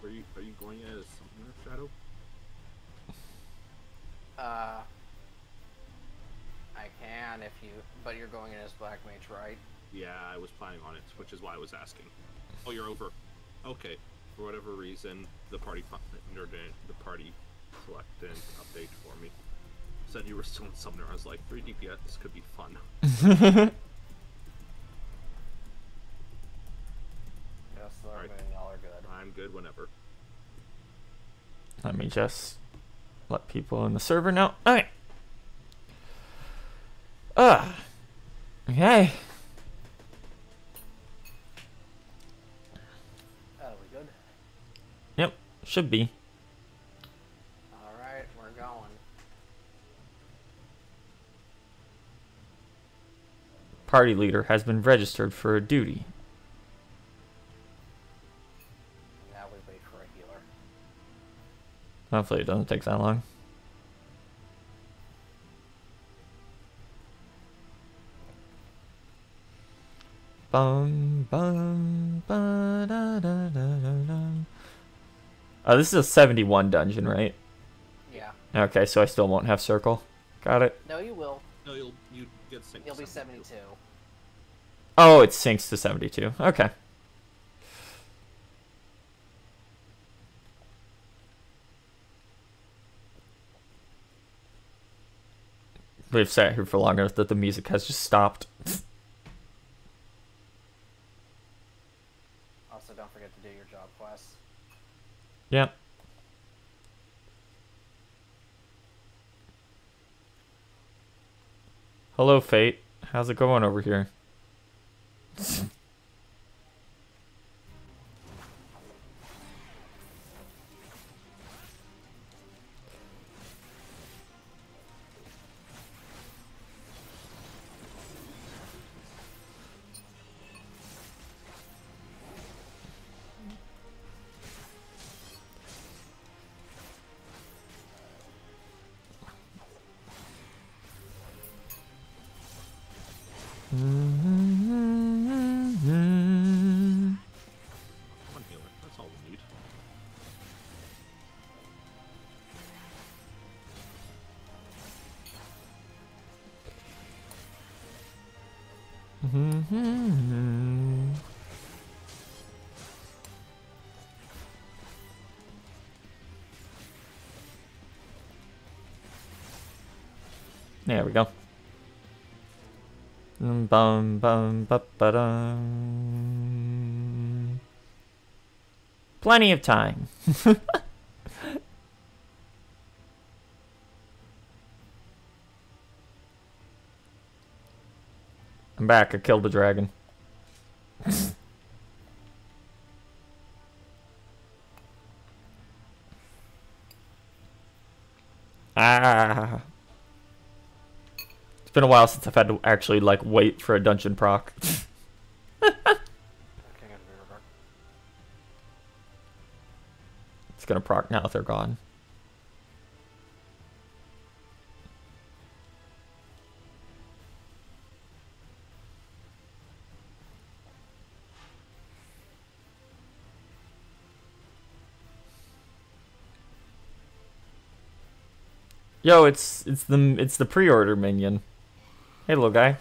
Are you going as Summoner Shadow? I can if you, but you're going in as Black Mage, right? Yeah, I was planning on it, which is why I was asking. Oh, you're over. Okay. For whatever reason, the party select didn't update for me. Said you were still in Summoner. I was like, 3 DPS, this could be fun. Yes, Alright. y'all are good. I'm good whenever. Let me just let people in the server know. Okay. Okay. Oh, we good? Yep, should be. Alright, we're going. Party leader has been registered for a duty. Now we wait for a healer. Hopefully it doesn't take that long. Bum, bum, ba, da, da, da, da, dum. Oh, this is a 71 dungeon, right? Yeah. Okay, so I still won't have circle. Got it. No, you will. No, you get synced. You'll be 72. Oh, it syncs to 72. Okay. We've sat here for long enough that the music has just stopped. Also, don't forget to do your job quests. Yep. Hello, Fate. How's it going over here? One healer. That's all we need. There we go. Bum bum ba ba dum. Plenty of time. I'm back. I killed the dragon. Ah. It's been a while since I've had to actually like wait for a dungeon proc. It's gonna proc now if they're gone. Yo, it's the pre-order minion. Hey, little guy.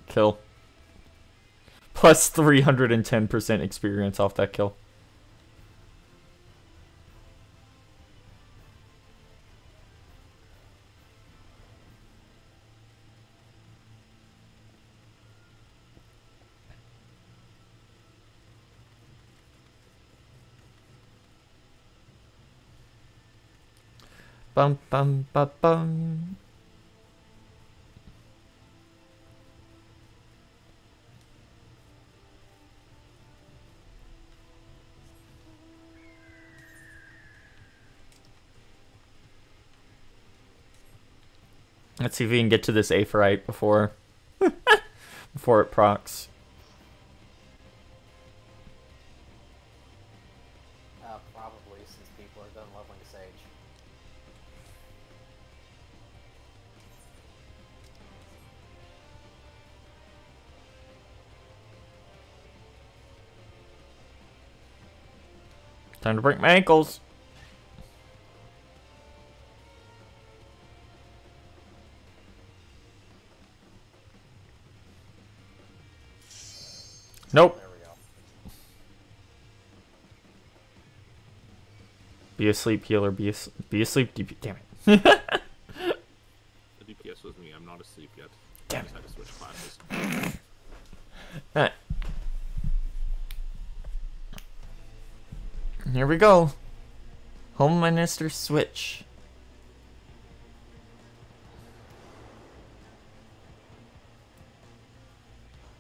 Kill. Plus 310% experience off that kill. Bum bum ba bum. Let's see if we can get to this Aephorite before before it procs. Probably, since people are done leveling Sage. Time to break my ankles. Nope. There we go. Be asleep, healer. Be asleep. Damn it. The DPS was me. I'm not asleep yet. Damn I just had to switch classes. Alright. Here we go. Home Minister switch.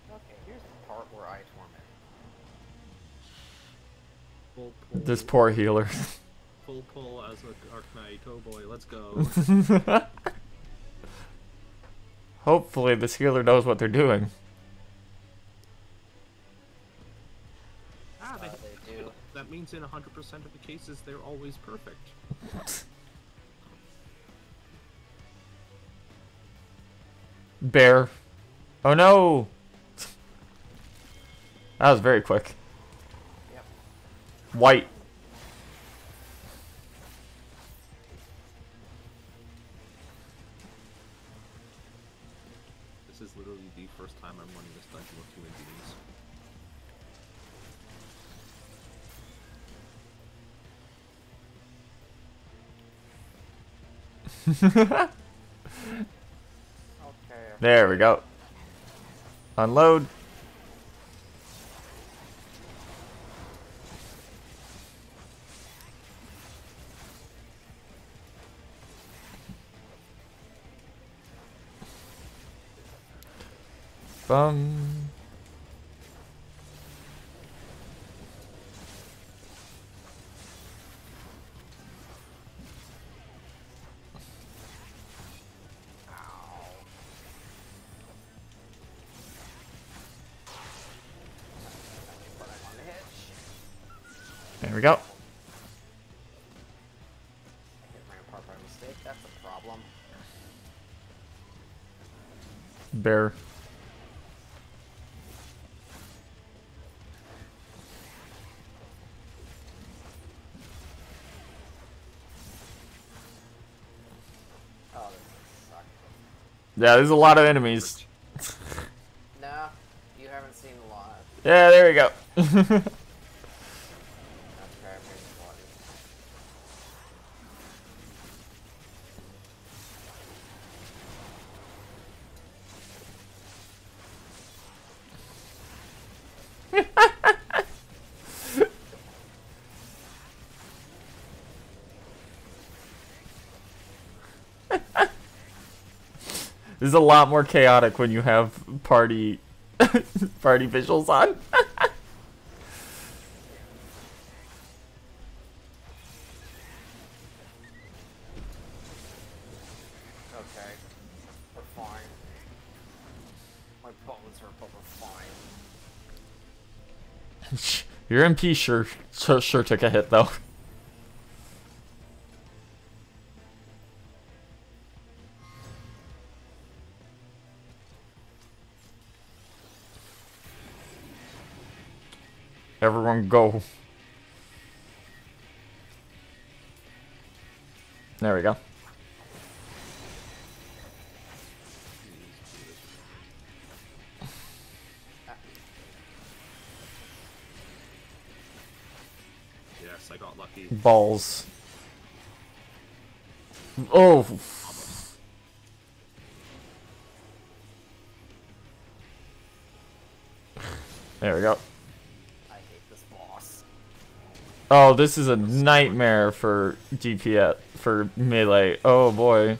Okay, here's the part where I torment. Full This poor healer. Full pull as a Dark Knight. Oh boy, let's go. Hopefully this healer knows what they're doing. Ah, They do. that means in 100% of the cases they're always perfect. Bear. Oh no! That was very quick. Yep. White. This is literally the first time I'm running this dungeon with human beings. Okay. There we go. Unload. Bum. There we go. I hit Rampart by mistake. That's a problem. Bear. Oh, this sucks. Yeah, there's a lot of enemies. No, you haven't seen a lot. Yeah, there we go. That's crap, here's one. This is a lot more chaotic when you have party party visuals on. Okay, we're fine. My bones hurt, but we're fine. Your MP sure took a hit though. Everyone go. There we go. Yes, I got lucky. Balls. Oh. There we go. I hate this boss. Oh, this is a nightmare for DPS, for melee. Oh boy. Okay,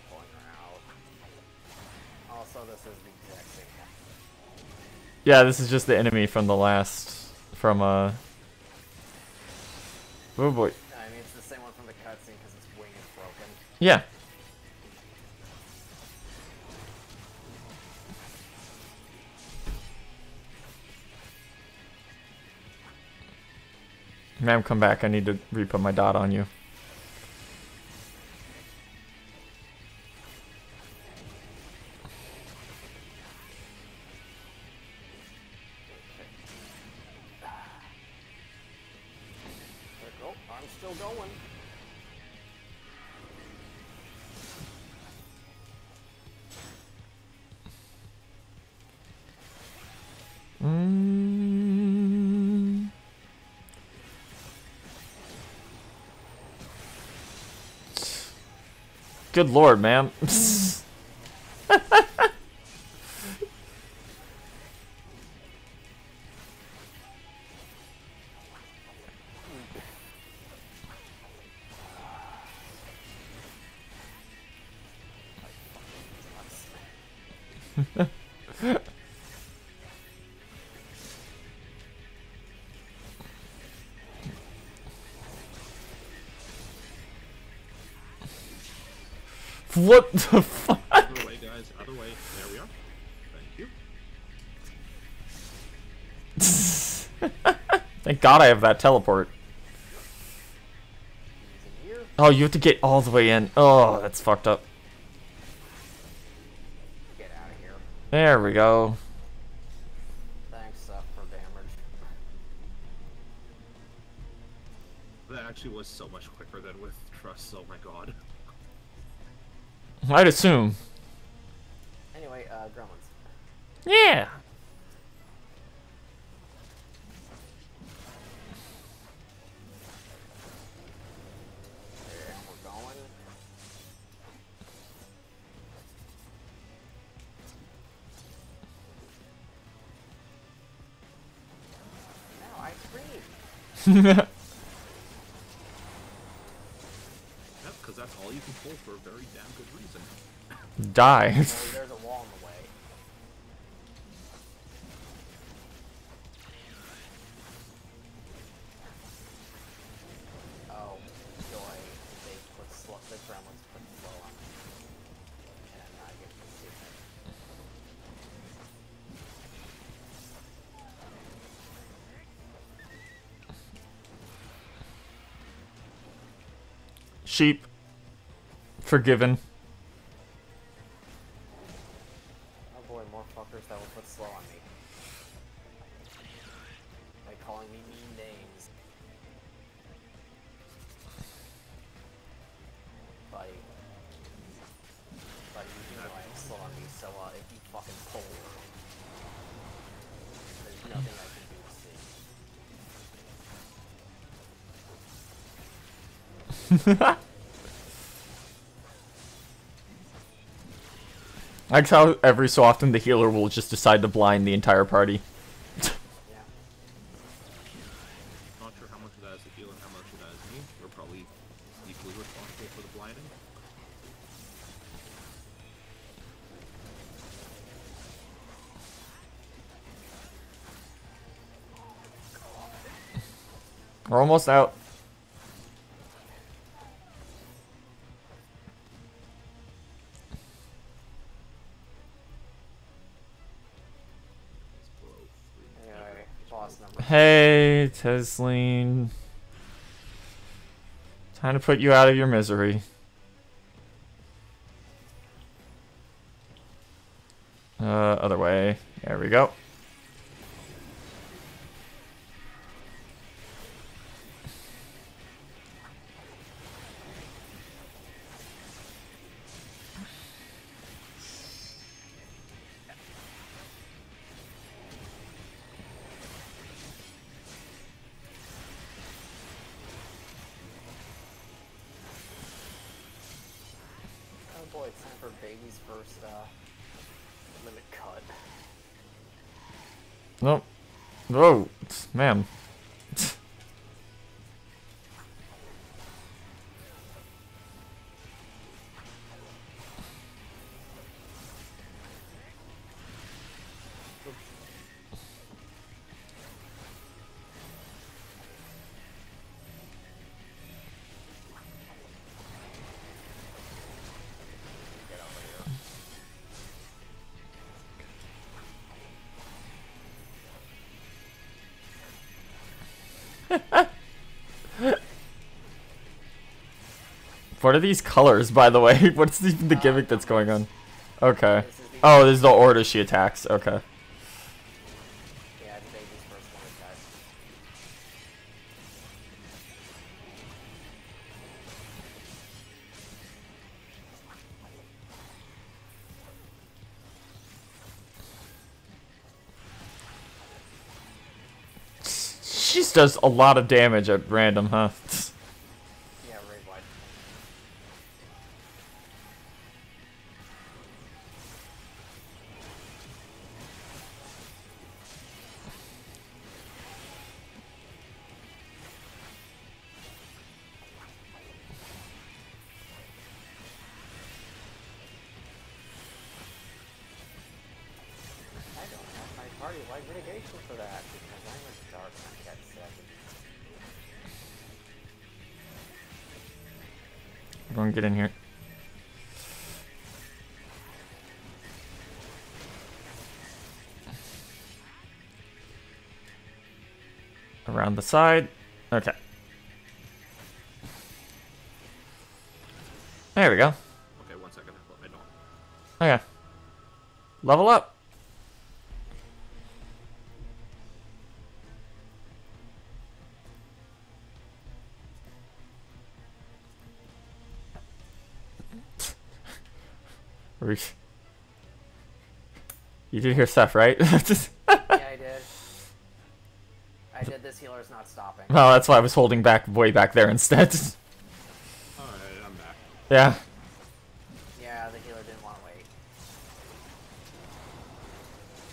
pulling her out. Also, this is the exact same one. Yeah, this is just the enemy from the last, from oh boy. I mean, it's the same one from the cutscene because its wing is broken. Yeah. Ma'am, come back. I need to re-put my dot on you. There we go. I'm still going. Good lord, ma'am. What the fuck? Other way, guys. Other way. There we are. Thank you. Thank God I have that teleport. Oh, you have to get all the way in. Oh, that's fucked up. Get out of here. There we go. Thanks for damage. That actually was so much quicker than with Trust. Oh my god. I'd assume. Anyway, gremlins. Yeah. There, we're going. Now I scream. Yep, because that's all you can pull for a very damn good reason. Die. Oh, there's a wall in the way. Oh, joy. They put the gremlins put slow on me. And I'm not getting to see it. Sheep. Forgiven. Oh boy, more fuckers that will put slow on me. By calling me mean names. Buddy. Buddy, you know I have slow on me, so if you fucking pull, there's nothing I can do to see. I like how every so often the healer will just decide to blind the entire party. Not sure how much of that is the heal and how much of that is me. We're probably equally responsible for the blinding. We're almost out. Anyway, boss number. Hey, Tesleen. Time to put you out of your misery. Other way. There we go. Oh boy, it's time for baby's first limit cut. Nope. Whoa, man. What are these colors, by the way? What's even the gimmick that's going on? Okay. Oh, this is the order she attacks. Okay. Yeah, the baby's first one attack. She just does a lot of damage at random, huh? Yeah, raid wide. I don't have my party-wide mitigation for that because I'm a dark cat 7. Everyone get in here. Around the side. Okay. There we go. Okay, 1 second. I put my dog. Okay. Level up. You did hear stuff, right? Yeah, I did. I did. This healer's not stopping. Well, that's why I was holding back way back there instead. Alright, I'm back. Yeah. Yeah, the healer didn't want to wait.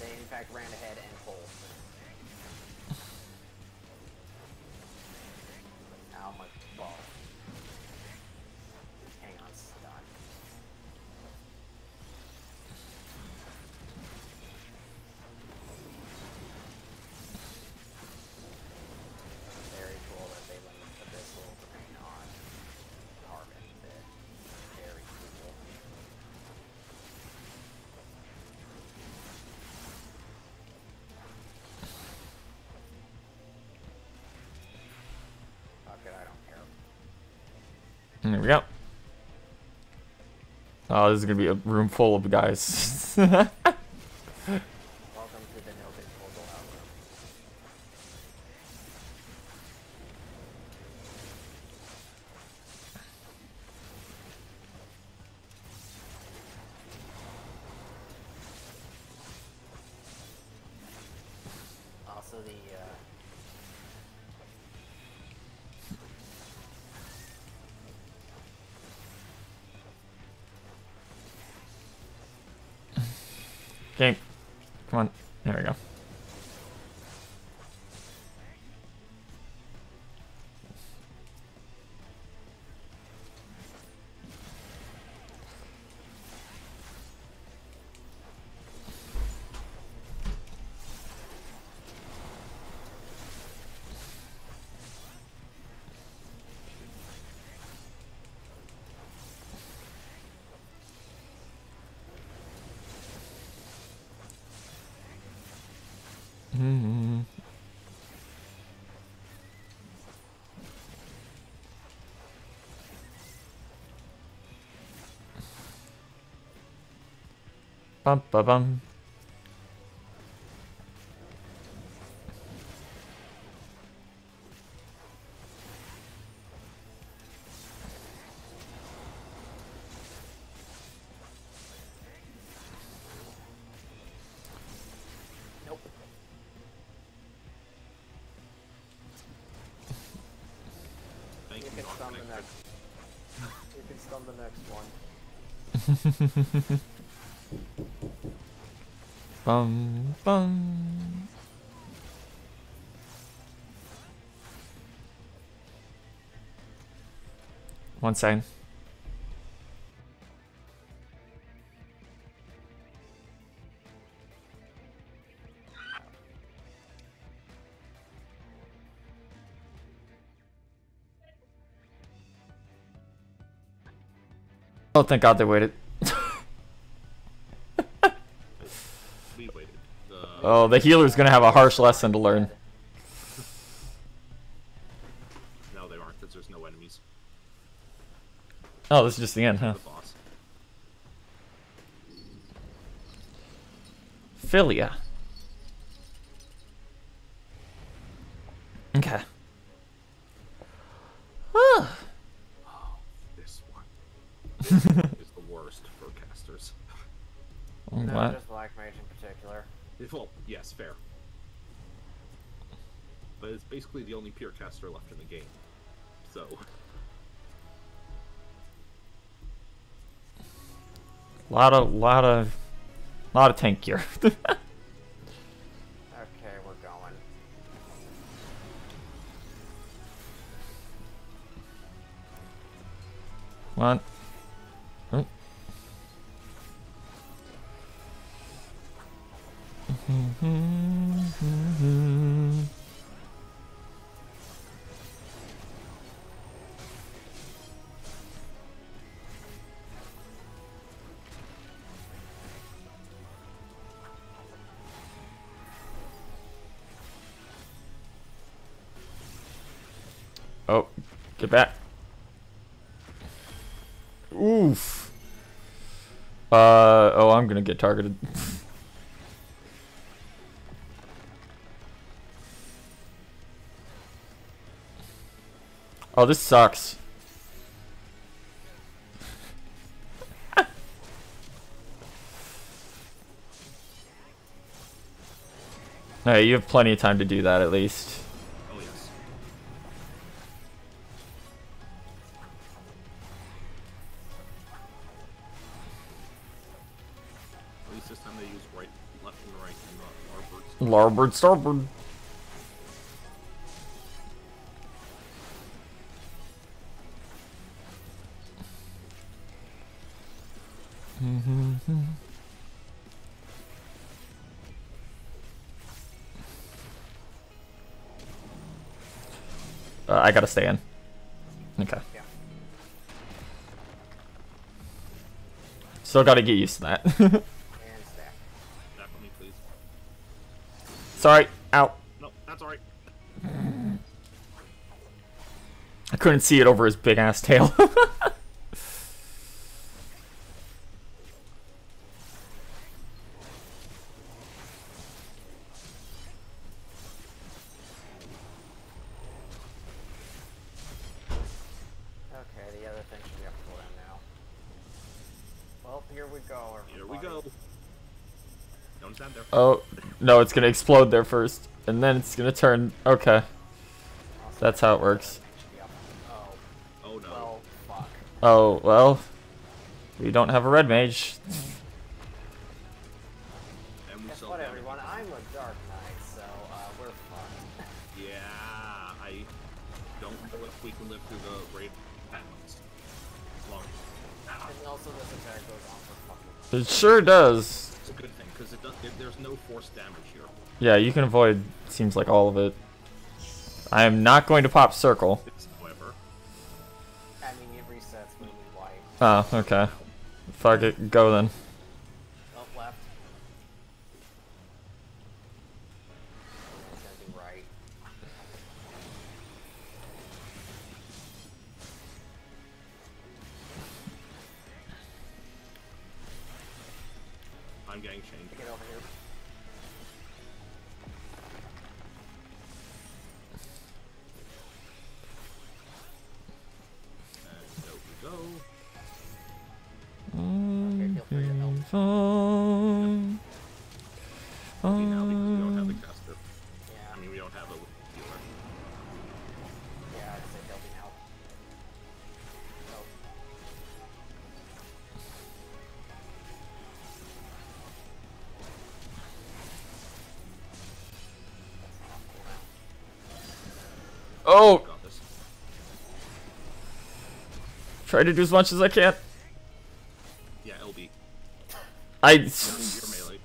They, in fact, ran ahead and pulled. Ow, my ball. Hang on, stun. Very cool that they let Abyssal remain on Carbon bit. Very cool. Fuck it, I don't care. There we go. Oh, this is gonna be a room full of guys. Welcome to the no-bit portal out room. Also the Okay. Come on. There we go. Bum ba bum. nope. Thank You you, can dog stun the connector. next. You can stun the next one. Bum bum. One second. Oh, thank God they waited. We waited. Oh, the healer's gonna have a harsh lesson to learn. No, they aren't, because there's no enemies. Oh, this is just the end, huh? The boss. Philia. Okay. Ah. This one is the worst for casters. No, What? just Black Mage in particular. Well, yes, fair. But it's basically the only pure caster left in the game. So. Lot of tank gear. Okay, we're going. What? Oh. Oh, get back. Oof. Oh, I'm gonna get targeted. Oh, this sucks. Alright, you have plenty of time to do that at least. Oh, yes. At least this time they use right, left, and right, and not Larboard, starboard. I gotta stay in. Okay. Yeah. Still gotta get used to that. And stack. Back on me, please. Sorry. Ow. No, that's alright. I couldn't see it over his big ass tail. Okay, the other thing should be up for them now. Well, here we go, everybody. Here we go. Don't stand there. Oh, no, it's gonna explode there first. And then it's gonna turn. Okay. That's how it works. Oh no. Well, fuck. Oh, well. We don't have a red mage. And we Guess still what, have everyone? I'm a Dark Knight, so we're fucked. Yeah, I don't know if we can live through the raid patterns. As long as... And also this attack goes on for fucking... It sure does. It's a good thing, because there's no force damage here. Yeah, you can avoid, seems like, all of it. I am not going to pop circle. However. I mean, it resets when we wipe. Oh, okay. Fuck it, go then. Up left. It's gonna be right. I'm getting changed. Get over here. And there we go. Okay, feel free to help. See, now we don't have the caster. Yeah. I mean, we don't have a healer. Yeah, I'd say helping out. Oh. Oh! Got this. Try to do as much as I can. Yeah, LB. You're melee.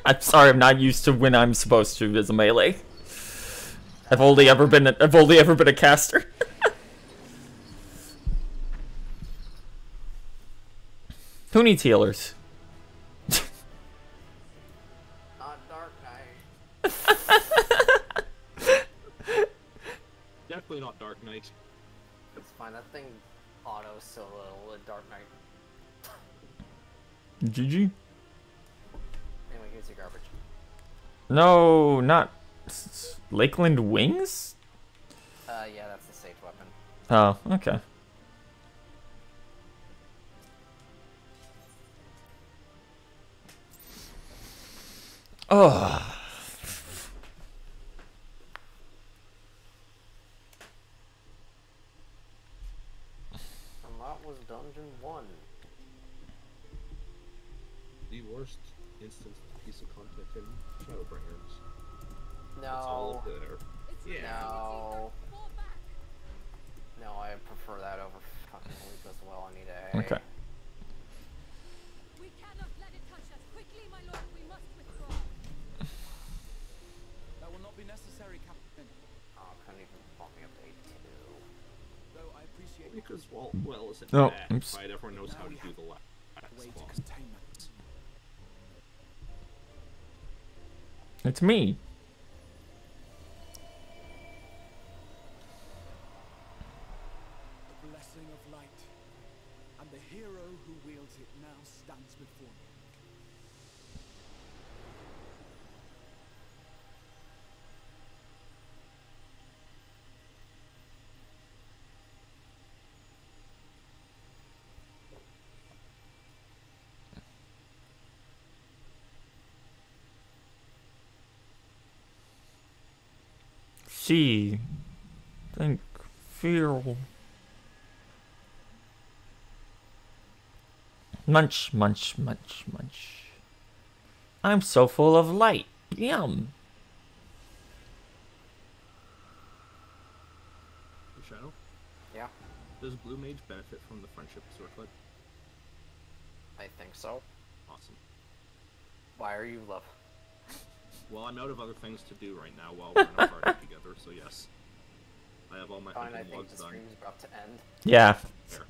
I'm sorry, I'm not used to when I'm supposed to as a melee. I've only ever been a caster. Who needs healers? Not Dark Knight. Definitely not Dark Knight. It's fine, that thing auto solo in Dark Knight. GG. Anyway, here's your garbage. No, not Lakeland Wings? Yeah, that's the sage weapon. Oh, okay. Oh. And that was Dungeon 1. The worst instance piece of content in Shadowbringers. No. It's all there. Yeah. No. No, I prefer that over fucking Leap as well. I need a. Okay. We cannot let it touch us. Quickly, my lord, we must withdraw. That will not be necessary, Captain. Oh, couldn't even bump me up to 82. Though I appreciate Because well isn't No, bad, oops. right? Everyone knows how to do the last way to boss. containment. It's me. The blessing of light, and the hero who wields it now stands before me. See, think, feel. Munch, munch, munch, munch. I'm so full of light. Yum. Shadow? Yeah. Does Blue Mage benefit from the friendship circlet? I think so. Awesome. Why are you love? Well, I'm out of other things to do right now while we're in a party together, so yes. I have all my Fine, I hunting think logs the done. stream's about to end. Yeah. Fair.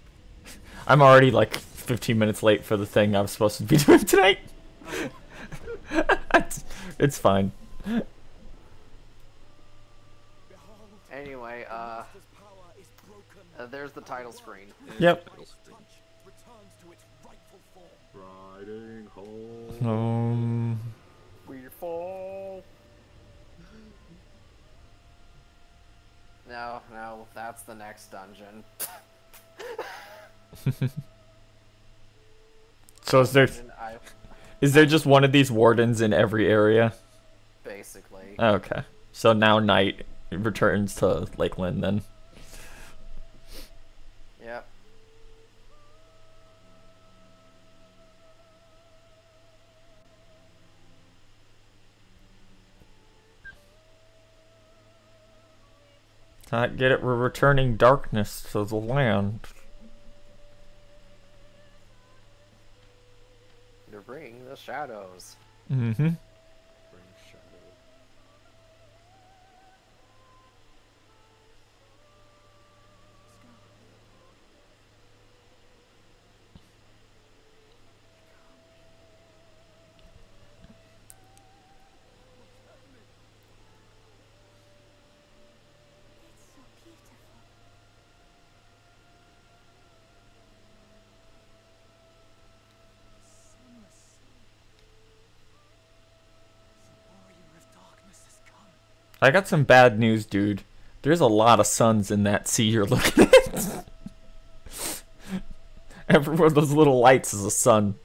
I'm already like 15 minutes late for the thing I was supposed to be doing tonight. It's fine. Anyway, there's the title screen. Yep. Riding home. We fall. No, no, that's the next dungeon. So is there just one of these wardens in every area? Basically. Okay. So now Knight returns to Lakeland then. Yep. I get it, we're returning darkness to the land. You're bringing the shadows. Mm-hmm. I got some bad news, dude. There's a lot of suns in that sea you're looking at. Every one of those little lights is a sun.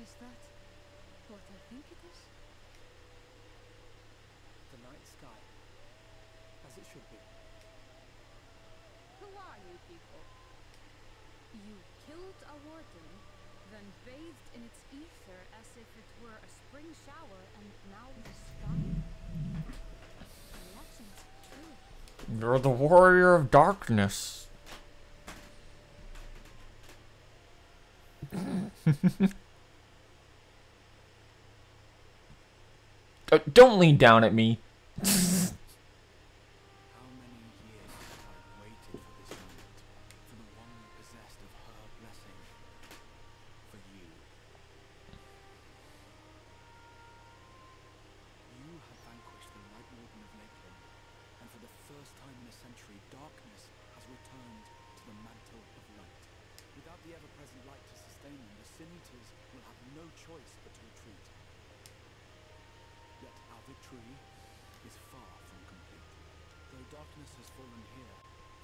Is that what I think it is? The night sky, as it should be. Who are you people? You killed a warden, then bathed in its ether as if it were a spring shower, and now the sky? The legend's true. You're the warrior of darkness. Don't lean down at me. How many years have I waited for this moment, for the one possessed of her blessing first time in a century, darkness has returned to the mantle of light. Without the ever-present light to sustain them, the Sin Eaters will have no choice but to retreat. Yet our victory is far from complete. Though darkness has fallen here,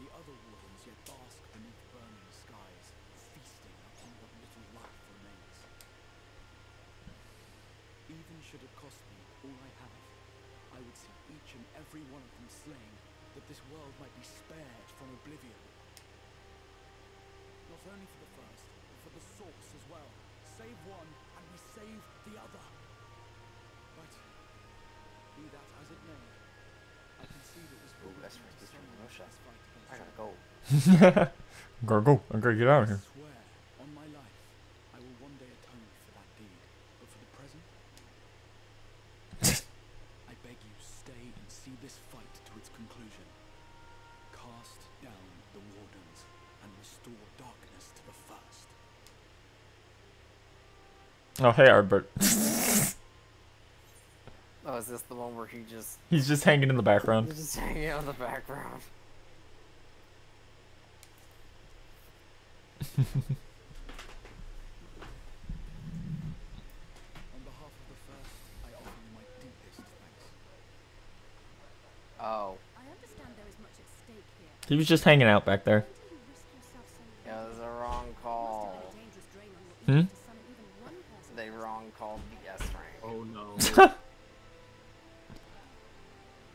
the other wardens yet bask beneath burning skies, feasting upon what little life remains. Even should it cost me all I have, I would see each and every one of them slain, that this world might be spared from oblivion. Not only for the first, but for the source as well. Save one, and we save the other. But, be that as it may, I can see that this will be that's right, this fight against I gotta go. Gotta go. I gotta get out of here. I swear, on my life, I will one day atone for that deed. But for the present, I beg you, stay and see this fight to its conclusion. Cast down the wardens and restore darkness to the first. Oh, hey, Arbert. Oh, is this the one where he just... He's just hanging in the background. He's just hanging out in the background. On behalf of the first, I offer you my deepest thanks. Oh. I understand there is much at stake here. He was just hanging out back there. Yeah, it was a wrong call. Hmm? They wrong called the S rank. Oh no.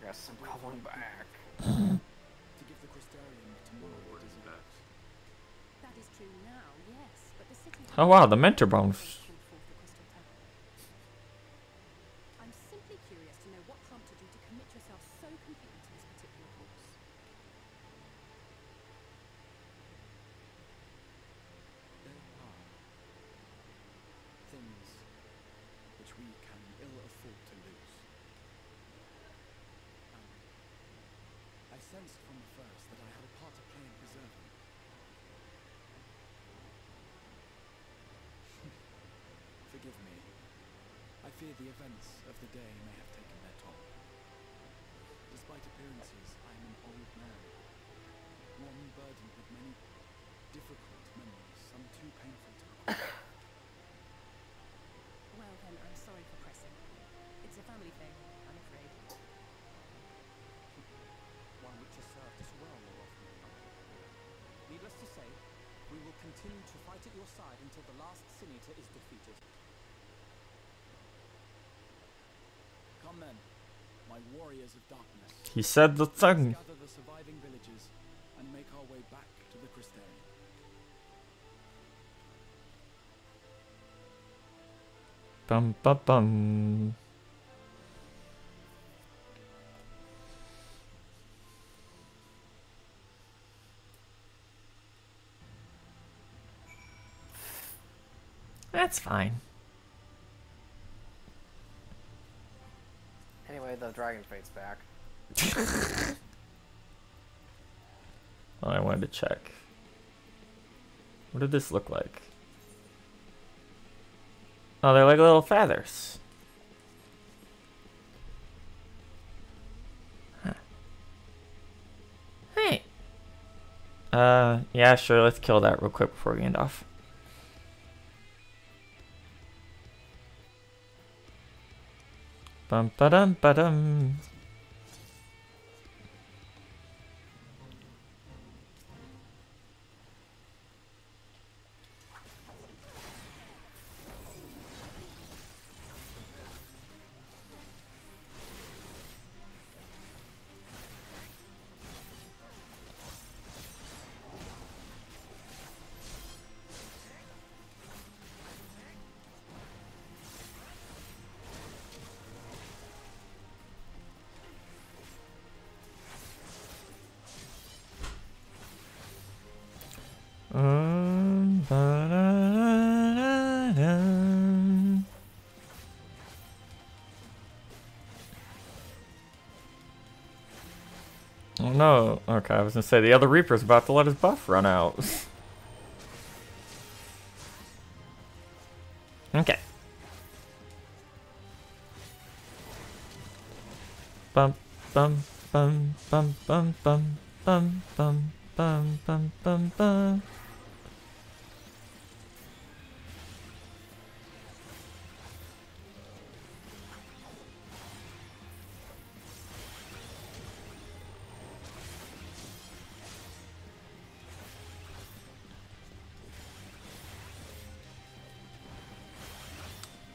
Guess I'm going back. To give the Crystarium tomorrow is best. That is true now, yes, but the city... Oh wow, the mentor bonus. I'm simply curious to know what prompted you to commit yourself so completely to this particular course. There are things which we can ill afford to lose. I sensed from the first that I had a part to play in preserving. Forgive me. I fear the events of the day may have taken their toll. Despite appearances, I am an old man. One burdened with many difficult memories, some too painful to recall. Well then, I'm sorry for pressing. It's a family thing, I'm afraid. One which has served us well more often than not. Needless to say, we will continue to fight at your side until the last Sin Eater is defeated. Come then, my warriors of darkness. He said the thing. Let's gather the surviving villages and make our way back to the Crystarium. Bum bum bum. That's fine. Anyway, the Dragon Fate's back. Oh, I wanted to check. What did this look like? Oh, they're like little feathers. Huh. Hey. Yeah, sure. Let's kill that real quick before we end off. Bum ba dum ba dum. Ba-da-da-da-dum. Oh no. Okay, I was gonna say the other Reaper's about to let his buff run out. Okay. Bum, bum, bum bum bum bum bum bum bum bum bum bum.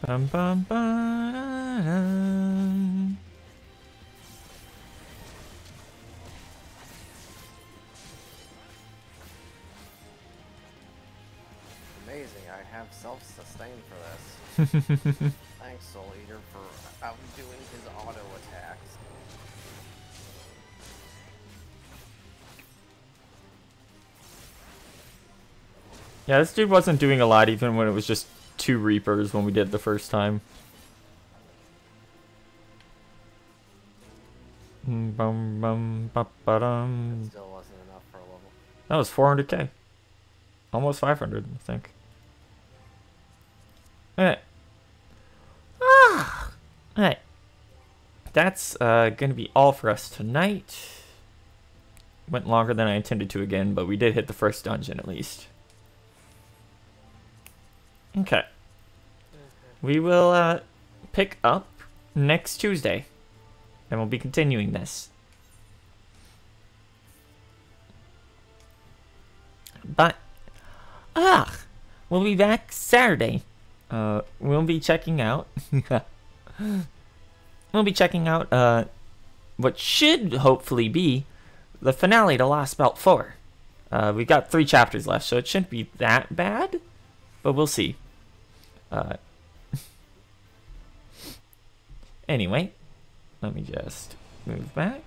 Bum bum bum. Amazing, I have self-sustain for this. Thanks, Soul Eater, for outdoing his auto attacks. Yeah, this dude wasn't doing a lot even when it was just 2 Reapers when we did it the first time. Bum bum ba ba dum. Still wasn't enough for a level. That was 400k. Almost 500, I think. Alright. Alright. That's gonna be all for us tonight. Went longer than I intended to again, but we did hit the first dungeon at least. Okay. We will pick up next Tuesday. And we'll be continuing this. But we'll be back Saturday. We'll be checking out what should hopefully be the finale to Lost Belt 4. We've got 3 chapters left, so it shouldn't be that bad, but we'll see. Anyway, let me just move back.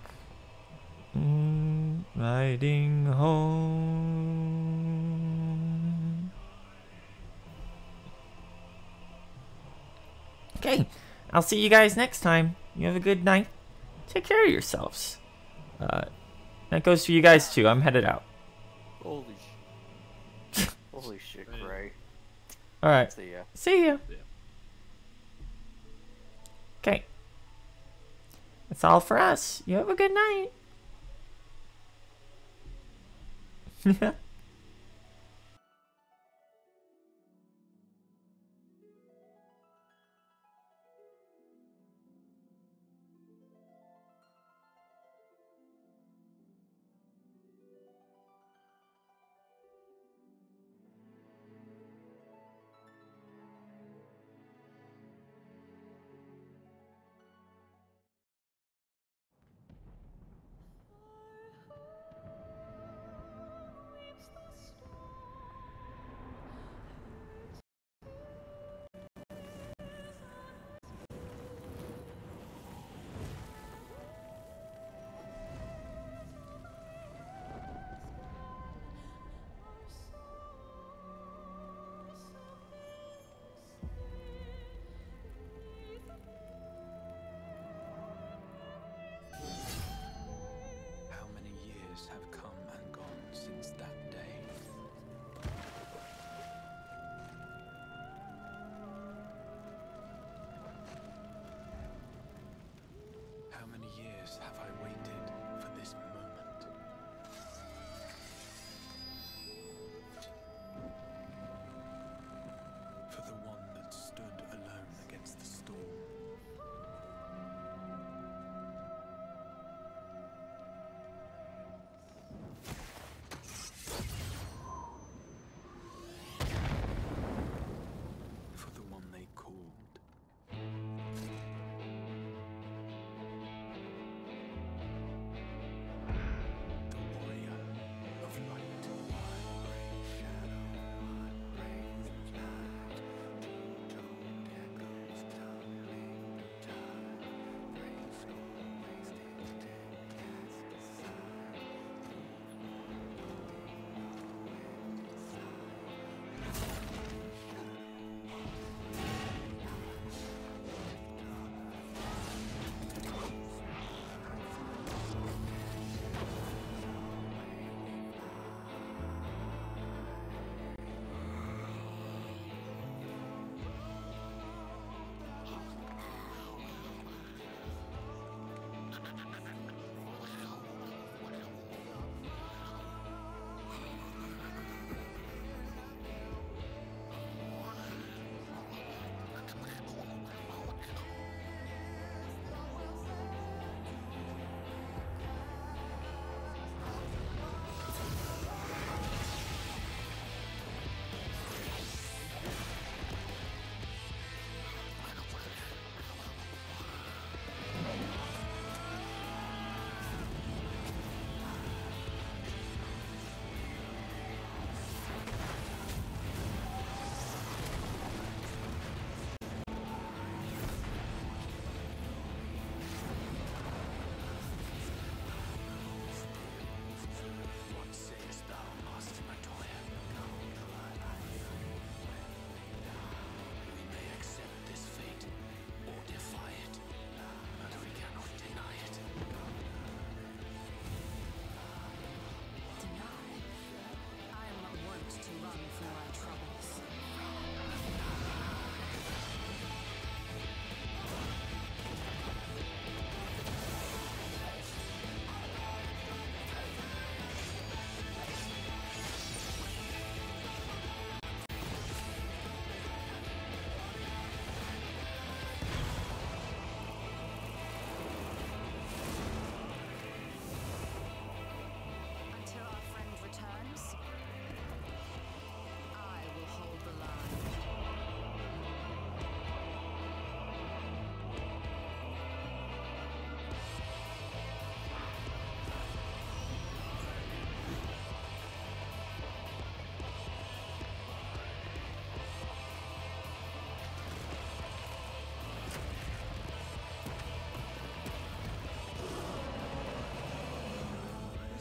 Riding home. Okay, I'll see you guys next time. You have a good night. Take care of yourselves. That goes for you guys too. I'm headed out. Holy shit. Holy shit, Gray. Alright. See ya. See ya. Okay. That's all for us. You have a good night.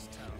this town